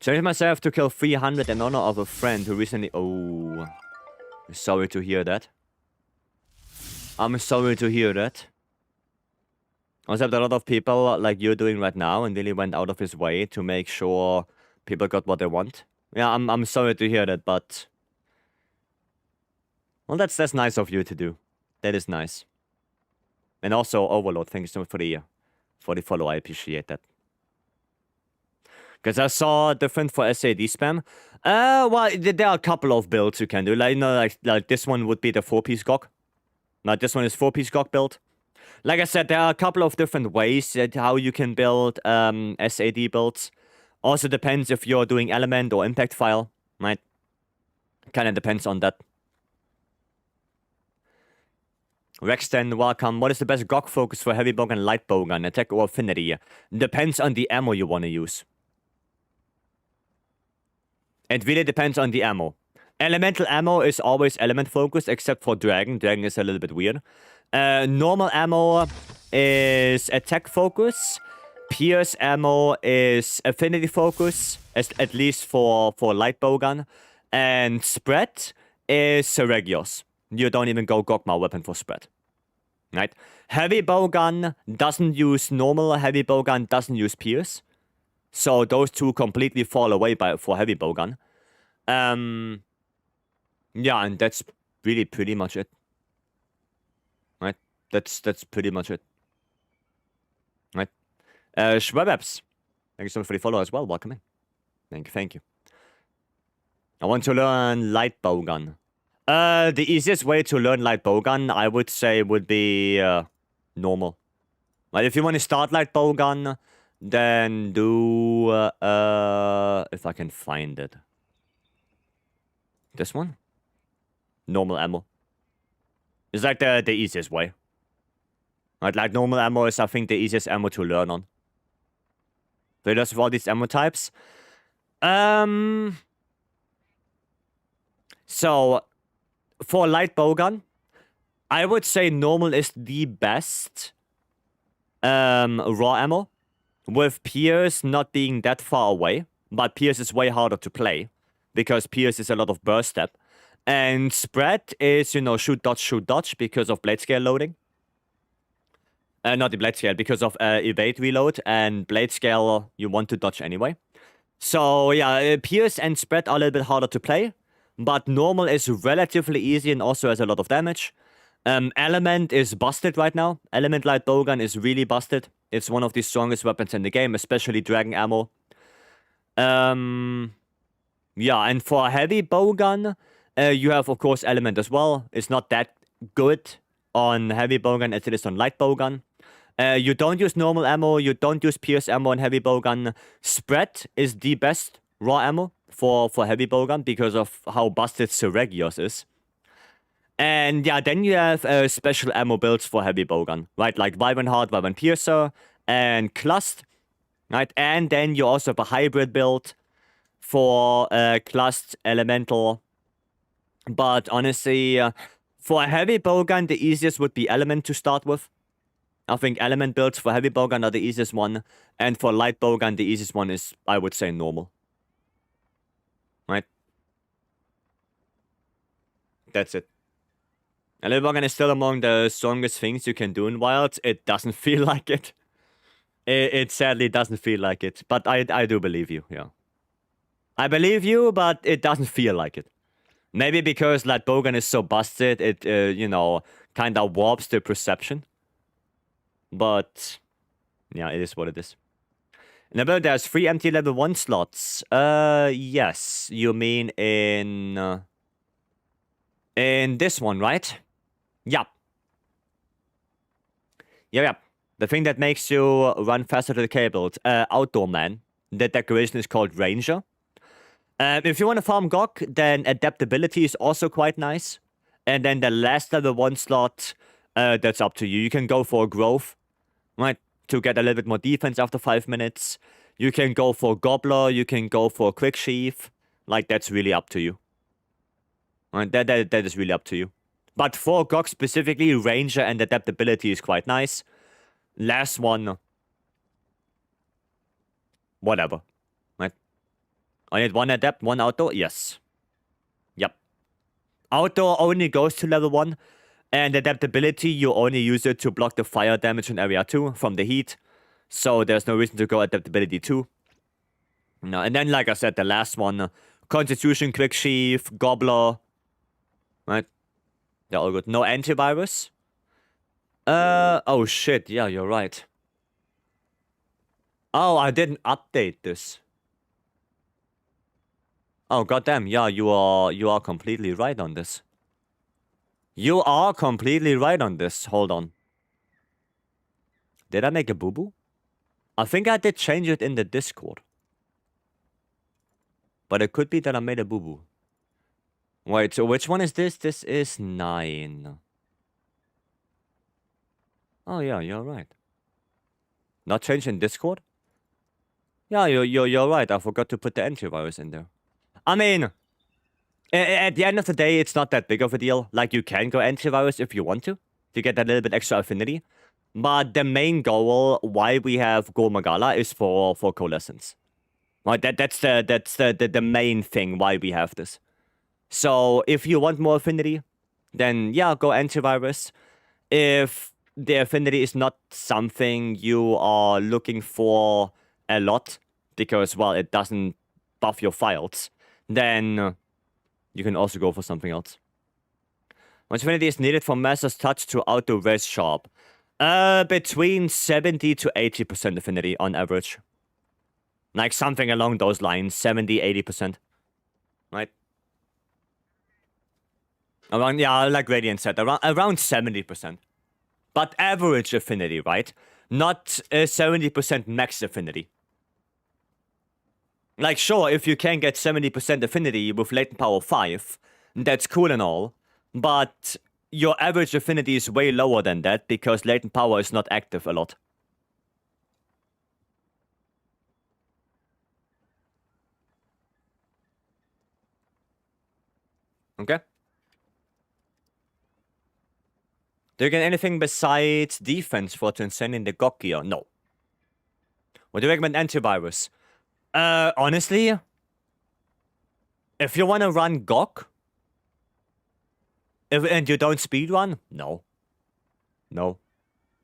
Challenge myself to kill 300 in honor of a friend who recently... Oh. Sorry to hear that. I'm sorry to hear that. Also, a lot of people like you're doing right now and really went out of his way to make sure people got what they want. Yeah, I'm sorry to hear that, but Well, that's nice of you to do. That is nice. And also, Overlord, thank you so much for the follow. I appreciate that. Because I saw different for SAD spam. Well, there are a couple of builds you can do. Like, you know, like this one would be the 4-piece GOG. Now, this one is 4-piece GOG build. Like I said, there are a couple of different ways that how you can build SAD builds. Also depends if you're doing element or impact file, right? Kind of depends on that. Rexton, welcome. What is the best GOG focus for heavy bowgun and light bowgun, attack or affinity? Depends on the ammo you want to use. It really depends on the ammo. Elemental ammo is always element focused, except for Dragon. Dragon is a little bit weird. Normal ammo is attack focus. Pierce ammo is affinity focus, at least for light bowgun. And spread is Seregios. You don't even go Gogma weapon for spread. Right? Heavy bowgun doesn't use normal. Heavy bowgun doesn't use pierce. So those two completely fall away for heavy bowgun. Yeah, and that's really pretty much it. Right? That's pretty much it. Right? Schwebabs, thank you so much for the follow as well. Welcome in. Thank you. I want to learn light bowgun. The easiest way to learn light bowgun, I would say, would be normal. Like, if you want to start light bowgun, then do if I can find it. This one? Normal ammo. It's like the easiest way. Right, like normal ammo is, I think, the easiest ammo to learn on. So just for all these ammo types. So for light bowgun, I would say normal is the best raw ammo, with Pierce not being that far away. But Pierce is way harder to play, because Pierce is a lot of burst step. And spread is, you know, shoot, dodge, because of blade scale loading. Not the blade scale, because of evade reload, and blade scale you want to dodge anyway. So yeah, Pierce and spread are a little bit harder to play, but normal is relatively easy and also has a lot of damage. Element is busted right now. Element light bowgun is really busted. It's one of the strongest weapons in the game, especially dragon ammo. Yeah, and for heavy bowgun, you have of course element as well. It's not that good on heavy bowgun as it is on light bowgun. You don't use normal ammo, you don't use pierce ammo on heavy bowgun. Spread is the best raw ammo for heavy bowgun because of how busted Seregios is. And yeah, then you have special ammo builds for heavy bowgun, right? Like Vibrant Heart, Vibrant Piercer, and Clust, right? And then you also have a hybrid build for Clust Elemental. But honestly, for a heavy bowgun, the easiest would be Element to start with. I think element builds for heavy bowgun are the easiest one. And for light bowgun, the easiest one is, I would say, normal. Right? That's it. And light bowgun is still among the strongest things you can do in Wilds. It doesn't feel like it. It sadly doesn't feel like it. But I do believe you, yeah. I believe you, but it doesn't feel like it. Maybe because light bowgun is so busted, it, you know, kind of warps the perception. But, yeah, it is what it is. And about there's 3 empty level 1 slots. Yes. You mean in this one, right? Yup. Yep. The thing that makes you run faster to the cable. Outdoor Man. The decoration is called Ranger. If you want to farm GOG, then adaptability is also quite nice. And then the last level 1 slot, that's up to you. You can go for growth, right? To get a little bit more defense after 5 minutes. You can go for Gobbler, you can go for Quick Sheath. Like, that's really up to you. Right? That is really up to you. But for GOG specifically, Ranger and adaptability is quite nice. Last one, whatever. Right? I need 1 adapt, 1 outdoor? Yes. Yep. Outdoor only goes to level 1. And adaptability, you only use it to block the fire damage in area 2 from the heat. So there's no reason to go adaptability 2. No, and then, like I said, the last one, Constitution, Quick Sheath, Gobbler. Right? They're all good. No antivirus. Oh shit. Yeah, you're right. Oh, I didn't update this. Oh goddamn. Yeah, you are completely right on this. You are completely right on this. Hold on. Did I make a boo-boo? I think I did change it in the Discord. But it could be that I made a boo-boo. Wait, so which one is this? This is 9. Oh yeah, you're right. Not changed in Discord? Yeah, you're right. I forgot to put the antivirus in there. I mean, at the end of the day, it's not that big of a deal. Like, you can go antivirus if you want to get that little bit extra affinity. But the main goal why we have Gor Magala is for coalescence. Right? That's the main thing why we have this. So if you want more affinity, then yeah, go antivirus. If the affinity is not something you are looking for a lot, because, well, it doesn't buff your files, then you can also go for something else. Much affinity is needed for Master's Touch to auto res sharp. Between 70 to 80% affinity on average. Like something along those lines, 70, 80%. Right? Around, yeah, like Radiant said, around 70%. But average affinity, right? Not 70% max affinity. Like, sure, if you can get 70% affinity with latent power 5, that's cool and all. But your average affinity is way lower than that because latent power is not active a lot. Okay? Do you get anything besides defense for transcending the GOG gear? No. Would you recommend antivirus? Honestly, if you want to run GOG, and you don't speedrun, no. No.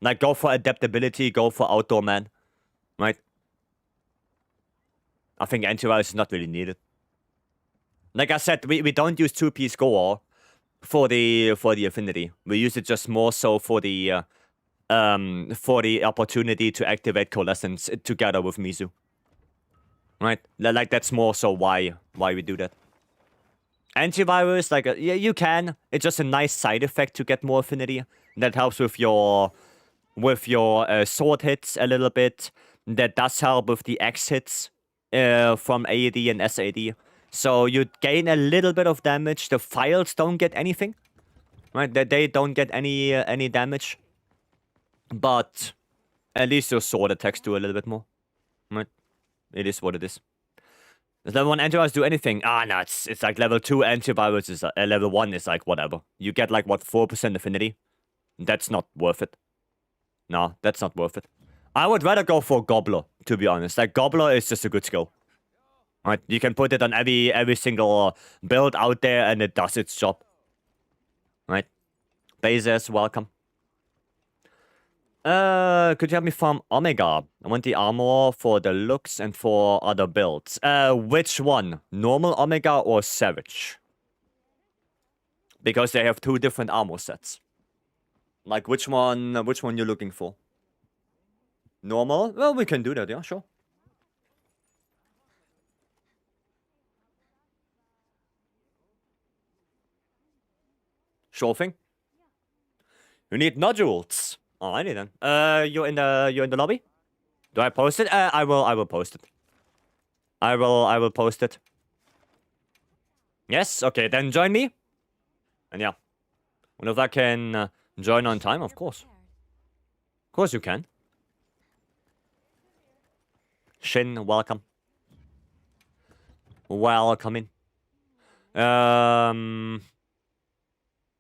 Like, go for adaptability, go for outdoor man. Right? I think antivirus is not really needed. Like I said, we don't use 2-piece score for the affinity. We use it just more so for the opportunity to activate coalescence together with Mizu. Right? Like, that's more so why we do that. Antivirus, like, yeah, you can. It's just a nice side effect to get more affinity. That helps with your sword hits a little bit. That does help with the X hits from AD and SAD. So you gain a little bit of damage. The files don't get anything. Right? They don't get any damage. But at least your sword attacks do a little bit more. Right? It is what it is. Does level 1 antivirus do anything? Ah, no, it's like level 2 antivirus is level 1 is like whatever. You get like, what, 4% affinity? That's not worth it. No, that's not worth it. I would rather go for Gobbler, to be honest. Like, Gobbler is just a good skill. Right? You can put it on every single build out there and it does its job. Right? Bezos, welcome. Could you help me farm Omega? I want the armor for the looks and for other builds. Which one? Normal Omega or Savage? Because they have 2 different armor sets. Like, which one you're looking for? Normal? Well, we can do that, yeah, sure. Sure thing. You need nodules. Alrighty then. You're in the lobby? Do I post it? I will post it. I will post it. Yes? Okay, then join me. And yeah. And if I can join on time, of course. Of course you can. Shin, welcome. Welcome in.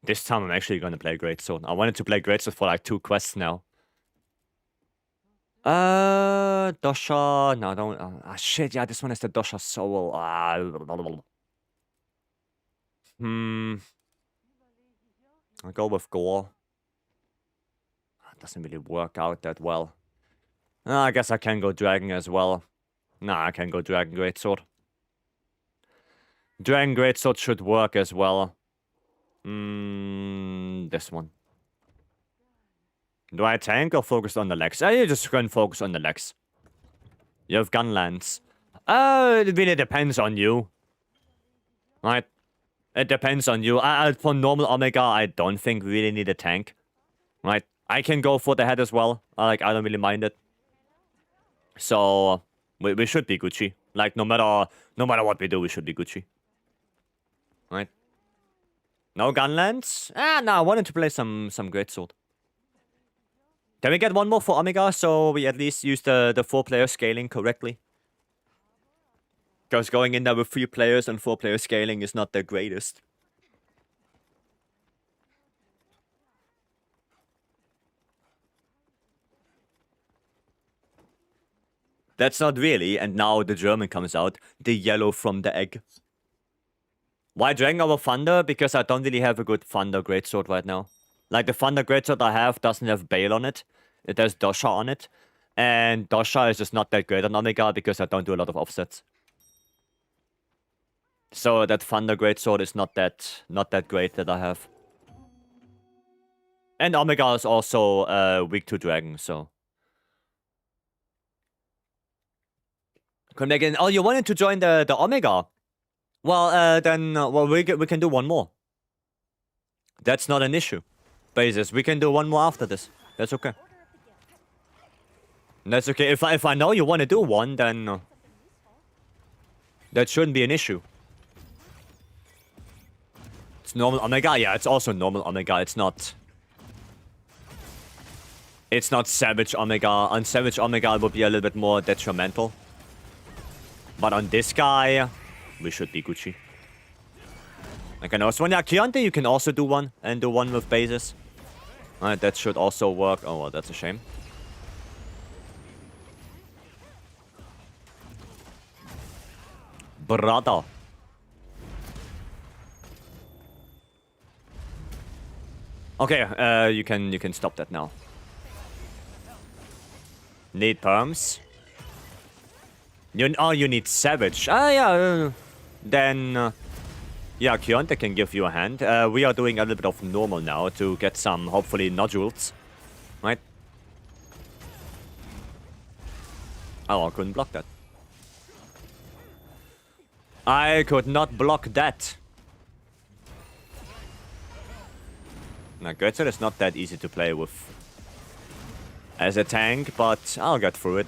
This time I'm actually gonna play Greatsword. I wanted to play Greatsword for like 2 quests now. Dosha. No, don't. Shit, yeah, this one is the Dosha Soul. I'll go with Gore. Doesn't really work out that well. I guess I can go Dragon as well. Nah, I can go Dragon Greatsword. Dragon Greatsword should work as well. this one. Do I tank or focus on the legs? You just go and focus on the legs. You have gunlands. It really depends on you. Right? It depends on you. For normal Omega, I don't think we really need a tank. Right? I can go for the head as well. I don't really mind it. So we should be Gucci. Like no matter what we do, we should be Gucci. Right? No gunlands? No, I wanted to play some greatsword. Can we get one more for Omega so we at least use the 4-player scaling correctly? Because going in there with 3 players and 4-player scaling is not the greatest. That's not really, and now the German comes out, the yellow from the egg. Why Dragon over Thunder? Because I don't really have a good Thunder greatsword right now. Like, the Thunder greatsword I have doesn't have Bale on it. It has Dosha on it. And Dosha is just not that great on Omega because I don't do a lot of offsets. So that Thunder greatsword is not that great that I have. And Omega is also weak to Dragon, so... Come again. Oh, you wanted to join the Omega? Well, then we can do one more. That's not an issue. Basis, we can do one more after this. That's okay. That's okay. If I know you want to do one, then that shouldn't be an issue. It's normal Omega. Yeah, it's also normal Omega. It's not Savage Omega. On Savage Omega, it would be a little bit more detrimental. But on this guy, we should be Gucci. Like an Oswanya Chianti, you can also do one, and do one with bases. Alright, that should also work. Oh, well, that's a shame. Brother. Okay, you can stop that now. Need perms. You need Savage. Yeah. Then, yeah, Chianti can give you a hand. We are doing a little bit of normal now to get some, hopefully, nodules. Right? Oh, I couldn't block that. I could not block that. Now, Götze is not that easy to play with as a tank, but I'll get through it.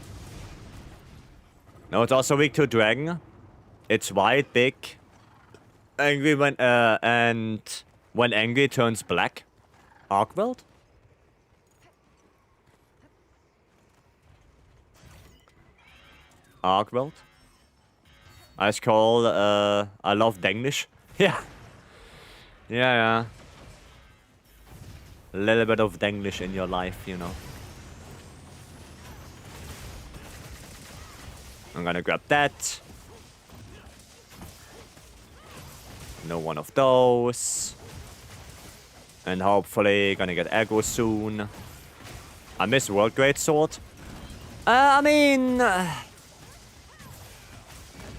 No, it's also weak to Dragon. It's white, big, angry when and when angry turns black. Arkweld? Arkweld? Ice Cold, I love Denglish. Yeah. Yeah. A little bit of Denglish in your life, you know. I'm gonna grab that. No one of those. And hopefully gonna get aggro soon. I miss World Greatsword. I mean...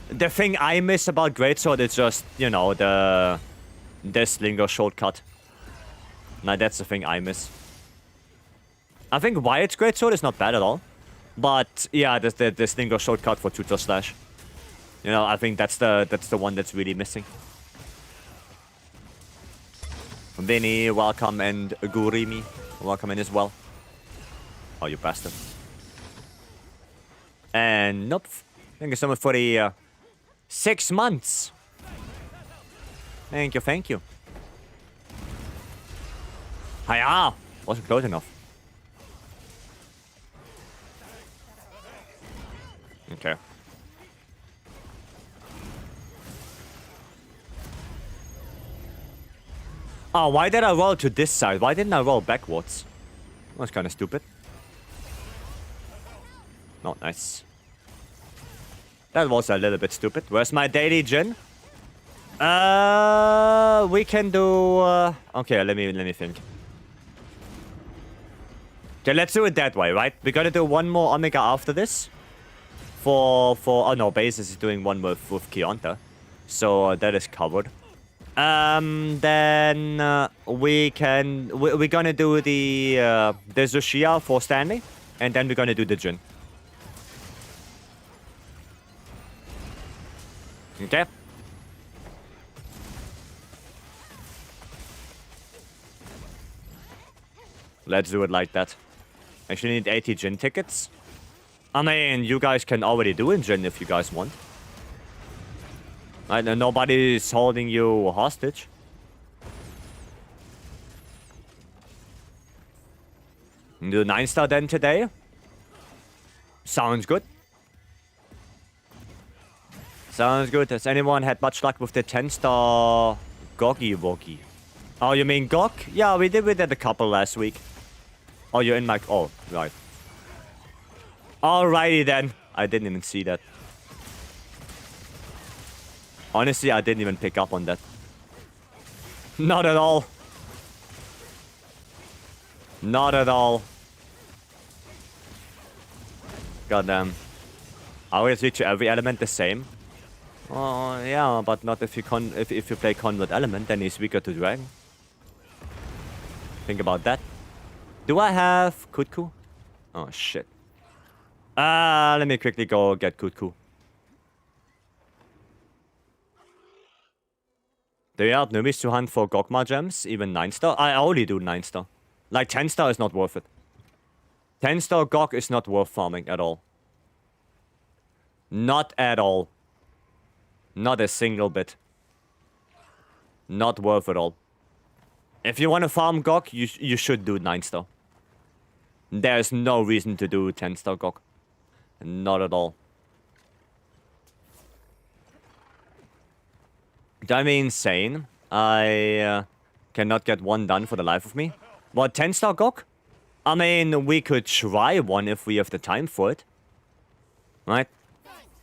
the thing I miss about Greatsword is just, you know, the Slinger shortcut. Now that's the thing I miss. I think Wyatt's Greatsword is not bad at all. But yeah, the Slinger shortcut for Tutor Slash. You know, I think that's the one that's really missing. Vinny, welcome, and Gurimi, welcome in as well. Oh, you bastard. And nope. Thank you so much for the 6 months. Thank you. Hiya! Wasn't close enough. Okay. Oh, why did I roll to this side? Why didn't I roll backwards? That's kind of stupid. Not nice. That was a little bit stupid. Where's my daily gin? We can do... okay, let me think. Okay, let's do it that way, right? We gotta do one more Omega after this. Oh no, Basis is doing one with Chianti. So that is covered. Then we're gonna do the Zushia for Stanley, and then we're gonna do the Jin. Okay. Let's do it like that. Actually need 80 Jin tickets. I mean, you guys can already do it Jin if you guys want. Right, and nobody's holding you hostage. Do 9-star then today. Sounds good. Sounds good. Has anyone had much luck with the 10-star Goggy Woggy? Oh, you mean Gog? Yeah, we did a couple last week. Oh, you're in my... Oh, right. Alrighty then. I didn't even see that. Honestly, I didn't even pick up on that. Not at all. Not at all. Goddamn. I always reach every element the same. Oh, yeah, but not if you if you play Convert Element, then he's weaker to Dragon. Think about that. Do I have Kutku? Oh, shit. Let me quickly go get Kutku. Do you have newbies to hunt for Gogma gems? Even 9-star? I only do 9-star. Like, 10-star is not worth it. 10-star Gog is not worth farming at all. Not at all. Not a single bit. Not worth it all. If you want to farm Gog, you should do 9-star. There's no reason to do 10-star Gog. Not at all. That'd be insane. I cannot get one done for the life of me. What, 10-star Gog? I mean, we could try one if we have the time for it. Right?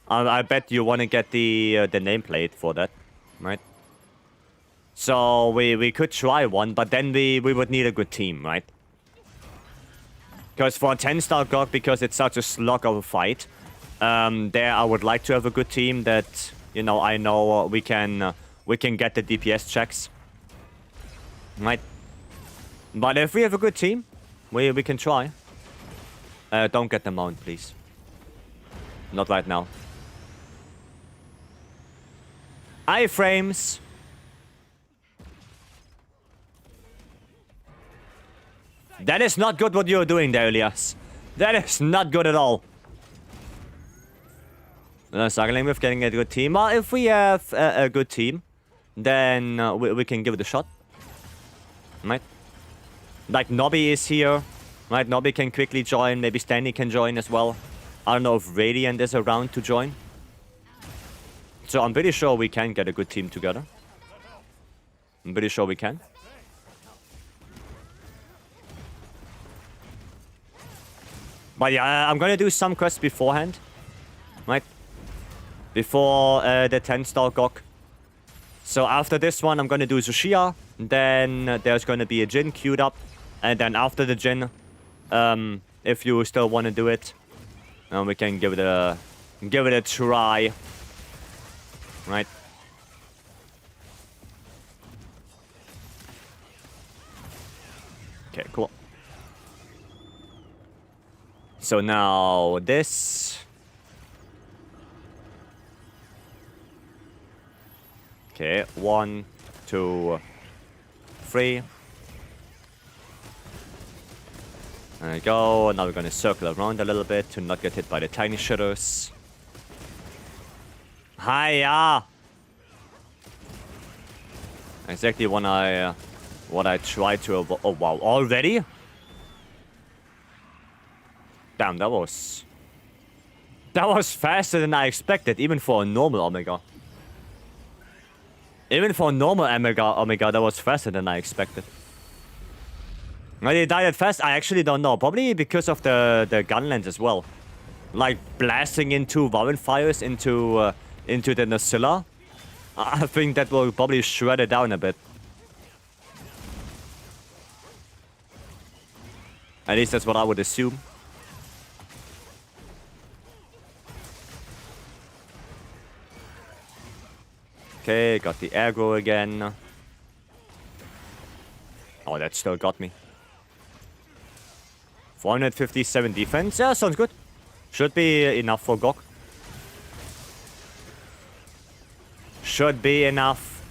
I bet you want to get the nameplate for that. Right? So we could try one, but then we would need a good team, right? Because for a 10-star Gog, because it's such a slog of a fight, there I would like to have a good team that, you know, I know we can get the DPS checks. Right? But if we have a good team, we can try. Don't get the mount, please. Not right now. Iframes. That is not good what you're doing there, Elias. That is not good at all. Struggling with getting a good team. Well, if we have a good team, then we can give it a shot. Right? Like, Nobby is here. Right? Nobby can quickly join. Maybe Stanley can join as well. I don't know if Radiant is around to join. So I'm pretty sure we can get a good team together. I'm pretty sure we can. But yeah, I'm gonna do some quests beforehand. Right? Before the 10-star Gog. So after this one, I'm gonna do Zushia. Then there's gonna be a Jin queued up. And then after the Jin, if you still want to do it, we can give it a try. Right? Okay, cool. So now this. Okay, 1, 2, 3. There we go. Now we're gonna circle around a little bit to not get hit by the tiny shitters. Hiya! Exactly what I tried to avoid. Oh wow! Already? Damn, that was faster than I expected, even for a normal Omega. Even for a normal Omega, that was faster than I expected. Why did he die that fast? I actually don't know. Probably because of the gunlands as well. Like blasting into Warren fires into the Nacilla. I think that will probably shred it down a bit. At least that's what I would assume. Okay, got the aggro again. Oh, that still got me. 457 defense. Yeah, sounds good. Should be enough for Gok. Should be enough.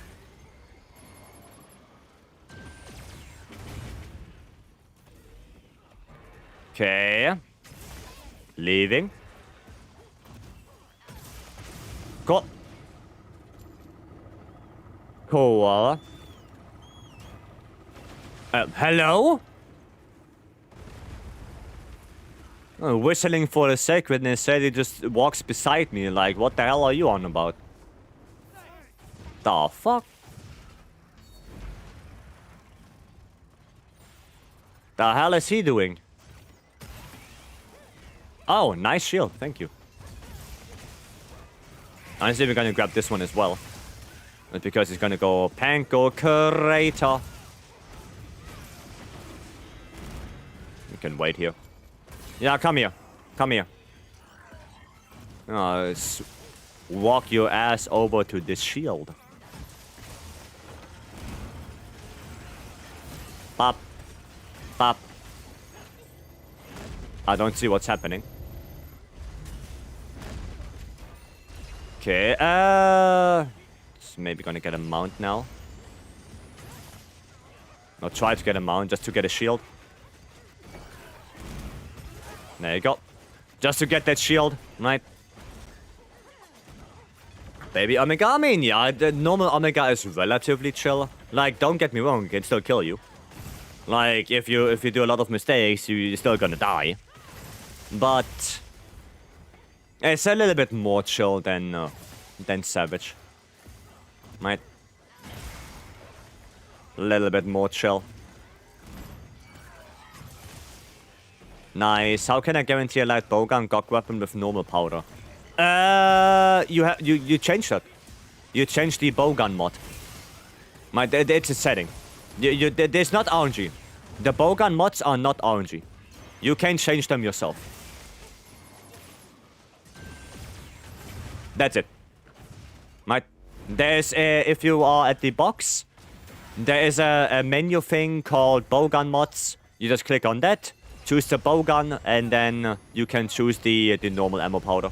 Okay. Leaving. Cool. Cool. Hello? Oh, whistling for the sacredness said he just walks beside me. Like, what the hell are you on about? The fuck? The hell is he doing? Oh, nice shield. Thank you. Honestly, we're gonna grab this one as well. But because he's gonna go Panko Curator. You can wait here. Yeah, come here. Come here. Walk your ass over to this shield. Pop. Pop. I don't see what's happening. Okay, it's maybe gonna get a mount now. I'll try to get a mount just to get a shield. There you go. Just to get that shield, right? Baby Omega, I mean, yeah, the normal Omega is relatively chill. Like, don't get me wrong, it can still kill you. Like, if you do a lot of mistakes, you're still gonna die. But it's a little bit more chill than Savage. Right? A little bit more chill. Nice. How can I guarantee a light bowgun Gok weapon with normal powder? You changed that. You changed the bowgun mod. It's a setting. There's not RNG. The bowgun mods are not RNG. You can change them yourself. That's it. Right? There's if you are at the box, there is a menu thing called bowgun mods. You just click on that. Choose the bowgun, and then you can choose the normal ammo powder.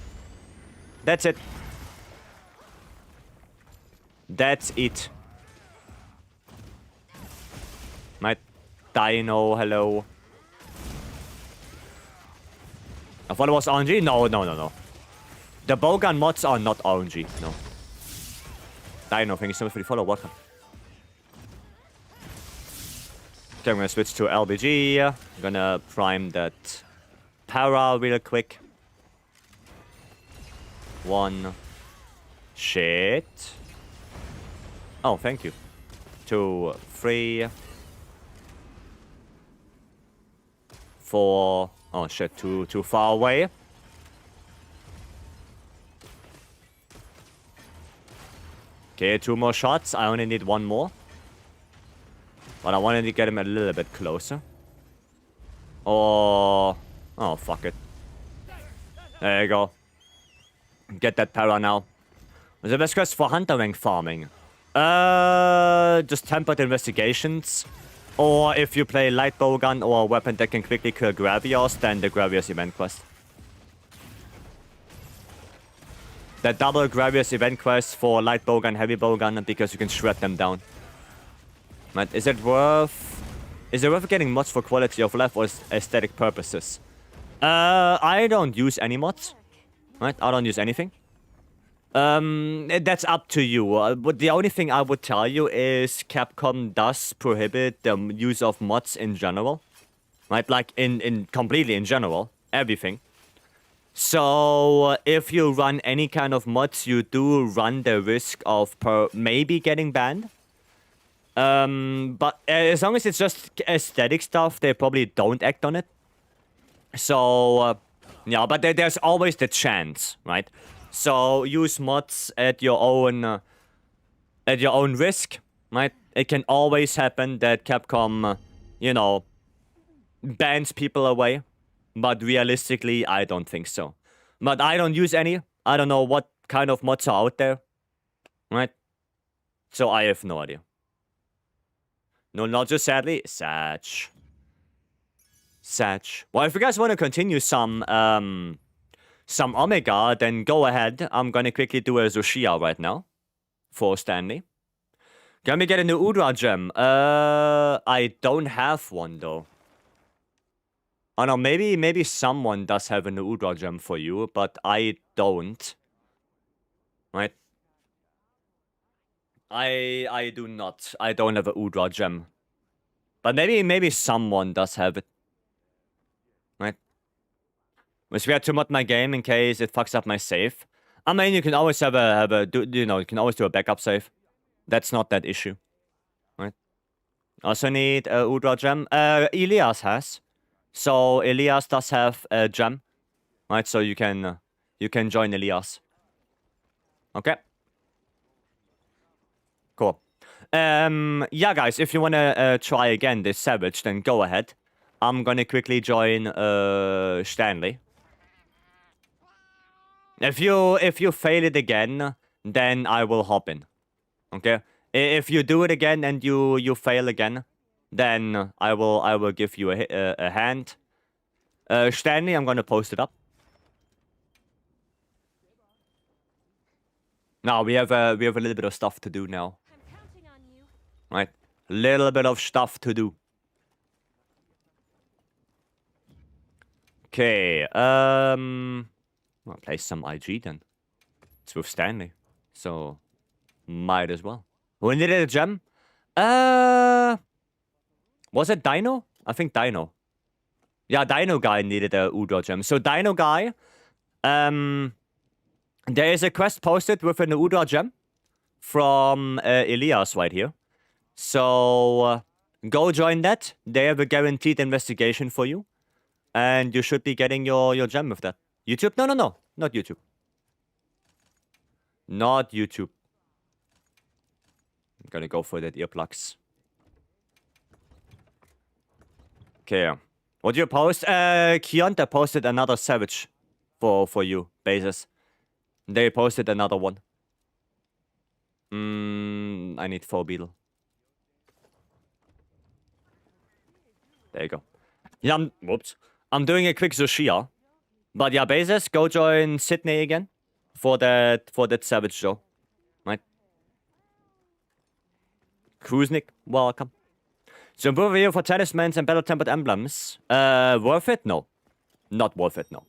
That's it. That's it. My Dino, hello. I thought it was RNG? No. The bowgun mods are not RNG, no. Dino, thank you so much for the follow, welcome. Okay, I'm gonna switch to LBG. I'm gonna prime that para real quick. 1. Shit. Oh, thank you. 2, 3. 4. Oh shit, too far away. Okay, 2 more shots. I only need 1 more. But I wanted to get him a little bit closer. Or... oh, fuck it. There you go. Get that para now. The best quest for hunter rank farming. Just tempered investigations. Or if you play light bowgun or a weapon that can quickly kill Gravios, then the Gravios event quest. The double Gravios event quest for light bowgun, heavy bowgun, because you can shred them down. Right, is it worth getting mods for quality of life or aesthetic purposes? I don't use any mods. Right, I don't use anything. That's up to you. But the only thing I would tell you is Capcom does prohibit the use of mods in general. Right, like completely in general, everything. So if you run any kind of mods, you do run the risk of maybe getting banned. But as long as it's just aesthetic stuff, they probably don't act on it. So, yeah, but there's always the chance, right? So use mods at your own risk, right? It can always happen that Capcom, you know, bans people away. But realistically, I don't think so. But I don't use any. I don't know what kind of mods are out there, right? So I have no idea. No, not just sadly. Sad. Well, if you guys want to continue some Omega, then go ahead. I'm gonna quickly do a Zoshia right now for Stanley. Can we get a new Udra gem? I don't have one though. Oh no, maybe someone does have a new Udra gem for you, but I don't. Right? I do not. I don't have a Udra gem. But maybe someone does have it. Right? Which we had to mod my game in case it fucks up my save. I mean, you can always you can always do a backup save. That's not that issue. Right? Also need a Udra gem. Elias has. So Elias does have a gem. Right? So you can join Elias. Okay. Cool. Yeah, guys, if you wanna try again this Savage, then go ahead. I'm gonna quickly join Stanley. If you fail it again, then I will hop in. Okay? If you do it again and you fail again, then I will give you a hand. Stanley, I'm gonna post it up. Now we have a little bit of stuff to do now. I'm counting on you. Right? A little bit of stuff to do. Okay, I'll play some IG then. It's with Stanley, so might as well. Who needed a gem? Was it Dino? I think Dino. Yeah, Dino Guy needed a Udra gem. So Dino Guy, there is a quest posted with an Udra gem from Elias right here. So go join that. They have a guaranteed investigation for you. And you should be getting your gem with that. YouTube? No. Not YouTube. Not YouTube. I'm gonna go for that earplugs. Okay. What do you post? Kionta posted another Savage for you, Basis. They posted another one. I need 4 beetle. There you go. Yeah, whoops. I'm doing a quick Zoshia. But yeah, Basis, go join Sydney again for that Savage show. Right? Kruznik, welcome. So improve here for talismans and battle tempered emblems. Worth it? No. Not worth it, no.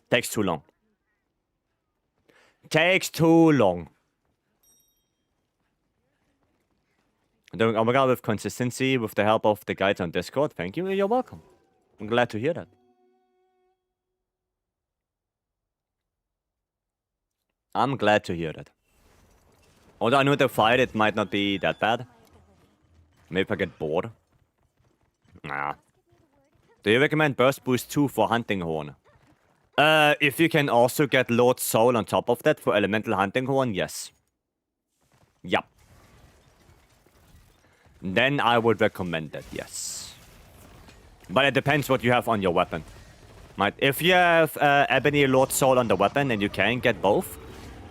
Takes too long. Takes too long. Doing Omega with consistency with the help of the guides on Discord. Thank you. You're welcome. I'm glad to hear that. I'm glad to hear that. Although I know the fight, it might not be that bad. Maybe if I get bored. Nah. Do you recommend Burst Boost 2 for Hunting Horn? If you can also get Lord Soul on top of that for Elemental Hunting Horn, yes. Yup. Then I would recommend that, yes. But it depends what you have on your weapon. Right? If you have Ebony Lord Soul on the weapon and you can get both,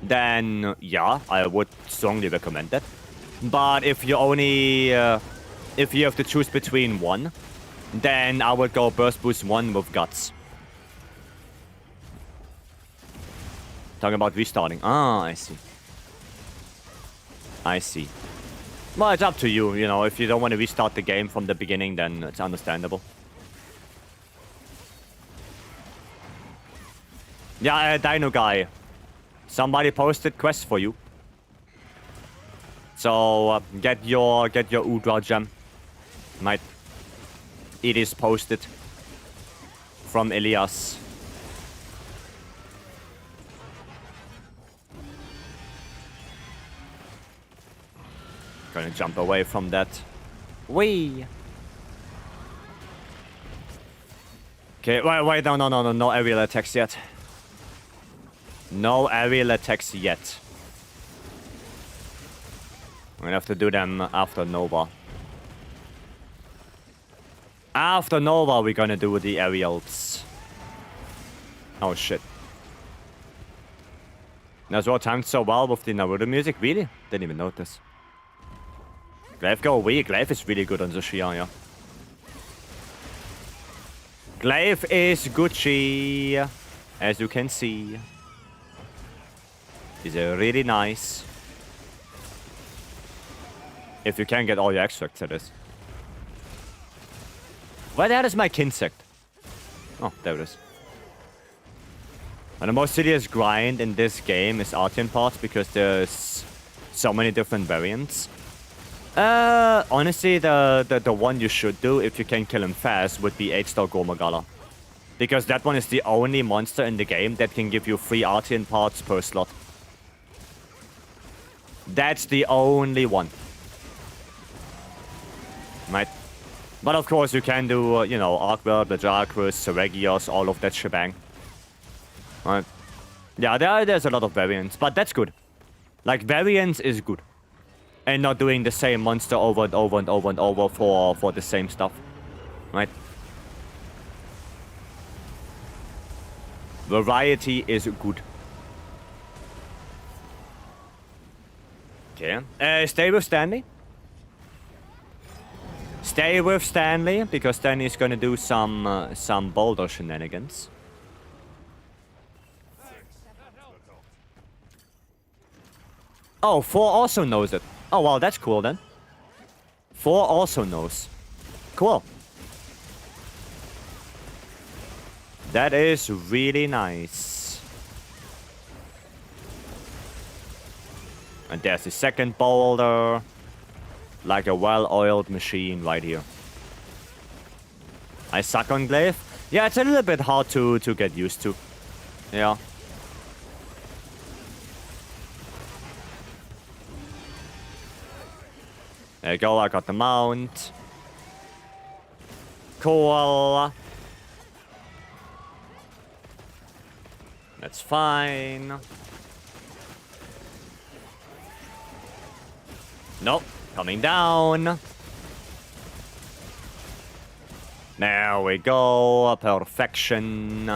then yeah, I would strongly recommend that. But if you only... if you have to choose between one, then I would go Burst Boost 1 with Guts. Talking about restarting. Ah, I see. I see. Well, it's up to you, you know. If you don't want to restart the game from the beginning, then it's understandable. Yeah, Dino Guy. Somebody posted quests for you. So, get your Udra gem. Might. It is posted. From Elias. Gonna jump away from that. Whee! Okay, wait, no aerial attacks yet. No aerial attacks yet. I'm gonna have to do them after Nova. After Nova, we're gonna do the aerials. Oh shit. That's what timed so well with the Naruto music, really? Didn't even notice. Glaive go away. Glaive is really good on Zushia, yeah. Glaive is Gucci, as you can see. He's really nice. If you can get all your extracts, that is. Where the hell is my Kinsect? Oh, there it is. And the most serious grind in this game is Artian parts because there's so many different variants. Honestly, the one you should do if you can kill him fast would be 8-star Gormagala. Because that one is the only monster in the game that can give you 3 Artian parts per slot. That's the only one. Right? But of course you can do, you know, Arcworld, Lajarcrus, Seregios, all of that shebang. Right? Yeah, there's a lot of variants, but that's good. Like, variance is good. And not doing the same monster over and over and over and over for the same stuff. Right? Variety is good. Okay. Stay with Stanley. Stay with Stanley, because Stanley is gonna do some boulder shenanigans. Oh, 4 also knows it. Oh, wow, that's cool then. 4 also knows. Cool. That is really nice. And there's the second boulder. Like a well-oiled machine right here. I suck on Glaive. Yeah, it's a little bit hard to get used to. Yeah. There you go, I got the mount. Cool. That's fine. Nope. Coming down. There we go. Perfection.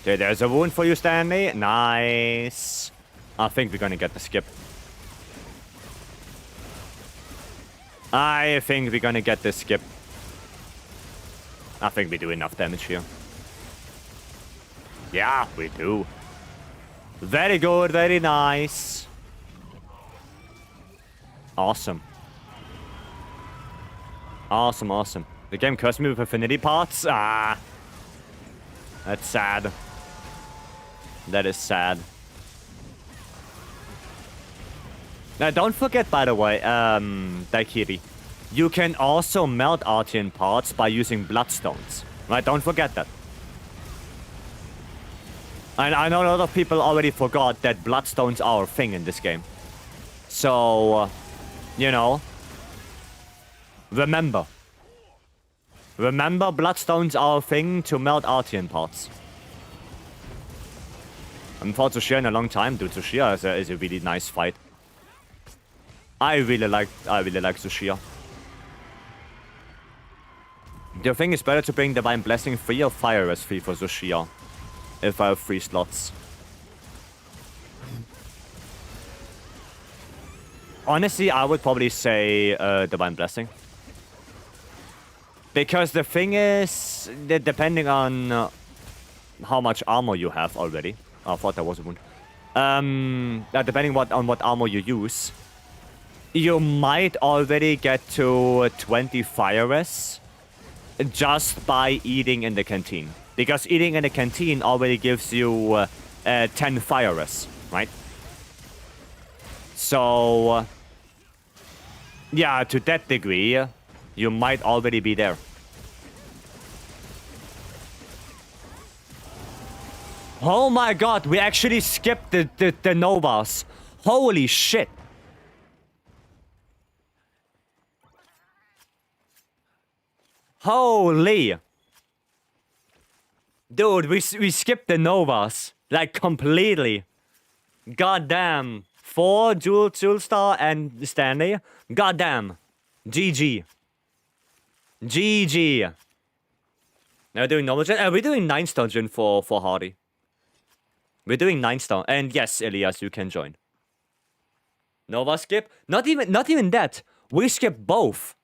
Okay, there's a wound for you, Stanley. Nice. I think we're gonna get the skip. I think we're gonna get the skip. I think we do enough damage here. Yeah, we do. Very good, very nice. Awesome. Awesome, awesome. The game cursed me with affinity parts? Ah. That's sad. That is sad. Now, don't forget, by the way, Daikiri. You can also melt Artian parts by using bloodstones. Right? Don't forget that. And I know a lot of people already forgot that bloodstones are a thing in this game. So, you know, remember. Remember, bloodstones are a thing to melt Artian parts. I haven't fought Zushia in a long time, dude. Zushia is a really nice fight. I really like Zushia. Do you think it's better to bring Divine Blessing 3 or Fire as 3 for Zushia? If I have 3 slots. Honestly, I would probably say Divine Blessing. Because the thing is, that depending on how much armor you have already. Oh, I thought that was a wound. Depending on what armor you use, you might already get to 20 fire rests just by eating in the canteen. Because eating in the canteen already gives you 10 fire rests, right? So, yeah, to that degree, you might already be there. Oh my god, we actually skipped the Novas. Holy shit. Holy. Dude, we skipped the Novas. Like, completely. Goddamn. 4 Jewel Star and Stanley. Goddamn. GG. GG. Now we're doing normal gen. We're doing 9-star gen for Hardy. We're doing 9-star. And yes, Elias, you can join. Nova skip? Not even that. We skipped both.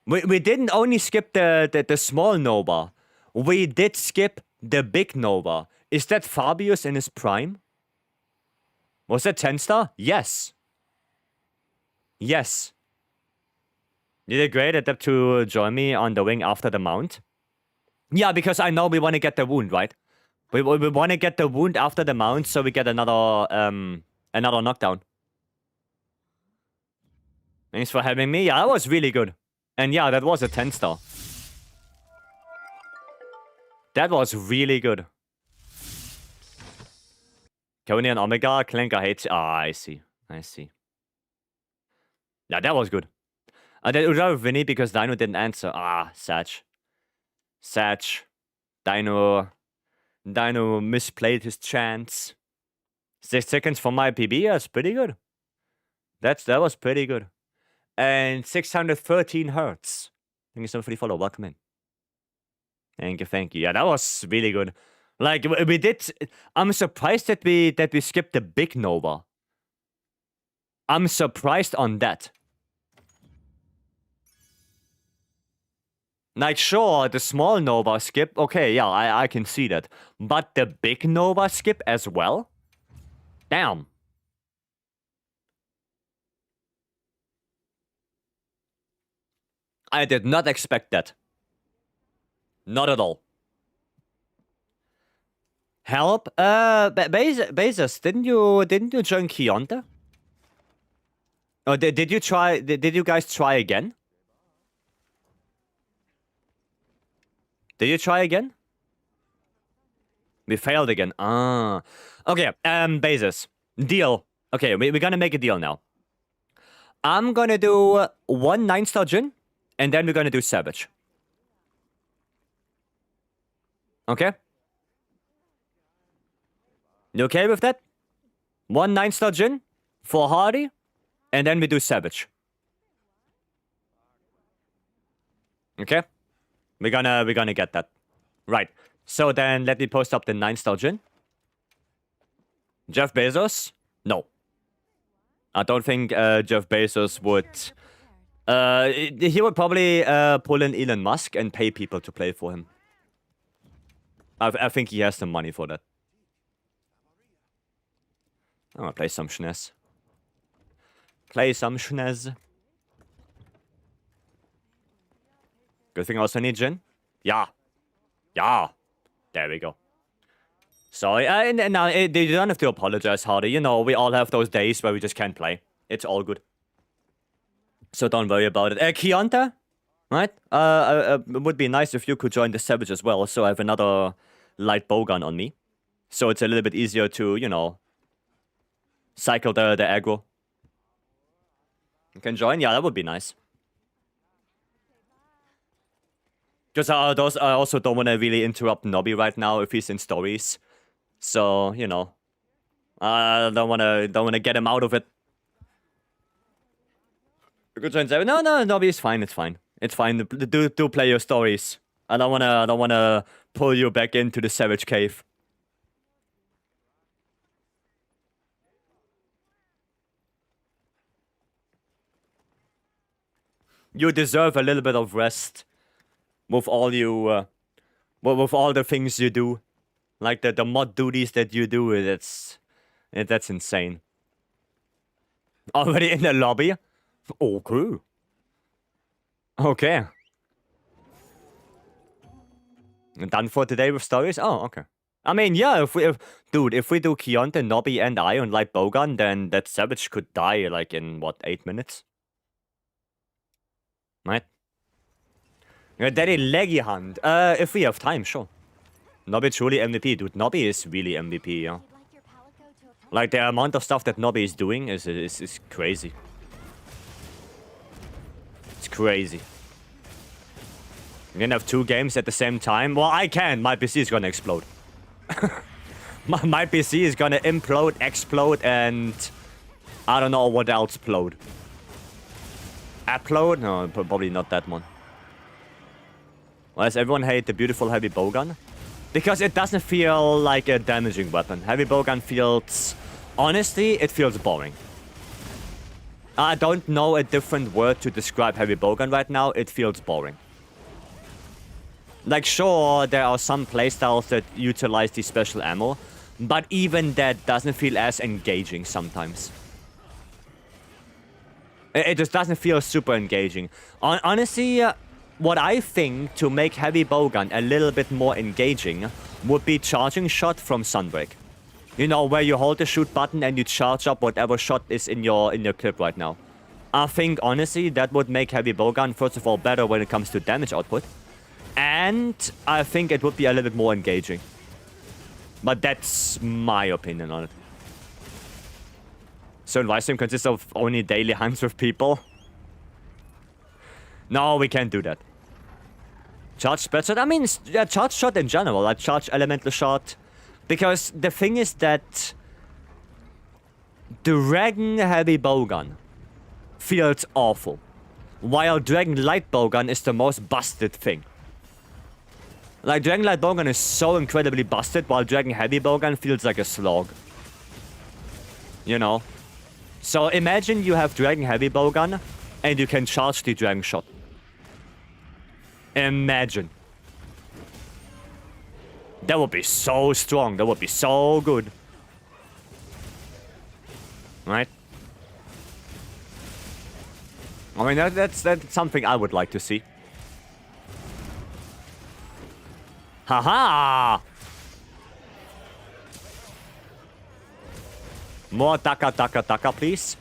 We didn't only skip the small Nova. We did skip the big Nova. Is that Fabius in his prime? Was that 10-star? Yes. Yes. You did great. Adapt to join me on the wing after the mount. Yeah, because I know we want to get the wound, right? We want to get the wound after the mount, so we get another knockdown. Thanks for having me. Yeah, that was really good. And yeah, that was a 10-star. That was really good. Coney and Omega, Clanker hates... Ah, I see. I see. Yeah, that was good. Then Udar Vinny because Dino didn't answer. Ah, Satch. Dino misplayed his chance. 6 seconds for my PB, that's pretty good. That was pretty good. And 613 hertz. Thank you so much for the follow. Welcome in. Thank you. Yeah, that was really good. Like we did. I'm surprised that we skipped the big Nova. I'm surprised on that. Like, sure, the small Nova skip, okay, yeah, I can see that. But the big Nova skip as well? Damn. I did not expect that. Not at all. Help? Bezos, didn't you join Kionta? Oh, did you guys try again? Did you try again? We failed again. Ah. Okay, Bezos. Deal. Okay, we're gonna make a deal now. I'm gonna do 1 9-star Jin, and then we're gonna do Savage. Okay? You okay with that? 1 9-star Jin, 4 Hardy, and then we do Savage. Okay? We're gonna get that. Right. So then let me post up the 9-star Jin. Jeff Bezos? No. I don't think Jeff Bezos would... he would probably pull in Elon Musk and pay people to play for him. I think he has the money for that. I'm gonna play some Schnez. Good thing I also need Jin. Yeah. Yeah. There we go. Sorry. And now, you don't have to apologize, Hardy. You know, we all have those days where we just can't play. It's all good. So don't worry about it. Kionta? Right? It would be nice if you could join the Savage as well, so I have another light bowgun on me. So it's a little bit easier to, you know, cycle the aggro. You can join? Yeah, that would be nice. Because I also don't want to really interrupt Nobby right now if he's in stories. So, you know, I don't want to get him out of it. Good join, Zero. No, Nobby is fine. It's fine. It's fine. Do play your stories. I don't wanna pull you back into the Savage Cave. You deserve a little bit of rest. With all you, with all the things you do, like the mod duties that you do, that's insane. Already in the lobby? Oh, cool. Okay. Done for today with stories? Oh, okay. I mean, yeah, if we do Kionta, Nobby, and I on light bowgun, then that Savage could die like in what, 8 minutes? Right? Daddy leggy hand. If we have time, sure. Nobby truly MVP, dude. Nobby is really MVP, yeah. Like the amount of stuff that Nobby is doing is crazy. It's crazy. You can have 2 games at the same time. Well, I can. My PC is gonna explode. my PC is gonna implode, explode, and I don't know what else explode. Upload? No, probably not that one. Well, does everyone hate the beautiful heavy bowgun? Because it doesn't feel like a damaging weapon. Heavy bowgun feels... Honestly, it feels boring. I don't know a different word to describe heavy bowgun right now. It feels boring. Like, sure, there are some playstyles that utilize the special ammo, but even that doesn't feel as engaging sometimes. It just doesn't feel super engaging. Honestly, what I think to make heavy bowgun a little bit more engaging would be charging shot from Sunbreak. You know, where you hold the shoot button and you charge up whatever shot is in your clip right now. I think, honestly, that would make heavy bowgun, first of all, better when it comes to damage output. And I think it would be a little bit more engaging. But that's my opinion on it. So Vycery consists of only daily hunts with people? No, we can't do that. Charge spread shot? I mean, yeah, charge shot in general. Like charge elemental shot. Because the thing is that... Dragon heavy bowgun feels awful. While Dragon light bowgun is the most busted thing. Like, Dragon light bowgun is so incredibly busted, while Dragon heavy bowgun feels like a slog. You know? So imagine you have Dragon heavy bowgun, and you can charge the Dragon shot. Imagine. That would be so strong. That would be so good. Right? I mean, that's something I would like to see. Haha! More Taka, please.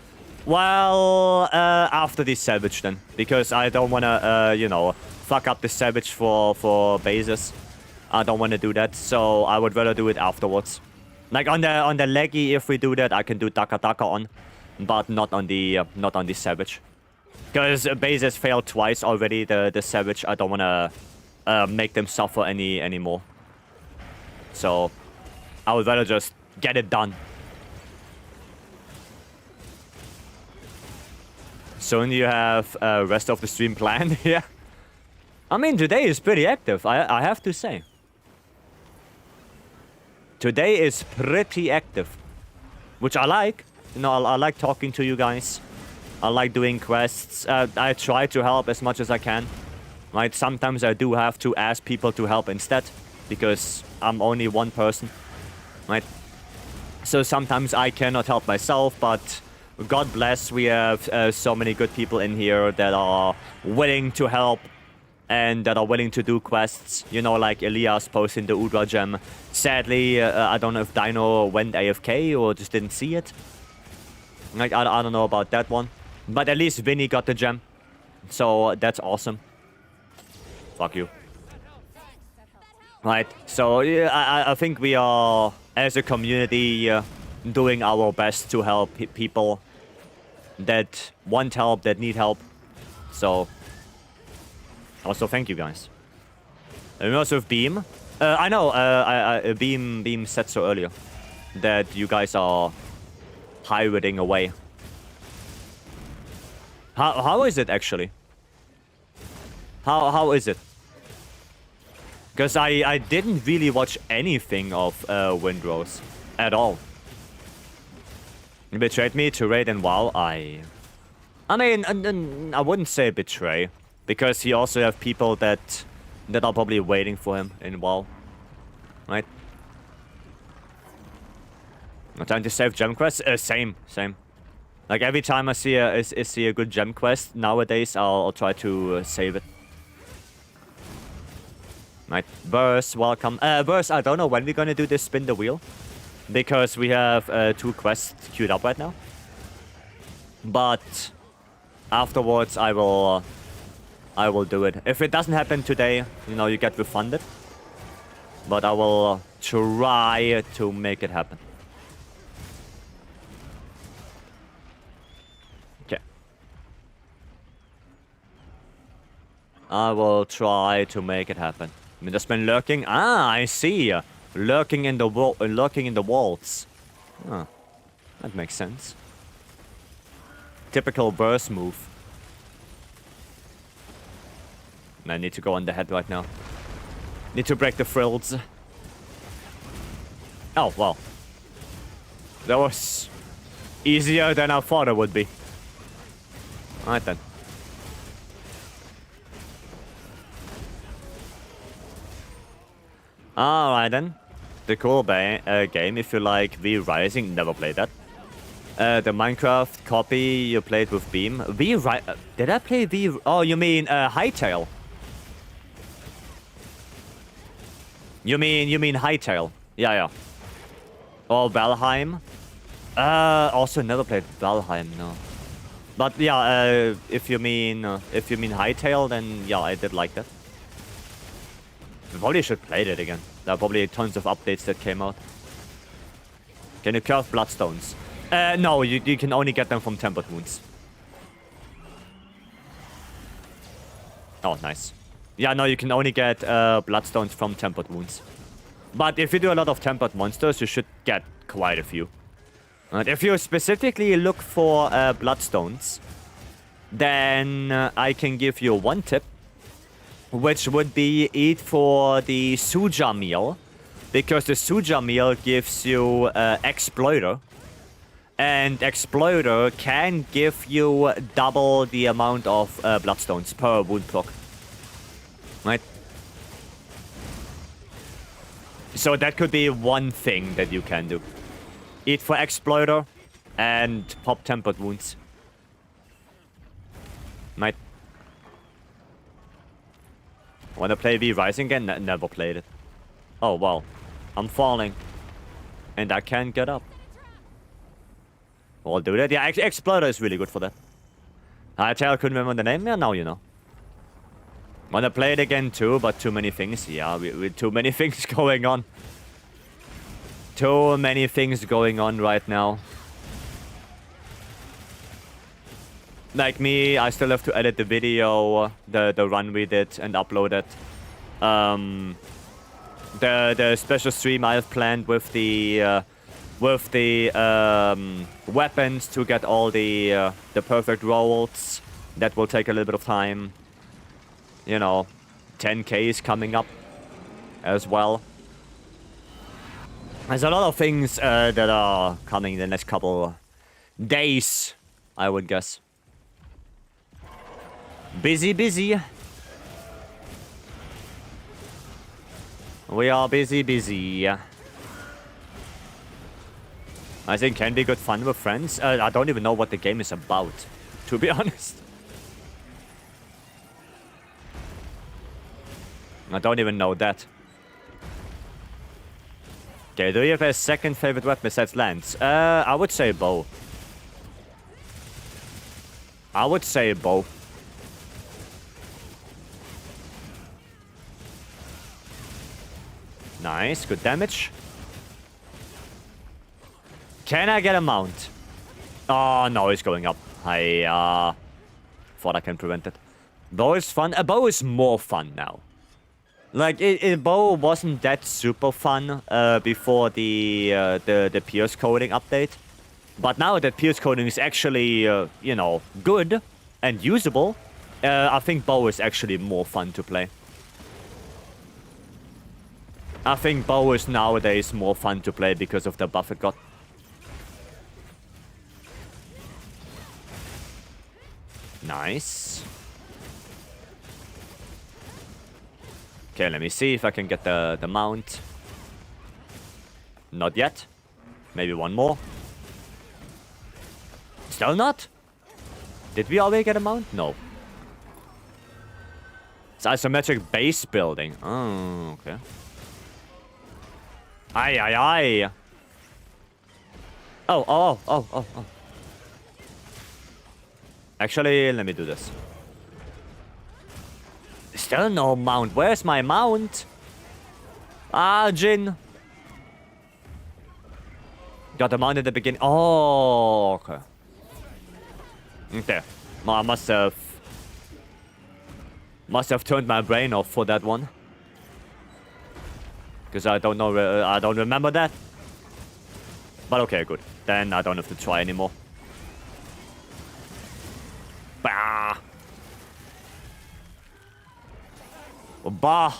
Well, after the Savage then. Because I don't wanna, you know, fuck up the Savage for bases. I don't wanna do that, so I would rather do it afterwards. Like on the leggy, if we do that, I can do Taka on. But not on the Savage. Because bases failed twice already, the Savage. I don't wanna make them suffer anymore. So I would rather just get it done. Soon you have rest of the stream planned. Yeah. I mean, today is pretty active, I have to say. Today is pretty active. Which I like. You know, I like talking to you guys. I like doing quests. I try to help as much as I can. Right? Sometimes I do have to ask people to help instead. Because I'm only one person. Right? So sometimes I cannot help myself, but... God bless, we have so many good people in here that are willing to help and that are willing to do quests. You know, like Elias posting the Udra gem. Sadly, I don't know if Dino went AFK or just didn't see it. Like, I don't know about that one. But at least Vinny got the gem. So, that's awesome. Fuck you. Right, so yeah, I think we are, as a community... doing our best to help people that want help, that need help. So, also thank you guys. And also with Beam. I know, Beam said so earlier that you guys are pirating away. How is it actually? How is it? Because I didn't really watch anything of Windrose at all. He betrayed me to raid and WoW. I mean, I wouldn't say betray, because he also have people that are probably waiting for him in WoW, right? I'm trying to save gem quests. Same. Like every time I see a good gem quest nowadays, I'll try to save it. Right, Burst, welcome. Burst, I don't know when we're gonna do this spin the wheel. Because we have 2 quests queued up right now. But afterwards I will do it. If it doesn't happen today, you know, you get refunded. But I will try to make it happen. Okay. I will try to make it happen. I mean, just been lurking. Ah, I see. Lurking in the walls. Huh. That makes sense. Typical burst move. I need to go on the head right now. Need to break the frills. Oh, well. That was easier than I thought it would be. Alright then. Alright then. The cool game, if you like V Rising, never played that. The Minecraft copy you played with Beam. Did I play V? Oh, you mean Hightail? You mean Hightail? Yeah. Or Valheim? Also never played Valheim, no. But yeah, if you mean Hightail, then yeah, I did like that. We probably should play that again. There are probably tons of updates that came out. Can you curve bloodstones? No, you can only get them from tempered wounds. Oh, nice. Yeah, no, you can only get bloodstones from tempered wounds. But if you do a lot of tempered monsters, you should get quite a few. And if you specifically look for bloodstones, then I can give you one tip, which would be eat for the Suja meal, because the Suja meal gives you Exploiter, and Exploiter can give you double the amount of bloodstones per wound proc. Right? So that could be one thing that you can do. Eat for Exploiter and pop tempered wounds. Right? Wanna play V Rising again? Never played it. Oh, well. I'm falling. And I can't get up. I'll do that. Yeah, Exploiter is really good for that. I couldn't remember the name. Yeah, now you know. Wanna play it again too, but too many things. Yeah, with too many things going on. Too many things going on right now. Like me, I still have to edit the video, the run we did, and upload it. The special stream I have planned with the weapons to get all the perfect rolls. That will take a little bit of time. You know, 10K is coming up as well. There's a lot of things that are coming in the next couple days, I would guess. Busy. We are busy. I think can be good fun with friends. I don't even know what the game is about, to be honest. I don't even know that. Okay, do you have a second favorite weapon besides lance? I would say bow. Nice, good damage. Can I get a mount? Oh, no, it's going up. I thought I can prevent it. Bow is fun. A bow is more fun now. Like, bow wasn't that super fun before the Pierce coding update. But now that Pierce coding is actually, you know, good and usable, I think bow is actually more fun to play. I think bow is nowadays more fun to play because of the buff it got. Nice. Okay, let me see if I can get the mount. Not yet. Maybe one more. Still not? Did we already get a mount? No. It's isometric base building. Oh, okay. Aye. Oh. Actually, let me do this. Still no mount. Where's my mount? Ah, Jin. Got the mount at the beginning. Oh, okay. Okay. I must have turned my brain off for that one. Because I don't know, I don't remember that. But okay, good. Then I don't have to try anymore. Bah! Bah!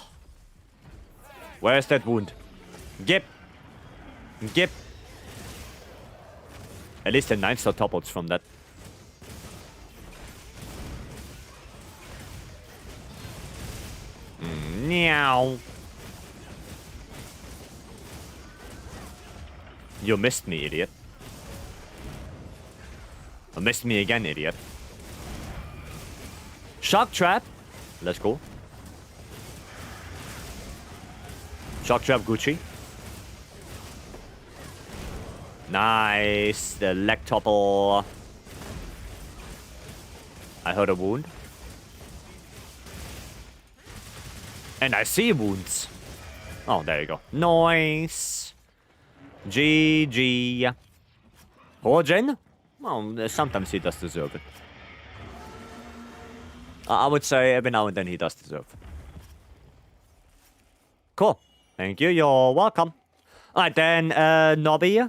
Where's that wound? Gip! Gip. At least the 9-star topples from that. Meow. You missed me, idiot. You missed me again, idiot. Shock trap. Let's go. Shock trap Gucci. Nice. The leg topple. I heard a wound. And I see wounds. Oh, there you go. Nice. GG. Origin? Well, sometimes he does deserve it. I would say every now and then he does deserve it. Cool. Thank you. You're welcome. Alright, then, Nobby,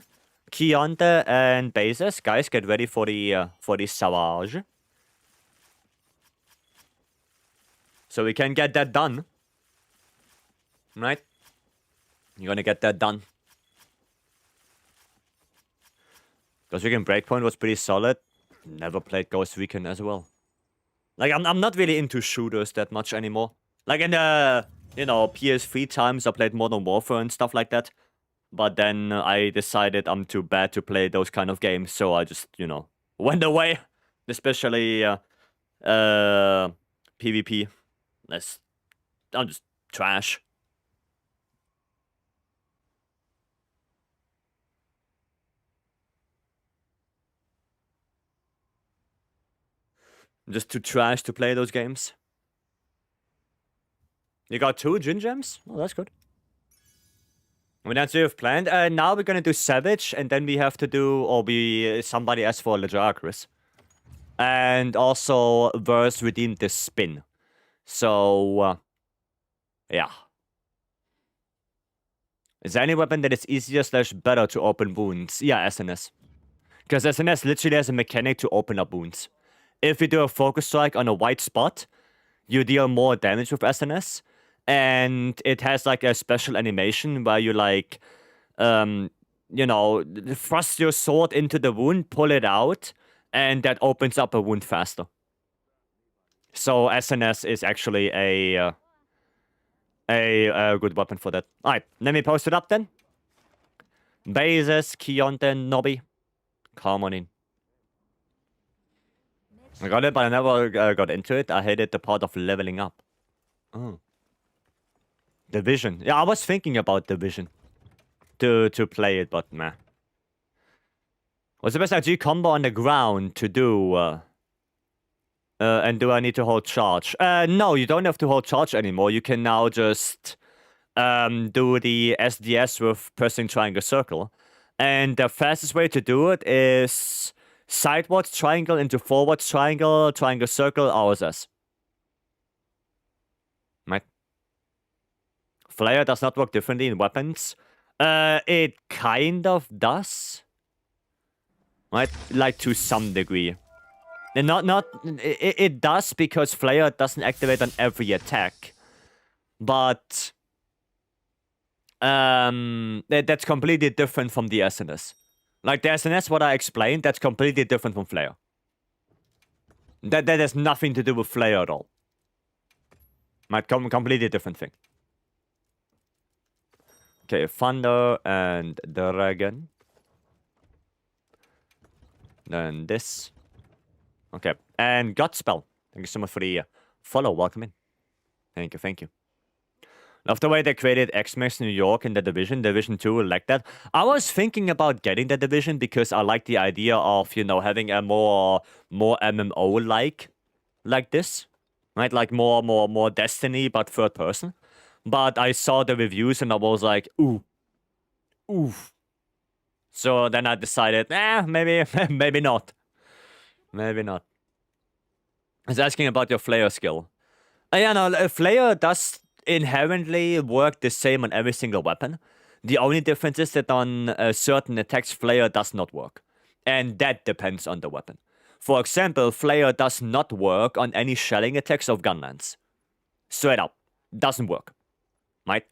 Keonta, and Bezos. Guys, get ready for the Savage. So we can get that done. Right? You're gonna get that done. Ghost Recon Breakpoint was pretty solid. Never played Ghost Recon as well. Like, I'm not really into shooters that much anymore. Like, in the, you know, PS3 times, I played Modern Warfare and stuff like that. But then I decided I'm too bad to play those kind of games, so I just, you know, went away. Especially, PvP. I'm just trash. I'm just too trash to play those games. You got 2 Jin Gems? Oh, that's good. I mean, that's what you've planned. Now we're gonna do Savage, and then we have to do, or somebody asked for Legiacris. And also, Verse redeemed the spin. So, yeah. Is there any weapon that is easier / better to open wounds? Yeah, SNS. Because SNS literally has a mechanic to open up wounds. If you do a focus strike on a white spot, you deal more damage with SNS. And it has like a special animation where you like, you know, thrust your sword into the wound, pull it out, and that opens up a wound faster. So SNS is actually a good weapon for that. Alright, let me post it up then. Bazes, Keonta, Nobby. Come on in. I got it, but I never got into it. I hated the part of leveling up. Oh. Division. Yeah, I was thinking about Division. To play it, but meh. What's the best IG combo on the ground to do? And do I need to hold charge? No, you don't have to hold charge anymore. You can now just do the SDS with pressing triangle circle. And the fastest way to do it is sidewards triangle into forwards triangle, triangle circle, RSS. Right? Flare does not work differently in weapons. It kind of does. Right? Like to some degree. And it does because Flare doesn't activate on every attack. But that's completely different from the SNS. Like the SNS, what I explained, that's completely different from Flare. That has nothing to do with Flare at all. Might come completely different thing. Okay, Thunder and Dragon. Then this. Okay, and Godspell. Thank you so much for the follow. Welcome in. Thank you, thank you. Love the way they created X-Max New York in the Division. Division 2, like that. I was thinking about getting the Division because I like the idea of, you know, having a more MMO-like this. Right? Like more Destiny, but third person. But I saw the reviews and I was like, ooh. Oof. So then I decided, maybe not. Maybe not. I was asking about your Flare skill. Yeah, no, Flare does inherently work the same on every single weapon. The only difference is that on certain attacks, Flare does not work. And that depends on the weapon. For example, Flare does not work on any shelling attacks of gunlance. Straight up. Doesn't work. Right?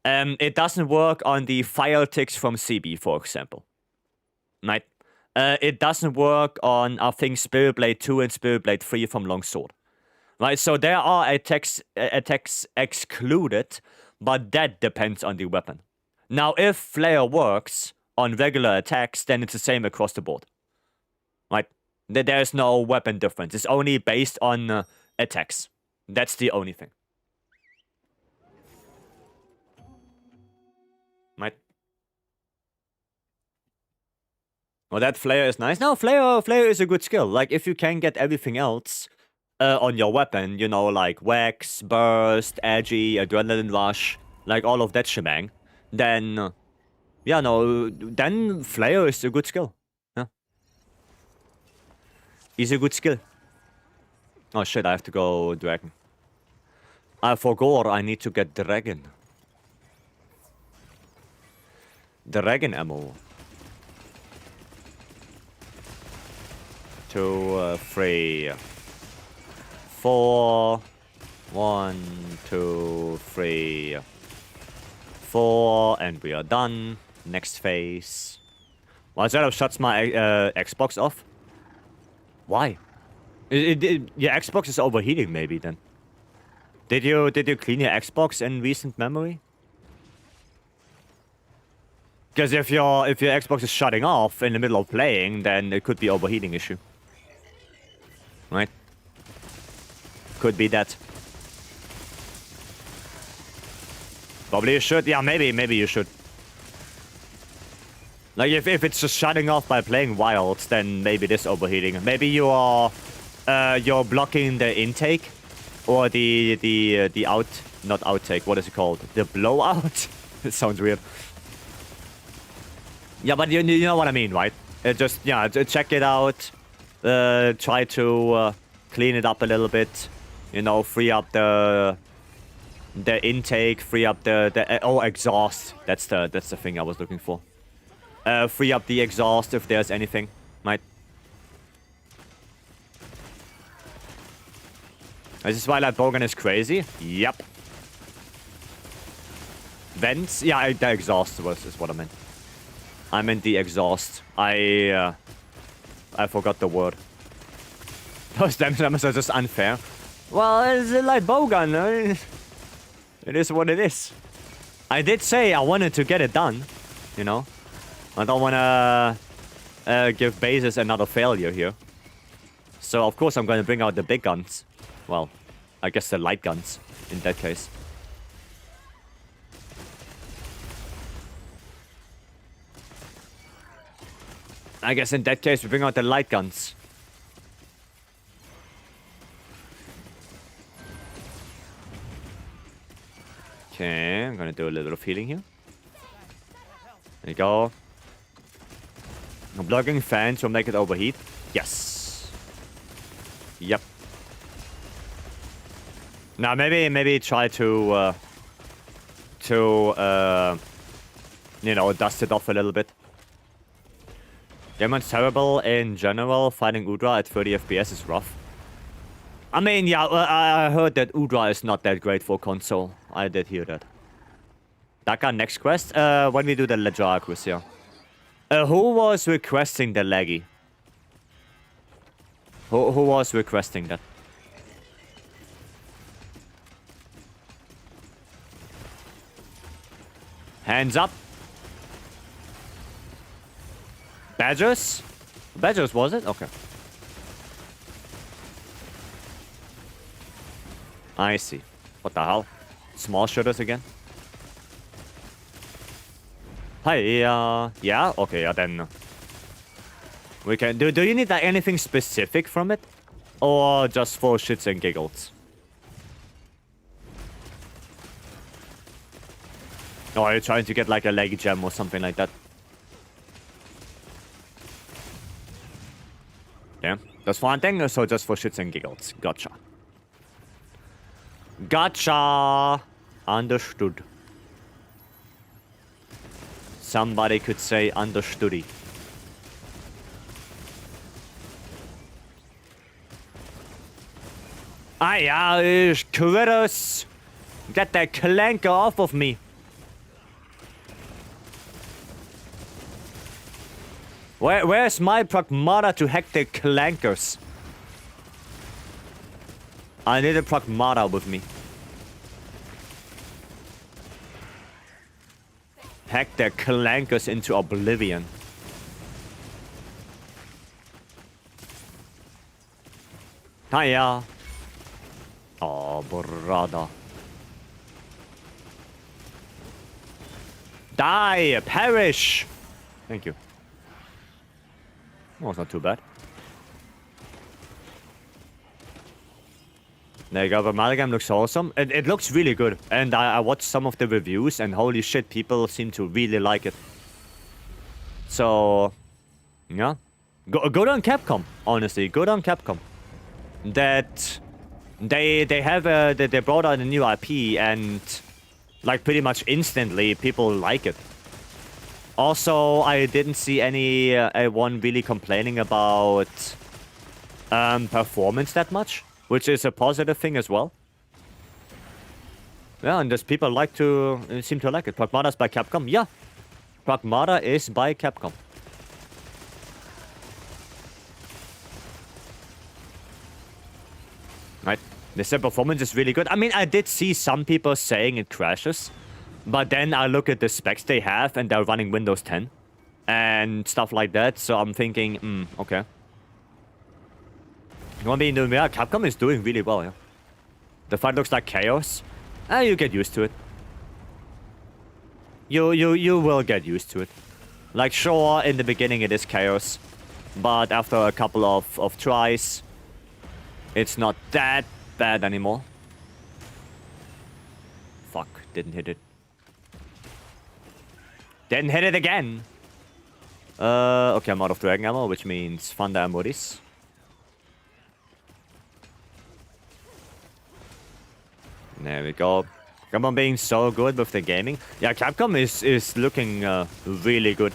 It doesn't work on the fire ticks from CB, for example. Right? It doesn't work on, I think, Spirit Blade 2 and Spirit Blade 3 from Longsword. Right? So there are attacks excluded, but that depends on the weapon. Now, if Flare works on regular attacks, then it's the same across the board. Right? There's no weapon difference. It's only based on attacks. That's the only thing. Right? Well, that Flare is nice. No, Flare is a good skill. Like, if you can get everything else on your weapon, you know, like Wax, Burst, Edgy, Adrenaline Rush, like all of that shebang, then, yeah, no, then Flare is a good skill. Yeah. He's a good skill. Oh shit, I have to go Dragon. I forgot I need to get Dragon. Dragon ammo. 2, 3, 4. 1, 2, 3, 4, and we are done. Next phase. Why is that? Shuts my Xbox off? Why? Your Xbox is overheating, maybe then. Did you clean your Xbox in recent memory? Because if your Xbox is shutting off in the middle of playing, then it could be overheating issue. Right? Could be that. Probably you should. Yeah, maybe you should. Like if it's just shutting off by playing Wilds, then maybe this overheating. Maybe you are you're blocking the intake or the not outtake. What is it called? The blowout. It sounds weird. Yeah, but you know what I mean, right? Just yeah, check it out. Try to clean it up a little bit. You know, free up the intake, free up the exhaust. That's the thing I was looking for. Free up the exhaust if there's anything, right? Is this why that Bogan is crazy? Yep. Vents? Yeah, the exhaust is what I meant. I meant the exhaust. I forgot the word. Those damages are just unfair. Well, it's like Bogan. It is what it is. I did say I wanted to get it done, you know? I don't want to give bases another failure here. So, of course, I'm going to bring out the big guns. Well, I guess the light guns in that case. I guess in that case, we bring out the light guns. Okay, I'm going to do a little bit of healing here. There you go. Blocking fans will make it overheat. Yes. Yep. Now maybe try to you know, dust it off a little bit. Demon's terrible in general. Fighting Udra at 30 FPS is rough. I mean, yeah, I heard that Udra is not that great for console. I did hear that. Daka, next quest. When we do the Lejar quiz here. Who was requesting the laggy? Who was requesting that? Hands up. Badgers? Badgers, was it? Okay. I see. What the hell? Small shooters again? Hi, yeah? Okay, yeah, then. We can... Do you need like, anything specific from it? Or just for shits and giggles? Or are you trying to get like a leg gem or something like that? Yeah, that's one thing, so just for shits and giggles. Gotcha. Gotcha! Understood. Somebody could say understoody. Ah, yeah, critters! Get that clanker off of me. Where's my Pragmata to hack the clankers? I need a Pragmata with me. Hack their clankers into oblivion. Hiya. Oh, brother. Die! Perish! Thank you. Oh, it's not too bad. There you go, the Amalgam looks awesome. It looks really good. And I watched some of the reviews and holy shit, people seem to really like it. So, yeah. Good on Capcom, honestly. Good on Capcom. That they have they brought out a new IP and like pretty much instantly people like it. Also, I didn't see anyone really complaining about performance that much, which is a positive thing as well. Yeah, and there's people seem to like it. Pragmata's by Capcom. Yeah, Pragmata is by Capcom. Right. They said performance is really good. I mean, I did see some people saying it crashes. But then I look at the specs they have and they're running Windows 10. And stuff like that. So I'm thinking, okay. You want me to yeah, Capcom is doing really well, yeah. The fight looks like chaos. You get used to it. You will get used to it. Like, sure, in the beginning it is chaos. But after a couple of tries, it's not that bad anymore. Fuck, didn't hit it. Didn't hit it again. Okay, I'm out of dragon ammo, which means Thunder and Modis. There we go. Capcom being so good with the gaming. Yeah, Capcom is looking really good.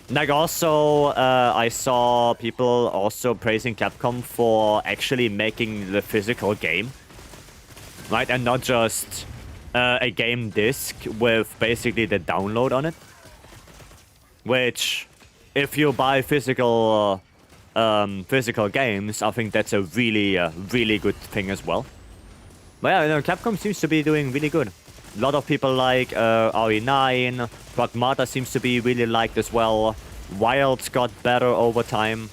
Like also, I saw people also praising Capcom for actually making the physical game. Right, and not just a game disc with basically the download on it. Which, if you buy physical games, I think that's a really good thing as well. But yeah, you know, Capcom seems to be doing really good. A lot of people like RE9, Pragmata seems to be really liked as well. Wilds got better over time.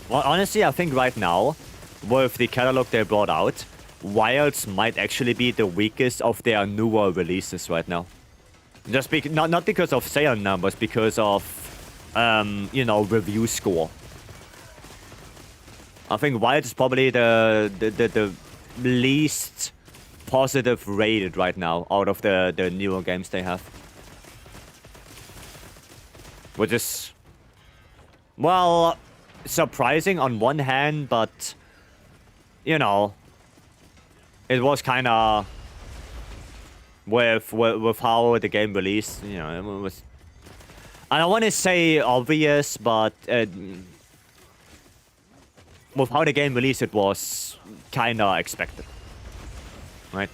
Well, honestly, I think right now, with the catalog they brought out, Wilds might actually be the weakest of their newer releases right now. Just not because of sale numbers, because of, you know, review score. I think Wilds is probably the least positive rated right now out of the newer games they have. Which is, well, surprising on one hand, but, you know, it was kind of, with how the game released, you know, it was, I don't want to say obvious, but with how the game released, it was kind of expected, right?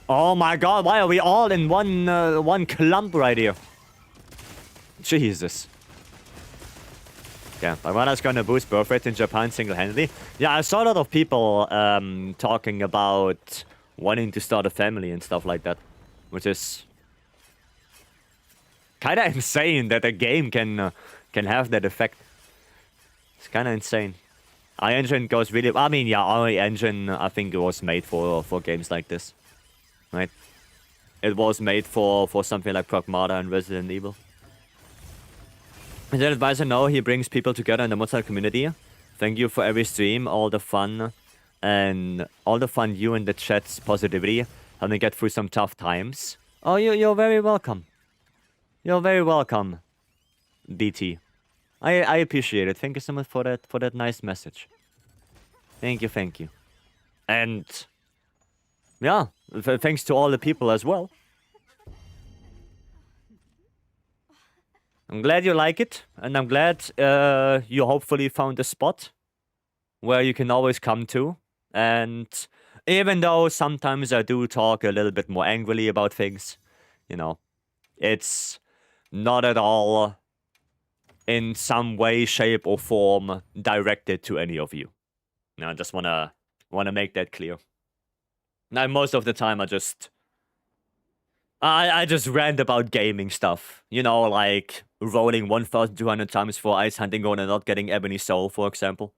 Oh my god, why are we all in one clump right here? Jesus. Yeah, Ivana's gonna boost birth rate in Japan single-handedly. Yeah, I saw a lot of people talking about wanting to start a family and stuff like that. Which is kind of insane that a game can have that effect. It's kind of insane. Our engine goes really... I mean, yeah, our engine, I think it was made for games like this. Right? It was made for something like Pragmata and Resident Evil. Is that advisor? No, he brings people together in the Mozart community. Thank you for every stream, all the fun, and all the fun you and the chat's positivity. Help me get through some tough times. Oh, you're very welcome. You're very welcome, BT. I appreciate it. Thank you so much for that nice message. Thank you. And yeah, thanks to all the people as well. I'm glad you like it, and I'm glad you hopefully found a spot where you can always come to and Even though sometimes I do talk a little bit more angrily about things, you know, it's not at all in some way, shape, or form directed to any of you. I just wanna make that clear. Now, most of the time, I just rant about gaming stuff. You know, like rolling 1,200 times for ice hunting goal and not getting ebony soul, for example.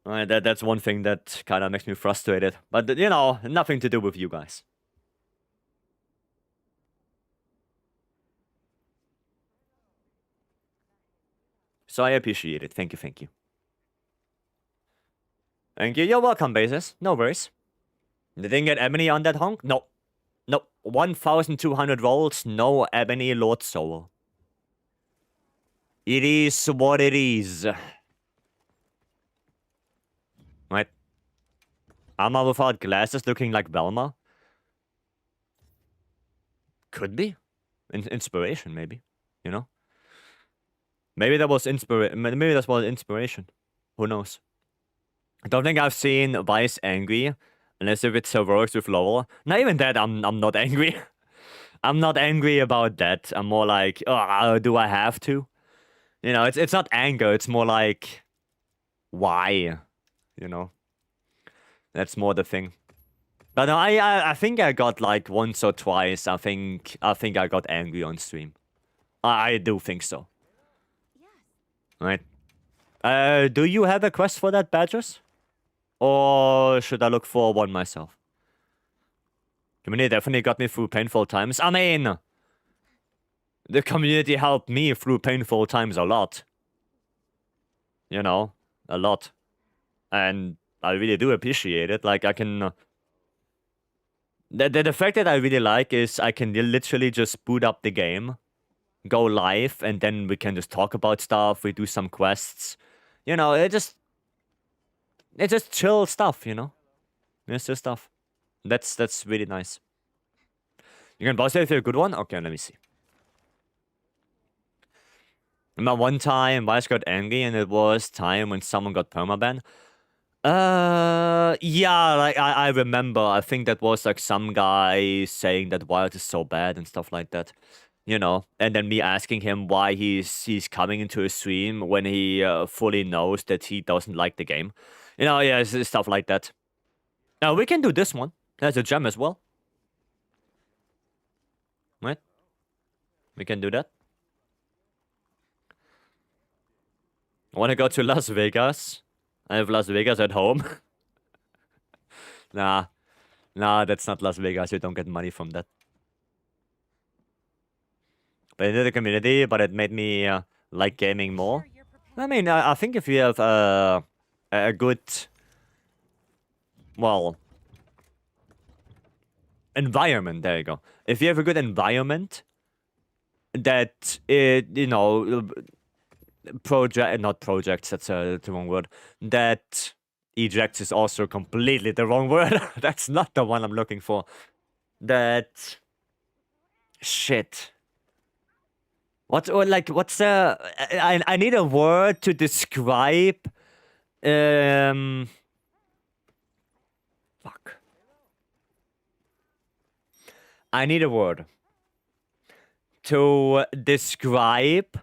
That's one thing that kind of makes me frustrated. But, you know, nothing to do with you guys. So I appreciate it. Thank you, thank you. Thank you. You're welcome, Basis. No worries. Didn't get ebony on that honk? No. No. 1,200 rolls, no ebony Lord Soul. It is what it is. Right. Alma without glasses looking like Velma? Could be. Inspiration, maybe. You know? Maybe that was maybe that was inspiration. Who knows? I don't think I've seen Vice angry, unless if it works with Lowell. Not even that, I'm not angry. I'm not angry about that. I'm more like, oh, do I have to? You know, it's not anger, it's more like, why? You know? That's more the thing. But no, I think I got like once or twice, I think I got angry on stream. I do think so. Right. Do you have a quest for that, Badgers? Or should I look for one myself? Community definitely got me through painful times. I mean, the community helped me through painful times a lot. You know, a lot. And I really do appreciate it. Like, I can... The fact that I really like is I can literally just boot up the game, go live, and then we can just talk about stuff, we do some quests. You know, it's just chill stuff, you know? It's just stuff. That's really nice. You can boss it if you're a good one? Okay, let me see. Remember one time, Vice got angry, and it was time when someone got permaban? Yeah, like, I remember. I think that was, like, some guy saying that Wild is so bad and stuff like that. You know, and then me asking him why he's coming into a stream when he fully knows that he doesn't like the game. You know, yeah, it's stuff like that. Now, we can do this one. There's a gem as well. Right? We can do that. I want to go to Las Vegas. I have Las Vegas at home. Nah, that's not Las Vegas. You don't get money from that. But into the community, but it made me like gaming more. I mean, I think if you have a good, well, environment, there you go. If you have a good environment that, you know, not projects, that's the wrong word. That ejects is also completely the wrong word. That's not the one I'm looking for. That... Shit. What's the... I need a word to describe... Fuck. I need a word to describe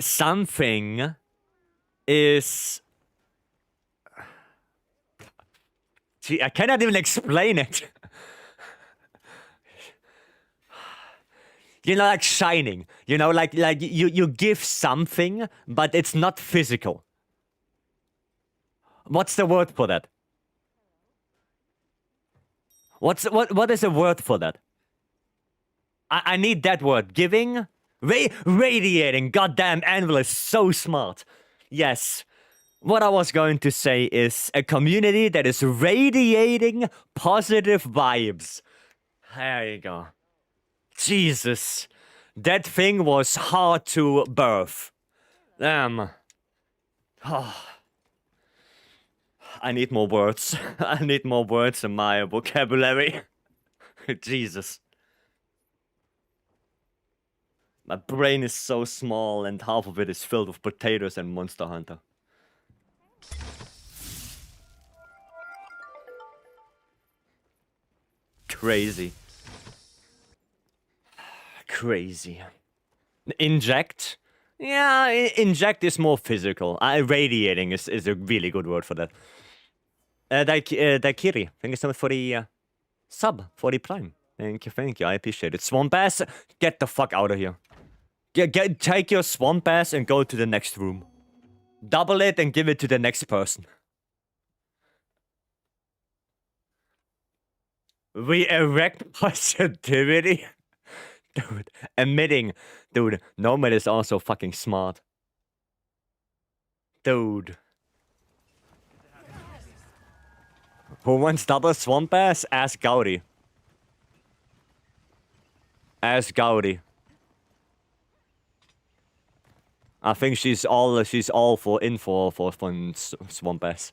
something is... Gee, I cannot even explain it. You know, like shining. You know, like you give something, but it's not physical. What's the word for that? What is the word for that? I need that word. Giving? Radiating. Goddamn, Anvil is so smart. Yes. What I was going to say is a community that is radiating positive vibes. There you go. Jesus. That thing was hard to birth. Damn. Oh. I need more words. I need more words in my vocabulary. Jesus. My brain is so small and half of it is filled with potatoes and Monster Hunter. Crazy. Crazy. Inject? Yeah, inject is more physical. Radiating is a really good word for that. Daikiri, thank you so much for the sub, for the prime. Thank you, I appreciate it. Swamp ass, get the fuck out of here. Take your swamp ass and go to the next room. Double it and give it to the next person. We erect positivity? Dude, emitting. Dude, Nomad is also fucking smart. Dude. Who wants double swamp ass? Ask Gaudi. Ask Gaudi. I think she's all for fun swamp ass.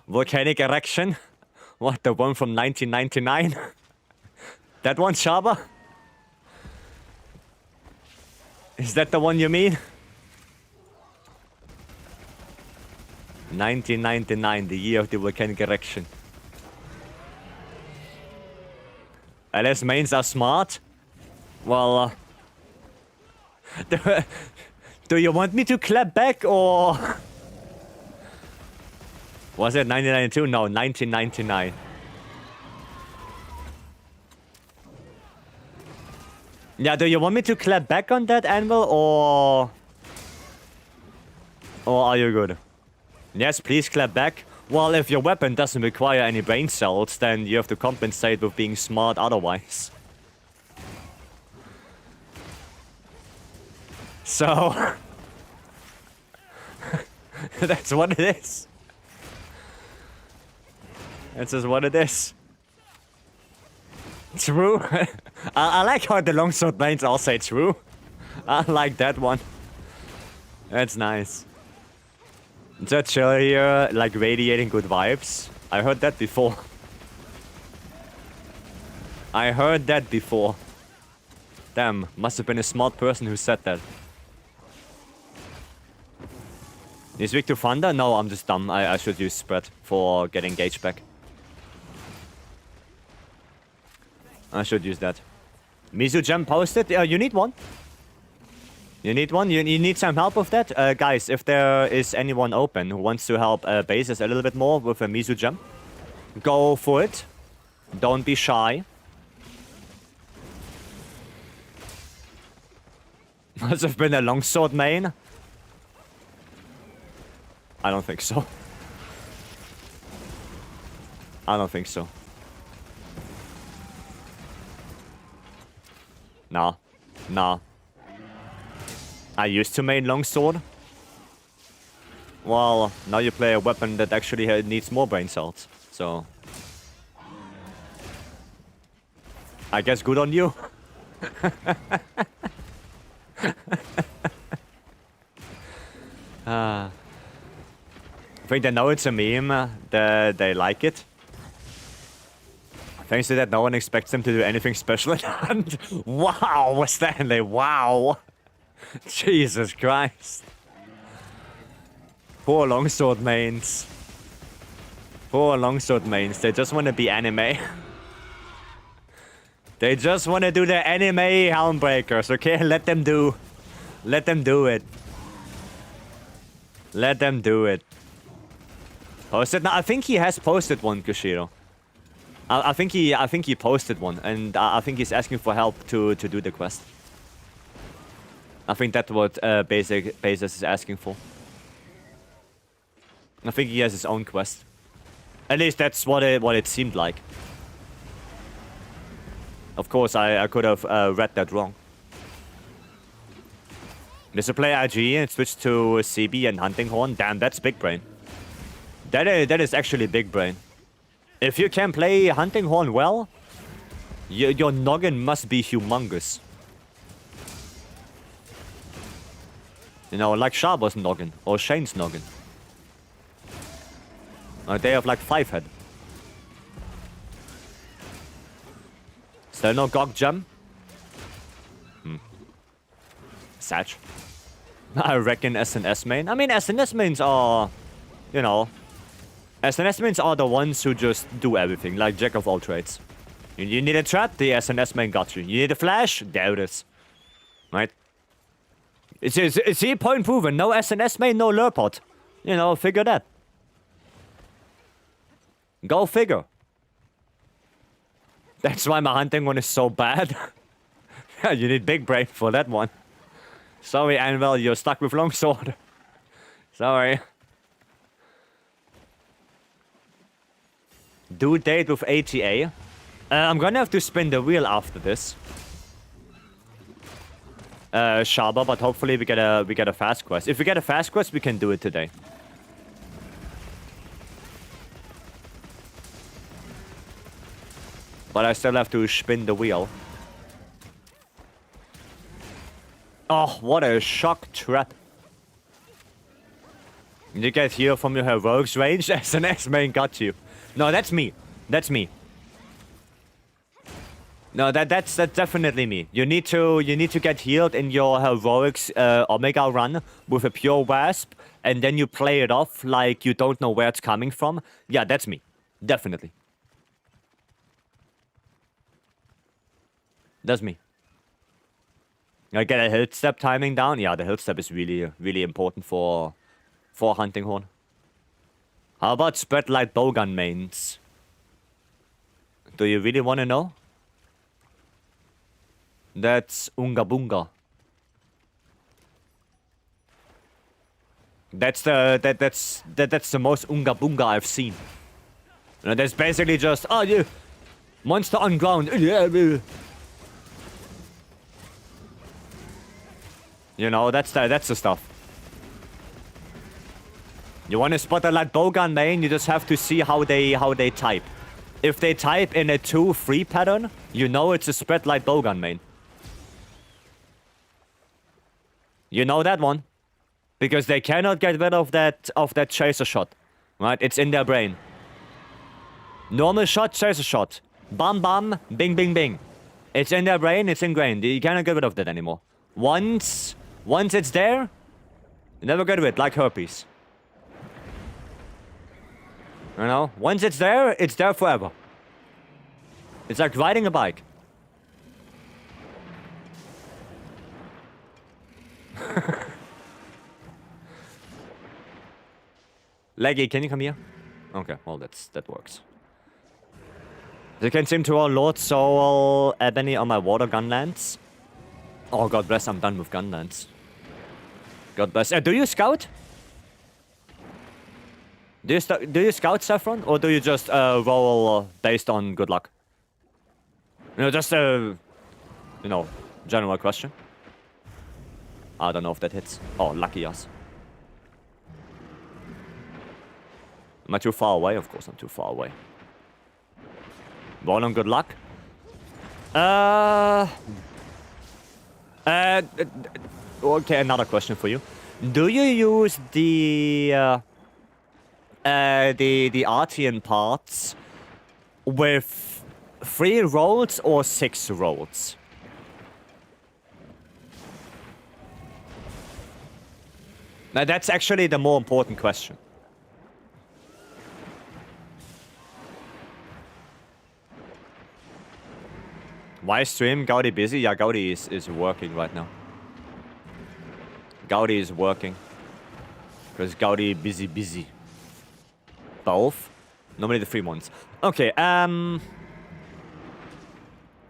Volcanic erection? What, the one from 1999? That one, Shaba? Is that the one you mean? 1999, the year of the volcanic erection. LS mains are smart? Well, do you want me to clap back or... Was it 1992? No, 1999. Yeah, do you want me to clap back on that, Anvil, or are you good? Yes, please clap back. Well, if your weapon doesn't require any brain cells, then you have to compensate with being smart otherwise. So... that's what it is. That's just what it is. True. I like how the longsword mains all say true. I like that one. That's nice. Just chill here, like radiating good vibes. I heard that before. I heard that before. Damn, must have been a smart person who said that. You speak to Thunder? No, I'm just dumb. I should use spread for getting gauge back. I should use that. Mizu Gem posted. You need one. You need one? You need some help with that? Guys, if there is anyone open who wants to help bases a little bit more with a Mizu Gem, go for it. Don't be shy. Must have been a longsword main. I don't think so. I don't think so. Nah. Nah. I used to main longsword. Well, now you play a weapon that actually needs more brain cells. So... I guess good on you. I think they know it's a meme, that they like it. Thanks to that, no one expects them to do anything special in Hunt. Wow, Stanley, wow. Jesus Christ. Poor longsword mains. Poor longsword mains, they just want to be anime. They just want to do the anime Helmbreakers, okay? Let them do. Let them do it. Let them do it. Posted? No, I think he has posted one, Kushiro. I think he posted one, and I think he's asking for help to do the quest. I think that's what Bezos is asking for. I think he has his own quest. At least that's what it seemed like. Of course, I could have read that wrong. There's a play IG and switch to CB and Hunting Horn. Damn, that's big brain. That is actually big brain. If you can play Hunting Horn well, your noggin must be humongous. You know, like Shaba's noggin or Shane's noggin. They have like 5 head. Still no GOG gem? Satch. I reckon SNS main. I mean, SNS mains are, you know, SNS mains are the ones who just do everything, like jack of all trades. You need a trap, the SNS main got you. You need a flash, there it is. Right? See, point proven. No SNS main, no lure pot. You know, figure that. Go figure. That's why my hunting one is so bad. You need big brain for that one. Sorry, Anvil, you're stuck with longsword. Sorry. Do date with ATA. I'm gonna have to spin the wheel after this. Shaba, but hopefully we get a fast quest. If we get a fast quest, we can do it today. But I still have to spin the wheel. Oh, what a shock trap. You get here from your heroics range, SNS main got you. No, that's me. That's me. No, that's definitely me. You need to get healed in your heroics Omega run with a pure wasp, and then you play it off like you don't know where it's coming from. Yeah, that's me. Definitely. That's me. I get a hilt step timing down. Yeah, the hilt step is really important for hunting horn. How about spread light bowgun mains? Do you really want to know? That's Unga Bunga. That's the most Unga Bunga I've seen. You know, that's basically just yeah, monster on ground. You know, that's the stuff. You want to spot a light bowgun main, you just have to see how they type. If they type in a 2-3 pattern, you know it's a spread light bowgun main. You know that one. Because they cannot get rid of that chaser shot. Right? It's in their brain. Normal shot, chaser shot. Bam bam, bing bing bing. It's in their brain, it's ingrained. You cannot get rid of that anymore. Once it's there, you never get rid of it, like herpes. You know? Once it's there forever. It's like riding a bike. Leggy, can you come here? Okay, well that works. You can seem to all Lord Soul Ebony on my water gunlands. Oh, God bless, I'm done with gunlands. God bless. Do you scout? Do you scout, Saffron? Or do you just roll based on good luck? You know, just general question. I don't know if that hits. Oh, lucky us. Am I too far away? Of course I'm too far away. Roll on good luck. Okay, another question for you. Do you use the Artian parts with 3 rolls or 6 rolls? Now that's actually the more important question. Why stream? Gaudi busy? Yeah, Gaudi is working right now. Gaudi is working. Because Gaudi busy. Both? Normally the 3 ones. Okay,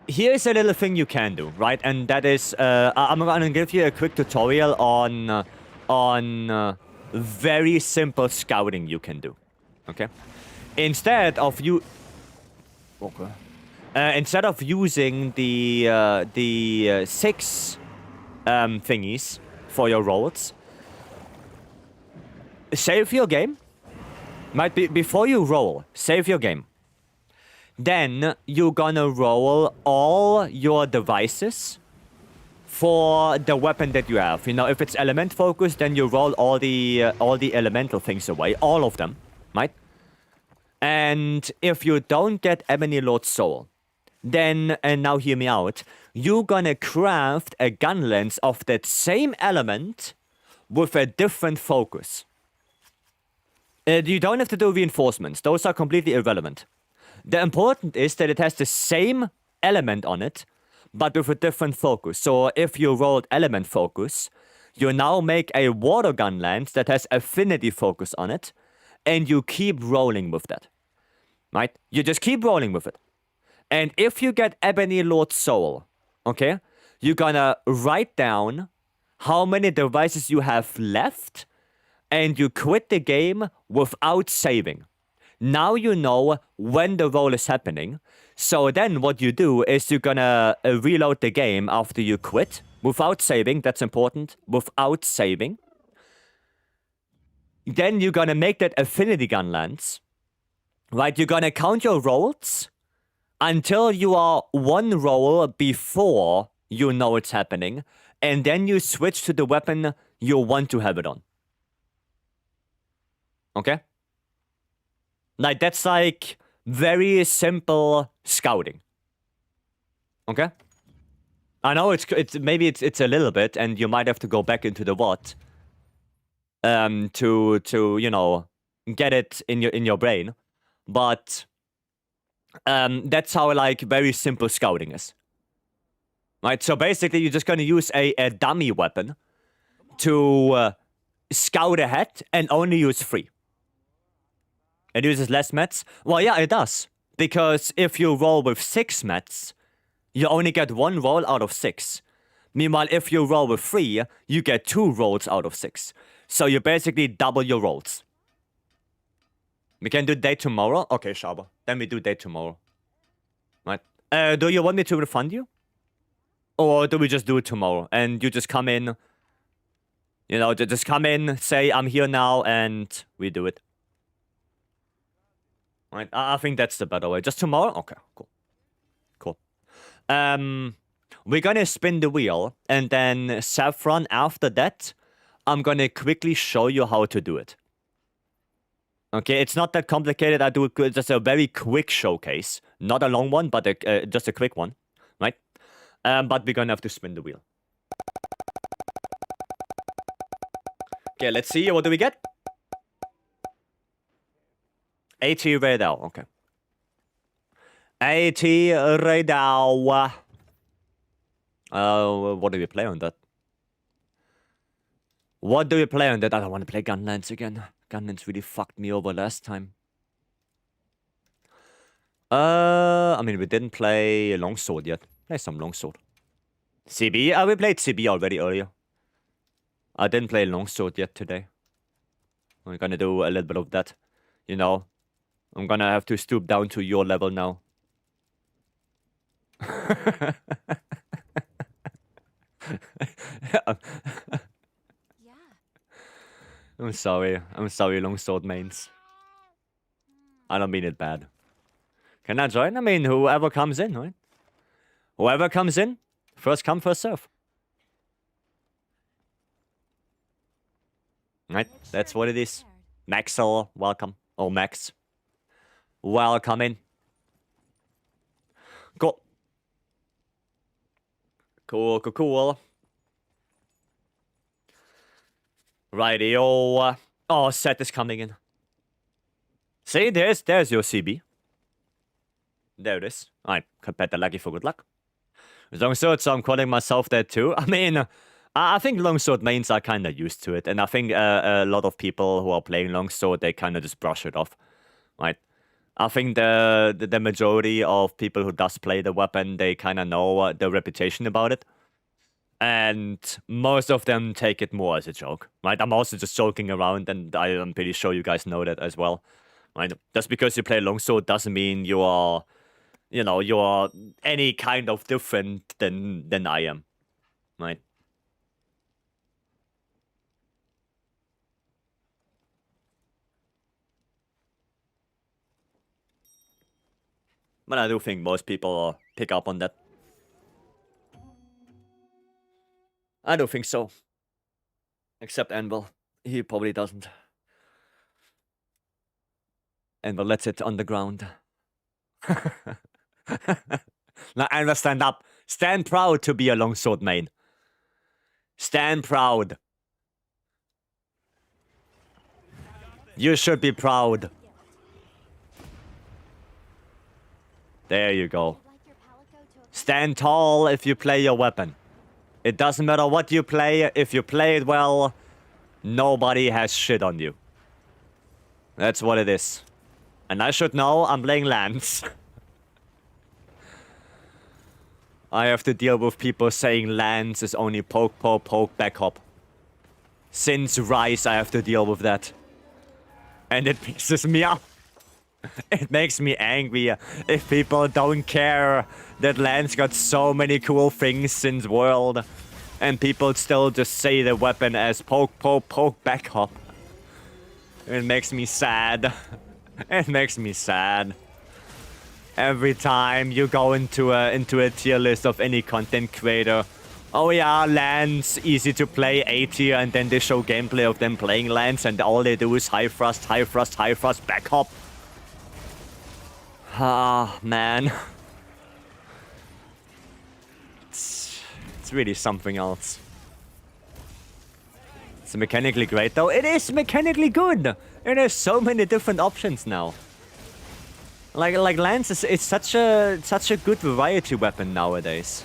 here's a little thing you can do, right? And that is, I'm gonna give you a quick tutorial on very simple scouting you can do. Okay? Instead of you... Okay. Instead of using the 6 thingies for your rolls, save your game. Might be before you roll, save your game. Then you're gonna roll all your devices for the weapon that you have. You know, if it's element focused, then you roll all the elemental things away, all of them, right? And if you don't get Ebony Lord Soul, then, and now hear me out, you're gonna craft a gun lens of that same element with a different focus. You don't have to do reinforcements. Those are completely irrelevant. The important is that it has the same element on it, but with a different focus. So if you rolled element focus, you now make a water gun lance that has affinity focus on it, and you keep rolling with that. Right? You just keep rolling with it. And if you get Ebony Lord Soul, okay, you're gonna write down how many devices you have left, and you quit the game without saving. Now you know when the roll is happening. So then what you do is you're gonna reload the game after you quit without saving. That's important. Without saving. Then you're gonna make that affinity gun lance. Right? You're gonna count your rolls until you are one roll before you know it's happening. And then you switch to the weapon you want to have it on. Okay? Like, that's like very simple scouting. Okay? I know it's maybe it's a little bit, and you might have to go back into the WOT to you know, get it in your brain. But that's how, like, very simple scouting is. Right? So basically you're just gonna use a dummy weapon to scout ahead and only use 3. It uses less mets? Well, yeah, it does. Because if you roll with 6 mets, you only get 1 roll out of 6. Meanwhile, if you roll with 3, you get 2 rolls out of 6. So you basically double your rolls. We can do day tomorrow? Okay, Shaba. Then we do day tomorrow. Right? Do you want me to refund you? Or do we just do it tomorrow? And you just come in, you know, just come in, say, I'm here now, and we do it. Right, I think that's the better way. Just tomorrow? Okay, cool. Cool. We're gonna spin the wheel, and then Saffron, after that, I'm gonna quickly show you how to do it. Okay, it's not that complicated. I do just a very quick showcase. Not a long one, but just a quick one. Right? But we're gonna have to spin the wheel. Okay, let's see. What do we get? 80 radar, okay. 80 radar. What do we play on that? What do we play on that? I don't want to play Gunlance again. Gunlance really fucked me over last time. I mean, we didn't play Longsword yet. Play some Longsword. CB? We played CB already earlier. I didn't play Longsword yet today. We're gonna do a little bit of that. You know, I'm gonna have to stoop down to your level now. Yeah. I'm sorry, Longsword mains. I don't mean it bad. Can I join? I mean, whoever comes in, right? Whoever comes in, first come, first serve. Right, that's what it is. Maxel, welcome. Oh, Max. Welcome in. Cool. Cool. Rightio. Oh, Seth is coming in. See, there's your CB. There it is. Alright, compare the lucky for good luck. Longsword, so I'm calling myself that too. I mean, I think Longsword mains are kind of used to it, and I think a lot of people who are playing Longsword, they kind of just brush it off, right? I think the majority of people who does play the weapon, they kind of know the reputation about it. And most of them take it more as a joke, right? I'm also just joking around, and I am pretty sure you guys know that as well, right? Just because you play Longsword doesn't mean you are, you know, you are any kind of different than I am, right? But I do think most people pick up on that. I don't think so. Except Anvil. He probably doesn't. Anvil lets it on the ground. Now, Anvil, stand up. Stand proud to be a longsword main. Stand proud. You should be proud. There you go. I'd like your palico to Stand tall if you play your weapon. It doesn't matter what you play. If you play it well, nobody has shit on you. That's what it is. And I should know, I'm playing Lance. I have to deal with people saying Lance is only poke, poke, poke, back hop. Since Rise, I have to deal with that. And it pisses me off. It makes me angry if people don't care that Lance got so many cool things since World. And people still just say the weapon as poke, poke, poke, back hop. It makes me sad. It makes me sad. Every time you go into a tier list of any content creator, oh yeah, Lance, easy to play, A tier, and then they show gameplay of them playing Lance, and all they do is high thrust, high thrust, high thrust, back hop. Ah, man. It's really something else. It's mechanically great though. It is mechanically good. It has so many different options now. Like Lance is such a good variety weapon nowadays.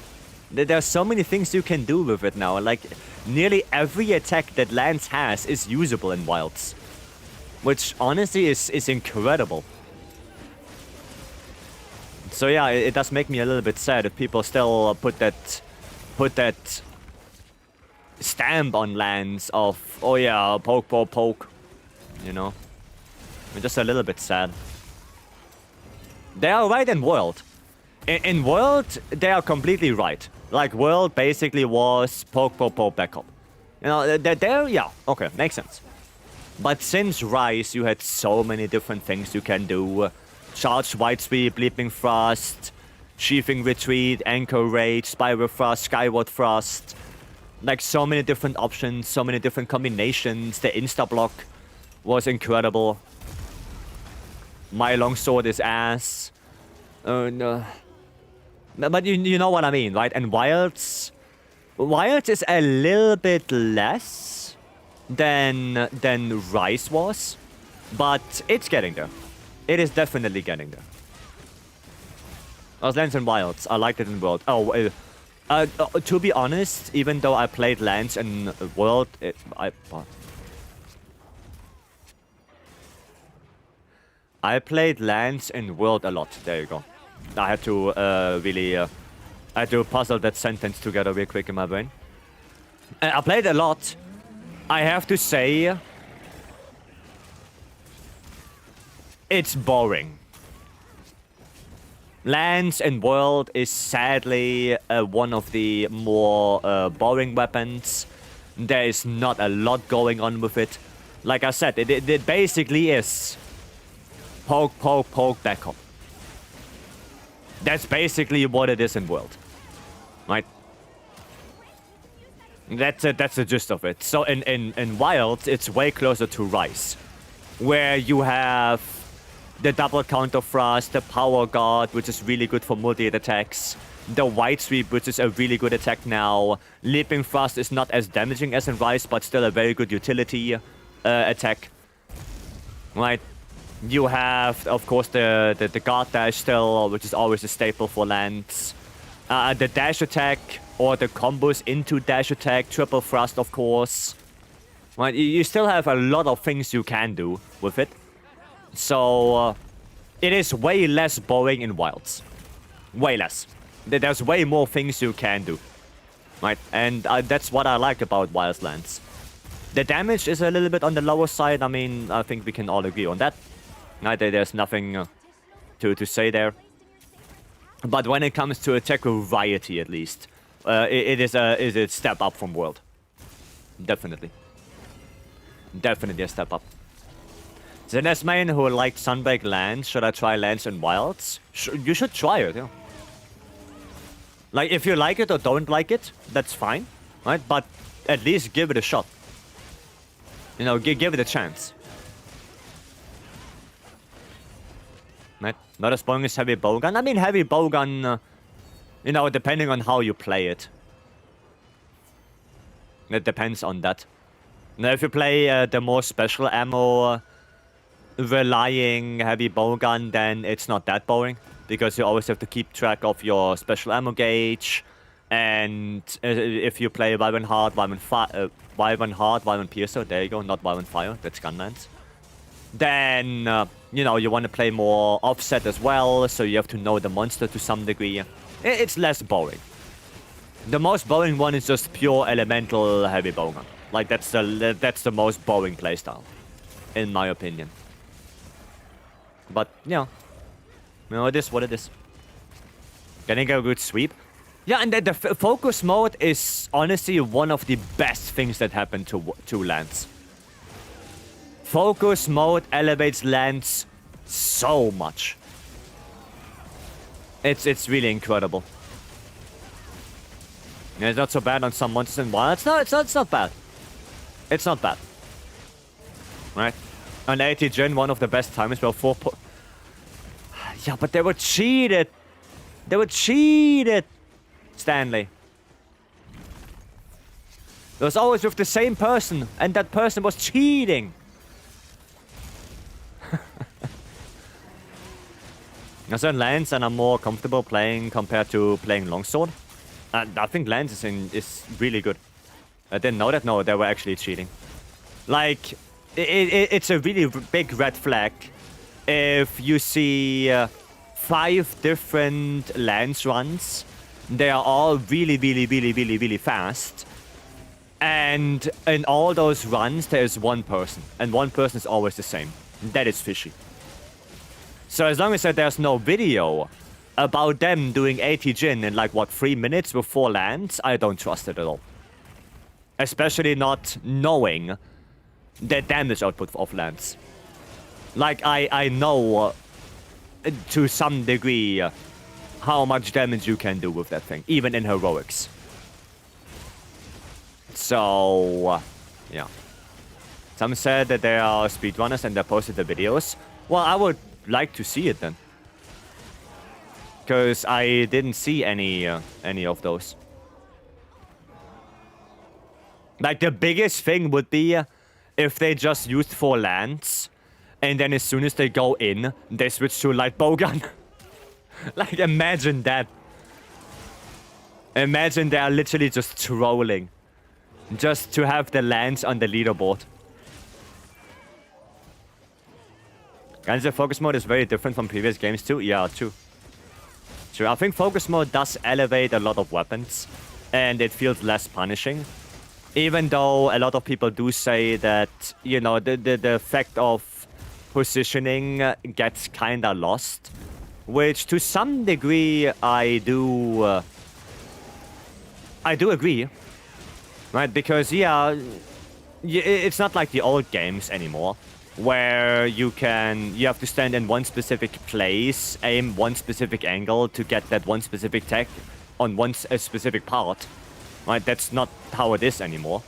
There's so many things you can do with it now. Like nearly every attack that Lance has is usable in Wilds, which honestly is incredible. So yeah, it does make me a little bit sad if people still put that stamp on Lance of, oh yeah, poke, poke, poke. You know? I'm just a little bit sad. They are right in World. In World, they are completely right. Like, World basically was poke, poke, poke, back up. You know, there, yeah, okay, makes sense. But since Rise, you had so many different things you can do. Charge Vycery, Bleeping Thrust, Sheathing Retreat, Anchor Rage, Spiral Thrust, Skyward Thrust. Like, so many different options, so many different combinations. The insta-block was incredible. My longsword is ass. No. But you know what I mean, right? And Wilds is a little bit less than Rise was, but it's getting there. It is definitely getting there. I was Lance in Wilds. I liked it in World. Oh, to be honest, even though I played Lance in World, I played Lance in World a lot. There you go. I had to I had to puzzle that sentence together real quick in my brain. I played a lot. I have to say, it's boring. Lance in World is sadly one of the more boring weapons. There is not a lot going on with it. Like I said, it basically is poke, poke, poke, back up. That's basically what it is in World. Right? That's the gist of it. So in Wilds, it's way closer to Rise, where you have the double counter thrust, the power guard, which is really good for multi-hit attacks, the white sweep, which is a really good attack now. Leaping thrust is not as damaging as in Rise, but still a very good utility attack. Right? You have, of course, the guard dash still, which is always a staple for Lance. The dash attack, or the combos into dash attack, triple thrust, of course. Right? You still have a lot of things you can do with it. So, it is way less boring in Wilds. Way less. There's way more things you can do. Right? And that's what I like about Wilds Lance. The damage is a little bit on the lower side. I mean, I think we can all agree on that. Right? There's nothing to say there. But when it comes to attack variety, at least, it is a step up from World. Definitely. Definitely a step up. Zenesmain, who liked Sunbreak Lance, should I try Lance in Wilds? You should try it, yeah. Like, if you like it or don't like it, that's fine, right? But at least give it a shot. You know, give it a chance. Right? Not as boring as Heavy Bowgun. I mean, Heavy Bowgun, you know, depending on how you play it. It depends on that. Now, if you play the more special ammo relying Heavy Bowgun, then it's not that boring. because you always have to keep track of your special ammo gauge. And if you play Vibrant Heart, Vibrant Piercer, there you go, not Vibrant Fire, that's Gunlands. Then, you know, you want to play more offset as well, so you have to know the monster to some degree. It's less boring. The most boring one is just pure elemental heavy bowgun. Like, that's the most boring playstyle, in my opinion. But, yeah. You know, it is what it is. Getting a good sweep. Yeah, and the focus mode is honestly one of the best things that happen to lands. Focus mode elevates lands so much. It's really incredible. Yeah, it's not so bad on some monsters and wilds. No, it's not bad. It's not bad. Right? On 80 Gen, one of the best times were 4 Yeah, but they were cheated. They were cheated. Stanley. It was always with the same person, and that person was cheating. Now, certain lands and I'm more comfortable playing compared to playing longsword. And I think lands is really good. I didn't know that. No, they were actually cheating. Like, it's a really big red flag if you see 5 different lands runs. They are all really fast. And in all those runs, there's one person. And one person is always the same. That is fishy. So as long as there's no video about them doing 80 Jin in like, what, 3 minutes with 4 lands, I don't trust it at all. Especially not knowing the damage output of lands. Like, I know to some degree how much damage you can do with that thing, even in heroics. So, yeah. Some said that they are speedrunners and they posted the videos. Well, I would like to see it then. Because I didn't see any of those. Like, the biggest thing would be if they just used 4 lands, and then as soon as they go in, they switch to light bowgun. Like, imagine that. Imagine they are literally just trolling. Just to have the lands on the leaderboard. Guys, the focus mode is very different from previous games too. Yeah, true. True. I think focus mode does elevate a lot of weapons. And it feels less punishing. Even though a lot of people do say that, you know, the effect of positioning gets kinda lost. Which, to some degree, I do agree. Right? Because, yeah, it's not like the old games anymore. Where you have to stand in one specific place, aim one specific angle to get that one specific tech on a specific part. Right? That's not how it is anymore.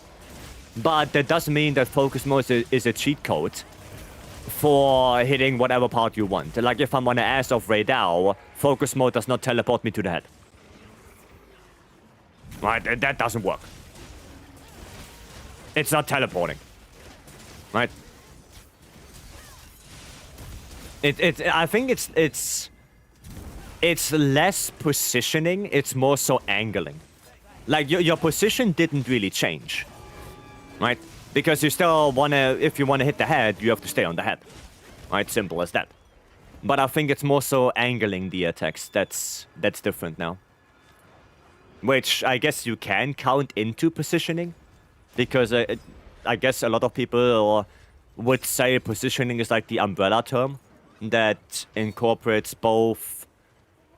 But that does mean that focus mode is a cheat code for hitting whatever part you want. Like, if I'm on the ass of Raidao, focus mode does not teleport me to the head. Right? That doesn't work. It's not teleporting. Right? I think it's less positioning, it's more so angling. Like, your position didn't really change. Right? Because you still wanna, if you wanna hit the head, you have to stay on the head. Right? Simple as that. But I think it's more so angling the attacks. That's different now. Which I guess you can count into positioning. Because I guess a lot of people would say positioning is like the umbrella term that incorporates both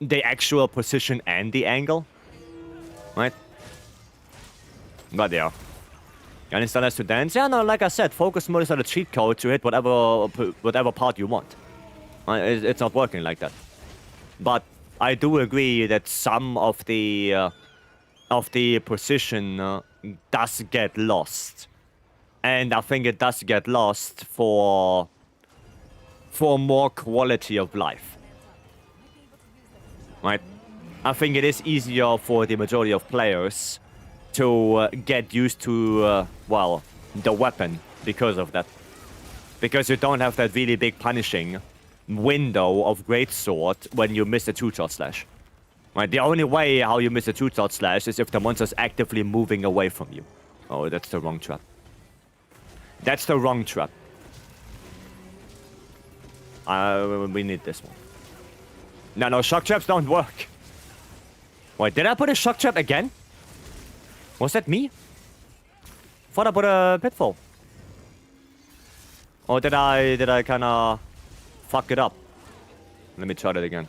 the actual position and the angle. Right? But yeah. And instead has to dance. Yeah, no, like I said, focus mode is not a cheat code to hit whatever part you want. It's not working like that. But I do agree that some of the position does get lost. And I think it does get lost for more quality of life. Right? I think it is easier for the majority of players to get used to, well, the weapon because of that. Because you don't have that really big punishing window of greatsword when you miss a two-shot slash. Right, the only way how you miss a two-shot slash is if the monster's actively moving away from you. Oh, that's the wrong trap. That's the wrong trap. We need this one. No, shock traps don't work. Wait, did I put a shock trap again? Was that me? Thought I put a pitfall. Or did I kinda fuck it up? Let me try that again.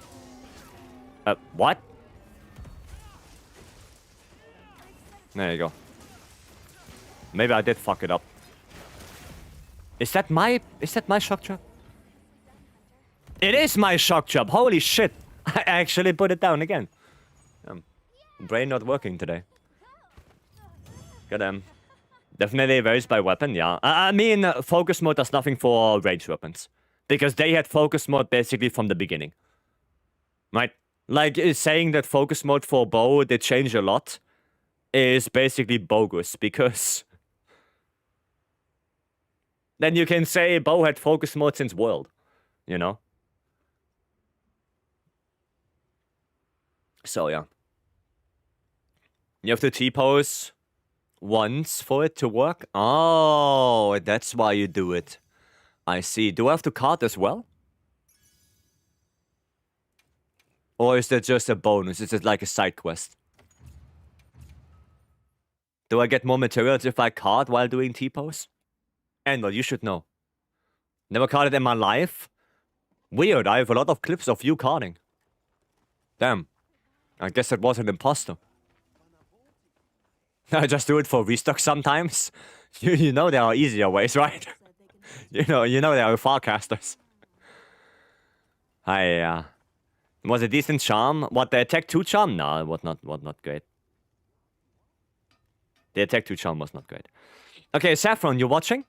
What? There you go. Maybe I did fuck it up. Is that my shock trap? It is my shock trap. Holy shit. I actually put it down again. Brain not working today. Goddamn. Definitely varies by weapon, yeah. I mean, focus mode does nothing for range weapons. Because they had focus mode basically from the beginning. Right? Like, saying that focus mode for bow did change a lot is basically bogus, because then you can say bow had focus mode since world, you know? So, yeah. You have to T-pose once for it to work? Oh, that's why you do it. I see. Do I have to card as well? Or is that just a bonus? Is it like a side quest? Do I get more materials if I card while doing T-pose? Andal, you should know. Never carded in my life? Weird, I have a lot of clips of you carding. Damn. I guess that was an imposter. I just do it for restock sometimes. You know there are easier ways, right? you know there are farcasters. Was a decent charm. What, the attack 2 charm? No, it was not great. The attack 2 charm was not great. Okay, Saffron, you watching?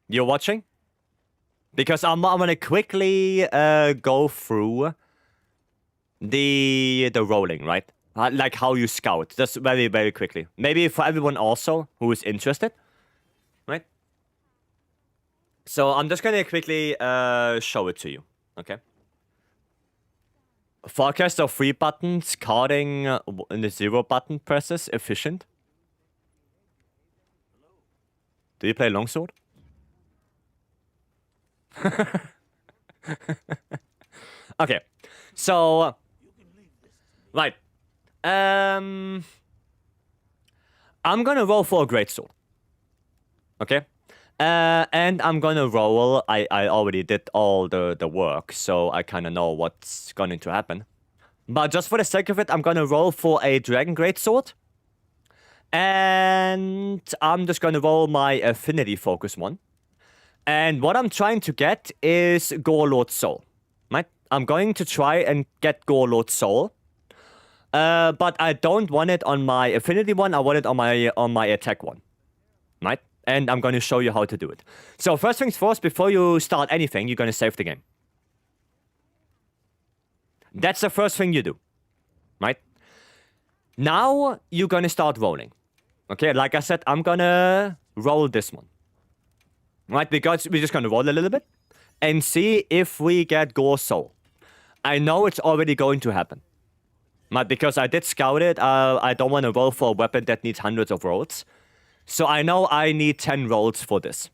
You're watching? Because I'm gonna quickly go through the rolling, right? Like how you scout, just very, very quickly. Maybe for everyone also who is interested, right? So I'm just gonna quickly show it to you, okay? Forecast of 3 buttons, carding in the 0 button presses, efficient. Do you play longsword? Okay, so right, I'm gonna roll for a greatsword. Okay, and I'm gonna roll. I already did all the work, so I kind of know what's going to happen. But just for the sake of it, I'm gonna roll for a dragon greatsword, and I'm just gonna roll my affinity focus one. And what I'm trying to get is Gorelord Soul, right? I'm going to try and get Gorelord Soul. But I don't want it on my affinity one, I want it on my attack one. Right? And I'm going to show you how to do it. So first things first, before you start anything, you're going to save the game. That's the first thing you do. Right? Now you're going to start rolling. Okay, like I said, I'm going to roll this one. Right, because we're just going to roll a little bit and see if we get Gore Soul. I know it's already going to happen. Right, because I did scout it. I don't want to roll for a weapon that needs hundreds of rolls. So I know I need 10 rolls for this.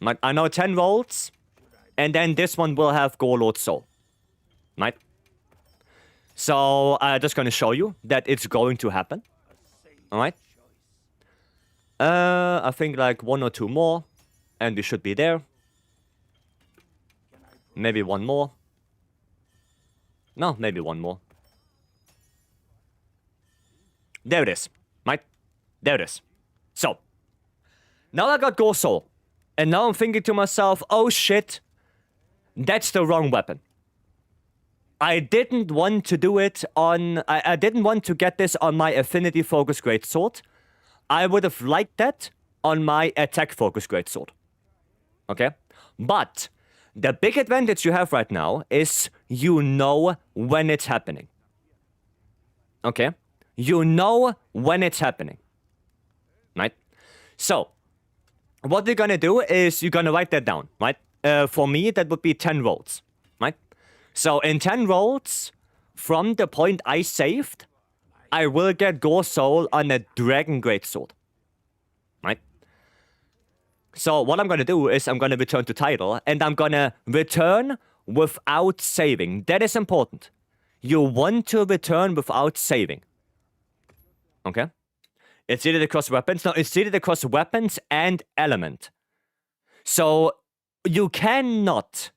Right, I know 10 rolls. And then this one will have Gorelord Soul. Right? So I'm just going to show you that it's going to happen. Alright? I think like 1 or 2 more. And we should be there. Maybe 1 more. No, maybe 1 more. There it is. Right? There it is. So. Now I got Gore Soul. And now I'm thinking to myself, oh shit. That's the wrong weapon. I didn't want to do it on... I didn't want to get this on my affinity focus greatsword. I would have liked that on my attack focus greatsword. Okay? But the big advantage you have right now is you know when it's happening. Okay? You know when it's happening. Right? So, what we're gonna do is you're gonna write that down, right? For me, that would be 10 rolls, right? So in 10 rolls, from the point I saved, I will get Gore Soul on a Dragon Greatsword, right? So what I'm gonna do is I'm gonna return to title, and I'm gonna return without saving. That is important. You want to return without saving. Okay? It's seated across weapons. No, it's seated across weapons and element. So you cannot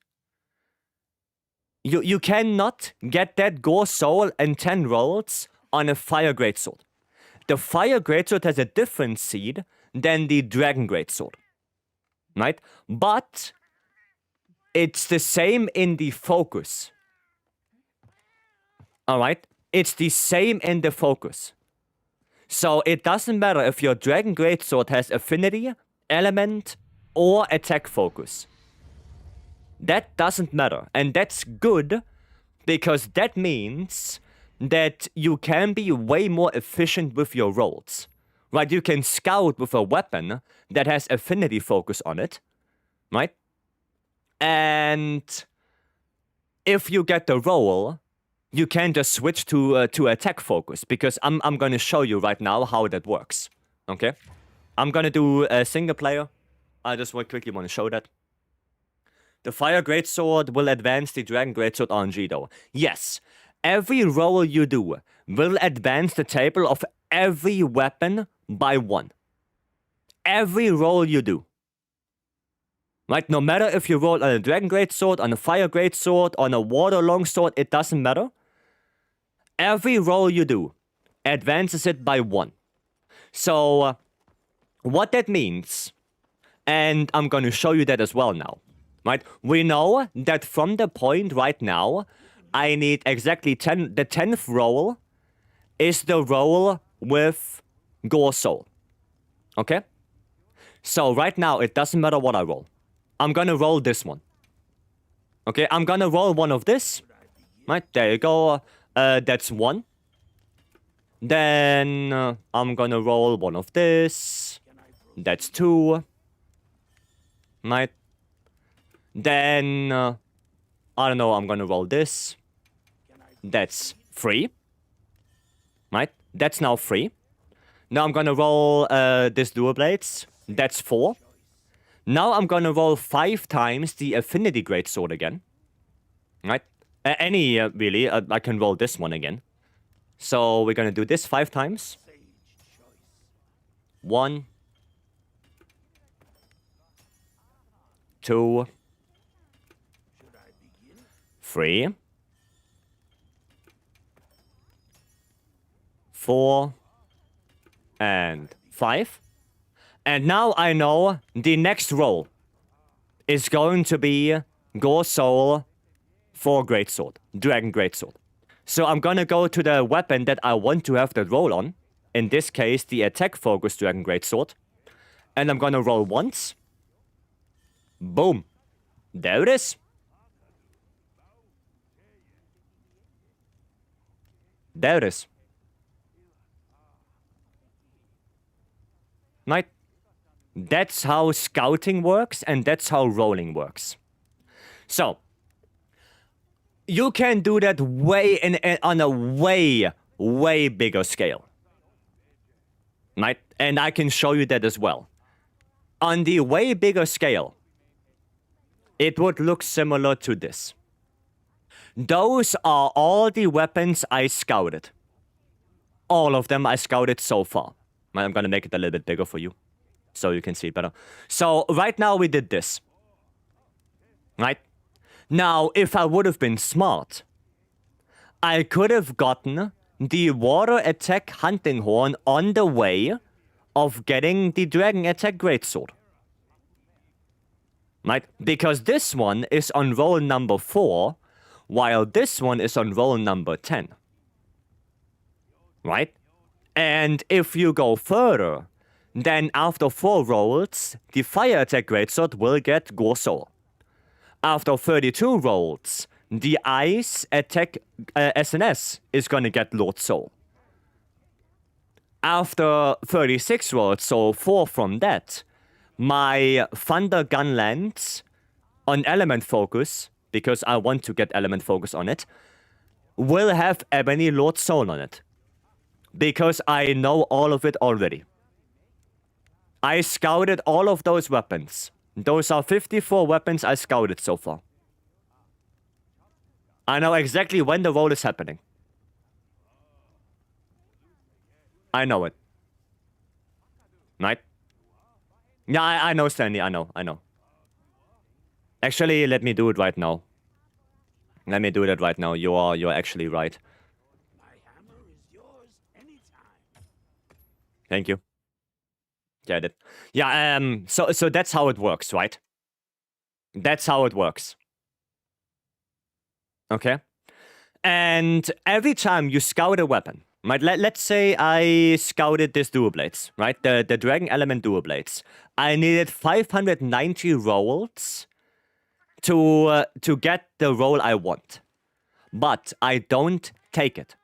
get that Gore Soul and 10 rolls on a Fire Greatsword. The Fire Greatsword has a different seed than the Dragon Greatsword. Right? But it's the same in the focus. Alright? It's the same in the focus. So it doesn't matter if your Dragon Greatsword has affinity, element, or attack focus. That doesn't matter. And that's good because that means that you can be way more efficient with your rolls. Right? You can scout with a weapon that has affinity focus on it. Right? And if you get the roll, you can just switch to attack focus because I'm going to show you right now how that works. Okay? I'm going to do a single player. I just quickly want to show that. The Fire Greatsword will advance the Dragon Greatsword RNG though. Yes, every roll you do will advance the table of every weapon by 1. Every roll you do. Right? No matter if you roll on a Dragon Greatsword, on a Fire Greatsword, on a Water Longsword, it doesn't matter. Every roll you do advances it by 1. So, what that means, and I'm going to show you that as well now. Right? We know that from the point right now, I need exactly 10. The 10th roll is the roll with Gore Soul. Okay? So right now, it doesn't matter what I roll. I'm gonna roll this one. Okay, I'm gonna roll one of this. Right, there you go. That's 1. Then I'm gonna roll one of this. That's 2. Right. Then, I don't know, I'm gonna roll this. That's 3. Right? That's now 3. Now I'm gonna roll this Dual Blades. That's 4. Now I'm gonna roll 5 times the Affinity Greatsword again. Right? Really, I can roll this one again. So we're gonna do this 5 times. 1. 2. 3. 4. And 5. And now I know the next roll is going to be Gore Soul for Greatsword, Dragon Greatsword. So I'm gonna go to the weapon that I want to have that roll on. In this case, the attack focus Dragon Greatsword. And I'm gonna roll once. Boom. There it is. There it is. Right? That's how scouting works, and that's how rolling works. So, you can do that on a way bigger scale. Right? And I can show you that as well. On the way bigger scale, it would look similar to this. Those are all the weapons I scouted. All of them I scouted so far. I'm gonna make it a little bit bigger for you, so you can see it better. So, right now we did this. Right? Now, if I would have been smart, I could have gotten the Water Attack Hunting Horn on the way of getting the Dragon Attack Greatsword. Right? Because this one is on roll number 4, while this one is on roll number 10. Right? And if you go further, then after 4 rolls, the Fire Attack Greatsword will get Gore Soul. After 32 rolls, the Ice Attack SNS is gonna get Lord Soul. After 36 rolls, so 4 from that, my Thunder Gunlands on element focus, because I want to get element focus on it, will have Ebony Lord Soul on it. Because I know all of it already. I scouted all of those weapons. Those are 54 weapons I scouted so far. I know exactly when the roll is happening. I know it. Right? Yeah, I know, Stanley. I know. Actually, let me do it right now. Let me do that right now. You're actually right. My hammer is yours anytime. Thank you. Get it. Yeah, so that's how it works, right? That's how it works. Okay? And every time you scout a weapon, right? Let's say I scouted this dual blades, right? The Dragon Element dual blades. I needed 590 rolls to get the roll I want. But I don't take it.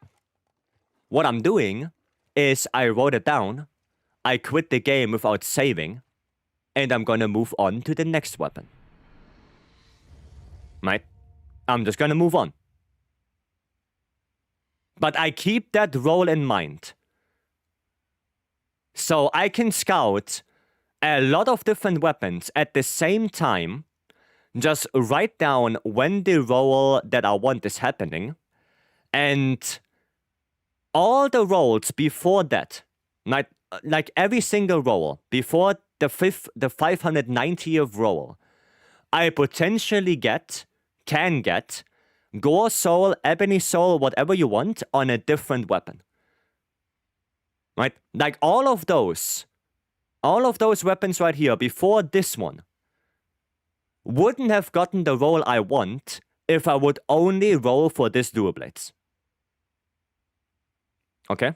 What I'm doing is I wrote it down, I quit the game without saving, and I'm gonna move on to the next weapon. Right? I'm just gonna move on. But I keep that roll in mind. So I can scout a lot of different weapons at the same time, just write down when the roll that I want is happening, and all the rolls before that, like every single roll before the 590th roll, I potentially can get Gore Soul, Ebony Soul, whatever you want on a different weapon. Right? Like all of those weapons right here before this one wouldn't have gotten the roll I want if I would only roll for this dual blades. Okay?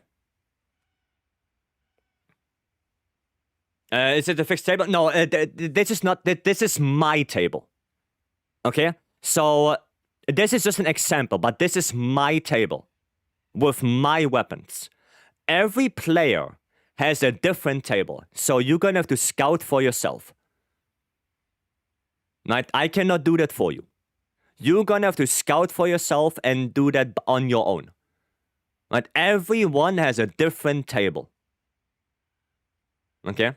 Is it a fixed table? No, this is not. This is my table. Okay? So, this is just an example, but this is my table with my weapons. Every player has a different table, so you're gonna have to scout for yourself. Right? I cannot do that for you. You're gonna have to scout for yourself and do that on your own. Right? Everyone has a different table. Okay?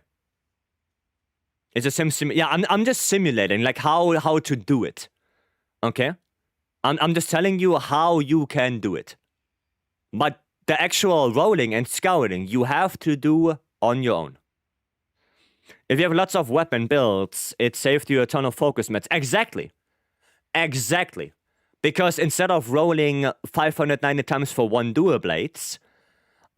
It's a yeah, I'm just simulating like how to do it. Okay? I'm just telling you how you can do it. But the actual rolling and scouting you have to do on your own. If you have lots of weapon builds, it saves you a ton of focus meds. Exactly. Because instead of rolling 590 times for one dual blades,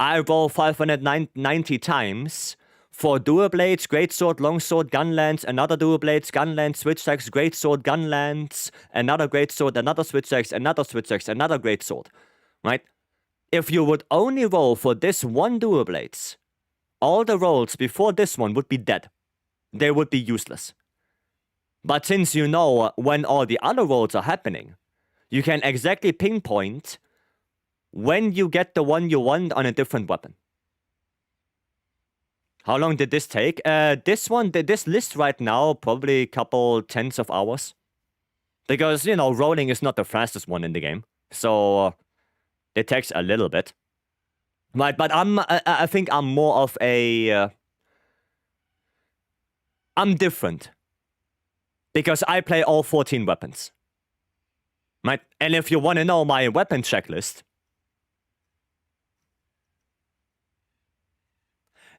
I roll 590 times for dual blades, greatsword, longsword, gunlance, another dual blades, gunlance, switch axe, greatsword, gunlance, another greatsword, another switch axe, another switch axe, another greatsword. Right? If you would only roll for this one dual blades, all the rolls before this one would be dead. They would be useless. But since you know when all the other rolls are happening, you can exactly pinpoint when you get the one you want on a different weapon. How long did this take? This list right now, probably a couple tens of hours. Because, you know, rolling is not the fastest one in the game. So, it takes a little bit. Right, but I think I'm more of a... I'm different. Because I play all 14 weapons. Right? And if you want to know my weapon checklist...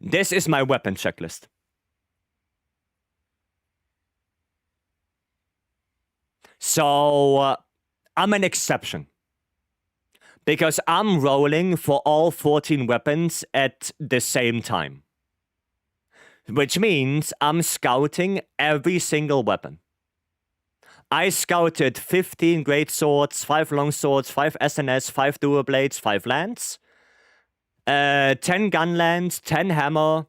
This is my weapon checklist. So, I'm an exception. Because I'm rolling for all 14 weapons at the same time. Which means I'm scouting every single weapon. I scouted 15 greatswords, 5 longswords, 5 SNS, 5 dual blades, 5 lance. 10 gunlance, 10 hammer,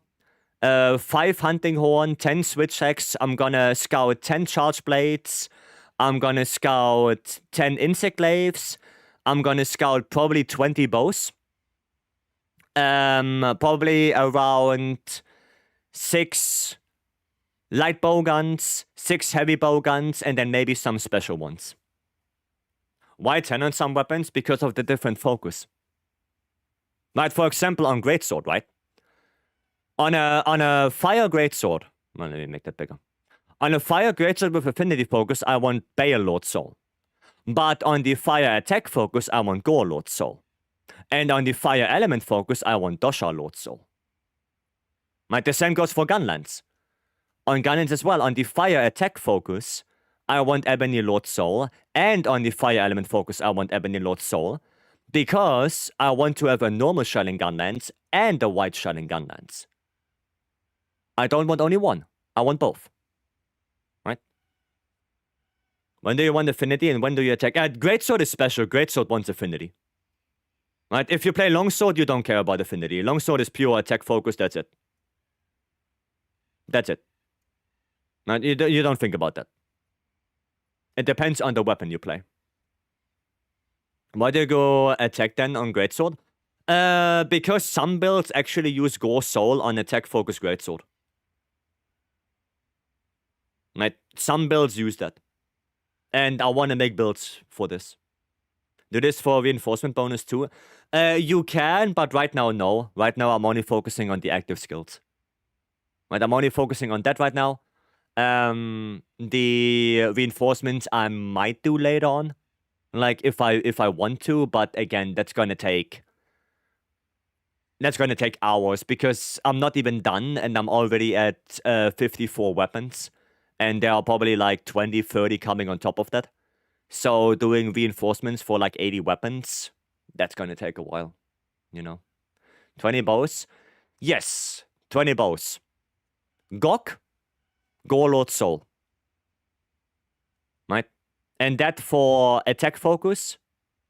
5 hunting horn, 10 switch axe. I'm gonna scout 10 charge blades. I'm gonna scout 10 insect glaives. I'm gonna scout probably 20 bows. Probably around 6 light bow guns, 6 heavy bow guns, and then maybe some special ones. Why 10 on some weapons? Because of the different focus. Like, for example, on greatsword, right? On a fire greatsword, well, let me make that bigger. On a fire greatsword with affinity focus, I want Balelord Soul. But on the fire attack focus, I want Gorelord Soul. And on the fire element focus, I want Dosha Lord Soul. Right, the same goes for Gunlance. On Gunlance as well, on the fire attack focus, I want Ebony Lord Soul. And on the fire element focus, I want Ebony Lord Soul. Because I want to have a normal shelling Gunlance and a white shelling Gunlance. I don't want only one. I want both. Right? When do you want affinity and when do you attack? Greatsword is special. Greatsword wants affinity. Right? If you play longsword, you don't care about affinity. Longsword is pure attack focus, that's it. That's it. Right? You don't think about that. It depends on the weapon you play. Why do you go attack then on Greatsword? Because some builds actually use Gore Soul on attack focus Greatsword. Right? Some builds use that. And I want to make builds for this. Do this for reinforcement bonus too? You can, but right now, no. Right now, I'm only focusing on the active skills. Right? I'm only focusing on that right now. The reinforcements I might do later on. Like, if I want to, but again, that's gonna take hours, because I'm not even done, and I'm already at 54 weapons. And there are probably like 20, 30 coming on top of that. So doing reinforcements for like 80 weapons, that's gonna take a while, you know. 20 bows? Yes, 20 bows. Gok, Gorelord Soul. Right? And that for attack focus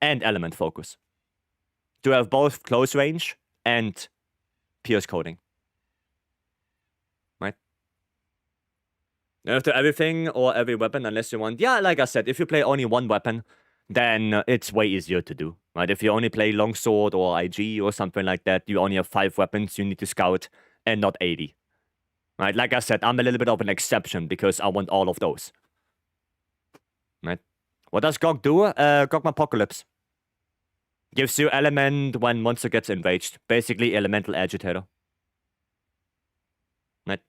and element focus. To have both close range and pierce coating. Right? You have to do everything or every weapon unless you want. Yeah, like I said, if you play only one weapon, then it's way easier to do. Right? If you only play longsword or IG or something like that, you only have 5 weapons, you need to scout and not 80. Right? Like I said, I'm a little bit of an exception because I want all of those. Right? What does Gog do? Gog Apocalypse. Gives you element when monster gets enraged. Basically, elemental agitator. Right?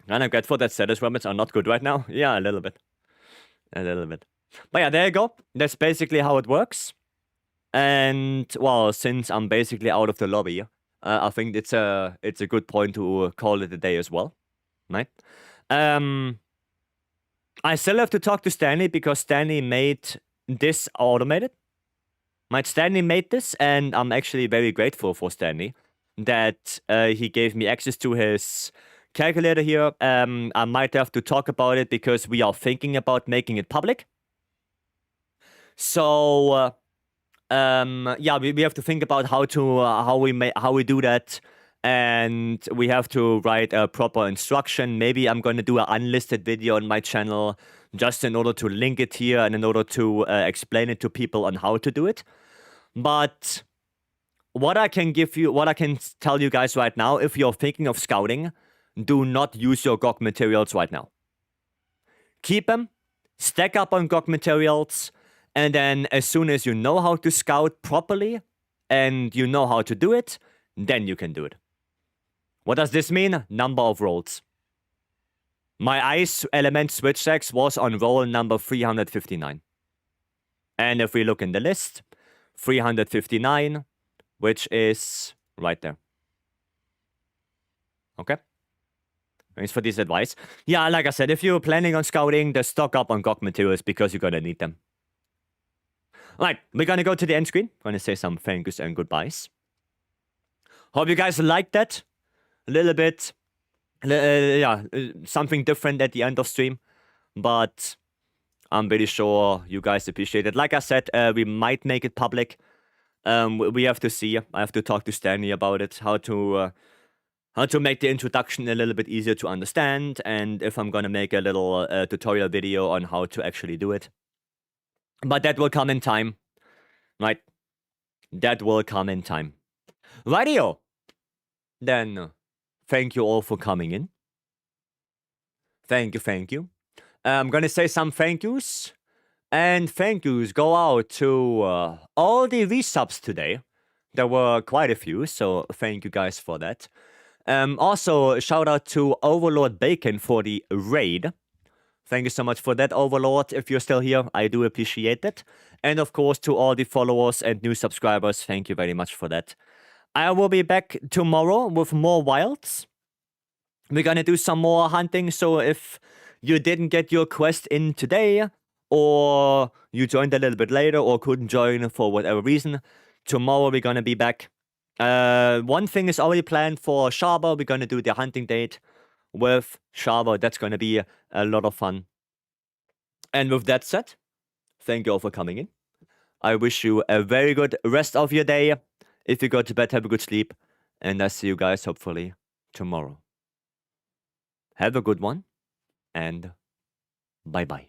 And I'm grateful that status weapons are not good right now. Yeah, a little bit. A little bit. But yeah, there you go. That's basically how it works. And, well, since I'm basically out of the lobby, I think it's a good point to call it a day as well. Right? I still have to talk to Stanley because Stanley made this automated. Right? Stanley made this, and I'm actually very grateful for Stanley that he gave me access to his calculator here. I might have to talk about it because we are thinking about making it public. So, yeah, we have to think about how we do that, and we have to write a proper instruction. Maybe I'm gonna do an unlisted video on my channel just in order to link it here and in order to explain it to people on how to do it. But what I can tell you guys right now, if you're thinking of scouting, do not use your GOG materials right now. Keep them, stack up on GOG materials, and then as soon as you know how to scout properly and you know how to do it, then you can do it. What does this mean? Number of rolls. My ice element switch sex was on roll number 359. And if we look in the list, 359, which is right there. Okay? Thanks for this advice. Yeah, like I said, if you're planning on scouting, just stock up on GOG materials because you're gonna need them. Alright, we're gonna go to the end screen. I'm gonna say some thank yous and goodbyes. Hope you guys liked that. A little bit, yeah, something different at the end of stream. But I'm pretty sure you guys appreciate it. Like I said, we might make it public. We have to see. I have to talk to Stanley about it. How to make the introduction a little bit easier to understand. And if I'm gonna make a little tutorial video on how to actually do it. But that will come in time. Right? That will come in time. Rightio. Then, thank you all for coming in. Thank you, thank you. I'm gonna say some thank yous. And thank yous go out to all the resubs today. There were quite a few, so thank you guys for that. Also, shout out to Overlord Bacon for the raid. Thank you so much for that, Overlord. If you're still here, I do appreciate it. And of course, to all the followers and new subscribers, thank you very much for that. I will be back tomorrow with more wilds. We're gonna do some more hunting, so if you didn't get your quest in today, or you joined a little bit later, or couldn't join for whatever reason, tomorrow we're gonna be back. One thing is already planned for Sharba. We're gonna do the hunting date with Sharba. That's gonna be a lot of fun. And with that said, thank you all for coming in. I wish you a very good rest of your day. If you go to bed, have a good sleep. And I see you guys hopefully tomorrow. Have a good one. And bye-bye.